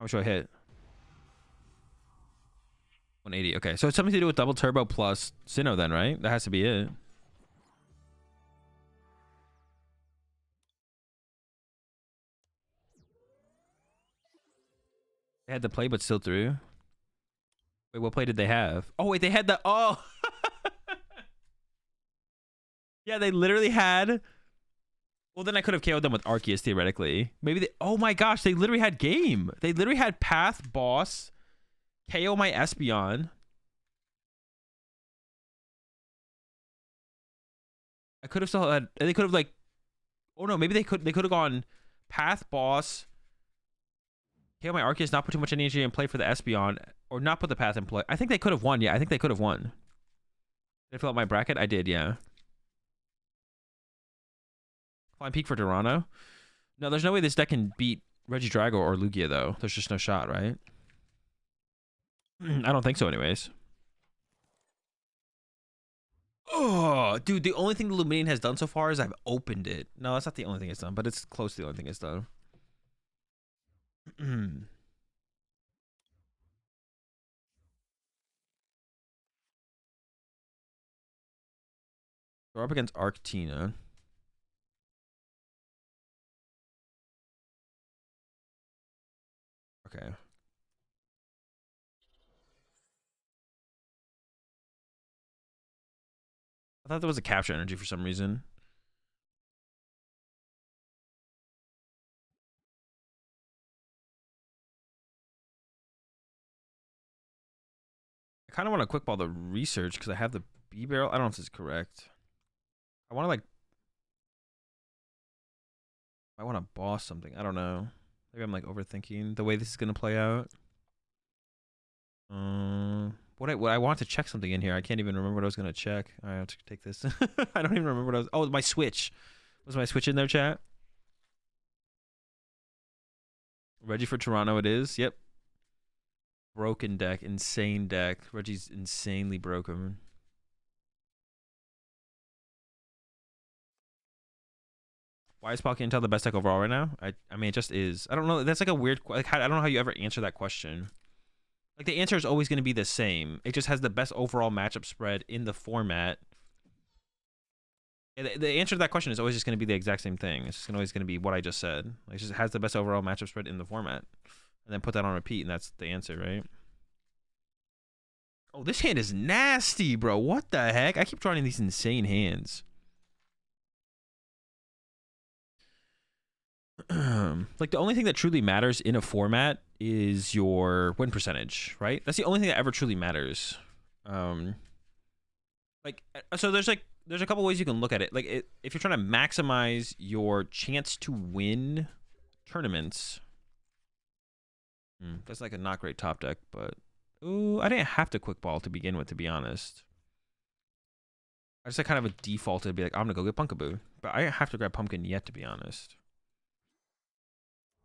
How much do I hit? 180. Okay, so it's something to do with double turbo plus Sinnoh then, right? That has to be it. They had the play, but still through. Wait, what play did they have? Oh, wait, they had the... Oh! Yeah, they literally had... Well, then I could have KO'd them with Arceus, theoretically. Maybe they... Oh my gosh, they literally had game. They literally had Path, Boss, KO my Espeon. I could have still had... They could have, like... Oh, no, maybe they could have gone Path, Boss, KO my Arceus, not put too much energy in play for the Espeon, or not put the Path in play. I think they could have won. Yeah, I think they could have won. Did I fill out my bracket? I did, yeah. Flying Peak for Toronto. No, there's no way this deck can beat Regidrago or Lugia, though. There's just no shot, right? I don't think so, anyways. Oh, dude, the only thing the Luminian has done so far is I've opened it. No, that's not the only thing it's done, but it's close to the only thing it's done. We're up against Arctina. Okay. I thought there was a capture energy for some reason. I kind of want to quick ball the research because I have the B barrel. I don't know if this is correct. I want to like. I want to boss something. I don't know. Maybe I'm like overthinking the way this is gonna play out. What I want to check something in here. I can't even remember what I was gonna check. I have to take this. I don't even remember what I was. Oh, my Switch. Was my Switch in there, chat? Reggie for Toronto. It is. Yep. Broken deck. Insane deck. Reggie's insanely broken. Why is Palkia Intel the best deck overall right now? I mean, it just is. I don't know. That's like a weird. Like, I don't know how you ever answer that question. Like, the answer is always going to be the same. It just has the best overall matchup spread in the format. The answer to that question is always just going to be the exact same thing. It's just always going to be what I just said. Like, it just has the best overall matchup spread in the format. And then put that on repeat, and that's the answer, right? Oh, this hand is nasty, bro. What the heck? I keep drawing these insane hands. Like, the only thing that truly matters in a format is your win percentage, right? That's the only thing that ever truly matters. Like, so there's a couple ways you can look at it. Like, if you're trying to maximize your chance to win tournaments, that's like a not great top deck. But ooh, I didn't have to quick ball to begin with, to be honest. I just like kind of a default to be like, I'm gonna go get Punkaboo, but I didn't have to grab Pumpkin yet, to be honest.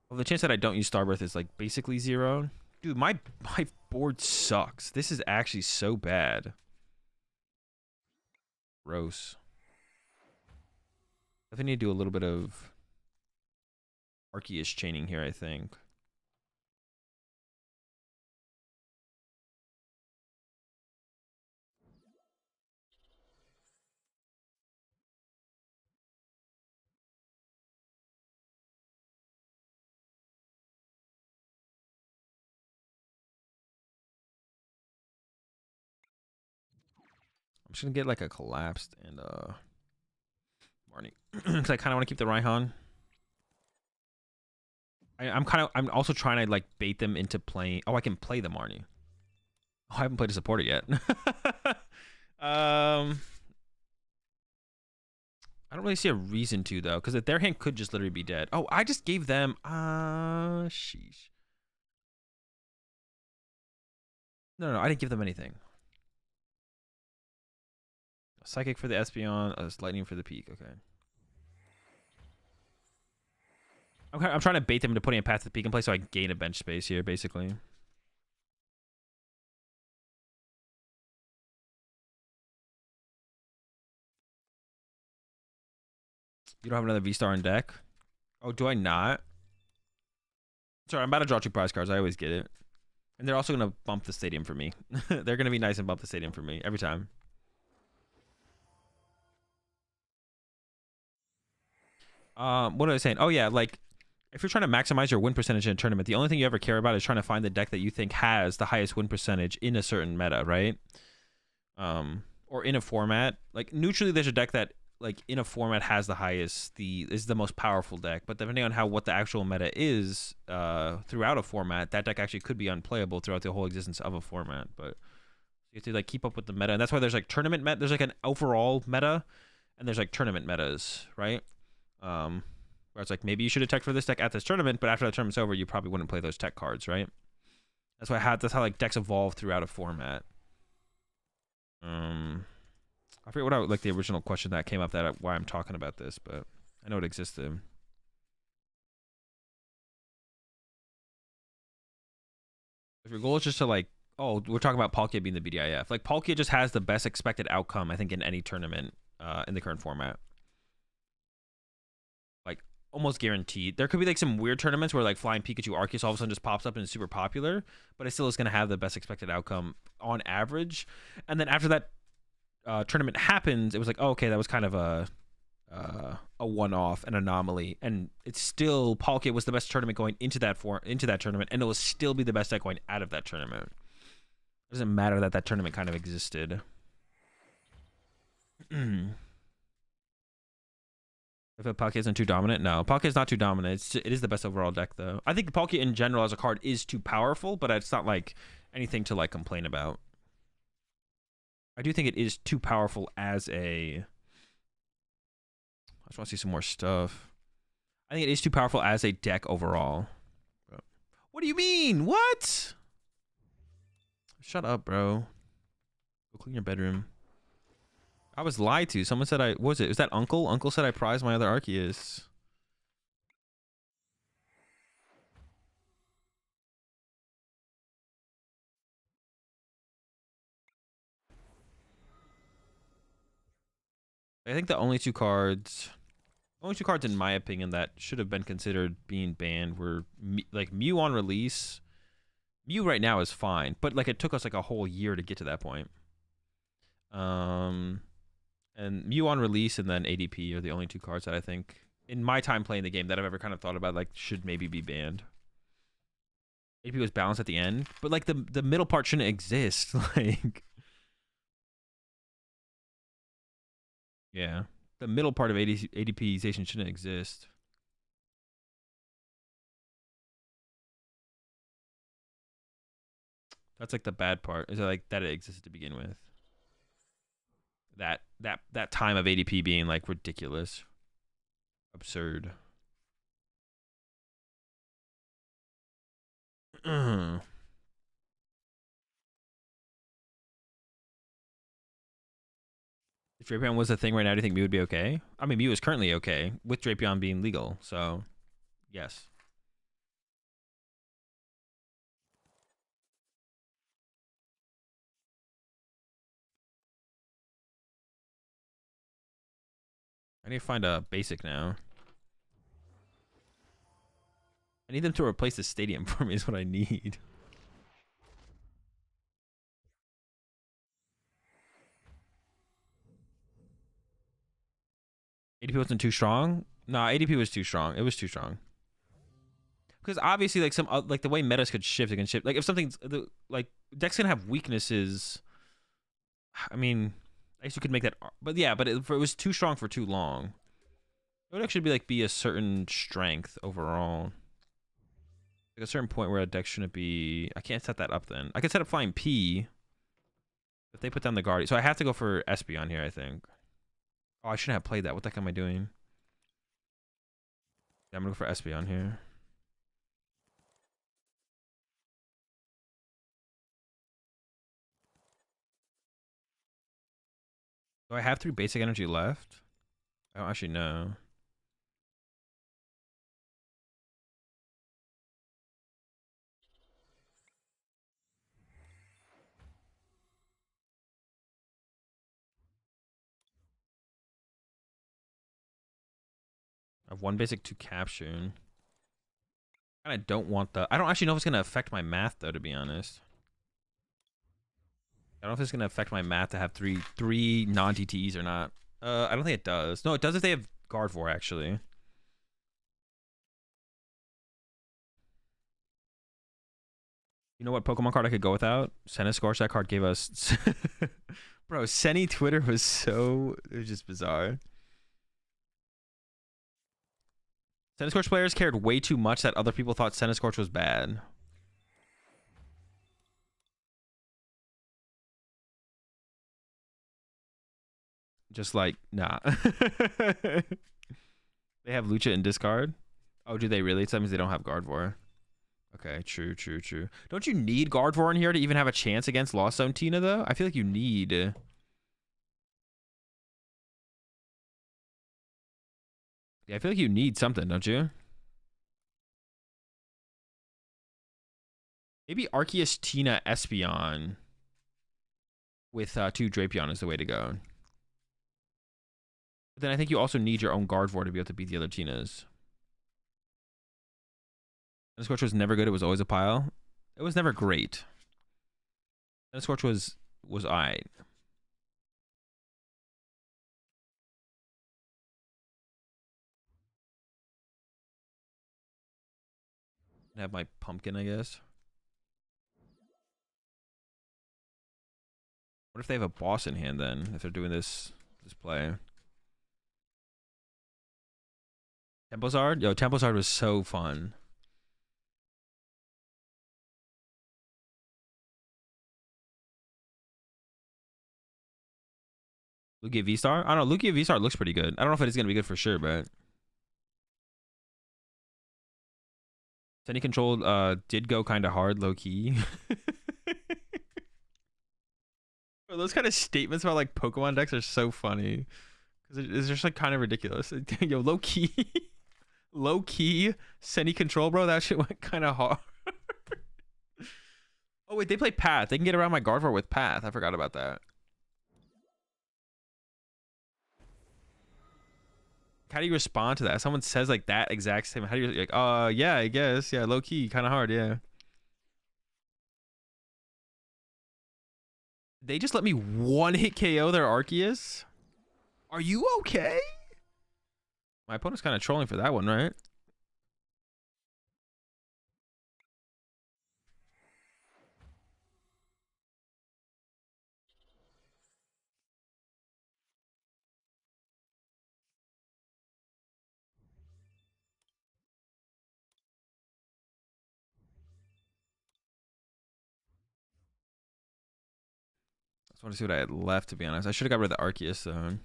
Well, the chance that I don't use Starbirth is like basically 0. Dude, my board sucks. This is actually so bad. Gross. I think I need to do a little bit of Arceus chaining here, I think. I'm just gonna get like a collapsed and Marnie. Because I kind of want to keep the Raihan. I'm also trying to like bait them into playing. Oh, I can play the Marnie. Oh, I haven't played a supporter yet. I don't really see a reason to though, because their hand could just literally be dead. Oh, I just gave them. Sheesh. No, I didn't give them anything. A Psychic for the Espeon, a Lightning for the Peak. Okay. I'm trying to bait them into putting a Path to the Peak in play so I gain a bench space here, basically. You don't have another V-Star in deck? Oh, do I not? Sorry, I'm about to draw 2 prize cards. I always get it. And they're also going to bump the stadium for me. They're going to be nice and bump the stadium for me every time. What was I saying? Oh, yeah, like, if you're trying to maximize your win percentage in a tournament, the only thing you ever care about is trying to find the deck that you think has the highest win percentage in a certain meta, right? Or in a format. Like, neutrally, there's a deck that, like, in a format has the highest, is the most powerful deck. But depending on what the actual meta is throughout a format, that deck actually could be unplayable throughout the whole existence of a format. But you have to, like, keep up with the meta. And that's why there's, like, tournament meta. There's, like, an overall meta, and there's, like, tournament metas, right? Where it's like, maybe you should have teched for this deck at this tournament, but after the tournament's over, you probably wouldn't play those tech cards, right? That's how like decks evolve throughout a format. I forget what like the original question that came up why I'm talking about this, but I know it existed. If your goal is just to like Oh, we're talking about Palkia being the BDIF. Like Palkia just has the best expected outcome, I think, in any tournament in the current format. Like almost guaranteed. There could be like some weird tournaments where like Flying Pikachu Arceus all of a sudden just pops up and is super popular, but it still is going to have the best expected outcome on average. And then after that tournament happens, it was like, oh, okay, that was kind of a one-off, an anomaly, and it's still Palkia was the best tournament going into that tournament, and it will still be the best deck going out of that tournament. It doesn't matter that that tournament kind of existed. If a Palkia isn't too dominant, no, Palkia is not too dominant. It is the best overall deck, though. I think Palkia in general as a card is too powerful, but it's not like anything to like complain about. I do think it is too powerful as a. I just want to see some more stuff. I think it is too powerful as a deck overall. What do you mean? What? Shut up, bro. Go clean your bedroom. I was lied to. Someone said what was it? Was that Uncle? Uncle said I prized my other Arceus. I think the only two cards in my opinion that should have been considered being banned were like Mew on release. Mew right now is fine, but like it took us like a whole year to get to that point. And Mew on release and then ADP are the only two cards that I think in my time playing the game that I've ever kind of thought about like should maybe be banned. ADP was balanced at the end, but like the middle part shouldn't exist. Like, yeah, the middle part of ADPization shouldn't exist. That's like the bad part. Is it like that it existed to begin with? That time of ADP being like ridiculous, absurd. If Drapion was a thing right now, do you think Mew would be okay? I mean, Mew is currently okay with Drapion being legal, so yes. I need to find a basic now. I need them to replace the stadium for me is what I need. ADP wasn't too strong? Nah, ADP was too strong. It was too strong. Because obviously, like like the way metas could shift, it can shift. Like if something's like decks can have weaknesses. I mean, I guess you could make that, but yeah, but it was too strong for too long. It would actually be a certain strength overall. Like a certain point where a deck shouldn't be. I can't set that up then. I could set up Flying P. If they put down the Guardian, so I have to go for Espeon here. I think. Oh, I shouldn't have played that. What the heck am I doing? Yeah, I'm gonna go for Espeon here. Do I have 3 basic energy left? I don't actually know. I have 1 basic, 2 capture. I don't want the. I don't actually know if it's gonna affect my math though, to be honest. I don't know if it's gonna affect my math to have three non-TTEs or not. I don't think it does. No, it does if they have Gardevoir actually. You know what Pokemon card I could go without? Scorch. That card gave us. Bro, Senny Twitter was so. It was just bizarre. Scorch players cared way too much that other people thought Scorch was bad. Just like, nah. They have Lucha in discard? Oh, do they really? So that means they don't have Gardevoir. Okay, true. Don't you need Gardevoir in here to even have a chance against Lost Zone Tina, though? I feel like you need... Yeah, I feel like you need something, don't you? Maybe Arceus Tina Espeon with 2 Drapion is the way to go. But then I think you also need your own Gardevoir to be able to beat the other Tinas. Scorch was never good. It was always a pile. It was never great. Scorch was alright. Have my pumpkin, I guess. What if they have a boss in hand then? If they're doing this play. Templezard? Yo, Templezard was so fun. Lugia V-Star? I don't know. Lugia V-Star looks pretty good. I don't know if it is going to be good for sure, but... Semi Control did go kind of hard, low-key. Those kind of statements about, like, Pokemon decks are so funny. Because it's just, like, kind of ridiculous. Yo, low-key... Low-key, Semi Control, bro. That shit went kind of hard. Oh, wait. They play Path. They can get around my Gardevoir with Path. I forgot about that. How do you respond to that? If someone says like that exact same. How do you like? Yeah, I guess. Yeah, low key, kind of hard. Yeah. They just let me one hit KO their Arceus. Are you okay? My opponent's kind of trolling for that one, right? I just want to see what I had left, to be honest. I should have got rid of the Arceus, though.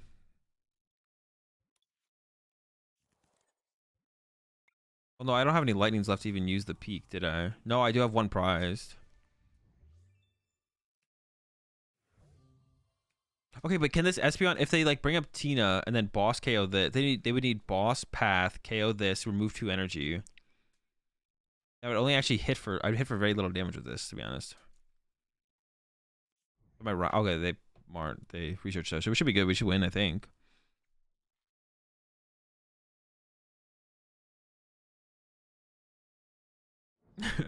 Well, no, I don't have any lightnings left to even use the peak, did I? No, I do have one prized. Okay, but can this Espeon, if they like bring up Tina and then boss KO they would need boss Path, KO this, remove 2 energy. That would only actually hit for, I'd hit for very little damage with this, to be honest. Am I right? Okay, they researched that, so we should be good. We should win, I think.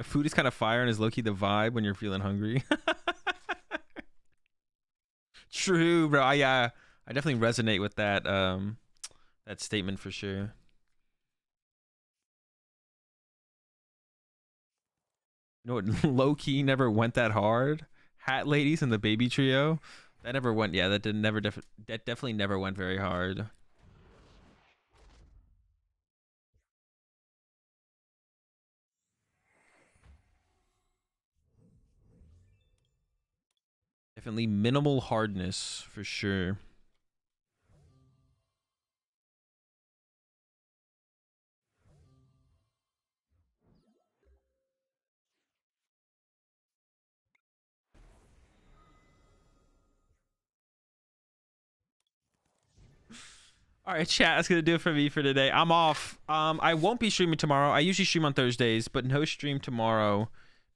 Food is kind of fire and is low-key the vibe when you're feeling hungry. True, bro. I definitely resonate with that that statement for sure. You know what? Low-key never went that hard. Hat Ladies and the Baby Trio. That never went. Yeah, that definitely never went very hard. Definitely minimal hardness for sure. All right, chat. That's gonna do it for me for today. I'm off. I won't be streaming tomorrow. I usually stream on Thursdays, but no stream tomorrow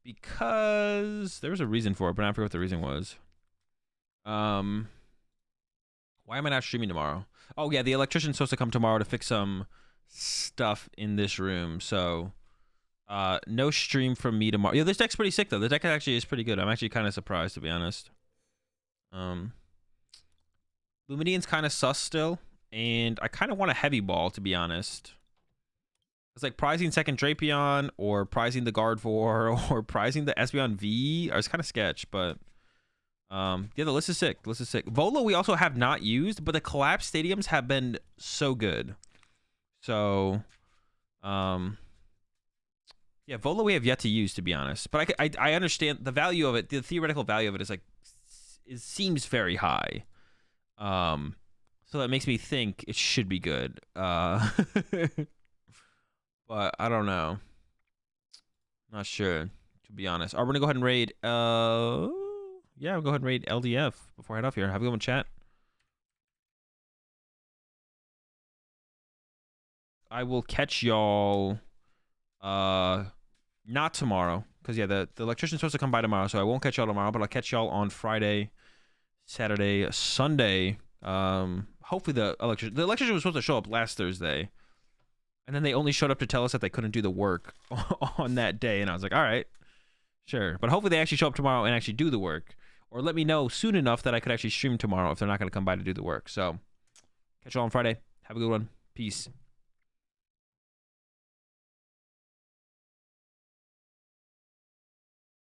because there was a reason for it, but I forgot what the reason was. Why am I not streaming tomorrow? Oh yeah, the electrician's supposed to come tomorrow to fix some stuff in this room. So, no stream from me tomorrow. Yeah, this deck's pretty sick though. The deck actually is pretty good. I'm actually kind of surprised, to be honest. Lumineon's kind of sus still. And I kind of want a heavy ball, to be honest. It's like prizing second Drapion or prizing the Gardevoir or prizing the Espeon V. It's kind of sketch, but yeah, the list is sick. The list is sick. Volo we also have not used, but the collapsed stadiums have been so good. So, yeah, Volo we have yet to use, to be honest. But I understand the value of it. The theoretical value of it is like it seems very high. So that makes me think it should be good. But I don't know. Not sure, to be honest. Are we gonna go ahead and raid? Yeah, we'll go ahead and raid LDF before I head off here. Have a good one, chat. I will catch y'all not tomorrow, Because yeah, the electrician's supposed to come by tomorrow, so I won't catch y'all tomorrow, but I'll catch y'all on Friday, Saturday, Sunday. Hopefully the electrician was supposed to show up last Thursday, and then they only showed up to tell us that they couldn't do the work on that day, and I was like, all right, sure. But hopefully they actually show up tomorrow and actually do the work, or let me know soon enough that I could actually stream tomorrow if they're not going to come by to do the work. So catch y'all on Friday. Have a good one. Peace.